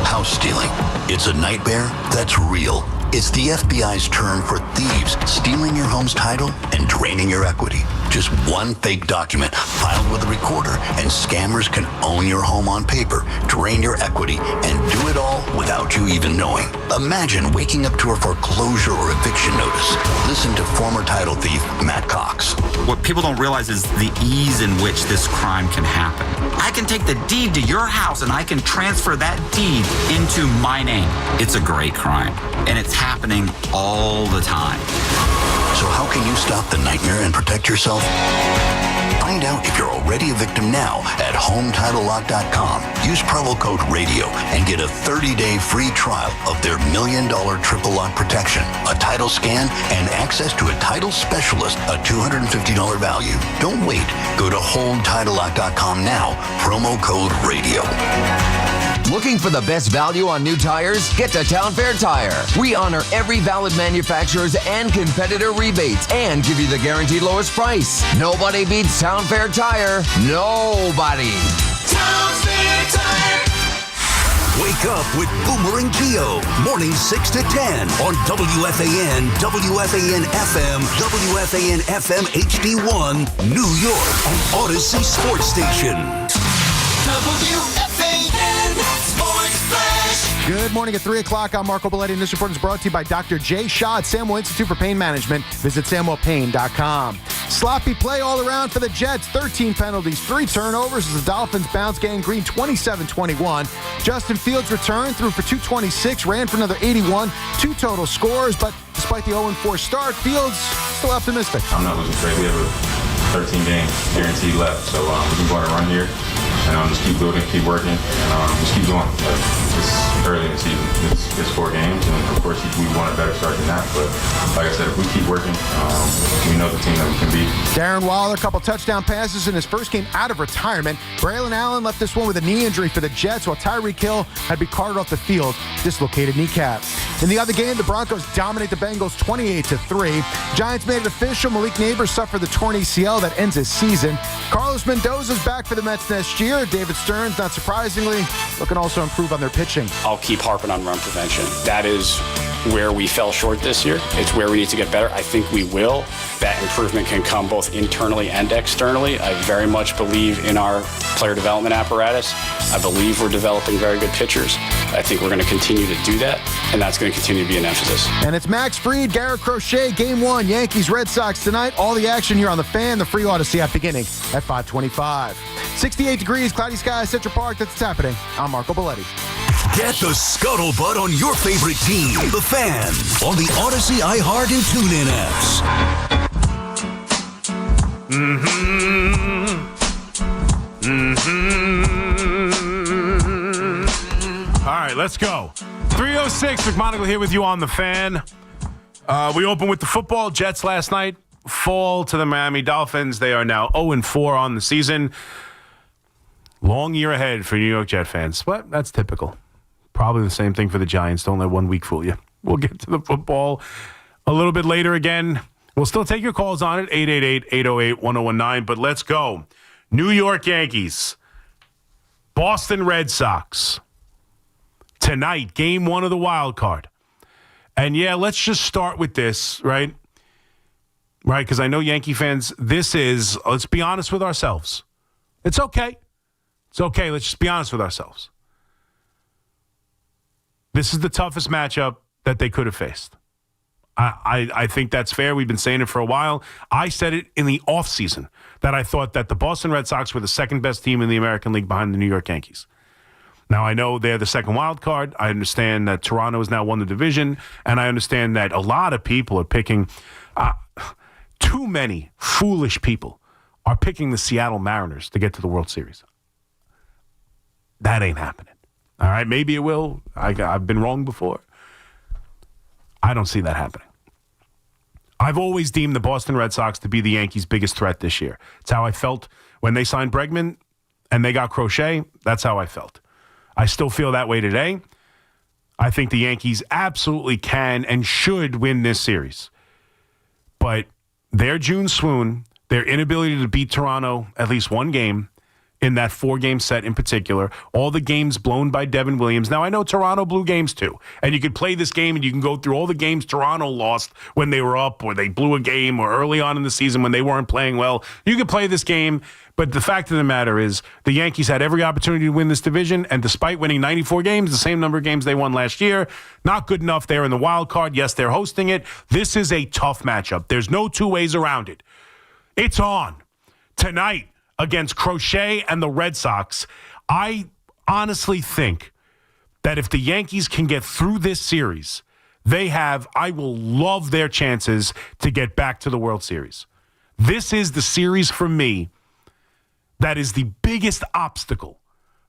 House stealing. It's a nightmare that's real. It's the FBI's term for thieves stealing your home's title and draining your equity. Just one fake document filed with a recorder, and scammers can own your home on paper, drain your equity, and do it all without you even knowing. Imagine waking up to a foreclosure or eviction notice. Listen to former title thief Matt Cox. What people don't realize is the ease in which this crime can happen. I can take the deed to your house and I can transfer that deed into my name. It's a great crime, and it's happening all the time. So how can you stop the nightmare and protect yourself? Find out if you're already a victim now at HomeTitleLock.com. Use promo code RADIO and get a 30-day free trial of their $1 million triple lock protection, a title scan, and access to a title specialist, a $250 value. Don't wait. Go to HomeTitleLock.com now. Promo code RADIO. Looking for the best value on new tires? Get to Town Fair Tire. We honor every valid manufacturer's and competitor rebates and give you the guaranteed lowest price. Nobody beats Town Fair Tire. Nobody. Town Fair Tire. Wake up with Boomer and Geo. Mornings 6 to 10 on WFAN, WFAN FM, WFAN FM HD1, New York, and Odyssey Sports Station. WFAN Sports Flash. Good morning at 3 o'clock. I'm Marco Belletti, and this report is brought to you by Dr. Jay Shaw at Samuel Institute for Pain Management. Visit SamuelPain.com. Sloppy play all around for the Jets. 13 penalties, 3 turnovers as the Dolphins bounce Gang Green 27-21. Justin Fields returned, threw for 226, ran for another 81, 2 total scores. But despite the 0-4 start, Fields still optimistic. I'm not looking great. We have a 13-game guarantee left, so we can go on a run here. and just keep building, keep working, and just keep going. Like, it's early in the season. It's 4 games, and of course we want a better start than that. But like I said, if we keep working, we know the team that we can be. Darren Waller, a couple touchdown passes in his first game out of retirement. Braylon Allen left this one with a knee injury for the Jets, while Tyreek Hill had to be carted off the field, dislocated kneecap. In the other game, the Broncos dominate the Bengals 28-3. Giants made it official. Malik Neighbors suffered the torn ACL that ends his season. Carlos Mendoza's back for the Mets next year. David Stearns, not surprisingly, looking also improve on their pitching. I'll keep harping on run prevention. That is where we fell short this year. It's where we need to get better. I think we will. That improvement can come both internally and externally. I very much believe in our player development apparatus. I believe we're developing very good pitchers. I think we're going to continue to do that, and that's going to continue to be an emphasis. And it's Max Fried, Garrett Crochet, Game 1, Yankees, Red Sox tonight. All the action here on The Fan, the free Odyssey app beginning at 5:25. 68 degrees, cloudy skies, Central Park. That's what's happening. I'm Marco Belletti. Get the scuttlebutt on your favorite team, The Fan, on the Odyssey, iHeart, and TuneIn apps. All right, let's go. 3:06, McMonigle here with you on The Fan. We opened with the football. Jets last night fall to the Miami Dolphins. They are now 0-4 on the season. Long year ahead for New York Jet fans, but that's typical. Probably the same thing for the Giants. Don't let 1 week fool you. We'll get to the football a little bit later again. We'll still take your calls on it, 888-808-1019, but let's go. New York Yankees, Boston Red Sox. Tonight, game 1 of the wild card. And yeah, let's just start with this, right? Right, because I know Yankee fans, let's be honest with ourselves. It's okay. It's okay. Let's just be honest with ourselves. This is the toughest matchup that they could have faced. I think that's fair. We've been saying it for a while. I said it in the offseason that I thought that the Boston Red Sox were the second best team in the American League behind the New York Yankees. Now, I know they're the second wild card. I understand that Toronto has now won the division, and I understand that a lot of people are picking, too many foolish people are picking the Seattle Mariners to get to the World Series. That ain't happening. All right, maybe it will. I've been wrong before. I don't see that happening. I've always deemed the Boston Red Sox to be the Yankees' biggest threat this year. It's how I felt when they signed Bregman and they got Crochet. That's how I felt. I still feel that way today. I think the Yankees absolutely can and should win this series. But their June swoon, their inability to beat Toronto at least one game, in that 4-game set in particular, all the games blown by Devin Williams. Now, I know Toronto blew games too, and you could play this game and you can go through all the games Toronto lost when they were up, or they blew a game, or early on in the season when they weren't playing well. You could play this game, but the fact of the matter is the Yankees had every opportunity to win this division, and despite winning 94 games, the same number of games they won last year, not good enough. They're in the wild card. Yes, they're hosting it. This is a tough matchup. There's no two ways around it. It's on tonight against Crochet and the Red Sox. I honestly think that if the Yankees can get through this series, I will love their chances to get back to the World Series. This is the series for me that is the biggest obstacle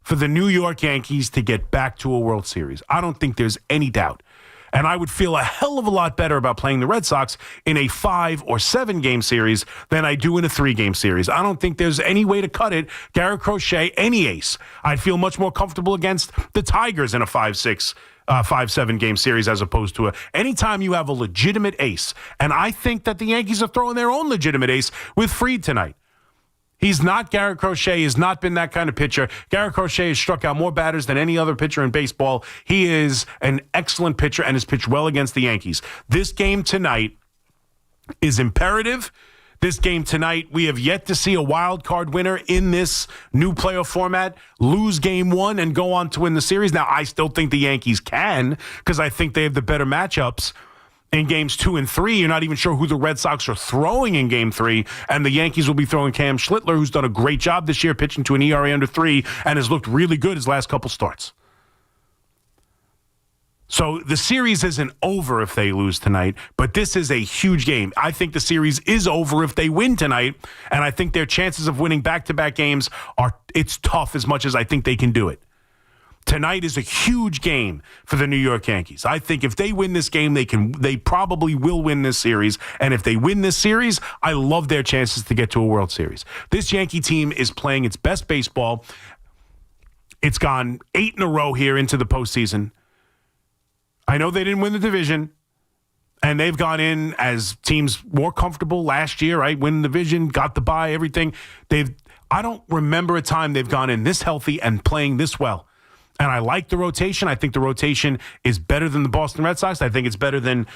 for the New York Yankees to get back to a World Series. I don't think there's any doubt. And I would feel a hell of a lot better about playing the Red Sox in a 5 or 7 game series than I do in a 3-game series. I don't think there's any way to cut it. Garrett Crochet, any ace. I'd feel much more comfortable against the Tigers in a 5-6, 5-7 game series as opposed to anytime you have a legitimate ace. And I think that the Yankees are throwing their own legitimate ace with Fried tonight. He's not Garrett Crochet. He has not been that kind of pitcher. Garrett Crochet has struck out more batters than any other pitcher in baseball. He is an excellent pitcher and has pitched well against the Yankees. This game tonight is imperative. This game tonight, we have yet to see a wild card winner in this new playoff format lose game 1 and go on to win the series. Now, I still think the Yankees can because I think they have the better matchups. In games 2 and 3, you're not even sure who the Red Sox are throwing in game 3, and the Yankees will be throwing Cam Schlittler, who's done a great job this year pitching to an ERA under 3 and has looked really good his last couple starts. So the series isn't over if they lose tonight, but this is a huge game. I think the series is over if they win tonight, and I think their chances of winning back-to-back games it's tough as much as I think they can do it. Tonight is a huge game for the New York Yankees. I think if they win this game, they probably will win this series, and if they win this series, I love their chances to get to a World Series. This Yankee team is playing its best baseball. It's gone 8 in a row here into the postseason. I know they didn't win the division, and they've gone in as teams more comfortable last year, right? Win the division, got the bye, everything. I don't remember a time they've gone in this healthy and playing this well. And I like the rotation. I think the rotation is better than the Boston Red Sox. I think it's better than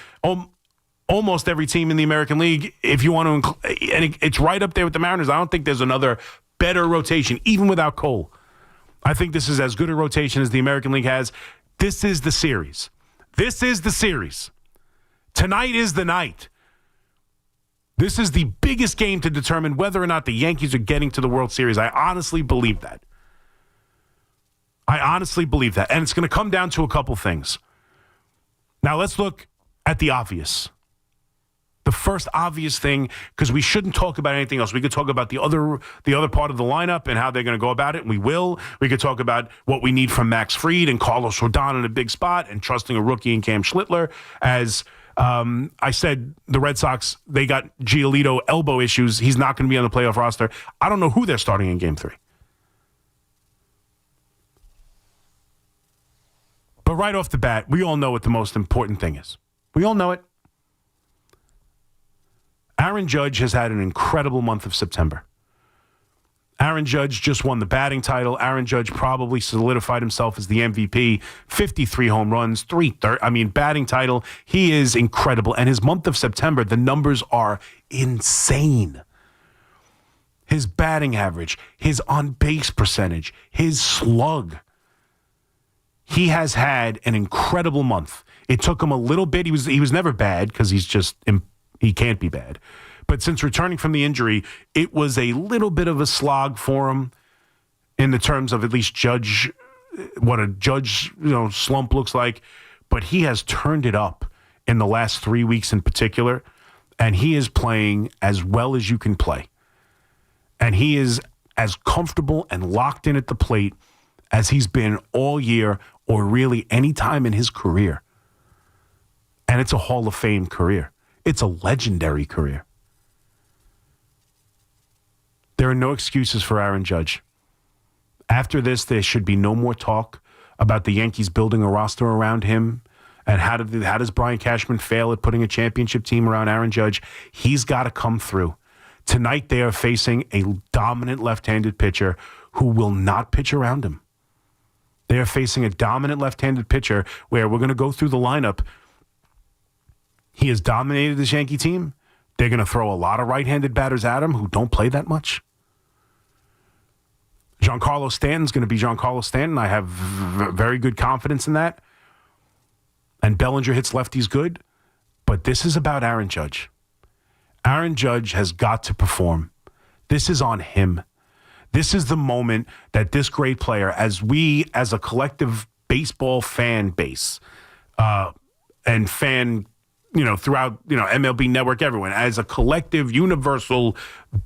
almost every team in the American League. If you want to, and it's right up there with the Mariners. I don't think there's another better rotation, even without Cole. I think this is as good a rotation as the American League has. This is the series. This is the series. Tonight is the night. This is the biggest game to determine whether or not the Yankees are getting to the World Series. I honestly believe that. And it's going to come down to a couple things. Now let's look at the obvious. The first obvious thing, because we shouldn't talk about anything else. We could talk about the other part of the lineup and how they're going to go about it, and we will. We could talk about what we need from Max Fried and Carlos Rodon in a big spot and trusting a rookie in Cam Schlittler. As I said, the Red Sox, they got Giolito elbow issues. He's not going to be on the playoff roster. I don't know who they're starting in Game 3. But right off the bat, we all know what the most important thing is. We all know it. Aaron Judge has had an incredible month of September. Aaron Judge just won the batting title. Aaron Judge probably solidified himself as the MVP. 53 home runs, batting title. He is incredible. And his month of September, the numbers are insane. His batting average, his on-base percentage, his slug. He has had an incredible month. It took him a little bit. He was never bad because he can't be bad. But since returning from the injury, it was a little bit of a slog for him in the terms of at least what a Judge slump looks like. But he has turned it up in the last 3 weeks in particular, and he is playing as well as you can play. And he is as comfortable and locked in at the plate as he's been all year or really any time in his career. And it's a Hall of Fame career. It's a legendary career. There are no excuses for Aaron Judge. After this, there should be no more talk about the Yankees building a roster around him and how does Brian Cashman fail at putting a championship team around Aaron Judge. He's got to come through. Tonight, they are facing a dominant left-handed pitcher who will not pitch around him. They are facing a dominant left-handed pitcher where we're going to go through the lineup. He has dominated this Yankee team. They're going to throw a lot of right-handed batters at him who don't play that much. Giancarlo Stanton's going to be Giancarlo Stanton. I have very good confidence in that. And Bellinger hits lefties good. But this is about Aaron Judge. Aaron Judge has got to perform. This is on him. This is the moment that this great player, as a collective baseball fan base and fan, throughout, MLB Network, everyone, as a collective, universal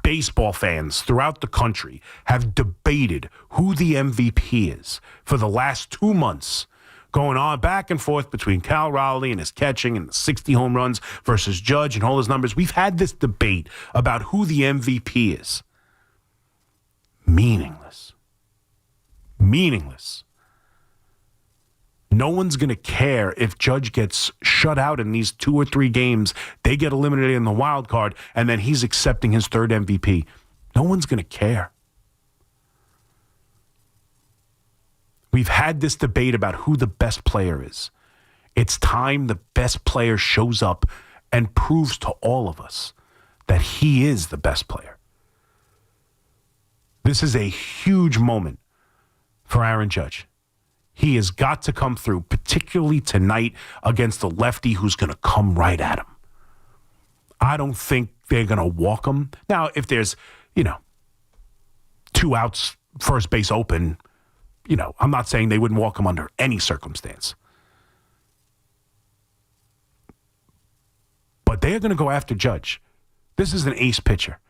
baseball fans throughout the country have debated who the MVP is for the last 2 months, going on back and forth between Cal Raleigh and his catching and the 60 home runs versus Judge and all his numbers. We've had this debate about who the MVP is. Meaningless. No one's going to care if Judge gets shut out in these 2 or 3 games. They get eliminated in the wild card, and then he's accepting his 3rd MVP. No one's going to care. We've had this debate about who the best player is. It's time the best player shows up and proves to all of us that he is the best player. This is a huge moment for Aaron Judge. He has got to come through, particularly tonight against the lefty who's going to come right at him. I don't think they're going to walk him. Now, if there's, 2 outs, first base open, I'm not saying they wouldn't walk him under any circumstance. But they are going to go after Judge. This is an ace pitcher.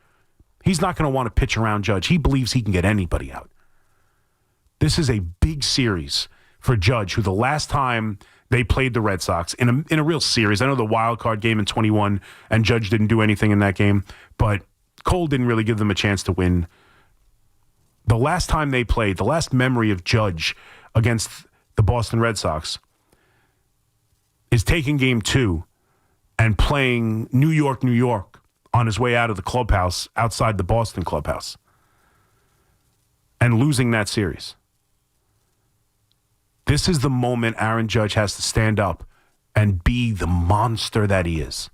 He's not going to want to pitch around Judge. He believes he can get anybody out. This is a big series for Judge, who the last time they played the Red Sox in a real series, I know the wild card game in 21, and Judge didn't do anything in that game, but Cole didn't really give them a chance to win. The last time they played, the last memory of Judge against the Boston Red Sox is taking game 2 and playing New York, New York on his way out of the clubhouse outside the Boston clubhouse and losing that series. This is the moment Aaron Judge has to stand up and be the monster that he is.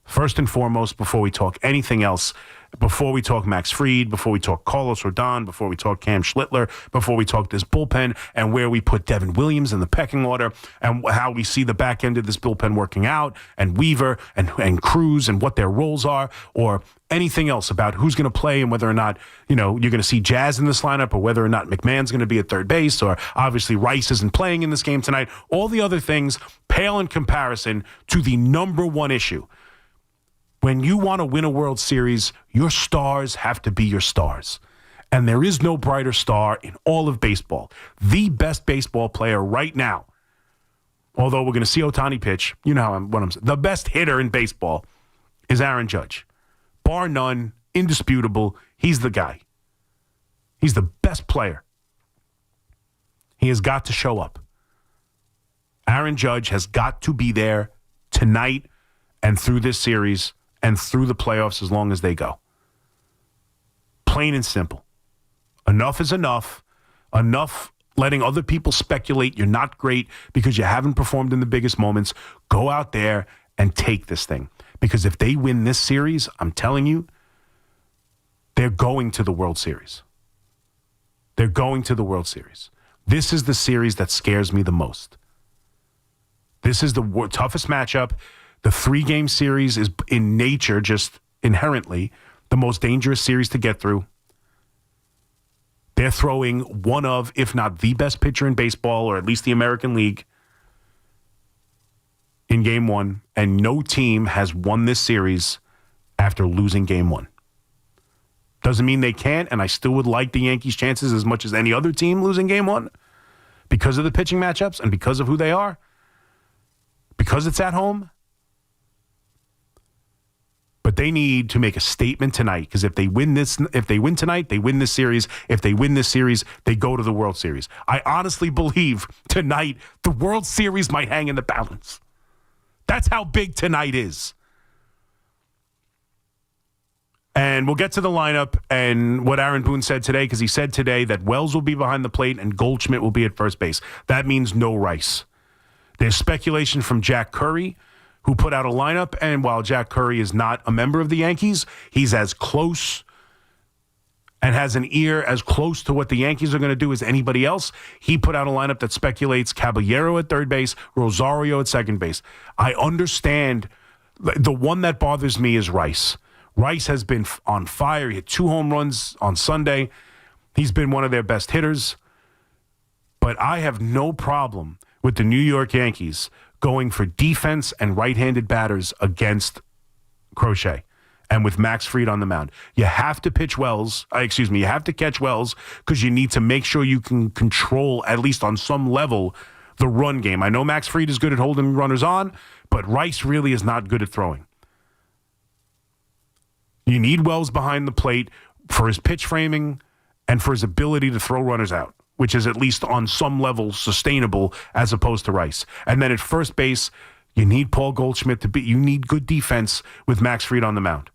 First and foremost, before we talk anything else, before we talk Max Fried, before we talk Carlos Rodon, before we talk Cam Schlittler, before we talk this bullpen and where we put Devin Williams in the pecking order and how we see the back end of this bullpen working out and Weaver and Cruz and what their roles are, or anything else about who's going to play and whether or not, you're going to see Jazz in this lineup, or whether or not McMahon's going to be at third base, or obviously Rice isn't playing in this game tonight. All the other things pale in comparison to the number one issue. When you want to win a World Series, your stars have to be your stars. And there is no brighter star in all of baseball. The best baseball player right now, although we're going to see Ohtani pitch, you know what I'm saying, the best hitter in baseball is Aaron Judge. Bar none, indisputable, he's the guy. He's the best player. He has got to show up. Aaron Judge has got to be there tonight and through this series and through the playoffs as long as they go. Plain and simple. Enough is enough. Enough letting other people speculate you're not great because you haven't performed in the biggest moments. Go out there and take this thing. Because if they win this series, I'm telling you, they're going to the World Series. They're going to the World Series. This is the series that scares me the most. This is the toughest matchup. The 3-game series is in nature, just inherently, the most dangerous series to get through. They're throwing one of, if not the best pitcher in baseball, or at least the American League, in game 1. And no team has won this series after losing game 1. Doesn't mean they can't, and I still would like the Yankees' chances as much as any other team losing game 1 because of the pitching matchups and because of who they are, because it's at home. But they need to make a statement tonight, because if they win tonight, they win this series. If they win this series, they go to the World Series. I honestly believe tonight the World Series might hang in the balance. That's how big tonight is. And we'll get to the lineup and what Aaron Boone said today, because he said today that Wells will be behind the plate and Goldschmidt will be at first base. That means no Rice. There's speculation from Jack Curry, who put out a lineup, and while Jack Curry is not a member of the Yankees, he's as close and has an ear as close to what the Yankees are going to do as anybody else. He put out a lineup that speculates Caballero at third base, Rosario at second base. I understand. The one that bothers me is Rice. Rice has been on fire. He hit 2 home runs on Sunday. He's been one of their best hitters. But I have no problem with the New York Yankees going for defense and right-handed batters against Crochet and with Max Fried on the mound. You have to pitch Wells. You have to catch Wells, because you need to make sure you can control, at least on some level, the run game. I know Max Fried is good at holding runners on, but Rice really is not good at throwing. You need Wells behind the plate for his pitch framing and for his ability to throw runners out, which is at least on some level sustainable as opposed to Rice. And then at first base, you need Paul Goldschmidt you need good defense with Max Fried on the mound.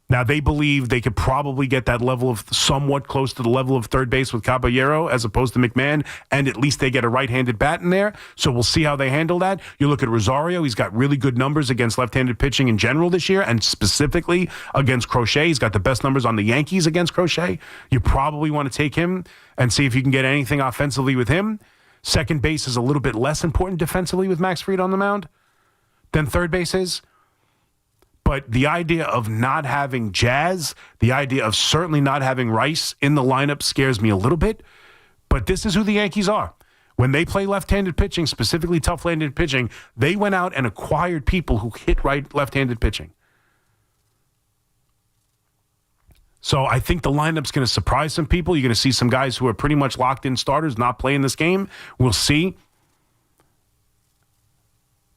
Now, they believe they could probably get that level of somewhat close to the level of third base with Caballero as opposed to McMahon, and at least they get a right-handed bat in there. So we'll see how they handle that. You look at Rosario, he's got really good numbers against left-handed pitching in general this year, and specifically against Crochet. He's got the best numbers on the Yankees against Crochet. You probably want to take him and see if you can get anything offensively with him. Second base is a little bit less important defensively with Max Fried on the mound than third base is. But the idea of not having Jazz, the idea of certainly not having Rice in the lineup scares me a little bit. But this is who the Yankees are. When they play left-handed pitching, specifically tough-handed pitching, they went out and acquired people who hit left-handed pitching. So I think the lineup's going to surprise some people. You're going to see some guys who are pretty much locked-in starters not playing this game. We'll see.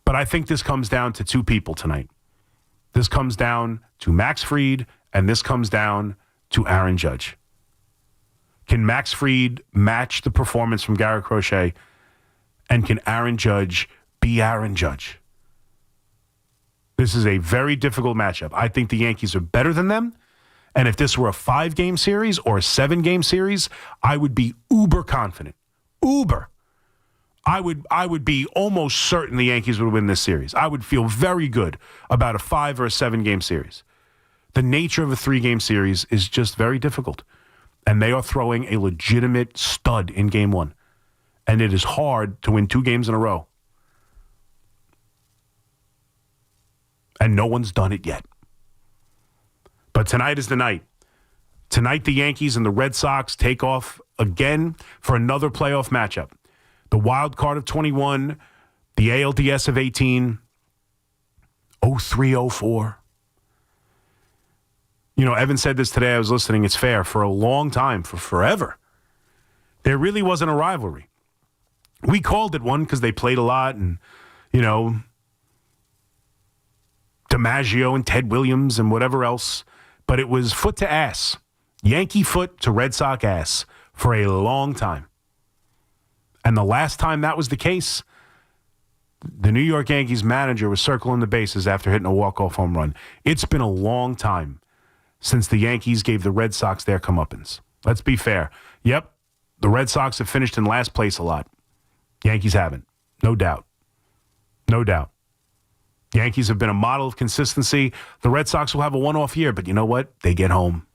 But I think this comes down to two people tonight. This comes down to Max Fried, and this comes down to Aaron Judge. Can Max Fried match the performance from Garrett Crochet? And can Aaron Judge be Aaron Judge? This is a very difficult matchup. I think the Yankees are better than them. And if this were a 5-game series or a 7-game series, I would be uber confident. Uber. I would be almost certain the Yankees would win this series. I would feel very good about a 5 or a 7-game series. The nature of a 3-game series is just very difficult. And they are throwing a legitimate stud in game 1. And it is hard to win 2 games in a row. And no one's done it yet. But tonight is the night. Tonight, the Yankees and the Red Sox take off again for another playoff matchup. The wild card of 21, the ALDS of 18, 03-04. You know, Evan said this today. I was listening. It's fair. For a long time, for forever, there really wasn't a rivalry. We called it one because they played a lot and, you know, DiMaggio and Ted Williams and whatever else. But it was foot to ass. Yankee foot to Red Sox ass for a long time. And the last time that was the case, the New York Yankees manager was circling the bases after hitting a walk-off home run. It's been a long time since the Yankees gave the Red Sox their comeuppance. Let's be fair. Yep, the Red Sox have finished in last place a lot. Yankees haven't. No doubt. No doubt. Yankees have been a model of consistency. The Red Sox will have a one-off year, but you know what? They get home.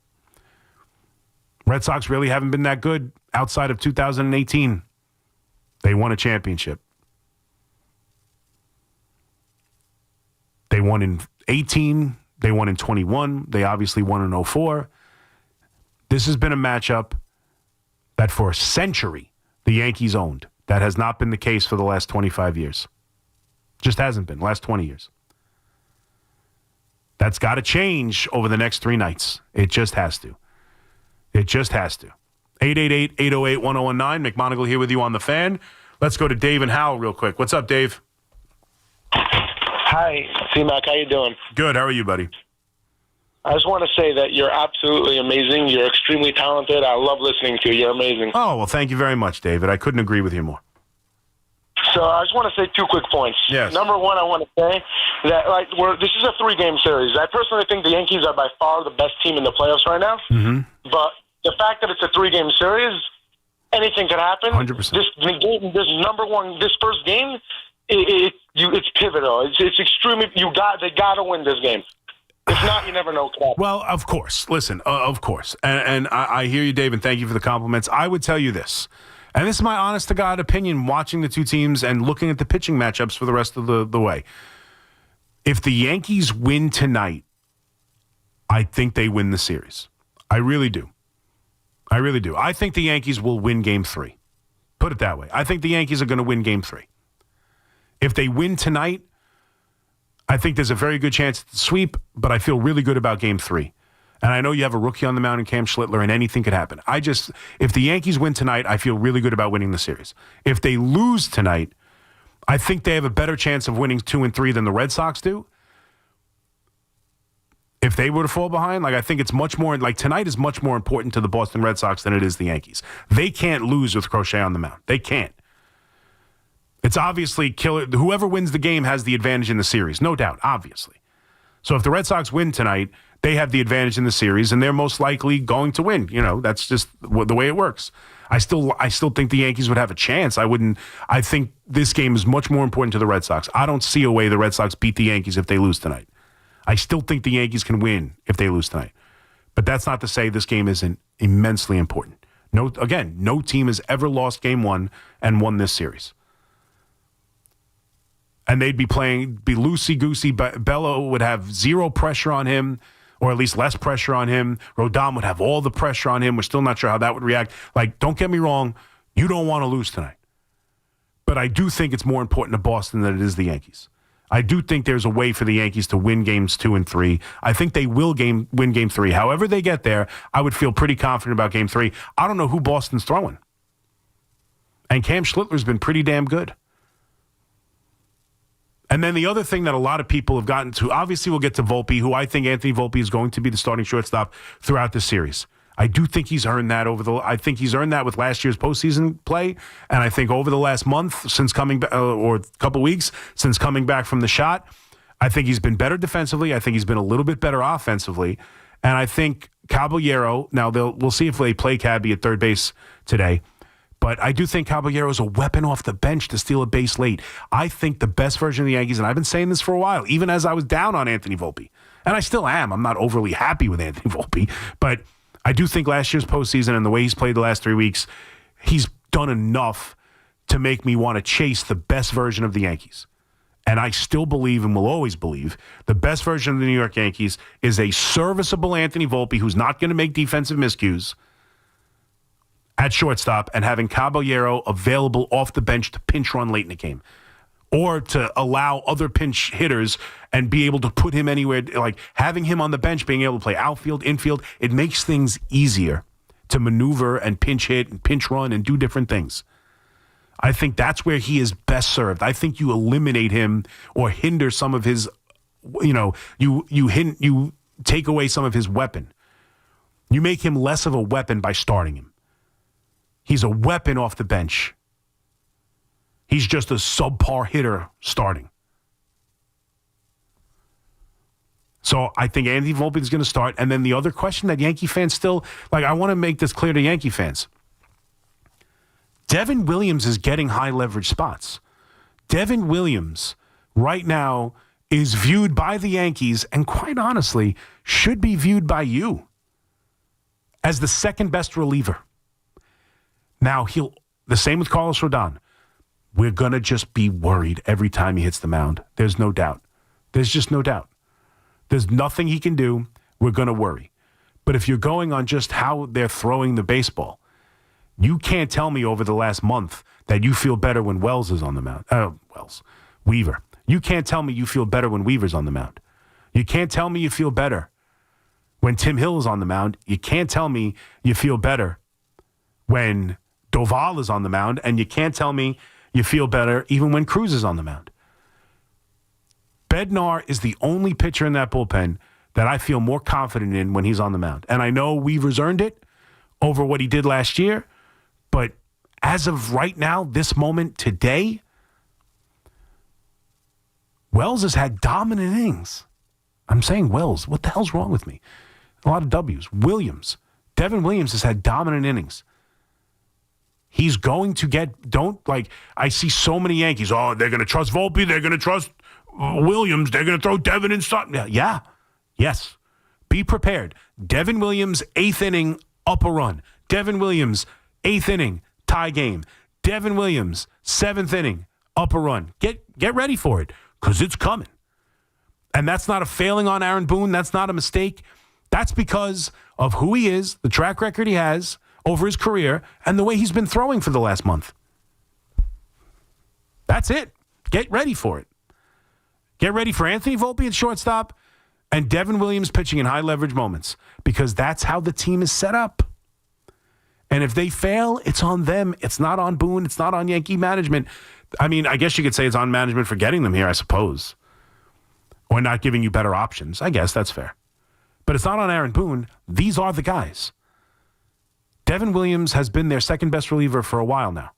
Red Sox really haven't been that good outside of 2018. They won a championship. They won in 18. They won in 21. They obviously won in 04. This has been a matchup that for a century the Yankees owned. That has not been the case for the last 25 years. Just hasn't been. Last 20 years. That's got to change over the next 3 nights. It just has to. It just has to. 888-808-1019. McMonigle here with you on the Fan. Let's go to Dave and Hal real quick. What's up, Dave? Hi, C-Mac. How you doing? Good. How are you, buddy? I just want to say that you're absolutely amazing. You're extremely talented. I love listening to you. You're amazing. Oh, well, thank you very much, David. I couldn't agree with you more. So I just want to say 2 quick points. Yes. Number one, I want to say that this is a 3-game series. I personally think the Yankees are by far the best team in the playoffs right now. Mm-hmm. But the fact that it's a 3-game series, anything can happen. 100%. This first game, it's pivotal. It's extremely. They got to win this game. If not, you never know. Well, of course. Listen, of course. And I hear you, Dave, and thank you for the compliments. I would tell you this, and this is my honest-to-God opinion, watching the two teams and looking at the pitching matchups for the rest of the way. If the Yankees win tonight, I think they win the series. I really do. I really do. I think the Yankees will win Game 3. Put it that way. I think the Yankees are going to win Game 3. If they win tonight, I think there's a very good chance at the sweep, but I feel really good about Game 3. And I know you have a rookie on the mound in Cam Schlittler, and anything could happen. If the Yankees win tonight, I feel really good about winning the series. If they lose tonight, I think they have a better chance of winning 2 and 3 than the Red Sox do. If they were to fall behind, I think it's much more, tonight is much more important to the Boston Red Sox than it is the Yankees. They can't lose with Crochet on the mound. They can't. It's obviously killer. Whoever wins the game has the advantage in the series, no doubt, obviously. So if the Red Sox win tonight, they have the advantage in the series, and they're most likely going to win. You know, that's just the way it works. I still think the Yankees would have a chance. I think this game is much more important to the Red Sox. I don't see a way the Red Sox beat the Yankees if they lose tonight. I still think the Yankees can win if they lose tonight. But that's not to say this game isn't immensely important. No team has ever lost Game 1 and won this series. And they'd be loosey-goosey. Bello would have zero pressure on him, or at least less pressure on him. Rodon would have all the pressure on him. We're still not sure how that would react. Don't get me wrong, you don't want to lose tonight. But I do think it's more important to Boston than it is the Yankees. I do think there's a way for the Yankees to win games 2 and 3. I think they will win game 3. However they get there, I would feel pretty confident about game 3. I don't know who Boston's throwing. And Cam Schlittler's been pretty damn good. And then the other thing that a lot of people have gotten to, obviously we'll get to Volpe, who I think Anthony Volpe is going to be the starting shortstop throughout this series. I do think he's earned that I think he's earned that with last year's postseason play, and I think over the last month since coming back, or a couple weeks since coming back from the shot, I think he's been better defensively. I think he's been a little bit better offensively, and I think Caballero. Now we'll see if they play Cabby at third base today, but I do think Caballero is a weapon off the bench to steal a base late. I think the best version of the Yankees, and I've been saying this for a while, even as I was down on Anthony Volpe, and I still am. I'm not overly happy with Anthony Volpe, but I do think last year's postseason and the way he's played the last 3 weeks, he's done enough to make me want to chase the best version of the Yankees. And I still believe and will always believe the best version of the New York Yankees is a serviceable Anthony Volpe who's not going to make defensive miscues at shortstop and having Caballero available off the bench to pinch run late in the game. Or to allow other pinch hitters and be able to put him anywhere, like having him on the bench, being able to play outfield, infield, it makes things easier to maneuver and pinch hit and pinch run and do different things. I think that's where he is best served. I think you eliminate him or hinder some of his, you take away some of his weapon. You make him less of a weapon by starting him. He's a weapon off the bench. He's just a subpar hitter starting. So I think Anthony Volpe is going to start. And then the other question that Yankee fans still, I want to make this clear to Yankee fans. Devin Williams is getting high leverage spots. Devin Williams right now is viewed by the Yankees, and quite honestly, should be viewed by you as the second best reliever. Now, the same with Carlos Rodon. We're going to just be worried every time he hits the mound. There's no doubt. There's just no doubt. There's nothing he can do. We're going to worry. But if you're going on just how they're throwing the baseball, you can't tell me over the last month that you feel better when Wells is on the mound. Weaver. You can't tell me you feel better when Weaver's on the mound. You can't tell me you feel better when Tim Hill is on the mound. You can't tell me you feel better when Doval is on the mound. And you can't tell me you feel better even when Cruz is on the mound. Bednar is the only pitcher in that bullpen that I feel more confident in when he's on the mound. And I know Weaver's earned it over what he did last year, but as of right now, this moment, today, Wells has had dominant innings. I'm saying Wells. What the hell's wrong with me? A lot of W's. Devin Williams has had dominant innings. He's going to I see so many Yankees. Oh, they're going to trust Volpe. They're going to trust Williams. They're going to throw Devin in something. Yeah. Yes. Be prepared. Devin Williams, 8th inning, up a run. Devin Williams, 8th inning, tie game. Devin Williams, 7th inning, up a run. Get ready for it, because it's coming. And that's not a failing on Aaron Boone. That's not a mistake. That's because of who he is, the track record he has over his career, and the way he's been throwing for the last month. That's it. Get ready for it. Get ready for Anthony Volpe at shortstop and Devin Williams pitching in high leverage moments, because that's how the team is set up. And if they fail, it's on them. It's not on Boone. It's not on Yankee management. I mean, I guess you could say it's on management for getting them here, I suppose, or not giving you better options. I guess that's fair. But it's not on Aaron Boone. These are the guys. Devin Williams has been their second best reliever for a while now.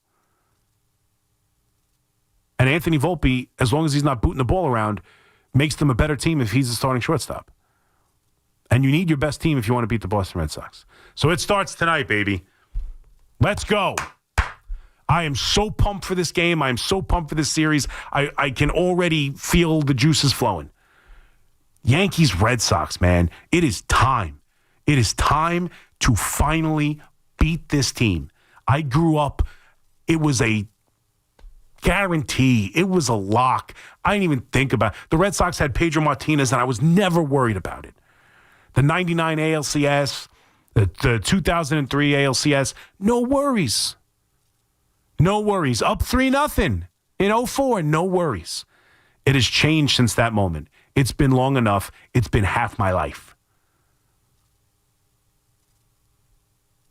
And Anthony Volpe, as long as he's not booting the ball around, makes them a better team if he's the starting shortstop. And you need your best team if you want to beat the Boston Red Sox. So it starts tonight, baby. Let's go. I am so pumped for this game. I am so pumped for this series. I can already feel the juices flowing. Yankees, Red Sox, man. It is time. It is time to finally beat this team. I grew up, it was a guarantee. It was a lock. I didn't even think about it. The Red Sox had Pedro Martinez, and I was never worried about it. The 99 ALCS, the 2003 ALCS, no worries. no worries. Up 3-0 in 2004, no worries. It has changed since that moment. It's been long enough. It's been half my life.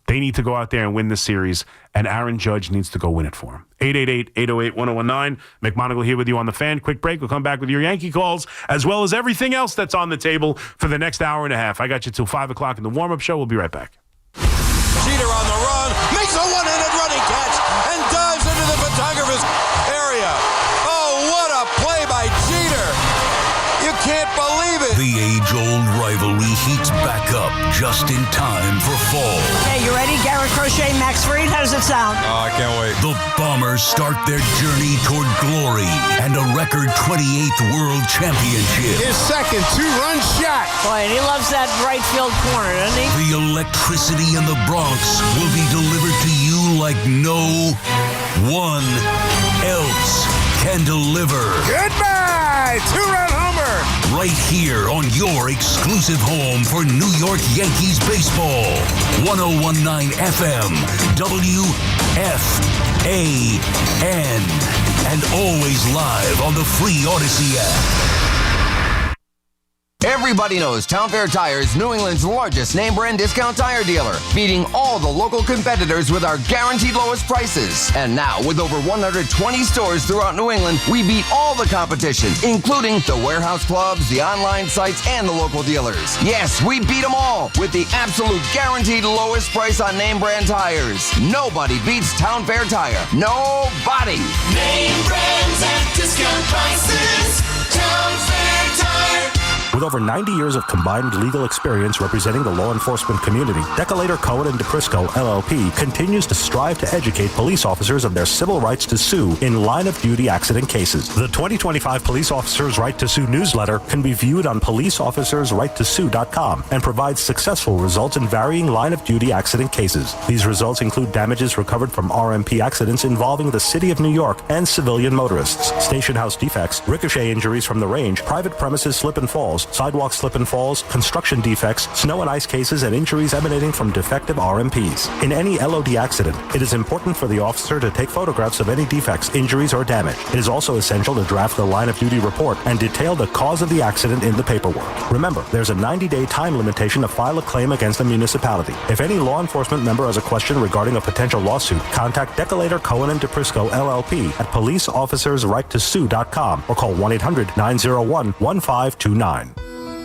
They need to go out there and win this series, and Aaron Judge needs to go win it for him. 888-808-1019. McMonigle here with you on The Fan. Quick break. We'll come back with your Yankee calls, as well as everything else that's on the table for the next hour and a half. I got you till 5 o'clock in the warm-up show. We'll be right back. Jeter on the run, makes a one-handed running catch, and dives into the photographer's area. Oh, what a play by Jeter. You can't believe it. The age-old rivalry heats back up just in time for fall. Hey, you ready? Garrett Crochet, Max Fried. How does it sound? Oh, I can't wait. The Bombers start their journey toward glory and a record 28th World Championship. His second two-run shot. Boy, and he loves that right field corner, doesn't he? The electricity in the Bronx will be delivered to you like no one else can deliver. Goodbye! Two-run homer. Right here on your exclusive home for New York Yankees baseball. 1019 FM, WFAN, and always live on the free Odyssey app. Everybody knows Town Fair Tire is New England's largest name brand discount tire dealer, beating all the local competitors with our guaranteed lowest prices. And now, with over 120 stores throughout New England, we beat all the competition, including the warehouse clubs, the online sites, and the local dealers. Yes, we beat them all with the absolute guaranteed lowest price on name brand tires. Nobody beats Town Fair Tire. Nobody. Name brands at discount prices. Town Fair Tire. With over 90 years of combined legal experience representing the law enforcement community, Decolator Cohen and DePrisco, LLP, continues to strive to educate police officers of their civil rights to sue in line-of-duty accident cases. The 2025 Police Officers' Right to Sue newsletter can be viewed on policeofficersrighttosue.com and provides successful results in varying line-of-duty accident cases. These results include damages recovered from RMP accidents involving the City of New York and civilian motorists, station house defects, ricochet injuries from the range, private premises slip and falls, sidewalk slip and falls, construction defects, snow and ice cases, and injuries emanating from defective RMPs. In any LOD accident, it is important for the officer to take photographs of any defects, injuries, or damage. It is also essential to draft the line-of-duty report and detail the cause of the accident in the paperwork. Remember, there's a 90-day time limitation to file a claim against a municipality. If any law enforcement member has a question regarding a potential lawsuit, contact Decolator Cohen and DePrisco, LLP at policeofficersrighttosue.com or call 1-800-901-1529.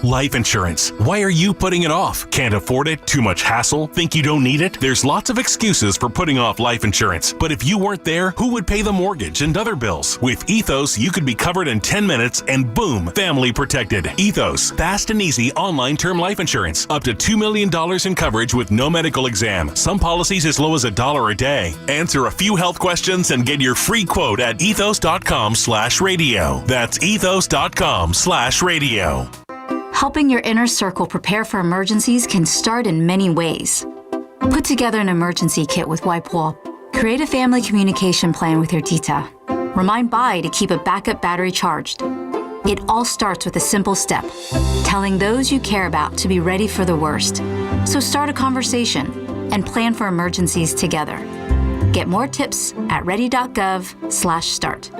Life insurance. Why are you putting it off? Can't afford it? Too much hassle? Think you don't need it? There's lots of excuses for putting off life insurance. But if you weren't there, who would pay the mortgage and other bills? With Ethos, you could be covered in 10 minutes and boom, family protected. Ethos, fast and easy online term life insurance. Up to $2 million in coverage with no medical exam. Some policies as low as $1 a day. Answer a few health questions and get your free quote at ethos.com/radio. That's ethos.com/radio. Helping your inner circle prepare for emergencies can start in many ways. Put together an emergency kit with WipeWall. Create a family communication plan with your Tita. Remind Bai to keep a backup battery charged. It all starts with a simple step, telling those you care about to be ready for the worst. So start a conversation and plan for emergencies together. Get more tips at ready.gov/start.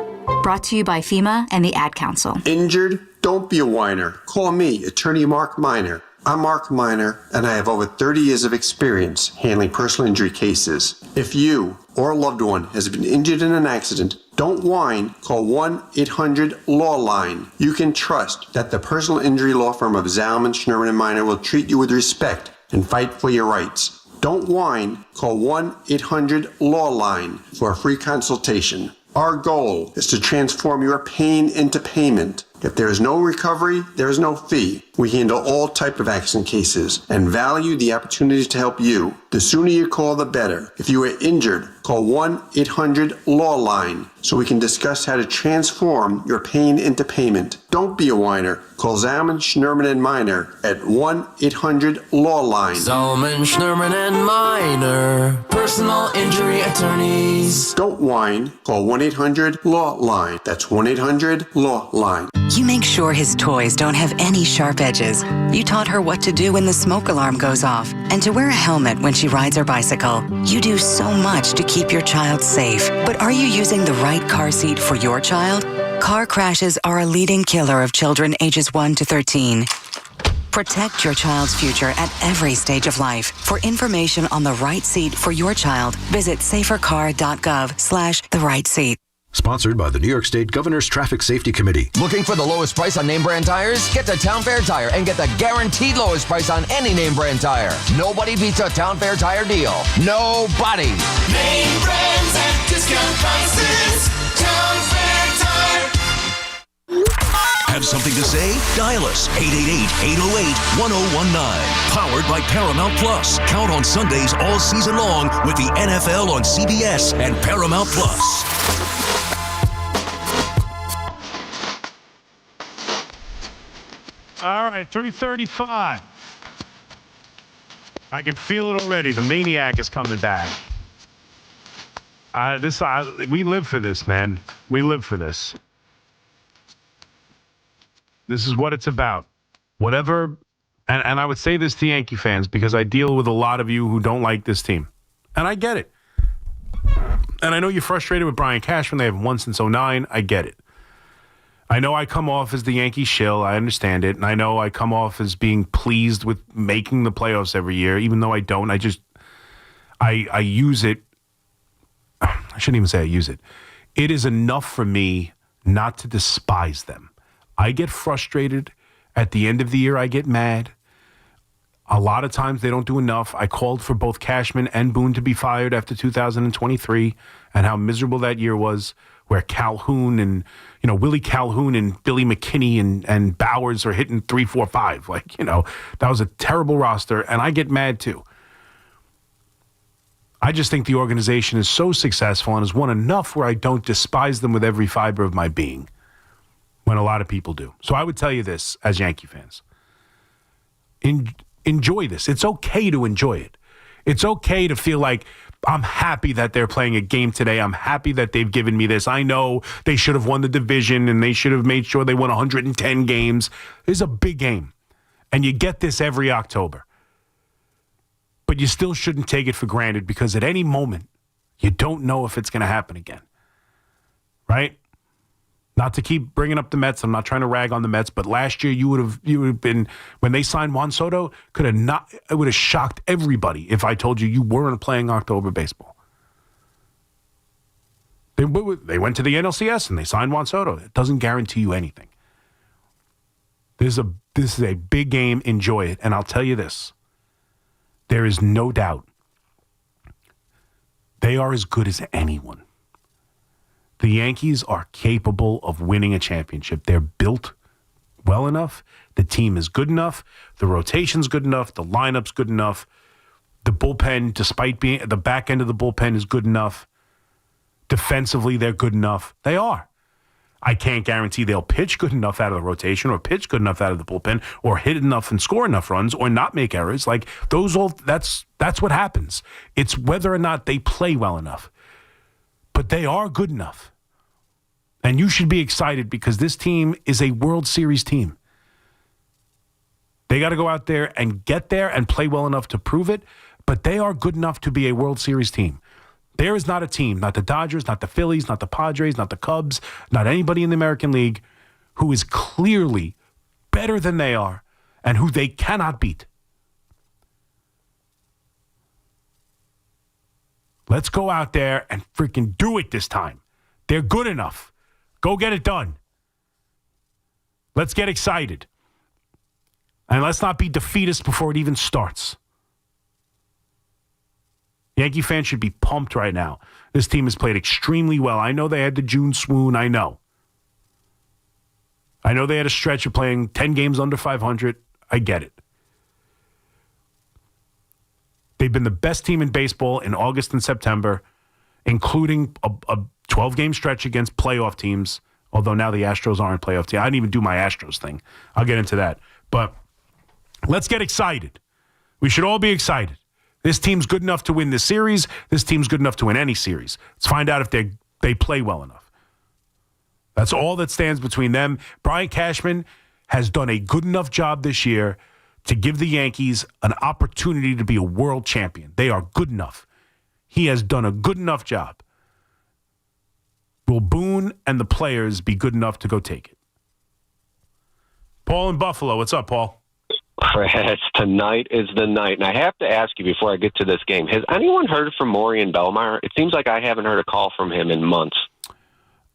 Brought to you by FEMA and the Ad Council. Injured? Don't be a whiner. Call me, attorney Mark Miner. I'm Mark Miner, and I have over 30 years of experience handling personal injury cases. If you or a loved one has been injured in an accident, don't whine. Call 1-800-LAW-LINE. You can trust that the personal injury law firm of Zalman, Schnurman, and Miner will treat you with respect and fight for your rights. Don't whine. Call 1-800-LAW-LINE for a free consultation. Our goal is to transform your pain into payment. If there is no recovery, there is no fee. We handle all type of accident cases and value the opportunity to help you. The sooner you call, the better. If you are injured, call 1-800-LAW-LINE so we can discuss how to transform your pain into payment. Don't be a whiner. Call Zalman, Schnurman, and Miner at 1-800-LAW-LINE. Zalman, Schnurman, and Miner, personal injury attorneys. Don't whine. Call 1-800-LAW-LINE. That's 1-800-LAW-LINE. You make sure his toys don't have any sharp edges. You taught her what to do when the smoke alarm goes off and to wear a helmet when she rides her bicycle. You do so much to keep your child safe. But are you using the right car seat for your child? Car crashes are a leading killer of children ages 1 to 13. Protect your child's future at every stage of life. For information on the right seat for your child, visit safercar.gov/the right seat. Sponsored by the New York State Governor's Traffic Safety Committee. Looking for the lowest price on name brand tires? Get to Town Fair Tire and get the guaranteed lowest price on any name brand tire. Nobody beats a Town Fair Tire deal. Nobody. Name brands at discount prices. Town Fair Tire. Have something to say? Dial us 888-808-1019. Powered by Paramount Plus. Count on Sundays all season long with the NFL on CBS and Paramount Plus. All right, 3:35. I can feel it already. The maniac is coming back. We live for this, man. We live for this. This is what it's about. Whatever, and I would say this to Yankee fans because I deal with a lot of you who don't like this team. And I get it. And I know you're frustrated with Brian Cashman. They haven't won since 2009. I get it. I know I come off as the Yankee shill. I understand it. And I know I come off as being pleased with making the playoffs every year, even though I don't. I use it. I shouldn't even say I use it. It is enough for me not to despise them. I get frustrated. At the end of the year, I get mad. A lot of times they don't do enough. I called for both Cashman and Boone to be fired after 2023 and how miserable that year was, where Calhoun and, Willie Calhoun and Billy McKinney and Bowers are hitting 3, 4, 5. That was a terrible roster, and I get mad too. I just think the organization is so successful and has won enough where I don't despise them with every fiber of my being, when a lot of people do. So I would tell you this as Yankee fans. Enjoy this. It's okay to enjoy it. It's okay to feel like I'm happy that they're playing a game today. I'm happy that they've given me this. I know they should have won the division and they should have made sure they won 110 games. This is a big game. And you get this every October. But you still shouldn't take it for granted because at any moment, you don't know if it's going to happen again. Right? Not to keep bringing up the Mets. I'm not trying to rag on the Mets, but last year you would have been, when they signed Juan Soto, it would have shocked everybody if I told you weren't playing October baseball. They went to the NLCS and they signed Juan Soto. It doesn't guarantee you anything. This is a big game. Enjoy it. And I'll tell you this. There is no doubt they are as good as anyone. The Yankees are capable of winning a championship. They're built well enough. The team is good enough. The rotation's good enough. The lineup's good enough. The bullpen, despite being the back end of the bullpen, is good enough. Defensively, they're good enough. They are. I can't guarantee they'll pitch good enough out of the rotation or pitch good enough out of the bullpen or hit enough and score enough runs or not make errors. That's what happens. It's whether or not they play well enough. But they are good enough. And you should be excited because this team is a World Series team. They got to go out there and get there and play well enough to prove it, but they are good enough to be a World Series team. There is not a team, not the Dodgers, not the Phillies, not the Padres, not the Cubs, not anybody in the American League who is clearly better than they are and who they cannot beat. Let's go out there and freaking do it this time. They're good enough. Go get it done. Let's get excited. And let's not be defeatist before it even starts. Yankee fans should be pumped right now. This team has played extremely well. I know they had the June swoon. I know they had a stretch of playing 10 games under 500. I get it. They've been the best team in baseball in August and September, including a 12-game stretch against playoff teams, although now the Astros aren't playoff team. I didn't even do my Astros thing. I'll get into that. But let's get excited. We should all be excited. This team's good enough to win this series. This team's good enough to win any series. Let's find out if they play well enough. That's all that stands between them. Brian Cashman has done a good enough job this year to give the Yankees an opportunity to be a world champion. They are good enough. He has done a good enough job. Will Boone and the players be good enough to go take it? Paul in Buffalo. What's up, Paul? Chris, tonight is the night. And I have to ask you before I get to this game, has anyone heard from Maury and Belmar? It seems like I haven't heard a call from him in months.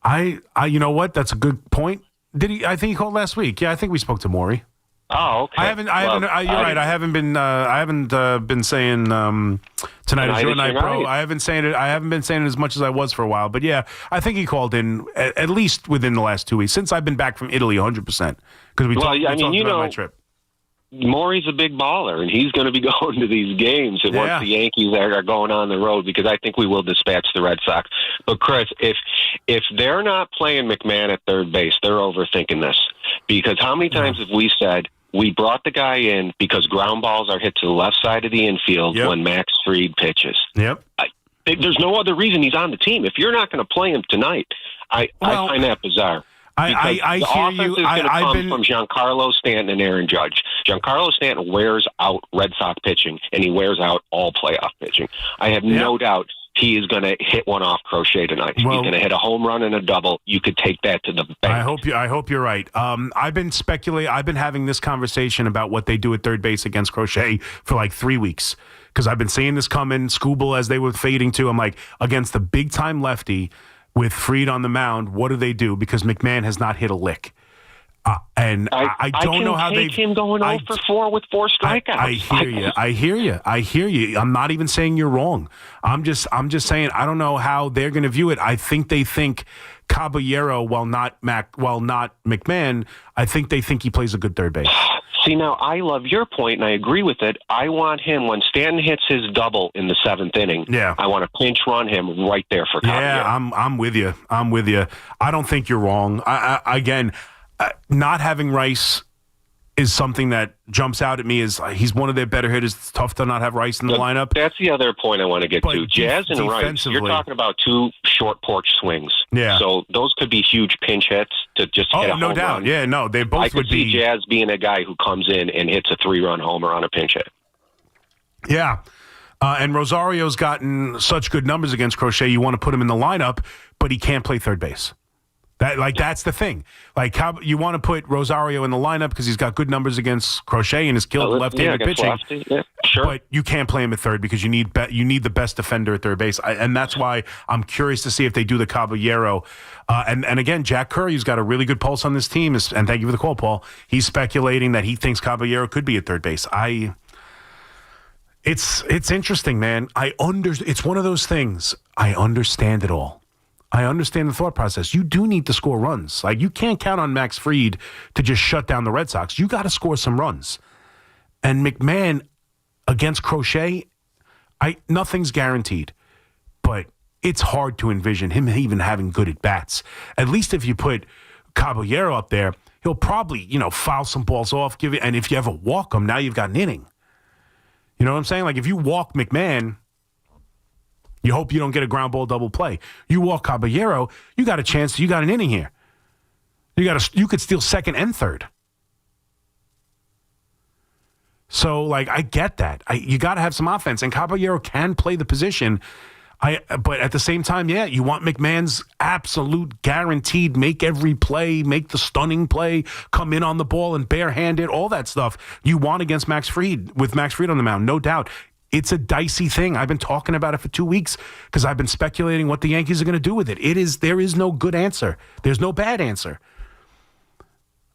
I you know what? That's a good point. Did he? I think he called last week. Yeah, I think we spoke to Maury. Oh, okay. I haven't. You're right. I haven't been. I haven't been saying tonight is your night, bro. Right. I haven't been saying it as much as I was for a while. But yeah, I think he called in at least within the last 2 weeks since I've been back from Italy, 100%. Because we talked about my trip. Maury's a big baller, and he's going to be going to these games and once the Yankees are going on the road, because I think we will dispatch the Red Sox. But, Chris, if they're not playing McMahon at third base, they're overthinking this. Because how many times have we said we brought the guy in because ground balls are hit to the left side of the infield when Max Fried pitches? Yep. There's no other reason he's on the team. If you're not going to play him tonight, I find that bizarre. I the hear offense you. is going to come from Giancarlo Stanton and Aaron Judge. Giancarlo Stanton wears out Red Sox pitching, and he wears out all playoff pitching. I have no doubt he is going to hit one off Crochet tonight. He's going to hit a home run and a double. You could take that to the bank. I hope you're right. I've been speculating. I've been having this conversation about what they do at third base against Crochet for like 3 weeks, because I've been seeing this coming. Scooble, as they were fading to, I'm like, against the big time lefty with Fried on the mound, what do they do? Because McMahon has not hit a lick. And I don't know how they him going 0 for 4 with 4 strikeouts. I hear you. I'm not even saying you're wrong. I'm just saying I don't know how they're going to view it. I think they think Caballero, while not McMahon, I think they think he plays a good third base. See, now I love your point, and I agree with it. I want him, when Stanton hits his double in the 7th inning, I want to pinch run him right there for Caballero. Yeah, I'm with you. I don't think you're wrong. Not having Rice is something that jumps out at me. Is he's one of their better hitters. It's tough to not have Rice in the lineup. That's the other point I want to get to. Jazz and Rice, you're talking about 2 short porch swings. Yeah. So those could be huge pinch hits to just hit a home no doubt. run. Yeah, no, they both I could would be. see Jazz being a guy who comes in and hits a 3-run homer on a pinch hit. Yeah. And Rosario's gotten such good numbers against Crochet. You want to put him in the lineup, but he can't play third base. That's the thing. Like, you want to put Rosario in the lineup because he's got good numbers against Crochet and has killed left-handed pitching. Sure. But you can't play him at third because you need the best defender at third base. And that's why I'm curious to see if they do the Caballero. And again, Jack Curry's got a really good pulse on this team. And thank you for the call, Paul. He's speculating that he thinks Caballero could be at third base. It's interesting, man. It's one of those things. I understand it all. I understand the thought process. You do need to score runs. Like, you can't count on Max Fried to just shut down the Red Sox. You got to score some runs. And McMahon against Crochet, nothing's guaranteed. But it's hard to envision him even having good at-bats. At least if you put Caballero up there, he'll probably, foul some balls off, and if you ever walk him, now you've got an inning. You know what I'm saying? Like, if you walk McMahon, you hope you don't get a ground ball double play. You walk Caballero, you got a chance. You got an inning here. You could steal second and third. So, like, I get that. You got to have some offense, and Caballero can play the position. But at the same time, you want McMahon's absolute guaranteed make every play, make the stunning play, come in on the ball and barehanded, all that stuff you want against Max Fried, with Max Fried on the mound, no doubt. It's a dicey thing. I've been talking about it for 2 weeks because I've been speculating what the Yankees are going to do with it. There is no good answer. There's no bad answer.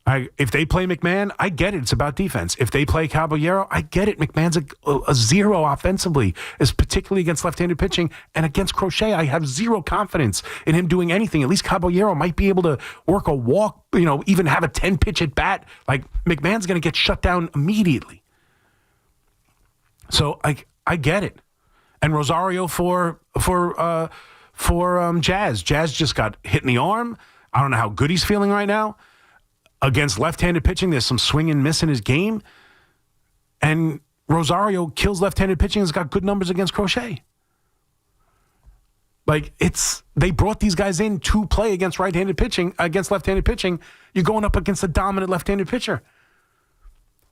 If they play McMahon, I get it. It's about defense. If they play Caballero, I get it. McMahon's a zero offensively, is particularly against left-handed pitching. And against Crochet, I have zero confidence in him doing anything. At least Caballero might be able to work a walk, even have a 10-pitch at bat. Like, McMahon's going to get shut down immediately. So I get it. And Rosario for Jazz. Jazz just got hit in the arm. I don't know how good he's feeling right now. Against left-handed pitching, there's some swing and miss in his game. And Rosario kills left-handed pitching and has got good numbers against Crochet. Like, they brought these guys in to play against left-handed pitching. You're going up against a dominant left-handed pitcher.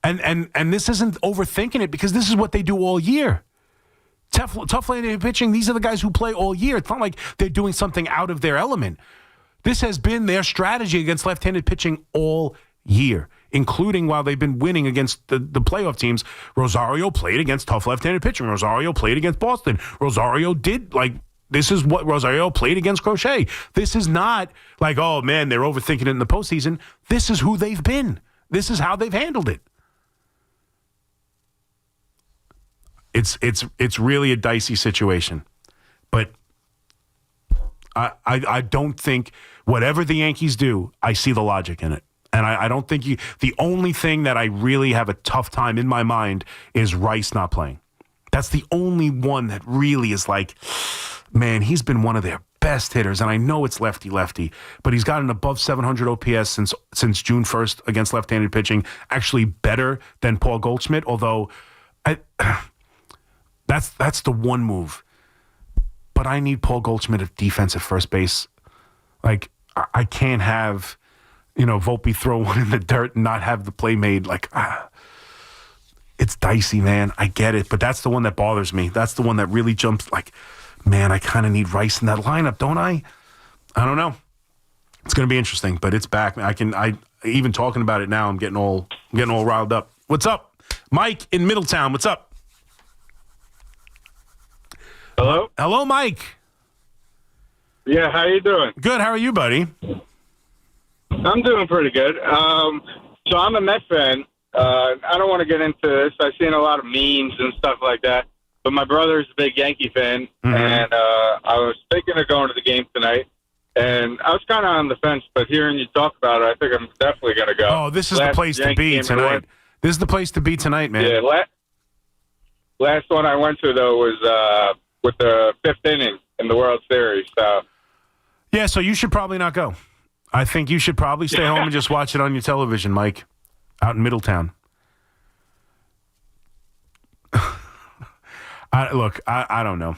And this isn't overthinking it, because this is what they do all year. Tough left-handed pitching, these are the guys who play all year. It's not like they're doing something out of their element. This has been their strategy against left-handed pitching all year, including while they've been winning against the playoff teams. Rosario played against tough left-handed pitching. Rosario played against Boston. This is what Rosario played against Crochet. This is not like, oh, man, they're overthinking it in the postseason. This is who they've been. This is how they've handled it. It's really a dicey situation. But I don't think whatever the Yankees do, I see the logic in it. And I don't think the only thing that I really have a tough time in my mind is Rice not playing. That's the only one that really is like, man, he's been one of their best hitters. And I know it's lefty, but he's got an above 700 OPS since June 1st against left-handed pitching, actually better than Paul Goldschmidt, although that's the one move. But I need Paul Goldschmidt at defense at first base. Like, I can't have, Volpe throw one in the dirt and not have the play made. Like, it's dicey, man. I get it, but that's the one that bothers me. That's the one that really jumps. Like, man, I kind of need Rice in that lineup, don't I? I don't know. It's going to be interesting, but it's back. I even talking about it now, I'm getting all riled up. What's up, Mike in Middletown? What's up? Hello? Hello, Mike. Yeah, how you doing? Good. How are you, buddy? I'm doing pretty good. So I'm a Met fan. I don't want to get into this. I've seen a lot of memes and stuff like that. But my brother's a big Yankee fan, and I was thinking of going to the game tonight. And I was kind of on the fence, but hearing you talk about it, I think I'm definitely going to go. Oh, this is the place to be tonight. This is the place to be tonight, man. Yeah, last one I went to, though, was with the fifth inning in the World Series. So. Yeah, so you should probably not go. I think you should probably stay home and just watch it on your television, Mike, out in Middletown. I don't know.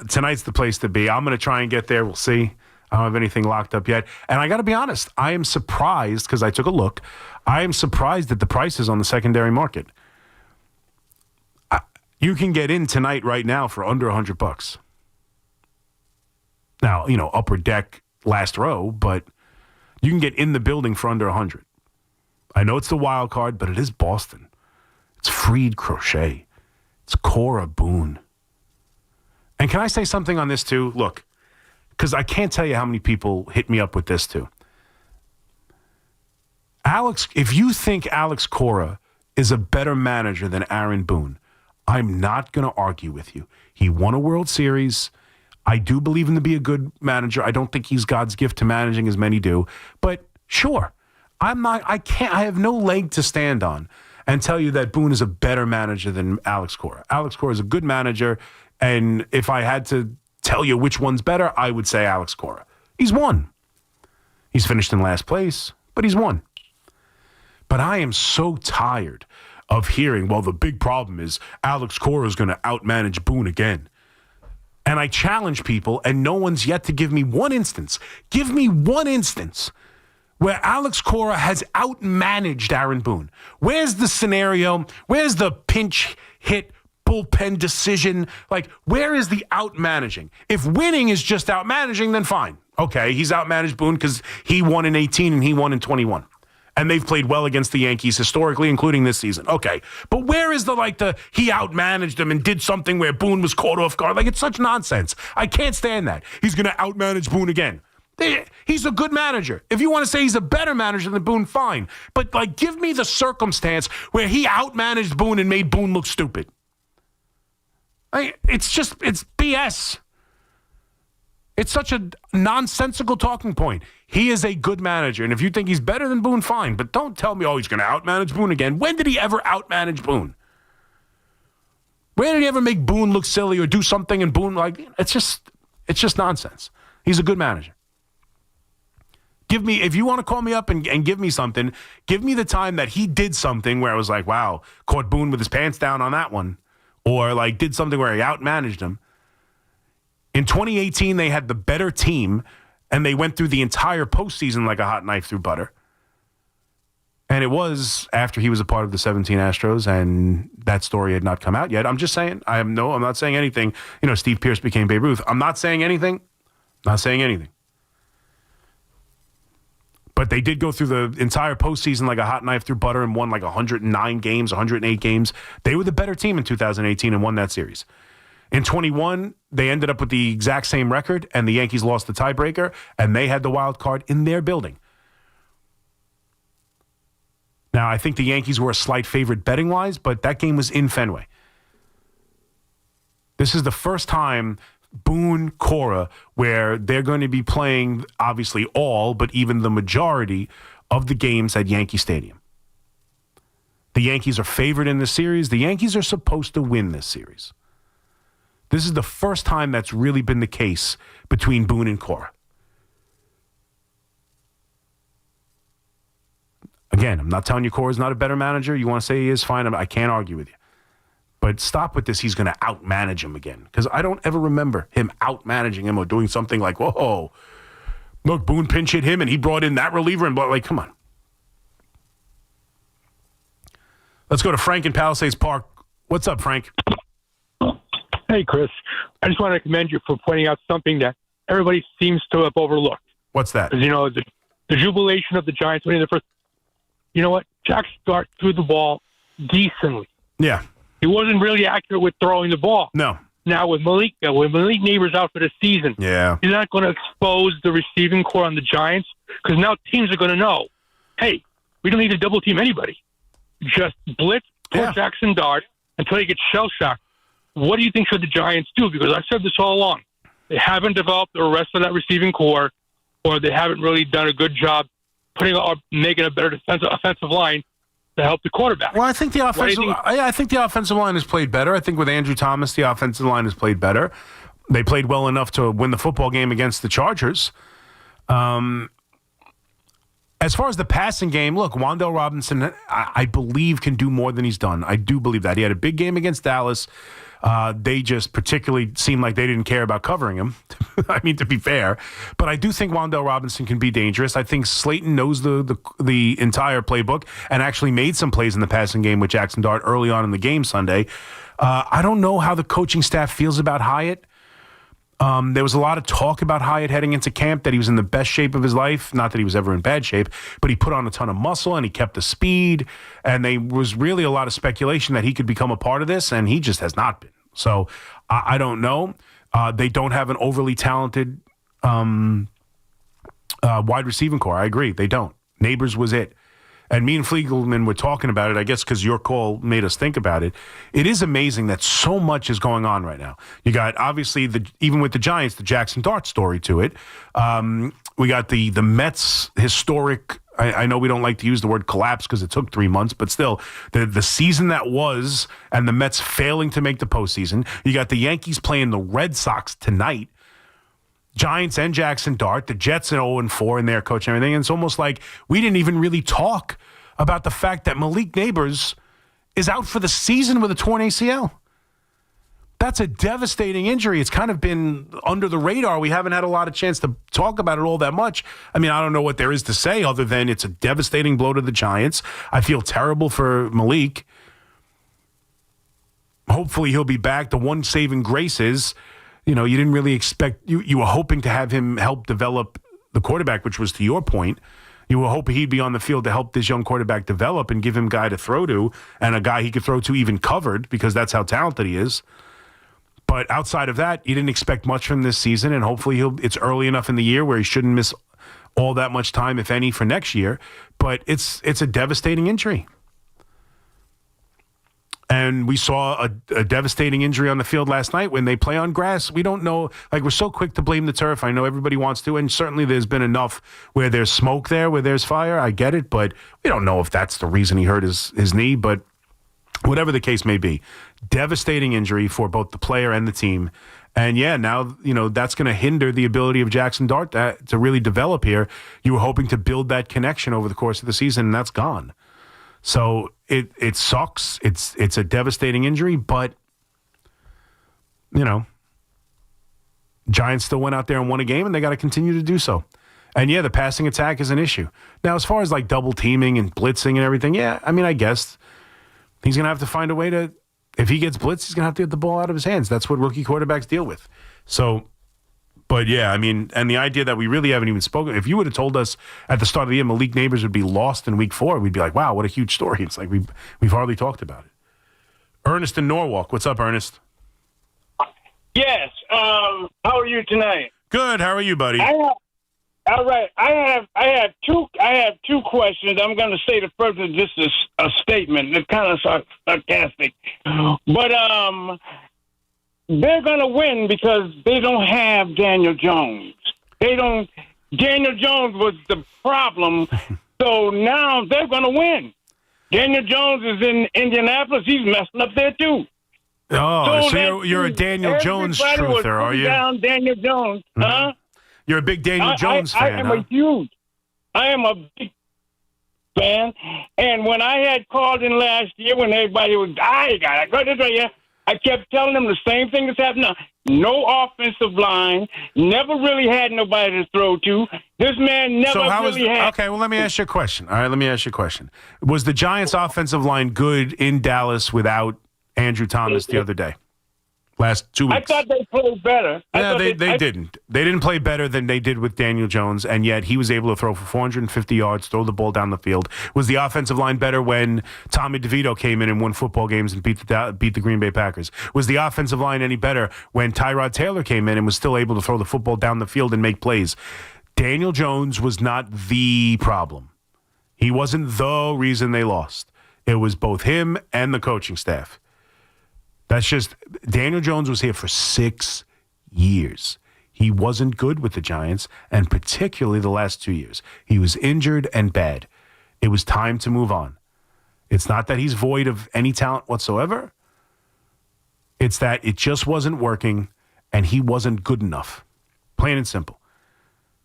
Tonight's the place to be. I'm going to try and get there. We'll see. I don't have anything locked up yet. And I got to be honest, I am surprised, because I took a look, I am surprised at the prices on the secondary market. You can get in tonight right now for under $100. Now, upper deck, last row, but you can get in the building for under $100. I know it's the wild card, but it is Boston. It's Fried Crochet. It's Cora Boone. And can I say something on this too? Look, because I can't tell you how many people hit me up with this too. Alex, if you think Alex Cora is a better manager than Aaron Boone, I'm not going to argue with you. He won a World Series. I do believe him to be a good manager. I don't think he's God's gift to managing as many do. But sure, I have no leg to stand on and tell you that Boone is a better manager than Alex Cora. Alex Cora is a good manager, and if I had to tell you which one's better, I would say Alex Cora. He's won. He's finished in last place, but he's won. But I am so tired of hearing, well, the big problem is Alex Cora is going to outmanage Boone again. And I challenge people, and no one's yet to give me one instance. Give me one instance where Alex Cora has outmanaged Aaron Boone. Where's the scenario? Where's the pinch hit bullpen decision? Like, where is the outmanaging? If winning is just outmanaging, then fine. Okay, he's outmanaged Boone because he won in 18 and he won in 21. And they've played well against the Yankees historically, including this season. Okay, but where is he outmanaged them and did something where Boone was caught off guard? Like, it's such nonsense. I can't stand that. He's going to outmanage Boone again. He's a good manager. If you want to say he's a better manager than Boone, fine. But, give me the circumstance where he outmanaged Boone and made Boone look stupid. It's BS. It's such a nonsensical talking point. He is a good manager, and if you think he's better than Boone, fine. But don't tell me, he's going to outmanage Boone again. When did he ever outmanage Boone? Where did he ever make Boone look silly or do something and Boone, it's just nonsense. He's a good manager. If you want to call me up and give me something, give me the time that he did something where I was like, wow, caught Boone with his pants down on that one. Or did something where he outmanaged him. In 2018, they had the better team, and they went through the entire postseason like a hot knife through butter. And it was after he was a part of the 17 Astros, and that story had not come out yet. I'm just saying, I'm not saying anything. Steve Pearce became Babe Ruth. I'm not saying anything. Not saying anything. But they did go through the entire postseason like a hot knife through butter and won like 109 games, 108 games. They were the better team in 2018 and won that series. In 21, they ended up with the exact same record, and the Yankees lost the tiebreaker, and they had the wild card in their building. Now, I think the Yankees were a slight favorite betting-wise, but that game was in Fenway. This is the first time Boone, Cora, where they're going to be playing, obviously all, but even the majority of the games at Yankee Stadium. The Yankees are favored in this series. The Yankees are supposed to win this series. This is the first time that's really been the case between Boone and Cora. Again, I'm not telling you Cora's not a better manager. You want to say he is, fine. I can't argue with you. But stop with this, he's going to outmanage him again. Because I don't ever remember him outmanaging him or doing something like, whoa, look, Boone pinch hit him and he brought in that reliever. And like, come on. Let's go to Frank in Palisades Park. What's up, Frank? Hey, Chris. I just want to commend you for pointing out something that everybody seems to have overlooked. What's that? Because, the jubilation of the Giants winning the first. You know what? Jaxson Dart threw the ball decently. Yeah. He wasn't really accurate with throwing the ball. No. Now, with Malik Neighbors out for the season, he's not going to expose the receiving core on the Giants because now teams are going to know, hey, we don't need to double team anybody. Just blitz Jaxson Dart until he gets shell-shocked. What do you think should the Giants do? Because I've said this all along. They haven't developed the rest of that receiving core, or they haven't really done a good job making a better offensive line to help the quarterback. Well, I think the offensive line has played better. I think with Andrew Thomas, the offensive line has played better. They played well enough to win the football game against the Chargers. As far as the passing game, look, Wan'Dale Robinson, I believe, can do more than he's done. I do believe that. He had a big game against Dallas. They just particularly seemed like they didn't care about covering him. I mean, to be fair. But I do think Wan'Dale Robinson can be dangerous. I think Slayton knows the entire playbook and actually made some plays in the passing game with Jaxson Dart early on in the game Sunday. I don't know how the coaching staff feels about Hyatt. There was a lot of talk about Hyatt heading into camp, that he was in the best shape of his life. Not that he was ever in bad shape, but he put on a ton of muscle and he kept the speed. And there was really a lot of speculation that he could become a part of this, and he just has not been. So I don't know. They don't have an overly talented wide receiving core. I agree. They don't. Neighbors was it. And me and Fliegelman were talking about it, I guess because your call made us think about it. It is amazing that so much is going on right now. You got, obviously, even with the Giants, the Jaxson Dart story to it. We got the Mets historic, I know we don't like to use the word collapse because it took 3 months, but still, the season that was and the Mets failing to make the postseason. You got the Yankees playing the Red Sox tonight. Giants and Jaxson Dart, the Jets at 0-4 in their coach and everything. And it's almost like we didn't even really talk about the fact that Malik Neighbors is out for the season with a torn ACL. That's a devastating injury. It's kind of been under the radar. We haven't had a lot of chance to talk about it all that much. I mean, I don't know what there is to say other than it's a devastating blow to the Giants. I feel terrible for Malik. Hopefully he'll be back. The one saving grace is, you didn't really expect, you were hoping to have him help develop the quarterback, which was to your point. You were hoping he'd be on the field to help this young quarterback develop and give him a guy to throw to and a guy he could throw to even covered because that's how talented he is. But outside of that, you didn't expect much from this season, and hopefully it's early enough in the year where he shouldn't miss all that much time, if any, for next year. But it's a devastating injury. And we saw a devastating injury on the field last night when they play on grass. We don't know. We're so quick to blame the turf. I know everybody wants to, and certainly there's been enough where there's smoke there, where there's fire. I get it, but we don't know if that's the reason he hurt his knee. But whatever the case may be, devastating injury for both the player and the team. And, now, that's going to hinder the ability of Jaxson Dart to really develop here. You were hoping to build that connection over the course of the season, and that's gone. So it sucks. It's a devastating injury, but Giants still went out there and won a game, and they got to continue to do so. And, yeah, the passing attack is an issue. Now, as far as, like, double teaming and blitzing and everything, yeah, I mean, I guess he's going to have to find a way to, if he gets blitzed, he's going to have to get the ball out of his hands. That's what rookie quarterbacks deal with. So, but, yeah, I mean, and the idea that we really haven't even spoken, if you would have told us at the start of the year Malik Neighbors would be lost in week 4, we'd be like, wow, what a huge story. It's like we've hardly talked about it. Ernest in Norwalk. What's up, Ernest? Yes. How are you tonight? Good. How are you, buddy? All right. I have two questions. I'm going to say the first is just a statement. It's kind of sarcastic, but they're going to win because they don't have Daniel Jones. Daniel Jones was the problem, so now they're going to win. Daniel Jones is in Indianapolis. He's messing up there too. Oh, so you're a Daniel Jones truther, are you? Down Daniel Jones, huh? You're a big Daniel Jones fan, I am a big fan. And when I had called in last year, when everybody was, I kept telling them the same thing that's happening now. No offensive line, never really had nobody to throw to. This man never had. Okay, well, let me ask you a question. All right, let me ask you a question. Was the Giants' offensive line good in Dallas without Andrew Thomas the other day? Last 2 weeks. I thought they played better. Yeah, they didn't. They didn't play better than they did with Daniel Jones, and yet he was able to throw for 450 yards, throw the ball down the field. Was the offensive line better when Tommy DeVito came in and won football games and beat the Green Bay Packers? Was the offensive line any better when Tyrod Taylor came in and was still able to throw the football down the field and make plays? Daniel Jones was not the problem. He wasn't the reason they lost. It was both him and the coaching staff. That's just, Daniel Jones was here for 6 years. He wasn't good with the Giants, and particularly the last 2 years. He was injured and bad. It was time to move on. It's not that he's void of any talent whatsoever. It's that it just wasn't working, and he wasn't good enough. Plain and simple.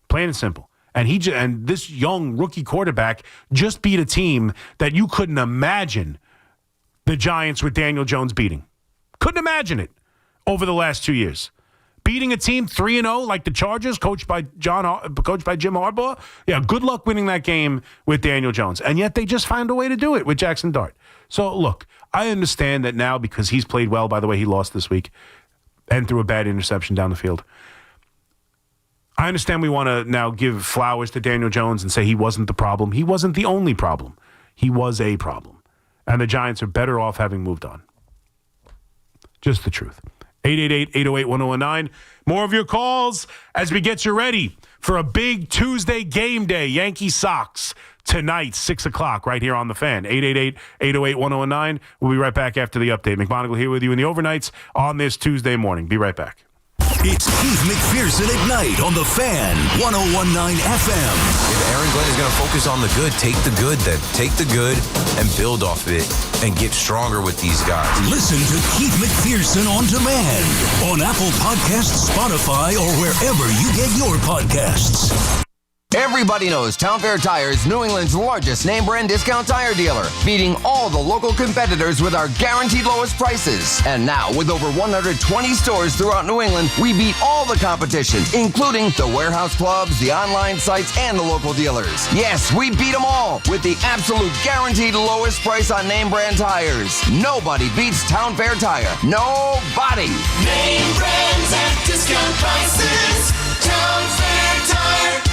Plain and simple. And this young rookie quarterback just beat a team that you couldn't imagine the Giants with Daniel Jones beating. Couldn't imagine it over the last 2 years. Beating a team 3-0 like the Chargers, coached by Jim Harbaugh. Yeah, good luck winning that game with Daniel Jones. And yet they just found a way to do it with Jaxson Dart. So, look, I understand that now because he's played well, by the way, he lost this week and threw a bad interception down the field. I understand we want to now give flowers to Daniel Jones and say he wasn't the problem. He wasn't the only problem. He was a problem. And the Giants are better off having moved on. Just the truth. 888-808-1019. More of your calls as we get you ready for a big Tuesday game day. Yankee Sox tonight, 6 o'clock, right here on The Fan. 888-808-1019. We'll be right back after the update. McMonigle here with you in the overnights on this Tuesday morning. Be right back. It's Keith McPherson at night on The Fan, 101.9 FM. If Aaron Glenn is going to focus on the good, take the good then. Take the good and build off of it and get stronger with these guys. Listen to Keith McPherson on demand on Apple Podcasts, Spotify, or wherever you get your podcasts. Everybody knows Town Fair Tire is New England's largest name brand discount tire dealer, beating all the local competitors with our guaranteed lowest prices. And now, with over 120 stores throughout New England, we beat all the competition, including the warehouse clubs, the online sites, and the local dealers. Yes, we beat them all with the absolute guaranteed lowest price on name brand tires. Nobody beats Town Fair Tire. Nobody. Name brands at discount prices. Town Fair Tire.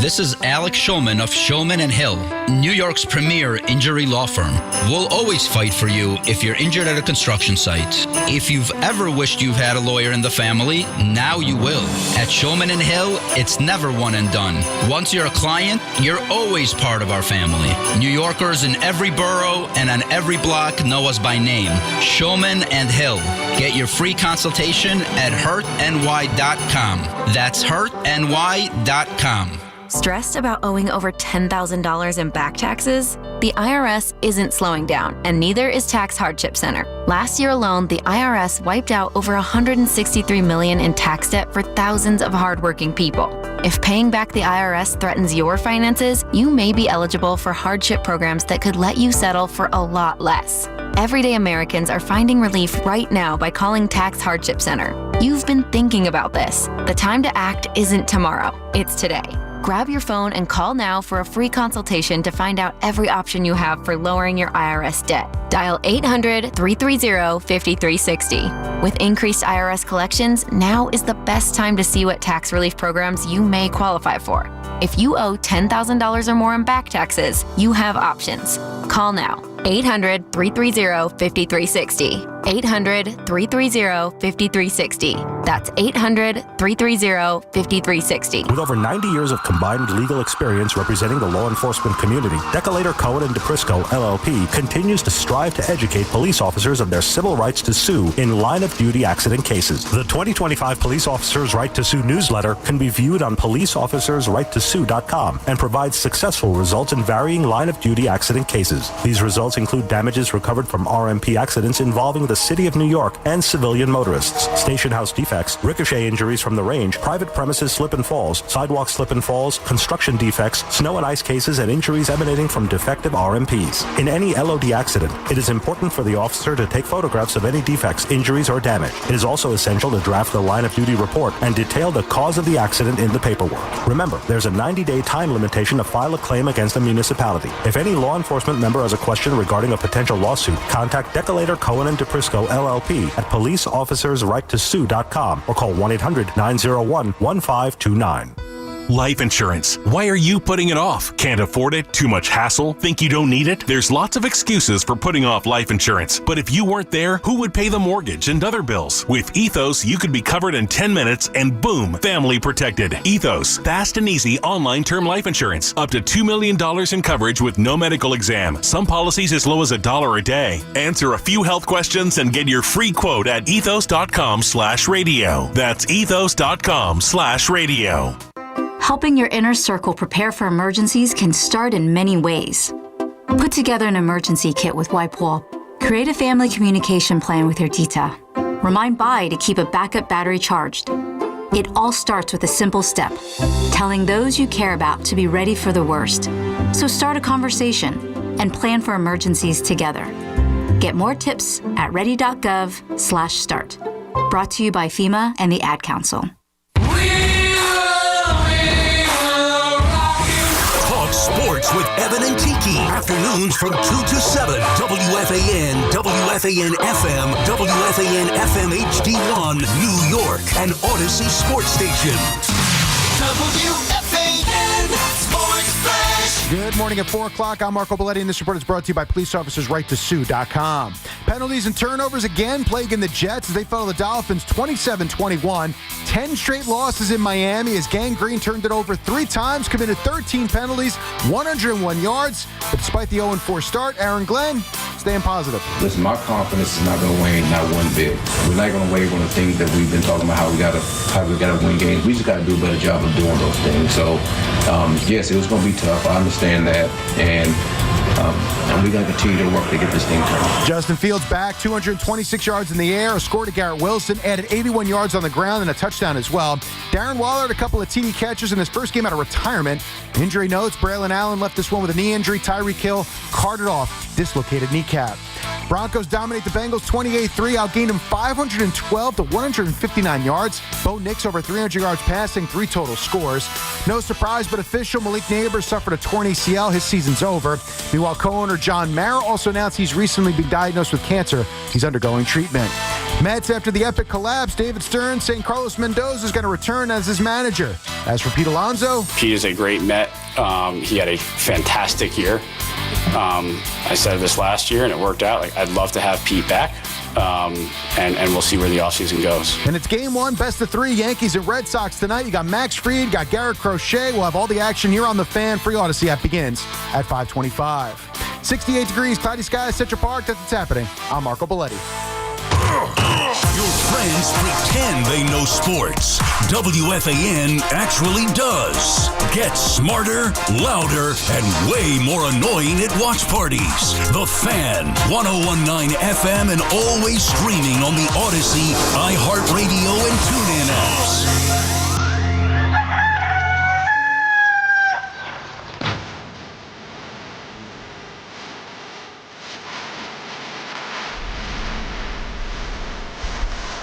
This is Alex Shulman of Shulman & Hill, New York's premier injury law firm. We'll always fight for you if you're injured at a construction site. If you've ever wished you've had a lawyer in the family, now you will. At Shulman & Hill, it's never one and done. Once you're a client, you're always part of our family. New Yorkers in every borough and on every block know us by name. Shulman & Hill. Get your free consultation at hurtny.com. That's hurtny.com. Stressed about owing over $10,000 in back taxes? The IRS isn't slowing down, and neither is Tax Hardship Center. Last year alone, the IRS wiped out over $163 million in tax debt for thousands of hardworking people. If paying back the IRS threatens your finances, you may be eligible for hardship programs that could let you settle for a lot less. Everyday Americans are finding relief right now by calling Tax Hardship Center. You've been thinking about this. The time to act isn't tomorrow, it's today. Grab your phone and call now for a free consultation to find out every option you have for lowering your IRS debt. Dial 800-330-5360. With increased IRS collections, now is the best time to see what tax relief programs you may qualify for. If you owe $10,000 or more in back taxes, you have options. Call now. 800-330-5360. 800-330-5360. That's 800-330-5360. With over 90 years of combined legal experience representing the law enforcement community, Decalator Cohen and DePrisco, LLP, continues to strive to educate police officers of their civil rights to sue in line-of-duty accident cases. The 2025 Police Officers' Right to Sue newsletter can be viewed on policeofficersrighttosue.com and provides successful results in varying line-of-duty accident cases. These results include damages recovered from RMP accidents involving the City of New York and civilian motorists, station house defects, ricochet injuries from the range, private premises slip and falls, sidewalk slip and falls, construction defects, snow and ice cases, and injuries emanating from defective RMPs. In any LOD accident, it is important for the officer to take photographs of any defects, injuries, or damage. It is also essential to draft the line-of-duty report and detail the cause of the accident in the paperwork. Remember, there's a 90-day time limitation to file a claim against a municipality. If any law enforcement member has a question regarding a potential lawsuit, contact Decalator Cohen and DePrisco, LLP at policeofficersrighttosue.com or call 1-800-901-1529. Life insurance. Why are you putting it off? Can't afford it? Too much hassle? Think you don't need it? There's lots of excuses for putting off life insurance. But if you weren't there, who would pay the mortgage and other bills? With Ethos, you could be covered in 10 minutes and boom, family protected. Ethos, fast and easy online term life insurance. Up to $2 million in coverage with no medical exam. Some policies as low as $1 a day. Answer a few health questions and get your free quote at ethos.com/radio. That's ethos.com/radio. Helping your inner circle prepare for emergencies can start in many ways. Put together an emergency kit with WipeWall. Create a family communication plan with your DITA. Remind Bai to keep a backup battery charged. It all starts with a simple step, telling those you care about to be ready for the worst. So start a conversation and plan for emergencies together. Get more tips at ready.gov/start. Brought to you by FEMA and the Ad Council. Sports with Evan and Tiki. Afternoons from 2 to 7. WFAN, WFAN FM, WFAN FM HD1, New York, and Odyssey Sports Station. WFAN Sports Flash. Good morning at 4 o'clock. I'm Marco Belletti, and this report is brought to you by PoliceOfficersRightToSue.com. Penalties and turnovers again plaguing the Jets as they fell to the Dolphins 27-21. 10 straight losses in Miami as Gang Green turned it over 3 times, committed 13 penalties, 101 yards. But despite the 0-4 start, Aaron Glenn staying positive. Listen, my confidence is not going to wane, not one bit. We're not going to waver on the things that we've been talking about, how we got to win games. We just got to do a better job of doing those things. So, yes, it was going to be tough. I understand that. And we got to continue to work to get this thing turned. Justin Fields back, 226 yards in the air, a score to Garrett Wilson, added 81 yards on the ground and a touchdown as well. Darren Waller had a couple of TD catches in his first game out of retirement. Injury notes, Braylon Allen left this one with a knee injury. Tyreek Hill carted off dislocated kneecap. Broncos dominate the Bengals 28-3, outgained them 512 to 159 yards. Bo Nix over 300 yards passing, 3 total scores. No surprise but official, Malik Neighbors suffered a torn ACL. His season's over. Meanwhile, co-owner John Mara also announced he's recently been diagnosed with cancer. He's undergoing treatment. Mets after the epic collapse, David Stearns saying Carlos Mendoza is going to return as his manager. As for Pete Alonso, Pete is a great Met. He had a fantastic year. I said this last year, and it worked out. I'd love to have Pete back, and we'll see where the offseason goes. And it's game 1, best of 3, Yankees and Red Sox tonight. You got Max Fried, got Garrett Crochet. We'll have all the action here on the Fan. Free Odyssey app begins at 5:25. 68 degrees, cloudy skies, Central Park. That's what's happening. I'm Marco Belletti. Your friends pretend they know sports. WFAN actually does. Get smarter, louder, and way more annoying at watch parties. The Fan, 101.9 FM, and always streaming on the Odyssey, iHeartRadio, and TuneIn apps.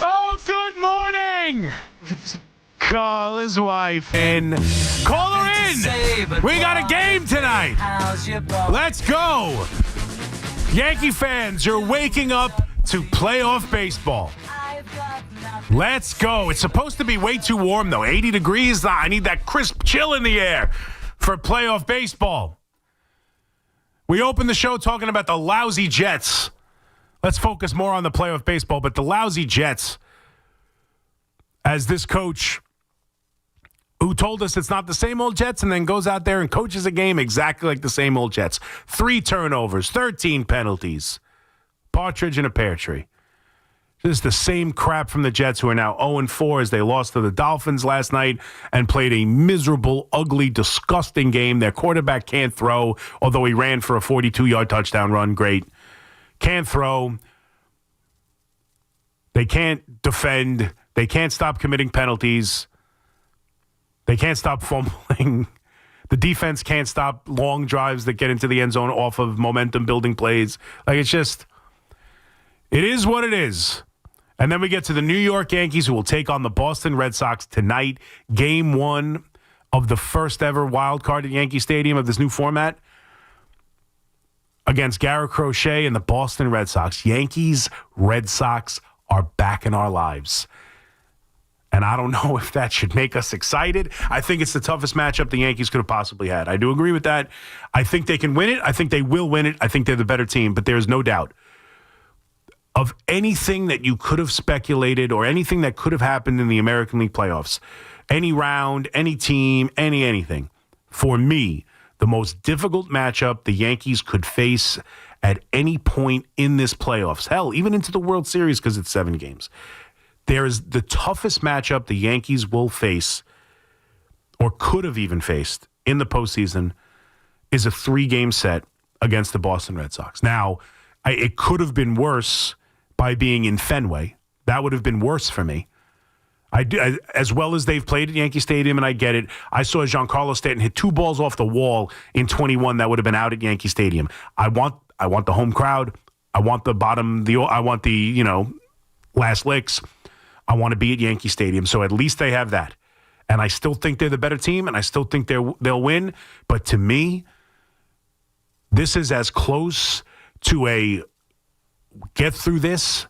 Oh, good morning! Ring! Call his wife in. Call her in! We got a game tonight! Let's go! Yankee fans, you're waking up to playoff baseball. Let's go. It's supposed to be way too warm, though. 80 degrees. I need that crisp chill in the air for playoff baseball. We opened the show talking about the lousy Jets. Let's focus more on the playoff baseball, but the lousy Jets, as this coach who told us it's not the same old Jets and then goes out there and coaches a game exactly like the same old Jets. 3 turnovers, 13 penalties, partridge in a pear tree. This is the same crap from the Jets, who are now 0-4 as they lost to the Dolphins last night and played a miserable, ugly, disgusting game. Their quarterback can't throw, although he ran for a 42-yard touchdown run. Great. Can't throw. They can't defend. They can't stop committing penalties. They can't stop fumbling. The defense can't stop long drives that get into the end zone off of momentum-building plays. Like, it's just, it is what it is. And then we get to the New York Yankees, who will take on the Boston Red Sox tonight. Game 1 of the first ever wild card at Yankee Stadium of this new format against Garrett Crochet and the Boston Red Sox. Yankees, Red Sox are back in our lives. And I don't know if that should make us excited. I think it's the toughest matchup the Yankees could have possibly had. I do agree with that. I think they can win it. I think they will win it. I think they're the better team, but there's no doubt. Of anything that you could have speculated or anything that could have happened in the American League playoffs, any round, any team, anything, for me, the most difficult matchup the Yankees could face at any point in this playoffs, hell, even into the World Series because it's 7 games, there is the toughest matchup the Yankees will face or could have even faced in the postseason is a 3-game set against the Boston Red Sox. Now, it could have been worse by being in Fenway. That would have been worse for me. As well as they've played at Yankee Stadium, and I get it. I saw Giancarlo Stanton hit 2 balls off the wall in 21 that would have been out at Yankee Stadium. I want the home crowd. I want the last licks. I want to be at Yankee Stadium. So at least they have that. And I still think they're the better team, and I still think they'll win. But to me, this is as close to a get through this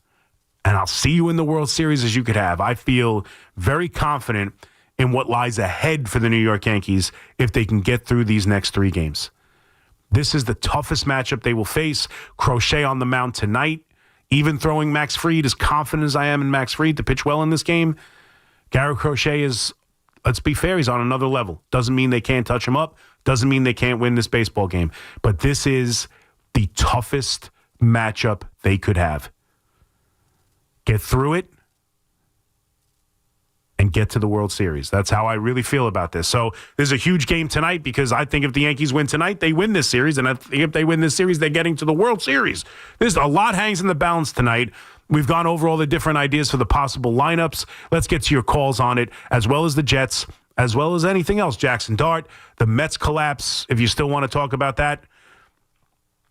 and I'll see you in the World Series as you could have. I feel very confident in what lies ahead for the New York Yankees if they can get through these next 3 games. This is the toughest matchup they will face. Crochet on the mound tonight. Even throwing Max Fried, as confident as I am in Max Fried to pitch well in this game, Garrett Crochet is, let's be fair, he's on another level. Doesn't mean they can't touch him up. Doesn't mean they can't win this baseball game. But this is the toughest matchup they could have. Get through it and get to the World Series. That's how I really feel about this. So there's a huge game tonight because I think if the Yankees win tonight, they win this series. And I think if they win this series, they're getting to the World Series. There's a lot hangs in the balance tonight. We've gone over all the different ideas for the possible lineups. Let's get to your calls on it, as well as the Jets, as well as anything else. Jaxson Dart, the Mets collapse, if you still want to talk about that.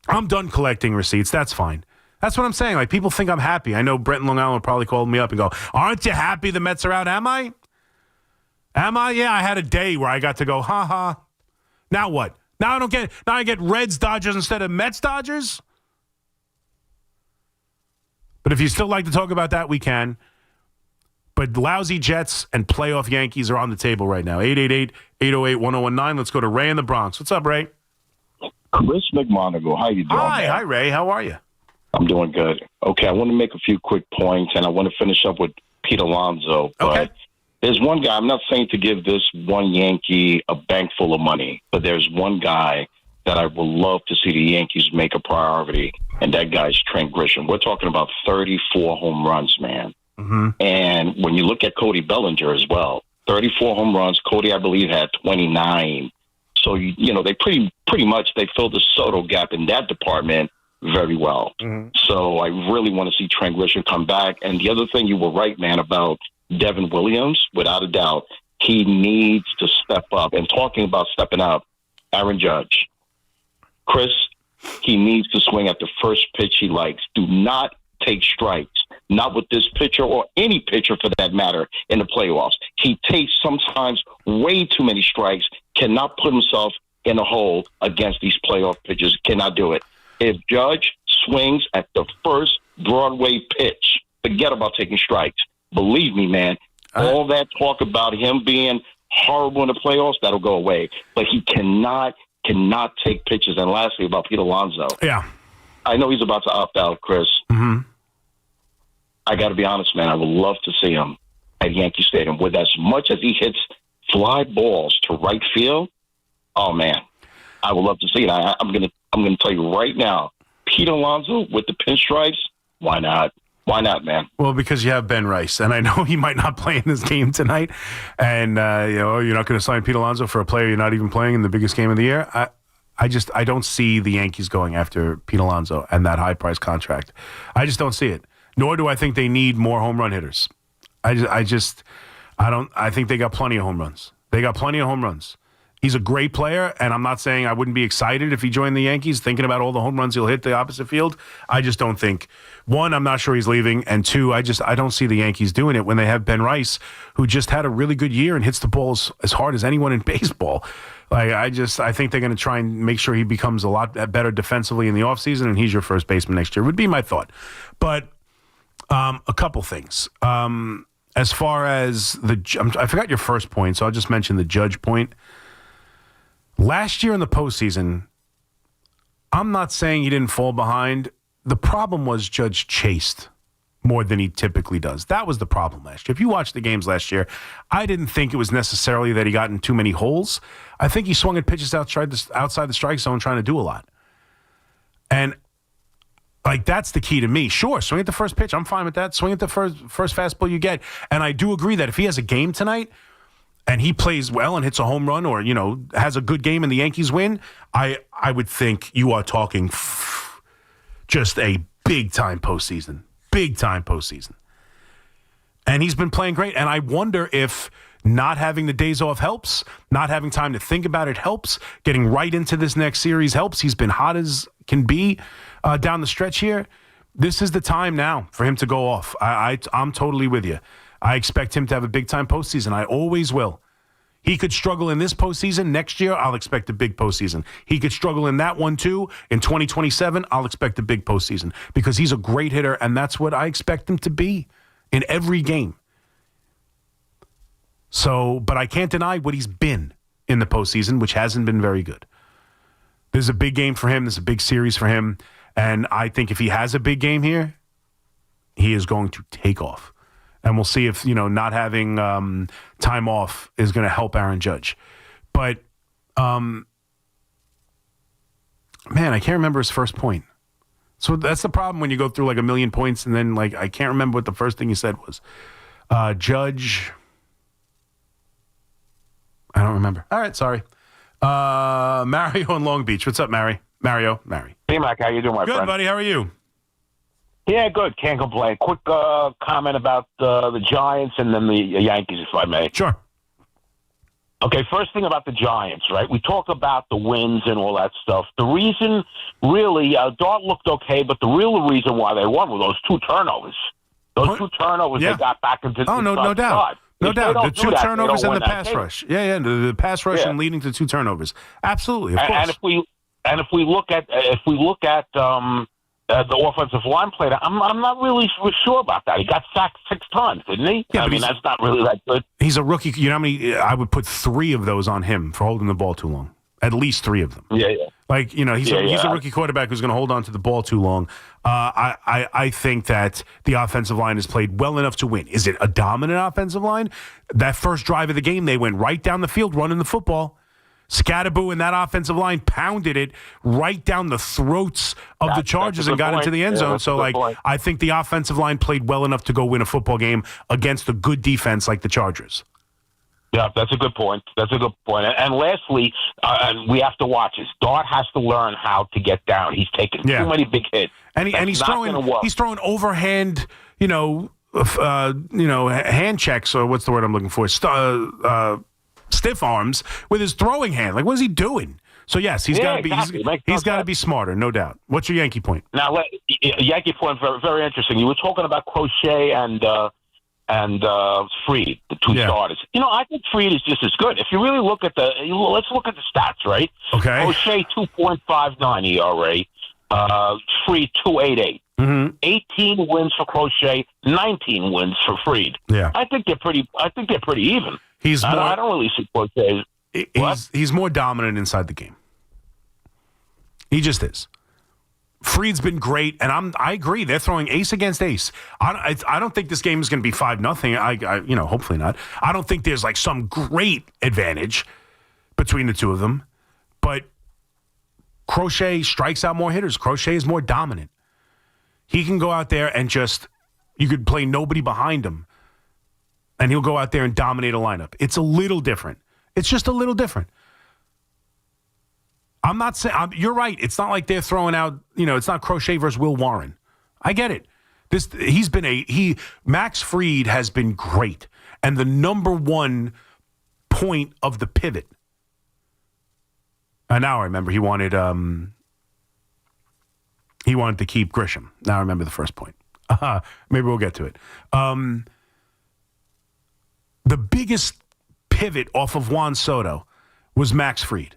I'm done collecting receipts. That's fine. That's what I'm saying. Like, people think I'm happy. I know Brent in Long Island will probably call me up and go, aren't you happy the Mets are out? Am I? Yeah, I had a day where I got to go, ha. Now what? Now I get Reds Dodgers instead of Mets Dodgers? But if you still like to talk about that, we can. But lousy Jets and playoff Yankees are on the table right now. 888-808-1019. Let's go to Ray in the Bronx. What's up, Ray? Chris McMonigle. How you doing? Hi, Ray. How are you? I'm doing good. Okay, I want to make a few quick points, and I want to finish up with Pete Alonso. But there's one guy, I'm not saying to give this one Yankee a bank full of money, but there's one guy that I would love to see the Yankees make a priority, and that guy's Trent Grisham. We're talking about 34 home runs, man. Mm-hmm. And when you look at Cody Bellinger as well, 34 home runs. Cody, I believe, had 29. So, they pretty much they filled the Soto gap in that department very well. Mm-hmm. So I really want to see Trent Grisham come back. And the other thing, you were right, man, about Devin Williams. Without a doubt, he needs to step up. And talking about stepping up, Aaron Judge, Chris, he needs to swing at the first pitch he likes. Do not take strikes. not with this pitcher or any pitcher for that matter in the playoffs. He takes sometimes way too many strikes, cannot put himself in a hole against these playoff pitchers, cannot do it. If Judge swings at the first Broadway pitch, forget about taking strikes. Believe me, man, all that talk about him being horrible in the playoffs, that'll go away. But he cannot take pitches. And lastly, about Pete Alonso. Yeah. I know he's about to opt out, Chris. Mm-hmm. I got to be honest, man. I would love to see him at Yankee Stadium with as much as he hits fly balls to right field. Oh, man. I would love to see it. I'm gonna tell you right now, Pete Alonso with the pinstripes, why not? Why not, man? Well, because you have Ben Rice, and I know he might not play in this game tonight, and you're not going to sign Pete Alonso for a player you're not even playing in the biggest game of the year. I don't see the Yankees going after Pete Alonso and that high price contract. I just don't see it. Nor do I think they need more home run hitters. I think they got plenty of home runs. They got plenty of home runs. He's a great player, and I'm not saying I wouldn't be excited if he joined the Yankees, thinking about all the home runs he'll hit the opposite field. I just don't think, one, I'm not sure he's leaving, and two, I don't see the Yankees doing it when they have Ben Rice, who just had a really good year and hits the balls as hard as anyone in baseball. I think they're going to try and make sure he becomes a lot better defensively in the offseason, and he's your first baseman next year, would be my thought. But a couple things. As far as I forgot your first point, so I'll just mention the Judge point. Last year in the postseason, I'm not saying he didn't fall behind. The problem was Judge chased more than he typically does. That was the problem last year. If you watched the games last year, I didn't think it was necessarily that he got in too many holes. I think he swung at pitches outside the strike zone trying to do a lot. And that's the key to me. Sure, swing at the first pitch. I'm fine with that. Swing at the first fastball you get. And I do agree that if he has a game tonight, and he plays well and hits a home run or, has a good game and the Yankees win, I would think you are talking just a big-time postseason. Big-time postseason. And he's been playing great. And I wonder if not having the days off helps, not having time to think about it helps, getting right into this next series helps. He's been hot as can be down the stretch here. This is the time now for him to go off. I'm totally with you. I expect him to have a big-time postseason. I always will. He could struggle in this postseason. Next year, I'll expect a big postseason. He could struggle in that one, too. In 2027, I'll expect a big postseason because he's a great hitter, and that's what I expect him to be in every game. But I can't deny what he's been in the postseason, which hasn't been very good. There's a big game for him. There's a big series for him. And I think if he has a big game here, he is going to take off. And we'll see if, not having time off is going to help Aaron Judge. But, man, I can't remember his first point. So that's the problem when you go through a million points and then, I can't remember what the first thing you said was. Judge. I don't remember. All right, sorry. Mario in Long Beach. What's up, Mario? Hey, Mike, how you doing, my friend? Good, buddy. How are you? Yeah, good. Can't complain. Quick comment about the Giants and then the Yankees, if I may. Sure. Okay, first thing about the Giants, right? We talk about the wins and all that stuff. The reason, really, Dart looked okay, but the real reason why they won were those two turnovers. Those two turnovers they got back into the no doubt. side. No doubt. The two turnovers and the pass game. rush. Yeah, the pass rush and leading to two turnovers. Absolutely, of course. And if we look at the offensive line play, I'm not really sure about that. He got sacked 6 times, didn't he? Yeah, that's not really that good. He's a rookie. You know how many? I would put 3 of those on him for holding the ball too long. At least 3 of them. Yeah. He's a rookie quarterback who's going to hold on to the ball too long. I think that the offensive line has played well enough to win. Is it a dominant offensive line? That first drive of the game, they went right down the field running the football. Scatterboo and that offensive line pounded it right down the throats of the Chargers and got into the end zone. So, I think the offensive line played well enough to go win a football game against a good defense like the Chargers. Yeah, that's a good point. And lastly, we have to watch this. Dart has to learn how to get down. He's taking too many big hits. And he's throwing overhand, hand checks, or what's the word I'm looking for? Stiff arms with his throwing hand. What is he doing? So yes, he's got to be. He's got to be smarter, no doubt. What's your Yankee point? Now, Yankee point very, very interesting. You were talking about Crochet and Fried, the two starters. I think Fried is just as good. If you really look at let's look at the stats, right? Okay. Crochet 2.59 ERA, Fried 2.88. 18 wins for Crochet, 19 wins for Fried. Yeah, I think they're pretty even. I don't really see Crochet. He's more dominant inside the game. He just is. Fried's been great, and I agree. They're throwing ace against ace. I don't think this game is going to be 5-0. Hopefully not. I don't think there's like some great advantage between the two of them, but Crochet strikes out more hitters. Crochet is more dominant. He can go out there and you could play nobody behind him, and he'll go out there and dominate a lineup. It's a little different. It's just a little different. I'm not saying you're right. It's not like they're throwing out. It's not Crochet versus Will Warren. I get it. Max Fried has been great, and the number one point of the pivot. And now I remember he wanted to keep Grisham. Now I remember the first point. Maybe we'll get to it. The biggest pivot off of Juan Soto was Max Fried,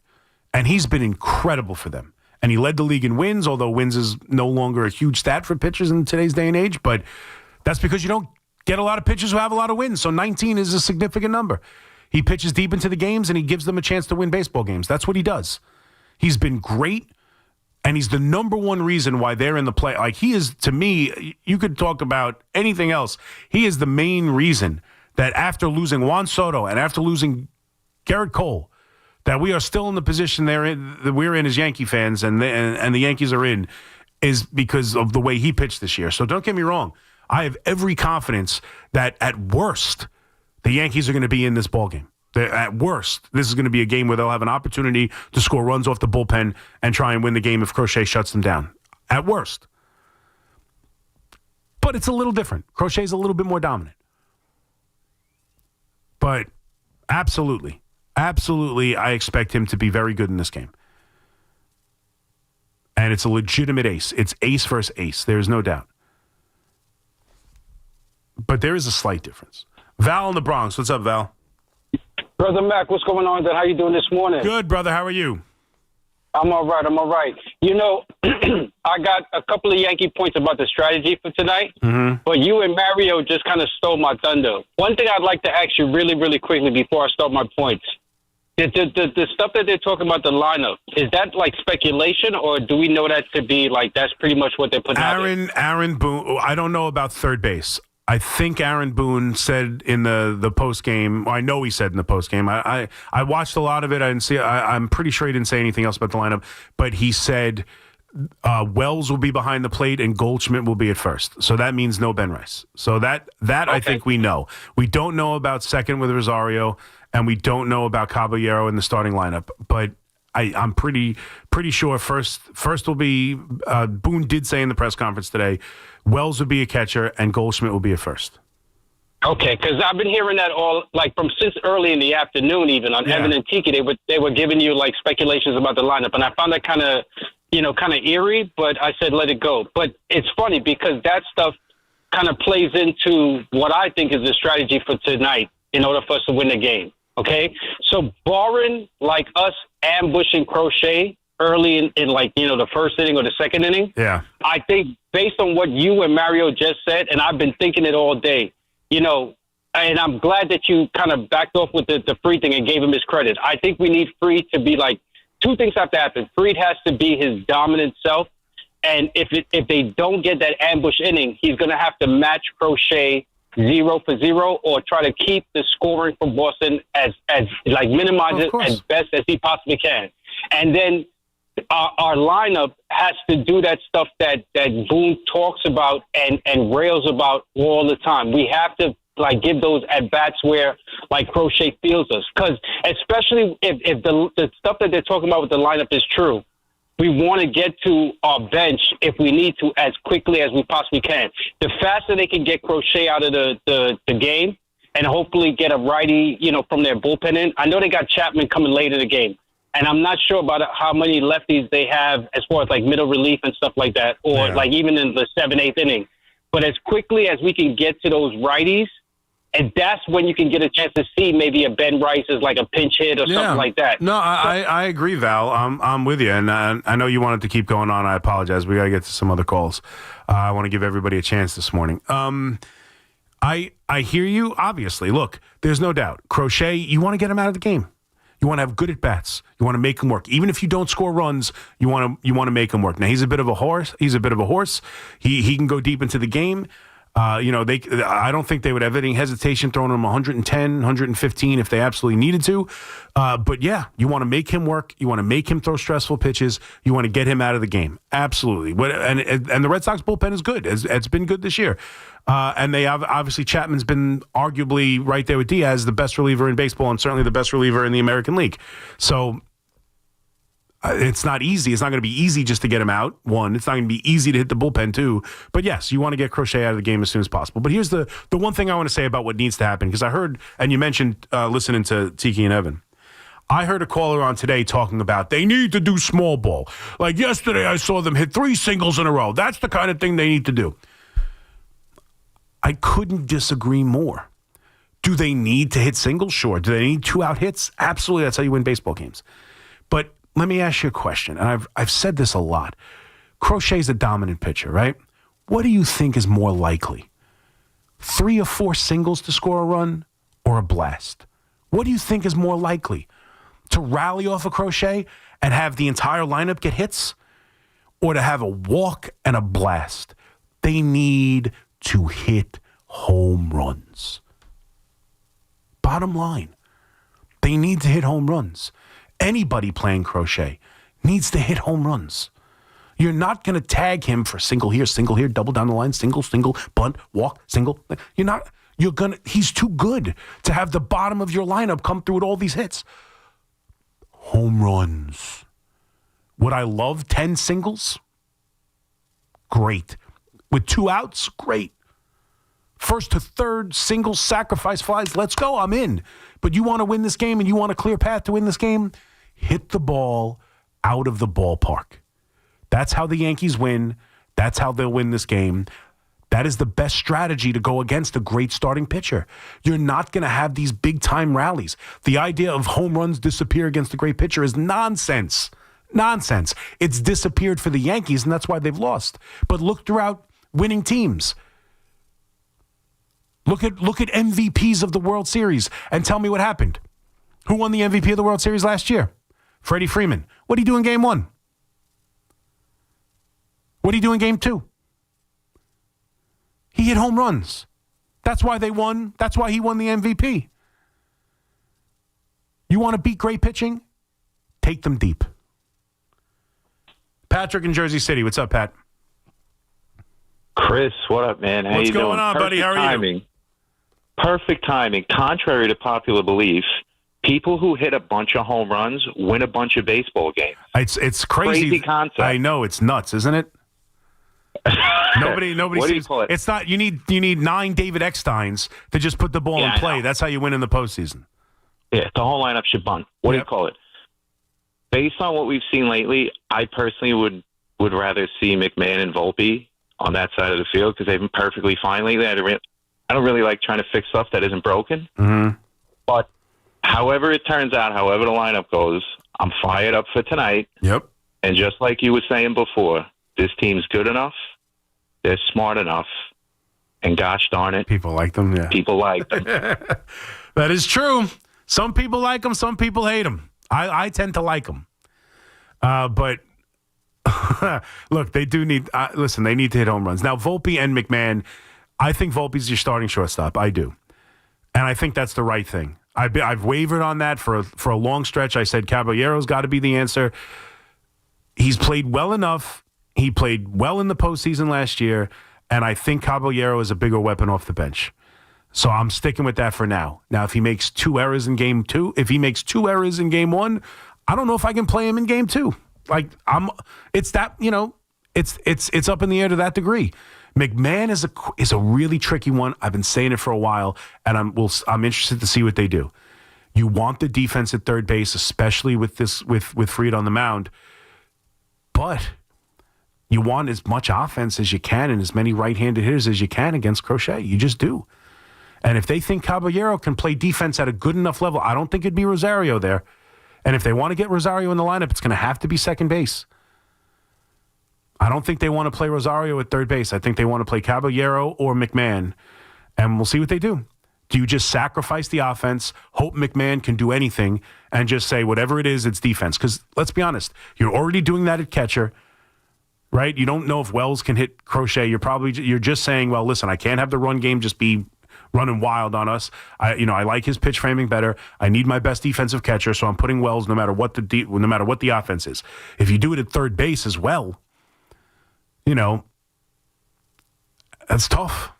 and he's been incredible for them. And he led the league in wins, although wins is no longer a huge stat for pitchers in today's day and age, but that's because you don't get a lot of pitchers who have a lot of wins, so 19 is a significant number. He pitches deep into the games, and he gives them a chance to win baseball games. That's what he does. He's been great, and he's the number one reason why they're in the play. Like, he is, to me, you could talk about anything else. He is the main reason that after losing Juan Soto and after losing Garrett Cole, that we are still in the position that we're in as Yankee fans and the Yankees are in, is because of the way he pitched this year. So don't get me wrong. I have every confidence that at worst, the Yankees are going to be in this ballgame. At worst, this is going to be a game where they'll have an opportunity to score runs off the bullpen and try and win the game if Crochet shuts them down. At worst. But it's a little different. Crochet's a little bit more dominant. But absolutely, I expect him to be very good in this game. And it's a legitimate ace. It's ace versus ace. There's no doubt. But there is a slight difference. Val in the Bronx. What's up, Val? Brother Mac, what's going on? How you doing this morning? Good, brother. How are you? I'm all right. I got a couple of Yankee points about the strategy for tonight, but you and Mario just kind of stole my thunder. One thing I'd like to ask you really, really quickly before I start my points. The stuff that they're talking about, the lineup, is that like speculation, or do we know that to be like that's pretty much what they're putting out there? Aaron Boone, I don't know about third base. I think Aaron Boone said in the post game. I know he said in the post game. I watched a lot of it. I didn't see. I'm pretty sure he didn't say anything else about the lineup. But he said Wells will be behind the plate and Goldschmidt will be at first. So that means no Ben Rice. So that okay. I think we know. We don't know about second with Rosario, and we don't know about Caballero in the starting lineup. But I'm pretty sure first will be Boone did say in the press conference today. Wells would be a catcher, and Goldschmidt will be a first. Okay, because I've been hearing that all since early in the afternoon, even on Evan and Tiki, they were giving you like speculations about the lineup, and I found that kind of eerie. But I said let it go. But it's funny because that stuff kind of plays into what I think is the strategy for tonight in order for us to win the game. Okay, so barring like us ambushing Crochet early in the first inning or the second inning. Yeah. I think based on what you and Mario just said, and I've been thinking it all day, and I'm glad that you kind of backed off with the Fried thing and gave him his credit. I think we need Fried to be like, two things have to happen. Fried has to be his dominant self, and if they don't get that ambush inning, he's going to have to match Crochet 0 for 0 or try to keep the scoring from Boston as minimize it as best as he possibly can. And then our lineup has to do that stuff that Boone talks about and rails about all the time. We have to give those at bats where Crochet feels us, because especially if the stuff that they're talking about with the lineup is true, we want to get to our bench if we need to as quickly as we possibly can. The faster they can get Crochet out of the game and hopefully get a righty from their bullpen in. I know they got Chapman coming late in the game. And I'm not sure about how many lefties they have as far as like middle relief and stuff like that, or like even in the 7th, 8th inning. But as quickly as we can get to those righties, and that's when you can get a chance to see maybe a Ben Rice as like a pinch hit or something like that. No, I agree, Val. I'm with you, and I know you wanted to keep going on. I apologize. We got to get to some other calls. I want to give everybody a chance this morning. I hear you. Obviously, look, there's no doubt. Crochet, you want to get him out of the game. You want to have good at bats. You want to make him work. Even if you don't score runs, you want to make him work. Now he's a bit of a horse. He can go deep into the game. I don't think they would have any hesitation throwing him 110, 115 if they absolutely needed to. But yeah, you want to make him work. You want to make him throw stressful pitches. You want to get him out of the game. Absolutely. And the Red Sox bullpen is good. It's been good this year. And they have, obviously, Chapman's been arguably right there with Diaz, the best reliever in baseball and certainly the best reliever in the American League. So it's not easy. It's not going to be easy just to get him out. One, it's not going to be easy to hit the bullpen, too. But yes, you want to get Crochet out of the game as soon as possible. But here's the one thing I want to say about what needs to happen, because I heard, and you mentioned listening to Tiki and Evan. I heard a caller on today talking about they need to do small ball. Like yesterday, I saw them hit 3 singles in a row. That's the kind of thing they need to do. I couldn't disagree more. Do they need to hit singles? Sure. Do they need 2-out hits? Absolutely. That's how you win baseball games. But let me ask you a question, and I've said this a lot. Crochet's a dominant pitcher, right? What do you think is more likely? 3 or 4 singles to score a run or a blast? What do you think is more likely? To rally off a Crochet and have the entire lineup get hits, or to have a walk and a blast? They need to hit home runs. Bottom line, they need to hit home runs. Anybody playing Crochet needs to hit home runs. You're not going to tag him for single here, double down the line, single, bunt, walk, single. He's too good to have the bottom of your lineup come through with all these hits. Home runs. Would I love 10 singles? Great. With 2 outs? Great. First to third, singles, sacrifice flies, let's go, I'm in. But you want to win this game and you want a clear path to win this game? Hit the ball out of the ballpark. That's how the Yankees win. That's how they'll win this game. That is the best strategy to go against a great starting pitcher. You're not going to have these big-time rallies. The idea of home runs disappear against a great pitcher is nonsense. Nonsense. It's disappeared for the Yankees, and that's why they've lost. But look throughout winning teams. Look at MVPs of the World Series and tell me what happened. Who won the MVP of the World Series last year? Freddie Freeman. What did he do in Game 1? What did he do in Game 2? He hit home runs. That's why they won. That's why he won the MVP. You want to beat great pitching? Take them deep. Patrick in Jersey City. What's up, Pat? Chris, what up, man? How What's you doing? going on, buddy? How are you? Perfect timing. Contrary to popular belief, people who hit a bunch of home runs win a bunch of baseball games. It's crazy. Crazy concept. I know, it's nuts, isn't it? Nobody What do you sees call it? It's not. You need 9 David Ecksteins to just put the ball in I play. know. That's how you win in the postseason. Yeah, the whole lineup should bunt. What do you call it? Based on what we've seen lately, I personally would rather see McMahon and Volpe on that side of the field because they've been perfectly fine lately. I don't really like trying to fix stuff that isn't broken. Mm-hmm. But however it turns out, however the lineup goes, I'm fired up for tonight. Yep. And just like you were saying before, this team's good enough. They're smart enough. And gosh darn it. People like them, yeah. People like them. That is true. Some people like them. Some people hate them. I tend to like them. But look, they do need, listen, they need to hit home runs. Now, Volpe and McMahon, I think Volpe's your starting shortstop. I do. And I think that's the right thing. I've wavered on that for a long stretch. I said Caballero's got to be the answer. He's played well enough. He played well in the postseason last year, and I think Caballero is a bigger weapon off the bench. So I'm sticking with that for now. Now, if he makes 2 errors in Game 2, if he makes 2 errors in Game 1, I don't know if I can play him in Game 2. Like it's that, it's up in the air to that degree. McMahon is a really tricky one. I've been saying it for a while, and I'm interested to see what they do. You want the defense at third base, especially with Fried on the mound. But you want as much offense as you can and as many right-handed hitters as you can against Crochet. You just do. And if they think Caballero can play defense at a good enough level, I don't think it'd be Rosario there. And if they want to get Rosario in the lineup, it's going to have to be second base. I don't think they want to play Rosario at third base. I think they want to play Caballero or McMahon. And we'll see what they do. Do you just sacrifice the offense, hope McMahon can do anything, and just say whatever it is, it's defense? Because let's be honest, you're already doing that at catcher, right? You don't know if Wells can hit Crochet. You're just saying, well, listen, I can't have the run game just be running wild on us. I like his pitch framing better. I need my best defensive catcher, so I'm putting Wells no matter what the offense is. If you do it at third base as well, that's tough.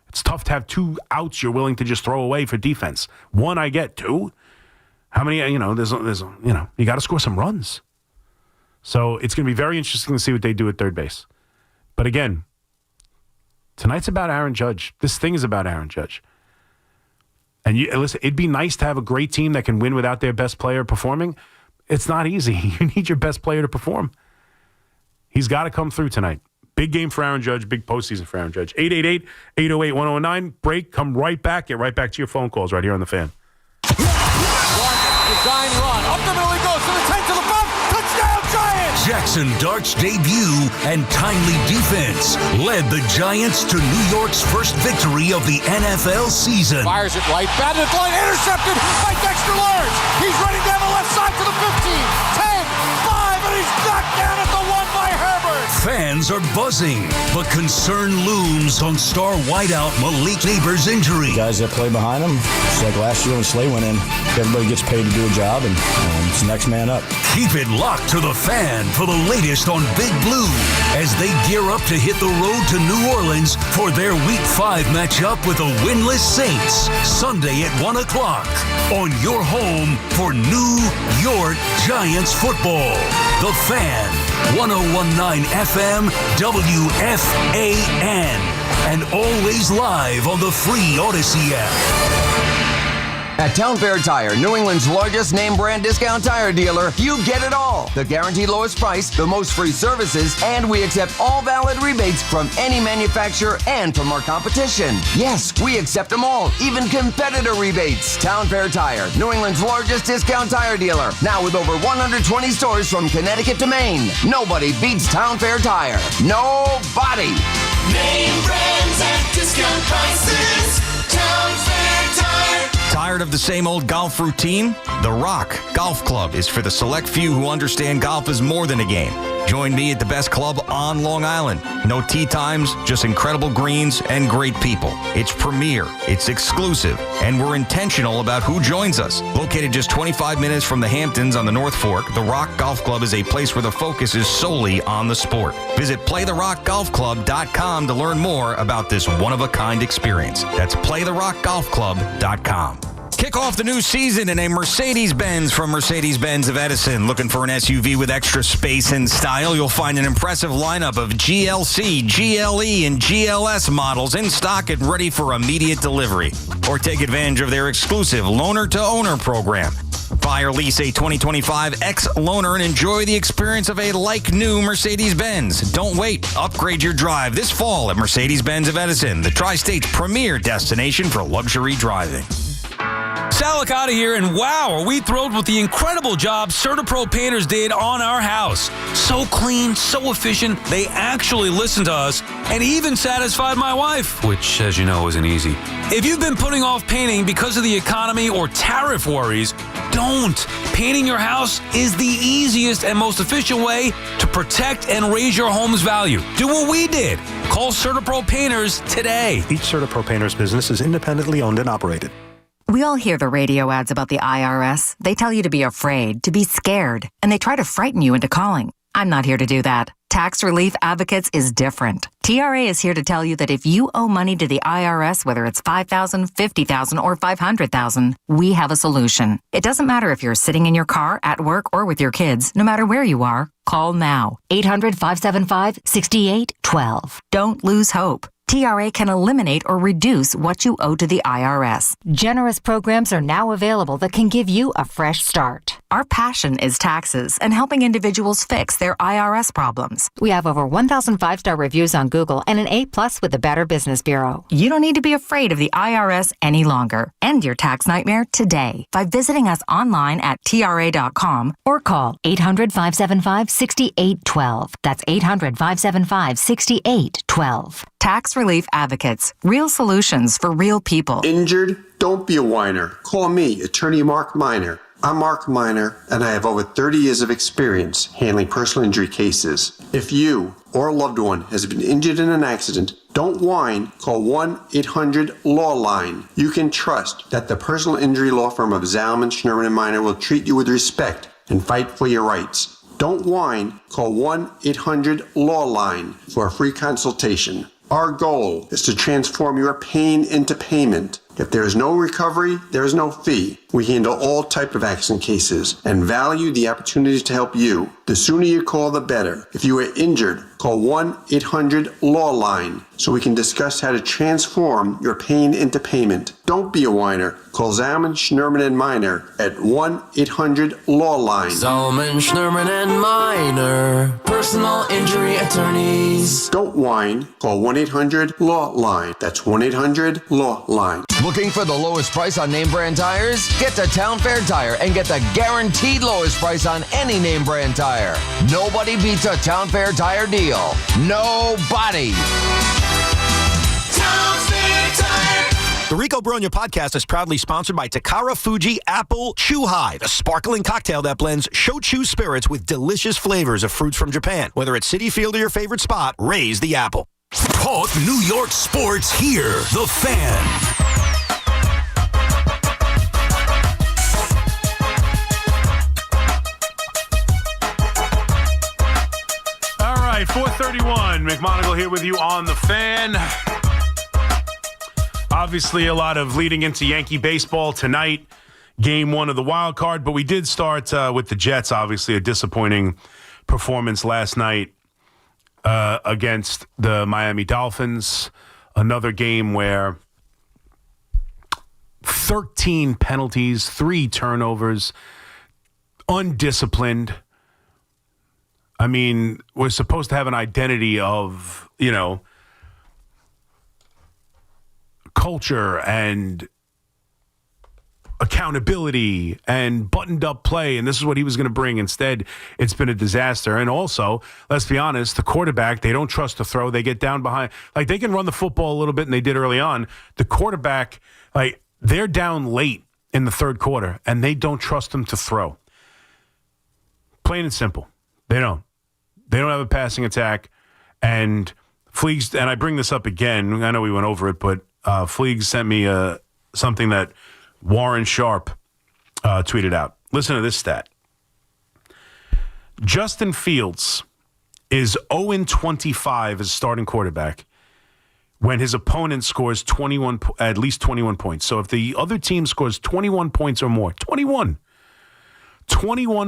It's tough to have 2 outs you're willing to just throw away for defense. 1, I get. 2, how many? You got to score some runs. So it's going to be very interesting to see what they do at third base. But again, tonight's about Aaron Judge. This thing is about Aaron Judge. And listen, it'd be nice to have a great team that can win without their best player performing. It's not easy. You need your best player to perform. He's got to come through tonight. Big game for Aaron Judge, big postseason for Aaron Judge. 888-808-1009. Break, come right back. Get right back to your phone calls right here on The Fan. Design run. Up the middle he goes to the 10 to the 5. Touchdown Giants! Jaxson Dart's debut and timely defense led the Giants to New York's first victory of the NFL season. Fires it right. Batted at line. Intercepted by Dexter Lawrence. He's running down the left side to the 15. 10, 5, and he's knocked down at the 1 by Herbert. Fans are buzzing, but concern looms on star wideout Malik Neighbors' injury. Guys that play behind him, it's like last year when Slay went in. Everybody gets paid to do a job, and it's next man up. Keep it locked to The Fan for the latest on Big Blue as they gear up to hit the road to New Orleans for their Week 5 matchup with the winless Saints, Sunday at 1 o'clock on your home for New York Giants football. The Fan, 101.9 FM, WFAN, and always live on the free Odyssey app. At Town Fair Tire, New England's largest name brand discount tire dealer, you get it all. The guaranteed lowest price, the most free services, and we accept all valid rebates from any manufacturer and from our competition. Yes, we accept them all, even competitor rebates. Town Fair Tire, New England's largest discount tire dealer, now with over 120 stores from Connecticut to Maine. Nobody beats Town Fair Tire. Nobody. Name brands at discount prices. Town Fair Tire. Tired of the same old golf routine? The Rock Golf Club is for the select few who understand golf is more than a game. Join me at the best club on Long Island. No tee times, just incredible greens and great people. It's premier, it's exclusive, and we're intentional about who joins us. Located just 25 minutes from the Hamptons on the North Fork, the Rock Golf Club is a place where the focus is solely on the sport. Visit playtherockgolfclub.com to learn more about this one-of-a-kind experience. That's playtherockgolfclub.com. Kick off the new season in a Mercedes-Benz from Mercedes-Benz of Edison. Looking for an SUV with extra space and style? You'll find an impressive lineup of GLC, GLE, and GLS models in stock and ready for immediate delivery. Or take advantage of their exclusive loaner-to-owner program. Buy or lease a 2025 X-Loaner and enjoy the experience of a like-new Mercedes-Benz. Don't wait. Upgrade your drive this fall at Mercedes-Benz of Edison, the Tri-State's premier destination for luxury driving. Salicata here, and wow, are we thrilled with the incredible job CertaPro Painters did on our house. So clean, so efficient, they actually listened to us and even satisfied my wife, which, as you know, isn't easy. If you've been putting off painting because of the economy or tariff worries, don't. Painting your house is the easiest and most efficient way to protect and raise your home's value. Do what we did. Call CertaPro Painters today. Each CertaPro Painters business is independently owned and operated. We all hear the radio ads about the IRS. They tell you to be afraid, to be scared, and they try to frighten you into calling. I'm not here to do that. Tax Relief Advocates is different. TRA is here to tell you that if you owe money to the IRS, whether it's $5,000, $50,000, or $500,000, we have a solution. It doesn't matter if you're sitting in your car, at work, or with your kids. No matter where you are, call now. 800-575-6812. Don't lose hope. TRA can eliminate or reduce what you owe to the IRS. Generous programs are now available that can give you a fresh start. Our passion is taxes and helping individuals fix their IRS problems. We have over 1,000 5-star reviews on Google and an A+ with the Better Business Bureau. You don't need to be afraid of the IRS any longer. End your tax nightmare today by visiting us online at TRA.com or call 800-575-6812. That's 800-575-6812. Tax Relief Advocates. Real solutions for real people. Injured? Don't be a whiner. Call me, Attorney Mark Miner. I'm Mark Miner, and I have over 30 years of experience handling personal injury cases. If you or a loved one has been injured in an accident, don't whine. Call 1-800-LAW-LINE. You can trust that the personal injury law firm of Zalman, Schnurman, and Miner will treat you with respect and fight for your rights. Don't whine. Call 1-800-LAW-LINE for a free consultation. Our goal is to transform your pain into payment. If there is no recovery, there is no fee. We handle all type of accident cases and value the opportunities to help you. The sooner you call, the better. If you are injured, call 1-800-LAW-LINE so we can discuss how to transform your pain into payment. Don't be a whiner. Call Zalman, Schnurman, and Miner at 1-800-LAW-LINE. Zalman, Schnurman, and Miner, personal injury attorneys. Don't whine. Call 1-800-LAW-LINE. That's 1-800-LAW-LINE. Looking for the lowest price on name brand tires? Get to Town Fair Tire and get the guaranteed lowest price on any name brand tire. Nobody beats a Town Fair Tire deal. Nobody. Town Fair Tire. The Rico Bronya podcast is proudly sponsored by Takara Fuji Apple Chew High, the sparkling cocktail that blends shochu spirits with delicious flavors of fruits from Japan. Whether it's Citi Field or your favorite spot, raise the apple. Talk New York sports here. The Fan. All right, 4:31. McMonigle here with you on The Fan. Obviously, a lot of leading into Yankee baseball tonight. Game 1 of the wild card, but we did start with the Jets. Obviously, a disappointing performance last night against the Miami Dolphins. Another game where 13 penalties, 3 turnovers, undisciplined. I mean, we're supposed to have an identity of, culture and accountability and buttoned up play, and this is what he was going to bring. Instead, it's been a disaster. And also, let's be honest, the quarterback, they don't trust to throw. They get down behind. Like, they can run the football a little bit, and they did early on. The quarterback, they're down late in the third quarter, and they don't trust him to throw. Plain and simple. They don't. They don't have a passing attack. And Fleegs, and I bring this up again, I know we went over it, but Fleegs sent me something that Warren Sharp tweeted out. Listen to this stat. Justin Fields is 0-25 as a starting quarterback when his opponent scores at least 21 points. So if the other team scores 21 points or more, 21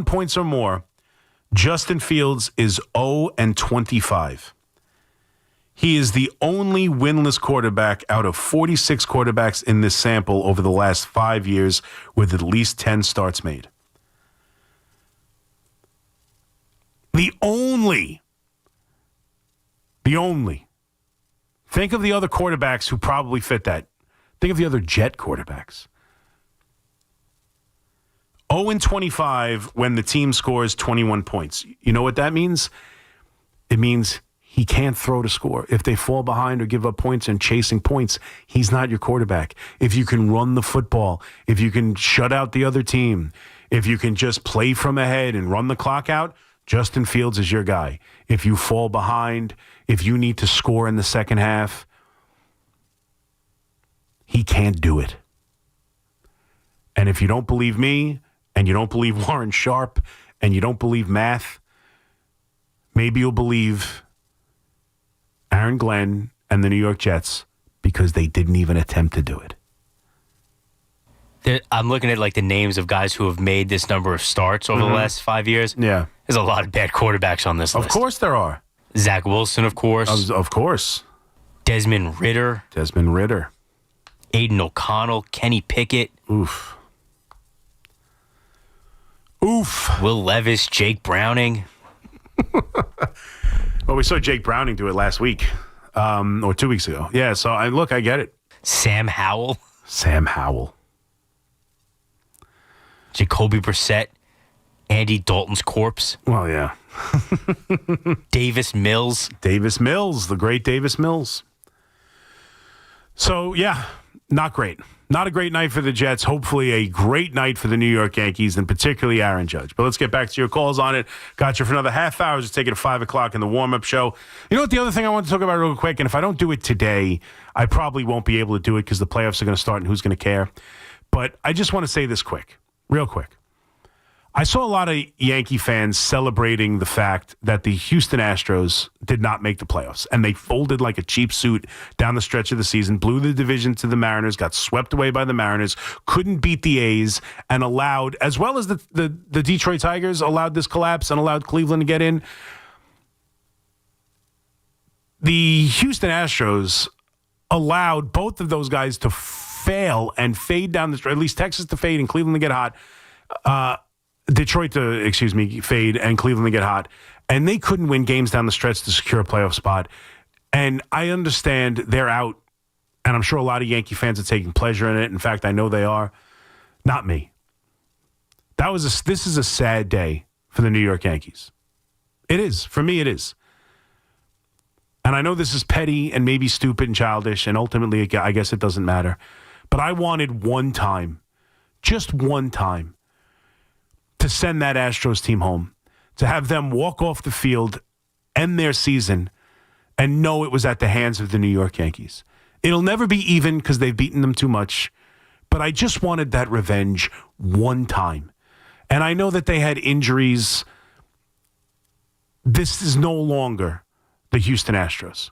points or more, Justin Fields is 0-25. He is the only winless quarterback out of 46 quarterbacks in this sample over the last 5 years with at least 10 starts made. The only. Think of the other quarterbacks who probably fit that. Think of the other Jet quarterbacks. 0-25 when the team scores 21 points. You know what that means? It means he can't throw to score. If they fall behind or give up points and chasing points, he's not your quarterback. If you can run the football, if you can shut out the other team, if you can just play from ahead and run the clock out, Justin Fields is your guy. If you fall behind, if you need to score in the second half, he can't do it. And if you don't believe me, and you don't believe Warren Sharp, and you don't believe math, maybe you'll believe Aaron Glenn and the New York Jets because they didn't even attempt to do it. I'm looking at the names of guys who have made this number of starts over the last 5 years. Yeah. There's a lot of bad quarterbacks on this list. Of course there are. Zach Wilson, of course. Of course. Desmond Ridder. Aiden O'Connell, Kenny Pickett. Oof. Will Levis, Jake Browning. Well, we saw Jake Browning do it last week, or 2 weeks ago. Yeah, so I get it. Sam Howell. Jacoby Brissett. Andy Dalton's corpse. Well, yeah. Davis Mills. The great Davis Mills. So, yeah, not great. Not a great night for the Jets. Hopefully a great night for the New York Yankees, and particularly Aaron Judge. But let's get back to your calls on it. Got you for another half hour. Just take it at 5 o'clock in the warm-up show. You know what, the other thing I want to talk about real quick, and if I don't do it today, I probably won't be able to do it because the playoffs are going to start and who's going to care. But I just want to say this real quick. I saw a lot of Yankee fans celebrating the fact that the Houston Astros did not make the playoffs, and they folded like a cheap suit down the stretch of the season, blew the division to the Mariners, got swept away by the Mariners, couldn't beat the A's, and allowed, as well as the Detroit Tigers, allowed this collapse and allowed Cleveland to get in. The Houston Astros allowed both of those guys to fail and fade down the stretch, at least Texas to fade and Cleveland to get hot. Detroit to, fade and Cleveland to get hot. And they couldn't win games down the stretch to secure a playoff spot. And I understand they're out, and I'm sure a lot of Yankee fans are taking pleasure in it. In fact, I know they are. Not me. This is a sad day for the New York Yankees. It is. For me, it is. And I know this is petty and maybe stupid and childish, and ultimately, I guess it doesn't matter. But I wanted one time, just one time, to send that Astros team home, to have them walk off the field, end their season, and know it was at the hands of the New York Yankees. It'll never be even because they've beaten them too much, but I just wanted that revenge one time. And I know that they had injuries. This is no longer the Houston Astros.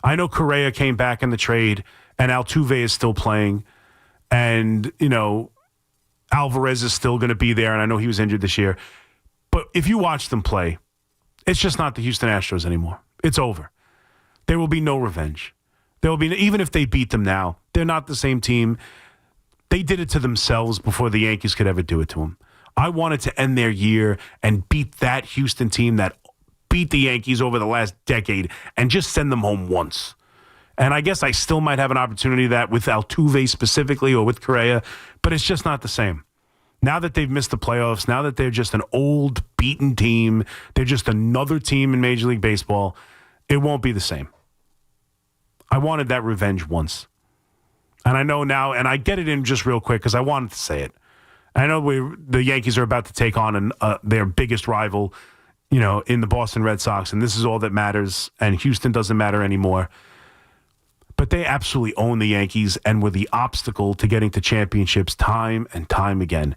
I know Correa came back in the trade, and Altuve is still playing, and, Alvarez is still going to be there, and I know he was injured this year. But if you watch them play, it's just not the Houston Astros anymore. It's over. There will be no revenge. There will be, even if they beat them now, they're not the same team. They did it to themselves before the Yankees could ever do it to them. I wanted to end their year and beat that Houston team that beat the Yankees over the last decade and just send them home once. And I guess I still might have an opportunity that with Altuve specifically or with Correa, but it's just not the same. Now that they've missed the playoffs, now that they're just an old, beaten team, they're just another team in Major League Baseball, it won't be the same. I wanted that revenge once. And I know now, and I get it in just real quick because I wanted to say it. I know the Yankees are about to take on their biggest rival, in the Boston Red Sox, and this is all that matters, and Houston doesn't matter anymore. But they absolutely own the Yankees and were the obstacle to getting to championships time and time again.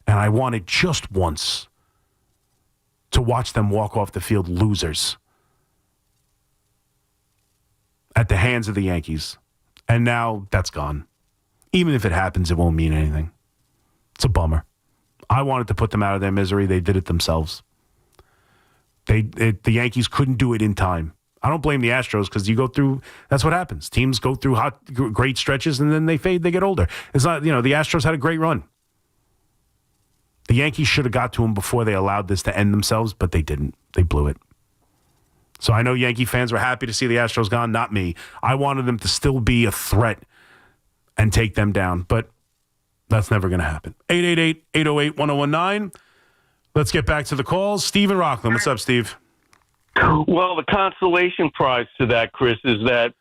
And I wanted just once to watch them walk off the field losers at the hands of the Yankees. And now that's gone. Even if it happens, it won't mean anything. It's a bummer. I wanted to put them out of their misery. They did it themselves. The Yankees couldn't do it in time. I don't blame the Astros because you go through, that's what happens. Teams go through great stretches and then they fade, they get older. It's not, the Astros had a great run. The Yankees should have got to them before they allowed this to end themselves, but they didn't. They blew it. So I know Yankee fans were happy to see the Astros gone, not me. I wanted them to still be a threat and take them down, but that's never going to happen. 888-808-1019. Let's get back to the calls. Steve in Rockland. What's up, Steve? Well, the consolation prize to that, Chris, is that,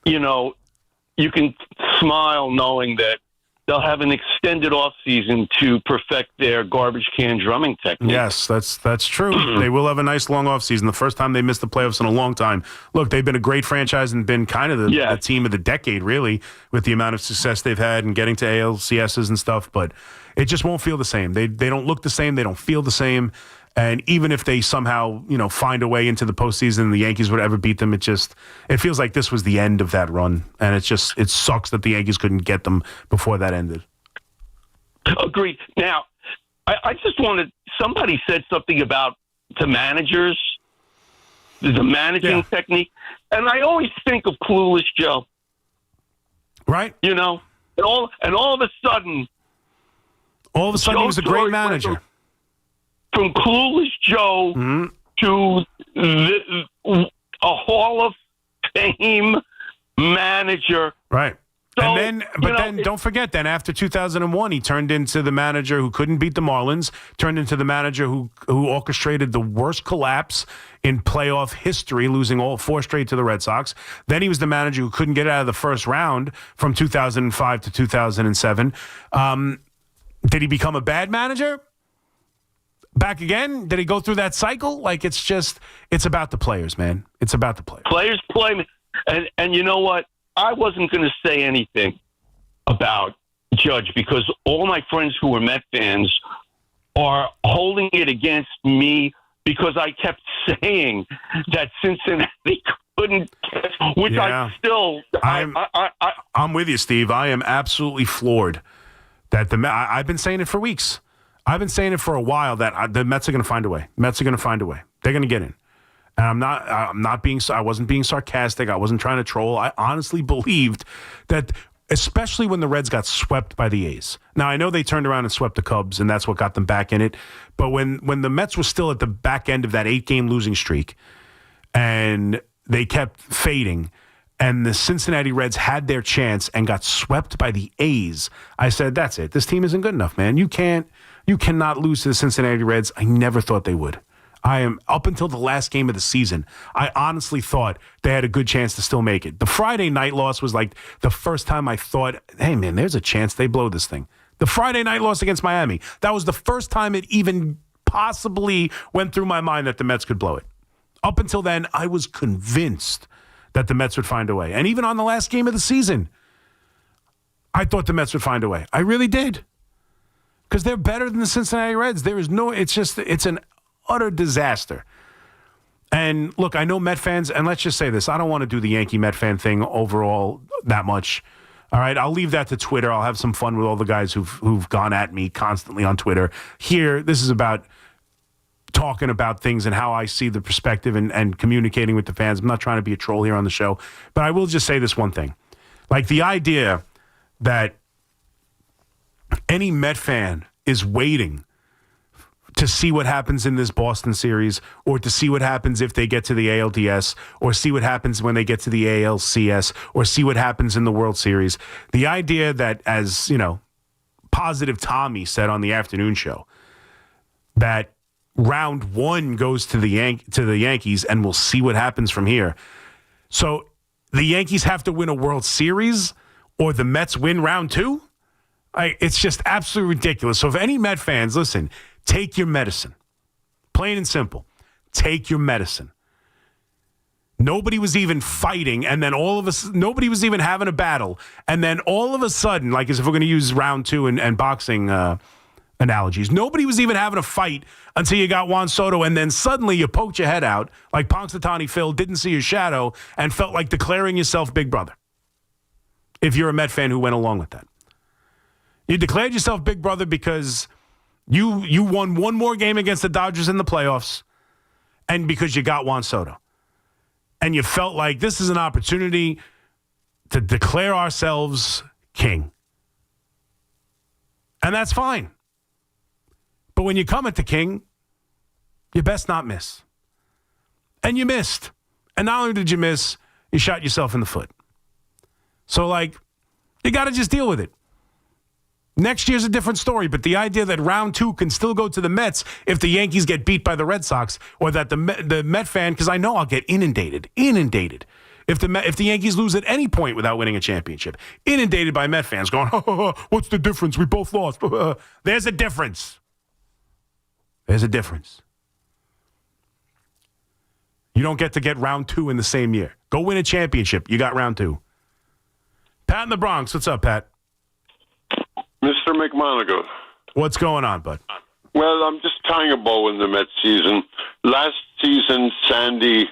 you can smile knowing that they'll have an extended offseason to perfect their garbage can drumming technique. Yes, that's true. They will have a nice long offseason. The first time they missed the playoffs in a long time. Look, they've been a great franchise and been kind of the team of the decade, really, with the amount of success they've had and getting to ALCSs and stuff. But it just won't feel the same. They don't look the same. They don't feel the same. And even if they somehow, find a way into the postseason and the Yankees would ever beat them, it feels like this was the end of that run. And it sucks that the Yankees couldn't get them before that ended. Agreed. Now, I just wanted, somebody said something about the managers. the managing technique. And I always think of Clueless Joe. Right. You know, and all of a sudden, he was a great manager. From Clueless Joe to a Hall of Fame manager. Right. So, and then don't forget, then after 2001, he turned into the manager who couldn't beat the Marlins, turned into the manager who orchestrated the worst collapse in playoff history, losing all 4 straight to the Red Sox. Then he was the manager who couldn't get out of the first round from 2005 to 2007. Did he become a bad manager? Back again? Did he go through that cycle? Like, it's about the players, man. It's about the players. Players play. And you know what? I wasn't going to say anything about Judge because all my friends who were Met fans are holding it against me because I kept saying that Cincinnati couldn't, which I'm with you, Steve. I am absolutely floored that I've been saying it for weeks. I've been saying it for a while that the Mets are going to find a way. Mets are going to find a way. They're going to get in. And I wasn't being sarcastic. I wasn't trying to troll. I honestly believed that, especially when the Reds got swept by the A's. Now, I know they turned around and swept the Cubs, and that's what got them back in it. But when the Mets were still at the back end of that 8-game losing streak, and they kept fading, and the Cincinnati Reds had their chance and got swept by the A's, I said, that's it. This team isn't good enough, man. You cannot lose to the Cincinnati Reds. I never thought they would. Up until the last game of the season, I honestly thought they had a good chance to still make it. The Friday night loss was like the first time I thought, hey, man, there's a chance they blow this thing. The Friday night loss against Miami, that was the first time it even possibly went through my mind that the Mets could blow it. Up until then, I was convinced that the Mets would find a way. And even on the last game of the season, I thought the Mets would find a way. I really did. Because they're better than the Cincinnati Reds. It's an utter disaster. And look, I know Met fans, and let's just say this, I don't want to do the Yankee Met fan thing overall that much. All right, I'll leave that to Twitter. I'll have some fun with all the guys who've gone at me constantly on Twitter. Here, this is about talking about things and how I see the perspective and communicating with the fans. I'm not trying to be a troll here on the show, but I will just say this one thing. Like, the idea that any Met fan is waiting to see what happens in this Boston series, or to see what happens if they get to the ALDS, or see what happens when they get to the ALCS, or see what happens in the World Series. The idea that, as you know, Positive Tommy said on the afternoon show, that round 1 goes to the Yankees, and we'll see what happens from here. So the Yankees have to win a World Series, or the Mets win round 2? It's just absolutely ridiculous. So if any Met fans, listen, take your medicine. Plain and simple. Take your medicine. Nobody was even fighting, and then nobody was even having a battle. And then all of a sudden, like as if we're going to use round 2 and boxing analogies, nobody was even having a fight until you got Juan Soto, and then suddenly you poked your head out like Punxsutawney Phil, didn't see your shadow, and felt like declaring yourself Big Brother. If you're a Met fan who went along with that. You declared yourself Big Brother because you won one more game against the Dodgers in the playoffs, and because you got Juan Soto. And you felt like this is an opportunity to declare ourselves king. And that's fine. But when you come at the king, you best not miss. And you missed. And not only did you miss, you shot yourself in the foot. So, you got to just deal with it. Next year's a different story, but the idea that round 2 can still go to the Mets if the Yankees get beat by the Red Sox, or that the Met fan, because I know I'll get inundated. If the Yankees lose at any point without winning a championship, inundated by Met fans going, what's the difference? We both lost. There's a difference. There's a difference. You don't get to get round 2 in the same year. Go win a championship. You got round 2. Pat in the Bronx. What's up, Pat? Mr. McMonigle. What's going on, bud? Well, I'm just tying a bow in the Mets season. Last season, Steve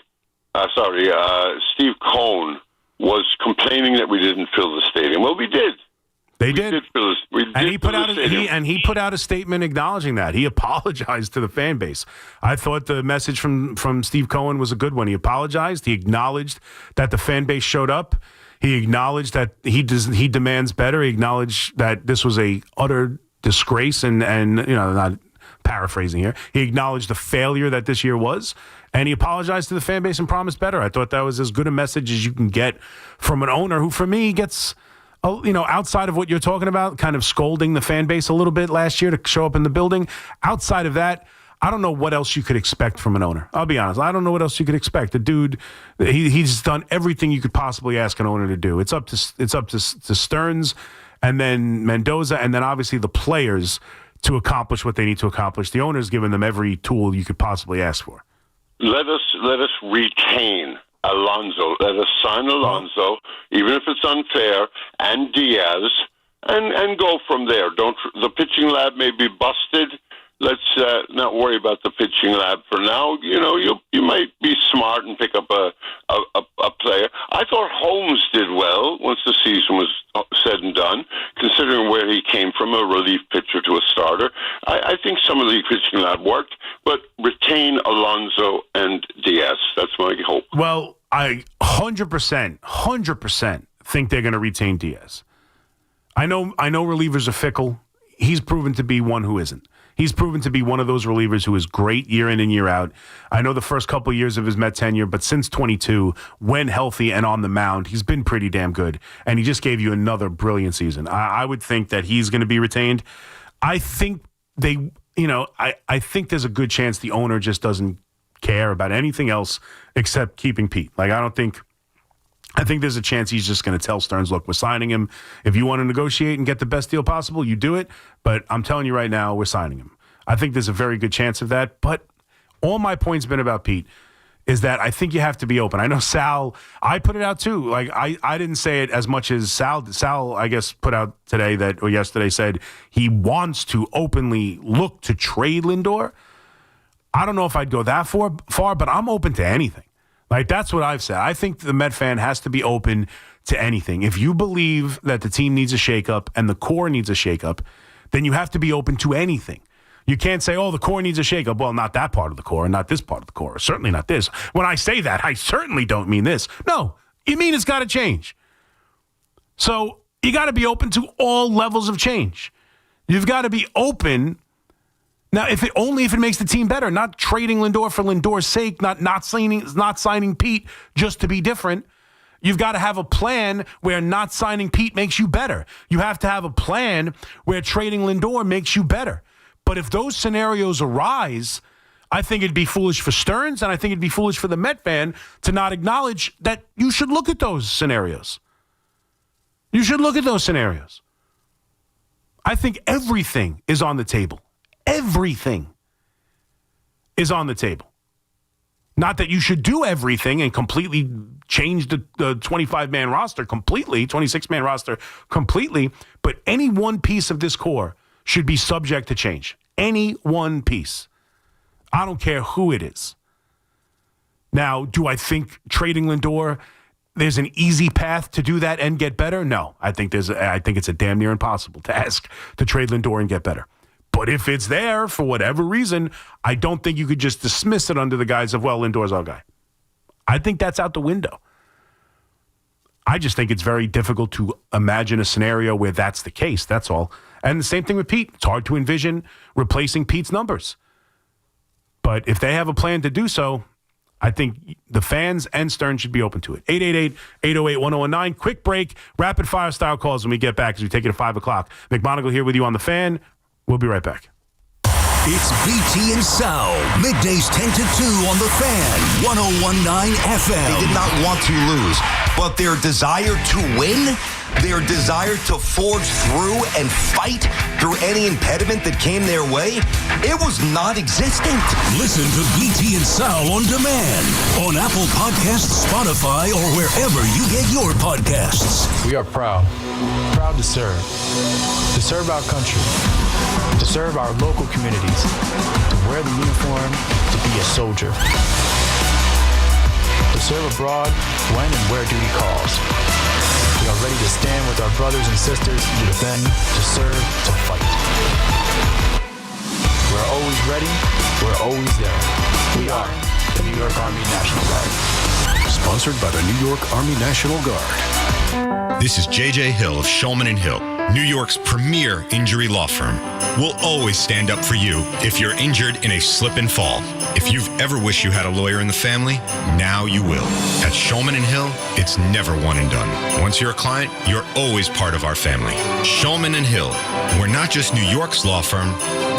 Cohen was complaining that we didn't fill the stadium. Well, we did. They did. He put out a statement acknowledging that. He apologized to the fan base. I thought the message from Steve Cohen was a good one. He apologized. He acknowledged that the fan base showed up. He acknowledged that he demands better. He acknowledged that this was a utter disgrace and not paraphrasing here. He acknowledged the failure that this year was, and he apologized to the fan base and promised better. I thought that was as good a message as you can get from an owner who, for me, gets, outside of what you're talking about, kind of scolding the fan base a little bit last year to show up in the building. Outside of that, I don't know what else you could expect from an owner. I'll be honest. I don't know what else you could expect. The dude, he's done everything you could possibly ask an owner to do. It's up to Stearns and then Mendoza and then obviously the players to accomplish what they need to accomplish. The owner's given them every tool you could possibly ask for. Let us retain Alonso. Let us sign Alonso, even if it's unfair, and Diaz, and go from there. The pitching lab may be busted. Let's not worry about the pitching lab for now. You might be smart and pick up a player. I thought Holmes did well once the season was said and done, considering where he came from, a relief pitcher to a starter. I think some of the pitching lab worked, but retain Alonso and Diaz. That's my hope. Well, I 100% think they're going to retain Diaz. I know relievers are fickle. He's proven to be one who isn't. He's proven to be one of those relievers who is great year in and year out. I know the first couple of years of his Met tenure, but since 22, when healthy and on the mound, he's been pretty damn good. And he just gave you another brilliant season. I would think that he's going to be retained. I think I think there's a good chance the owner just doesn't care about anything else except keeping Pete. I think there's a chance he's just going to tell Stearns, look, we're signing him. If you want to negotiate and get the best deal possible, you do it. But I'm telling you right now, we're signing him. I think there's a very good chance of that. But all my point's been about Pete is that I think you have to be open. I know Sal, I put it out too. I didn't say it as much as Sal. Sal, I guess, put out yesterday said he wants to openly look to trade Lindor. I don't know if I'd go that far, but I'm open to anything. That's what I've said. I think the Met fan has to be open to anything. If you believe that the team needs a shakeup and the core needs a shakeup, then you have to be open to anything. You can't say, the core needs a shakeup. Well, not that part of the core and not this part of the core. Certainly not this. When I say that, I certainly don't mean this. No, you mean it's got to change. So you got to be open to all levels of change. You've got to be open. Now, if it makes the team better, not trading Lindor for Lindor's sake, not signing Pete just to be different. You've got to have a plan where not signing Pete makes you better. You have to have a plan where trading Lindor makes you better. But if those scenarios arise, I think it'd be foolish for Stearns, and I think it'd be foolish for the Met fan to not acknowledge that you should look at those scenarios. You should look at those scenarios. I think everything is on the table. Everything is on the table. Not that you should do everything and completely change the 25-man roster completely, 26-man roster completely, but any one piece of this core should be subject to change. Any one piece. I don't care who it is. Now, do I think trading Lindor, there's an easy path to do that and get better? No. I think it's a damn near impossible to ask to trade Lindor and get better. But if it's there for whatever reason, I don't think you could just dismiss it under the guise of, Lindor's our guy. I think that's out the window. I just think it's very difficult to imagine a scenario where that's the case. That's all. And the same thing with Pete. It's hard to envision replacing Pete's numbers. But if they have a plan to do so, I think the fans and Stern should be open to it. 888-808-1019. Quick break. Rapid fire style calls when we get back as we take it at 5 o'clock. McMonigle here with you on The Fan. We'll be right back. It's BT and Sal, middays 10 to 2 on The Fan, 101.9 FM. They did not want to lose, but their desire to win, their desire to forge through and fight through any impediment that came their way, it was non-existent. Listen to BT and Sal on demand on Apple Podcasts, Spotify, or wherever you get your podcasts. We are proud to serve our country, to serve our local communities, to wear the uniform, to be a soldier, to serve abroad when and where duty calls. We are ready to stand with our brothers and sisters to defend, to serve, to fight. We're always ready. We're always there. We are the New York Army National Guard. Sponsored by the New York Army National Guard. This is J.J. Hill of Shulman & Hill, New York's premier injury law firm. We'll always stand up for you if you're injured in a slip and fall. If you've ever wished you had a lawyer in the family, now you will. At Shulman & Hill, it's never one and done. Once you're a client, you're always part of our family. Shulman & Hill, we're not just New York's law firm,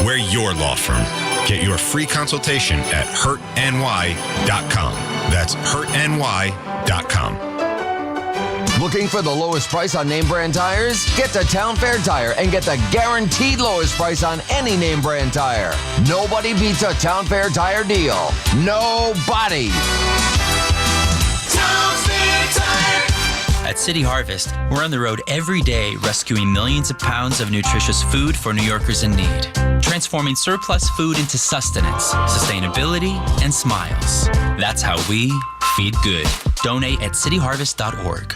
we're your law firm. Get your free consultation at hurtny.com. That's hurtny.com. Looking for the lowest price on name brand tires? Get to Town Fair Tire and get the guaranteed lowest price on any name brand tire. Nobody beats a Town Fair Tire deal. Nobody. Town Fair Tire. At City Harvest, we're on the road every day rescuing millions of pounds of nutritious food for New Yorkers in need. Transforming surplus food into sustenance, sustainability, and smiles. That's how we feed good. Donate at cityharvest.org.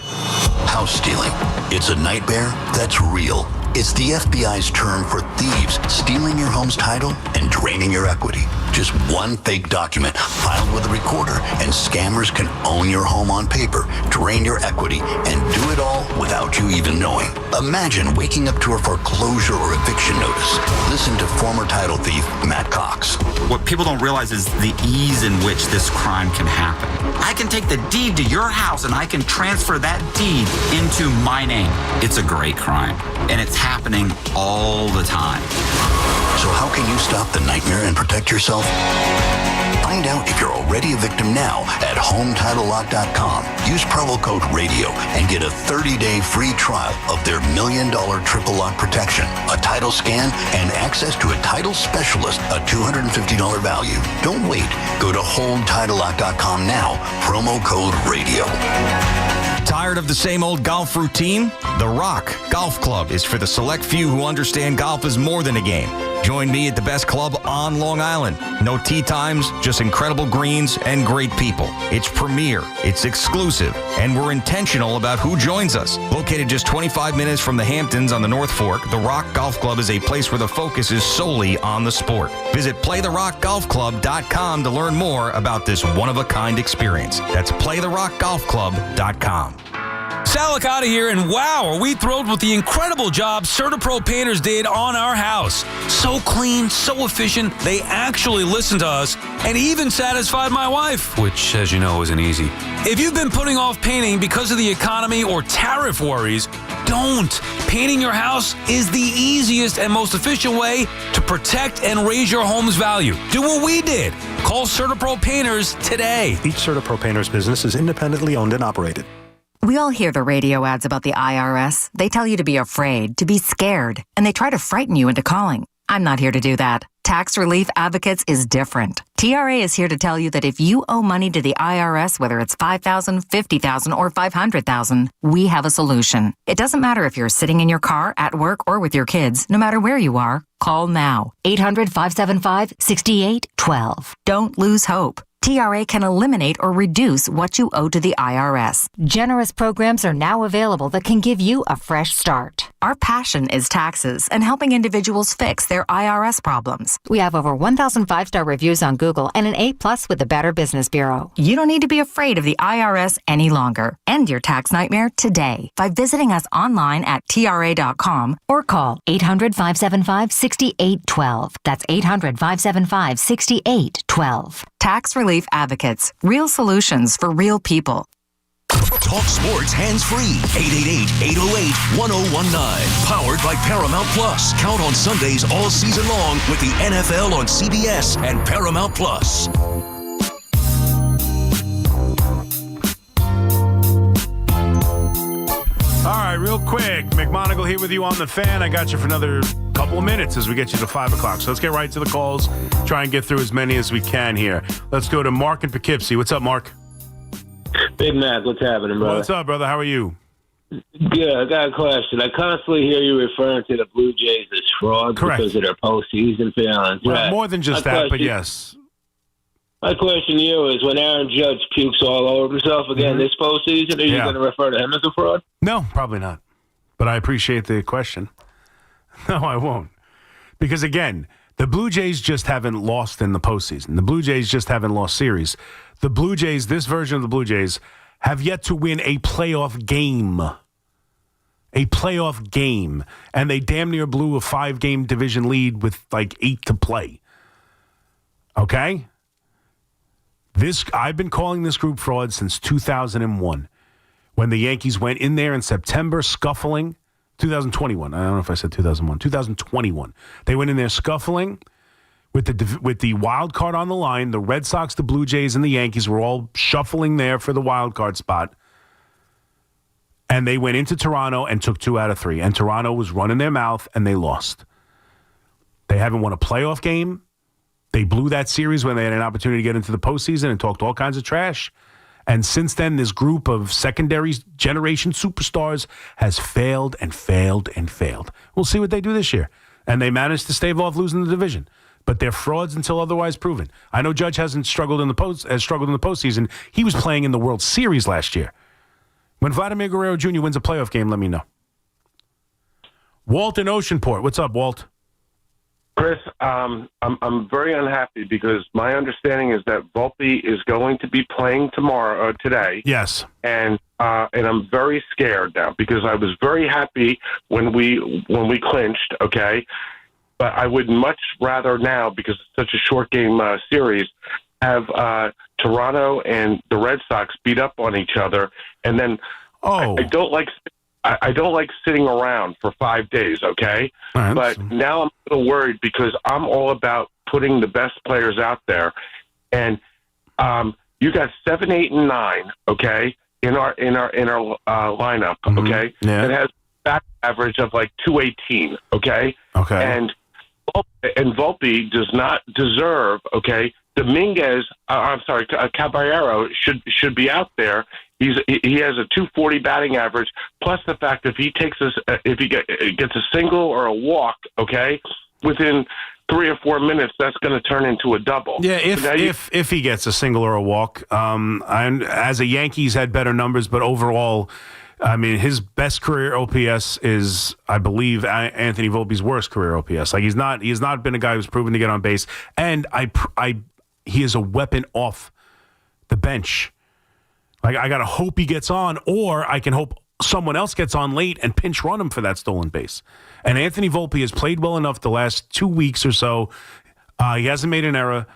House stealing. It's a nightmare that's real. It's the FBI's term for thieves stealing your home's title and draining your equity. Just one fake document filed with a recorder, and scammers can own your home on paper, drain your equity, and do it all without you even knowing. Imagine waking up to a foreclosure or eviction notice. Listen to former title thief Matt Cox. What people don't realize is the ease in which this crime can happen. I can take the deed to your house and I can transfer that deed into my name. It's a great crime, and it's happening all the time. So how can you stop the nightmare and protect yourself? Find out if you're already a victim now at HomeTitleLock.com. Use promo code RADIO and get a 30-day free trial of their $1 million triple lock protection, a title scan, and access to a title specialist, a $250 value. Don't wait. Go to HomeTitleLock.com now. Promo code RADIO. Tired of the same old golf routine? The Rock Golf Club is for the select few who understand golf is more than a game. Join me at the best club on Long Island. No tee times, just incredible greens and great people. It's premier, it's exclusive, and we're intentional about who joins us. Located just 25 minutes from the Hamptons on the North Fork, the Rock Golf Club is a place where the focus is solely on the sport. Visit playtherockgolfclub.com to learn more about this one-of-a-kind experience. That's playtherockgolfclub.com. Sal here, and wow, are we thrilled with the incredible job CertaPro Painters did on our house. So clean, so efficient, they actually listened to us and even satisfied my wife, which, as you know, isn't easy. If you've been putting off painting because of the economy or tariff worries, don't. Painting your house is the easiest and most efficient way to protect and raise your home's value. Do what we did. Call CertaPro Painters today. Each CertaPro Painters business is independently owned and operated. We all hear the radio ads about the IRS. They tell you to be afraid, to be scared, and they try to frighten you into calling. I'm not here to do that. Tax Relief Advocates is different. TRA is here to tell you that if you owe money to the IRS, whether it's $5,000, $50,000, or $500,000, we have a solution. It doesn't matter if you're sitting in your car, at work, or with your kids. No matter where you are, call now. 800-575-6812. Don't lose hope. TRA can eliminate or reduce what you owe to the IRS. Generous programs are now available that can give you a fresh start. Our passion is taxes and helping individuals fix their IRS problems. We have over 1,000 5-star reviews on Google and an A+ with the Better Business Bureau. You don't need to be afraid of the IRS any longer. End your tax nightmare today by visiting us online at TRA.com or call 800-575-6812. That's 800-575-6812. Tax Relief Advocates. Real solutions for real people. Talk sports hands-free. 888-808-1019. Powered by Paramount Plus. Count on Sundays all season long with the NFL on CBS and Paramount Plus. All right, real quick. McMonigle here with you on the fan. I got you for another couple of minutes as we get you to 5 o'clock. So let's get right to the calls. Try and get through as many as we can here. Let's go to Mark in Poughkeepsie. What's up, Mark? Big Mac, what's happening, brother? What's up, brother? How are you? Good. I got a question. I constantly hear you referring to the Blue Jays as frauds because of their postseason feelings. Well, right. more than just that, but yes. My question to you is, when Aaron Judge pukes all over himself again this postseason, are you going to refer to him as a fraud? No, probably not. But I appreciate the question. No, I won't. Because, again, the Blue Jays just haven't lost in the postseason. The Blue Jays just haven't lost series. The Blue Jays, this version of the Blue Jays, have yet to win a playoff game. A playoff game. And they damn near blew a 5-game division lead with like 8 to play. Okay? I've been calling this group fraud since 2001. When the Yankees went in there in September scuffling. 2021. I don't know if I said 2001. 2021. They went in there scuffling with the wild card on the line. The Red Sox, the Blue Jays, and the Yankees were all shuffling there for the wild card spot. And they went into Toronto and took 2 out of 3. And Toronto was running their mouth, and they lost. They haven't won a playoff game. They blew that series when they had an opportunity to get into the postseason and talked all kinds of trash. And since then, this group of secondary generation superstars has failed and failed and failed. We'll see what they do this year. And they managed to stave off losing the division. But they're frauds until otherwise proven. I know Judge hasn't struggled in the postseason. He was playing in the World Series last year. When Vladimir Guerrero Jr. wins a playoff game, let me know. Walt in Oceanport. What's up, Walt? Chris, I'm very unhappy because my understanding is that Volpe is going to be playing today. Yes. And I'm very scared now because I was very happy when we clinched, okay? But I would much rather now, because it's such a short game series, have Toronto and the Red Sox beat up on each other, and then I don't like sitting around for 5 days, okay? Right. But now I'm a little worried because I'm all about putting the best players out there, and you got 7, 8, and 9, okay, in our lineup, okay? Yeah. It has back average of like 218, okay? Okay. And Volpe does not deserve, okay? Caballero should be out there. He has a 240 batting average, plus the fact if he gets a single or a walk, okay, within 3 or 4 minutes, that's going to turn into a double. Yeah, if he gets a single or a walk, as a Yankee, he's had better numbers, but overall, I mean, his best career OPS is, I believe, Anthony Volpe's worst career OPS. Like he has not been a guy who's proven to get on base, and he is a weapon off the bench. Like I gotta hope he gets on, or I can hope someone else gets on late and pinch run him for that stolen base. And Anthony Volpe has played well enough the last 2 weeks or so. He hasn't made an error.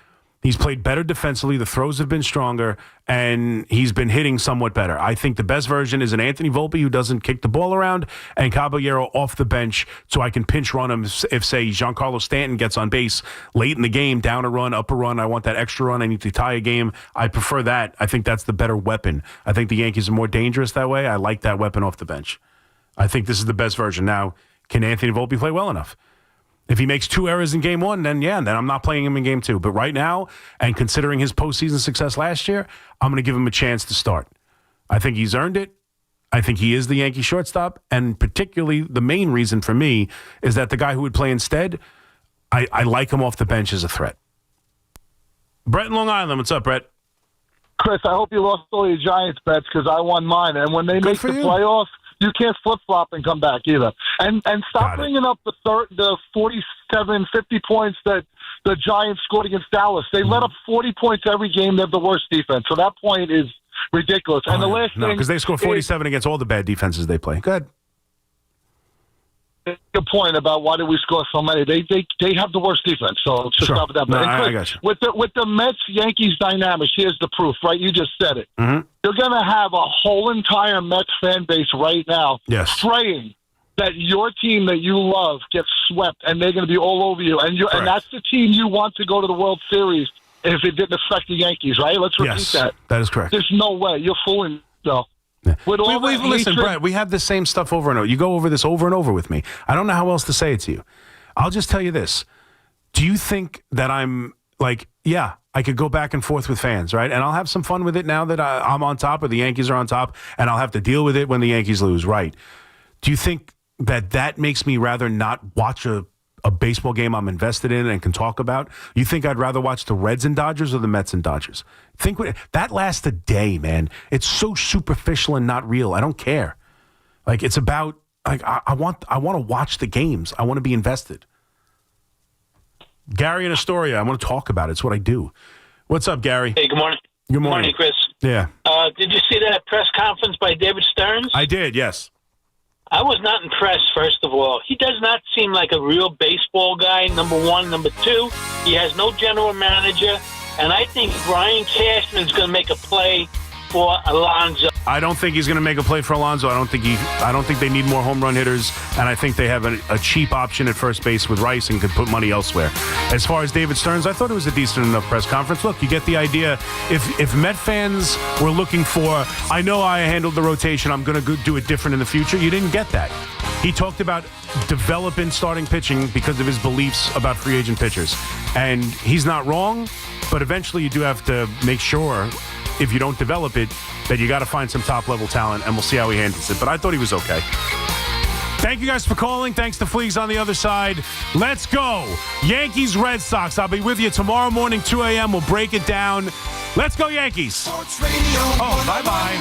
He's played better defensively. The throws have been stronger, and he's been hitting somewhat better. I think the best version is an Anthony Volpe who doesn't kick the ball around, and Caballero off the bench so I can pinch run him if, say, Giancarlo Stanton gets on base late in the game, down a run, up a run. I want that extra run. I need to tie a game. I prefer that. I think that's the better weapon. I think the Yankees are more dangerous that way. I like that weapon off the bench. I think this is the best version. Now, can Anthony Volpe play well enough? If he makes 2 errors in game 1, then I'm not playing him in game 2. But right now, and considering his postseason success last year, I'm going to give him a chance to start. I think he's earned it. I think he is the Yankee shortstop. And particularly the main reason for me is that the guy who would play instead, I like him off the bench as a threat. Brett in Long Island. What's up, Brett? Chris, I hope you lost all your Giants bets because I won mine. And when they make the playoffs, you can't flip-flop and come back either. And stop bringing up the 47, 50 points that the Giants scored against Dallas. They let up 40 points every game. They have the worst defense. So that point is ridiculous. And the last thing... No, because they score 47 against all the bad defenses they play. Go ahead. Good point about why did we score so many. They have the worst defense, so just stop with that. No, Chris, I got you. With the Mets-Yankees dynamics, here's the proof, right? You just said it. Mm-hmm. You're going to have a whole entire Mets fan base right now praying that your team that you love gets swept, and they're going to be all over you. And that's the team you want to go to the World Series if it didn't affect the Yankees, right? Let's repeat that. That is correct. There's no way. You're fooling yourself. Yeah. Listen, Brett, we have the same stuff over and over. You go over this over and over with me. I don't know how else to say it to you. I'll just tell you this. Do you think that I'm like, I could go back and forth with fans, right? And I'll have some fun with it now that I'm on top or the Yankees are on top, and I'll have to deal with it when the Yankees lose, right? Do you think that makes me rather not watch a a baseball game I'm invested in and can talk about. You think I'd rather watch the Reds and Dodgers or the Mets and Dodgers? That lasts a day, man. It's so superficial and not real. I don't care. Like, it's about, like, I want to watch the games. I want to be invested. Gary in Astoria, I want to talk about it. It's what I do. What's up, Gary? Hey, good morning. Good morning. Chris. Yeah. Did you see that press conference by David Stearns? I did, yes. I was not impressed, first of all. He does not seem like a real baseball guy, number one. Number two, he has no general manager, and I think Brian Cashman is going to make a play for Alonso. I don't think he's going to make a play for Alonso. I don't think they need more home run hitters, and I think they have a cheap option at first base with Rice and could put money elsewhere. As far as David Stearns, I thought it was a decent enough press conference. Look, you get the idea. If Met fans were looking for, I know I handled the rotation, I'm going to do it different in the future, you didn't get that. He talked about developing starting pitching because of his beliefs about free agent pitchers. And he's not wrong, but eventually you do have to make sure, if you don't develop it, that you got to find some top-level talent, and we'll see how he handles it. But I thought he was okay. Thank you guys for calling. Thanks to Fleegs on the other side. Let's go. Yankees, Red Sox. I'll be with you tomorrow morning, 2 a.m. We'll break it down. Let's go, Yankees. Sports Radio. Oh, bye-bye.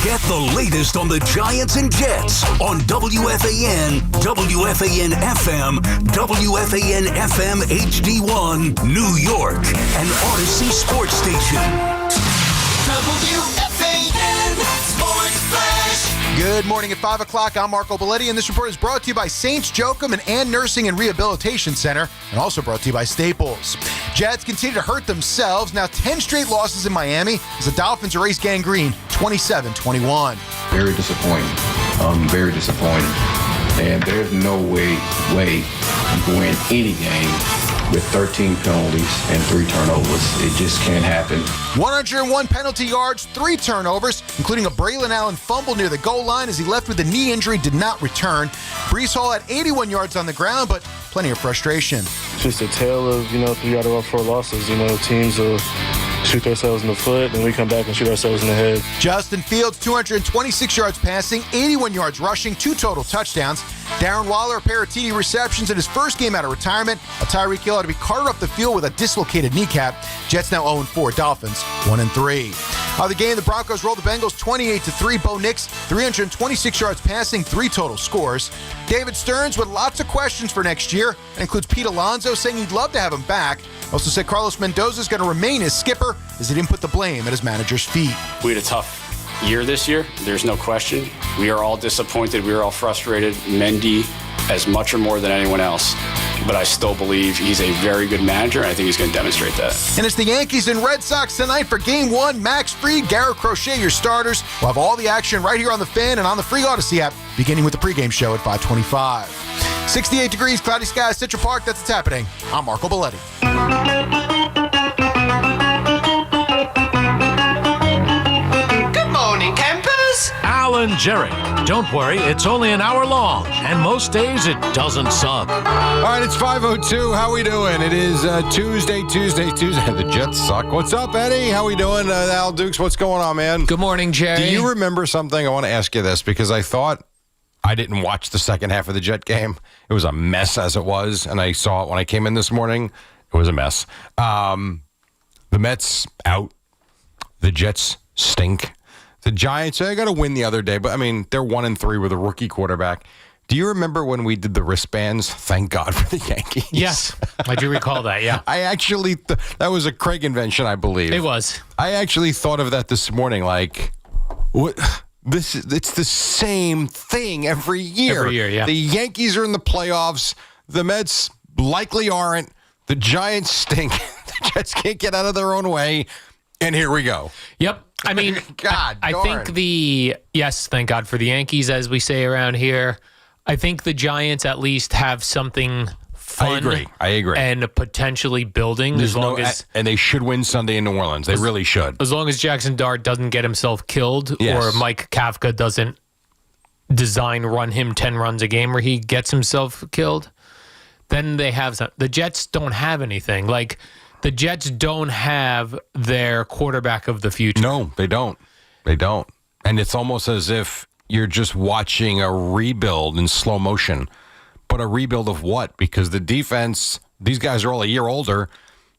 Get the latest on the Giants and Jets on WFAN, WFAN FM, WFAN FM HD1, New York, and Odyssey Sports Station. WFAN Sports Flash. Good morning at 5 o'clock. I'm Marco Belletti, and this report is brought to you by Saints Joachim and Ann Nursing and Rehabilitation Center, and also brought to you by Staples. Jets continue to hurt themselves. Now 10 straight losses in Miami as the Dolphins erase gangrene 27-21. Very disappointing. Very disappointing. And there's no way you can win any game with 13 penalties and 3 turnovers. It just can't happen. 101 penalty yards, 3 turnovers, including a Braylon Allen fumble near the goal line as he left with a knee injury, did not return. Breece Hall had 81 yards on the ground, but plenty of frustration. It's just a tale of, 3 out of our 4 losses. Teams will shoot ourselves in the foot, and we come back and shoot ourselves in the head. Justin Fields, 226 yards passing, 81 yards rushing, 2 total touchdowns. Darren Waller, a pair of TD receptions in his first game out of retirement. Tyreek Hill had to be carted up the field with a dislocated kneecap. Jets now 0-4. Dolphins 1-3. The game, the Broncos rolled the Bengals 28-3. Bo Nix, 326 yards passing, 3 total scores. David Stearns with lots of questions for next year. That includes Pete Alonso saying he'd love to have him back. Also said Carlos Mendoza is going to remain as skipper as he didn't put the blame at his manager's feet. We had a tough year this year. There's no question. We are all disappointed. We are all frustrated. Mendy as much or more than anyone else. But I still believe he's a very good manager, and I think he's going to demonstrate that. And it's the Yankees and Red Sox tonight for Game 1. Max Fried, Garrett Crochet, your starters. We'll have all the action right here on the Fan and on the free Odyssey app, beginning with the pregame show at 5:25. 68 degrees, cloudy skies, Central Park. That's what's happening. I'm Marco Belletti. Good morning, campers. Alan Jerry. Don't worry, it's only an hour long, and most days it doesn't suck. All right, it's 5:02. How we doing? It is Tuesday. The Jets suck. What's up, Eddie? How we doing? Al Dukes, what's going on, man? Good morning, Jerry. Do you remember something? I want to ask you this because I thought I didn't watch the second half of the Jet game. It was a mess as it was, and I saw it when I came in this morning. It was a mess. The Mets out. The Jets stink. The Giants, they got to win the other day, but, they're 1-3 with a rookie quarterback. Do you remember when we did the wristbands? Thank God for the Yankees. Yes, I do recall that, yeah. I actually, that was a Craig invention, I believe. It was. I actually thought of that this morning, like, what? It's the same thing every year. Every year, yeah. The Yankees are in the playoffs. The Mets likely aren't. The Giants stink. The Jets can't get out of their own way. And here we go. Yep. God, I think thank God for the Yankees, as we say around here. I think the Giants at least have something fun. I agree. And potentially building and they should win Sunday in New Orleans. They really should. As long as Jaxson Dart doesn't get himself killed or Mike Kafka doesn't run him 10 runs a game where he gets himself killed, then they have some. The Jets don't have anything. Like, the Jets don't have their quarterback of the future. No, they don't. They don't. And it's almost as if you're just watching a rebuild in slow motion. But a rebuild of what? Because the defense, these guys are all a year older.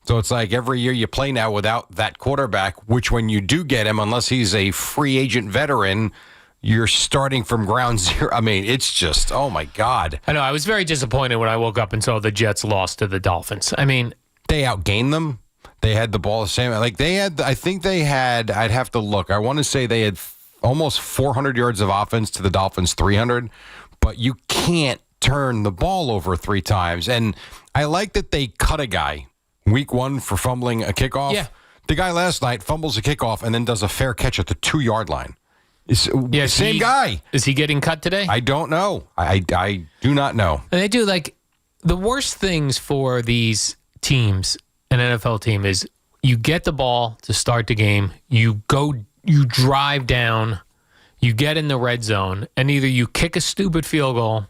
So it's like every year you play now without that quarterback, which when you do get him, unless he's a free agent veteran, you're starting from ground zero. I mean, it's just, oh my God. I know. I was very disappointed when I woke up and saw the Jets lost to the Dolphins. I mean, they outgained them. They had the ball the same. Like they had, I think they had, I'd have to look. I want to say they had almost 400 yards of offense to the Dolphins 300, but you can't turn the ball over 3 times. And I like that they cut a guy week 1 for fumbling a kickoff. Yeah. The guy last night fumbles a kickoff and then does a fair catch at the 2-yard line. Same guy. Is he getting cut today? I don't know. I do not know. And they do like the worst things for these teams, an NFL team, is you get the ball to start the game, you drive down, you get in the red zone, and either you kick a stupid field goal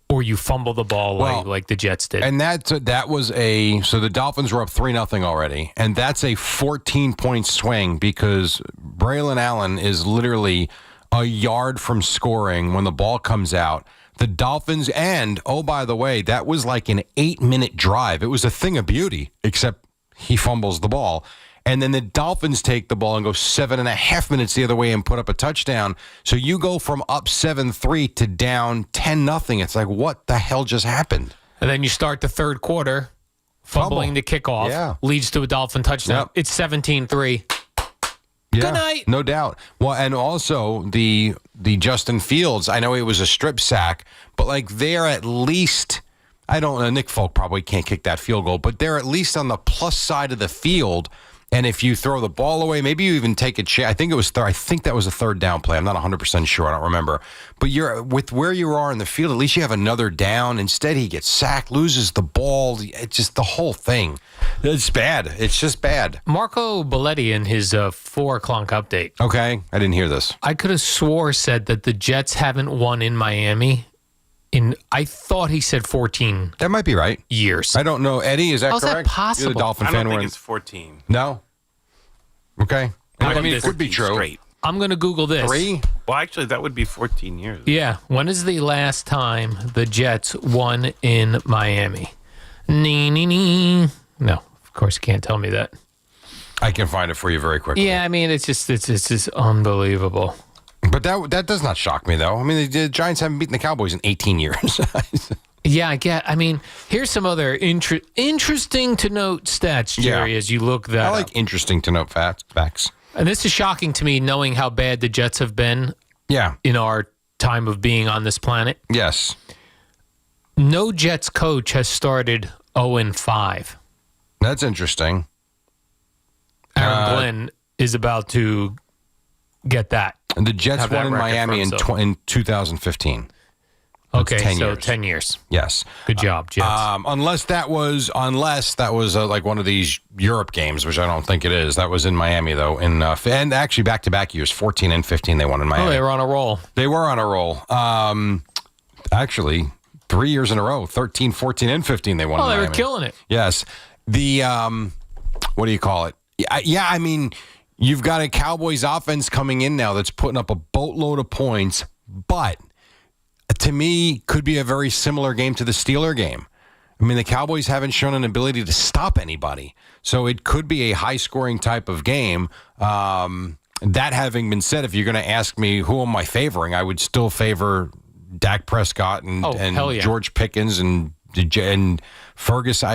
or you fumble the ball away like the Jets did. And that was so the Dolphins were up 3-0 already, and that's a 14-point swing because Braylon Allen is literally a yard from scoring when the ball comes out. The Dolphins, and, oh, by the way, that was like an 8-minute drive. It was a thing of beauty, except he fumbles the ball. And then the Dolphins take the ball and go 7.5 minutes the other way and put up a touchdown. So you go from up 7-3 to down 10-0. It's like, what the hell just happened? And then you start the third quarter, fumbling the kickoff, leads to a Dolphin touchdown. Yep. It's 17-3. Yeah, good night. No doubt. Well, and also the Justin Fields, I know it was a strip sack, but like they're at least, I don't know, Nick Folk probably can't kick that field goal, but they're at least on the plus side of the field. And if you throw the ball away, maybe you even take a chance. I think that was a third down play. I'm not 100% sure. I don't remember. But you're with where you are in the field, at least you have another down. Instead, he gets sacked, loses the ball. It's just the whole thing. It's bad. It's just bad. Marco Belletti in his 4 o'clock update. Okay. I didn't hear this. I could have swore said that the Jets haven't won in Miami. I thought he said 14. That might be right. Years. I don't know. Eddie, is that How's correct? that possible? You're the Dolphin I fan. don't think it's 14. No? Okay. I mean, it could be true. Straight. I'm going to Google this. 3? Well, actually, that would be 14 years. Yeah. When is the last time the Jets won in Miami? No, of course you can't tell me that. I can find it for you very quickly. Yeah, I mean, it's just unbelievable. But that does not shock me, though. I mean, the Giants haven't beaten the Cowboys in 18 years. Yeah, I get. I mean, here's some other interesting to note stats, Jerry, as you look that I like up. interesting to note facts. And this is shocking to me, knowing how bad the Jets have been in our time of being on this planet. Yes. No Jets coach has started 0-5. That's interesting. Aaron Glenn is about to get that. The Jets won in Miami in 2015. Okay, 10 so years. 10 years. Yes. Good job, Jets. Unless that was like one of these Europe games, which I don't think it is. That was in Miami, though. And actually, back-to-back years, 14 and 15, they won in Miami. Oh, they were on a roll. They were on a roll. Actually, 3 years in a row, 13, 14, and 15, they won in Miami. Oh, they were killing it. Yes. The, what do you call it? Yeah, I mean, you've got a Cowboys offense coming in now that's putting up a boatload of points, but to me, could be a very similar game to the Steeler game. I mean, the Cowboys haven't shown an ability to stop anybody. So it could be a high-scoring type of game. That having been said, if you're going to ask me who am I favoring, I would still favor Dak Prescott and Hell yeah. George Pickens and Ferguson.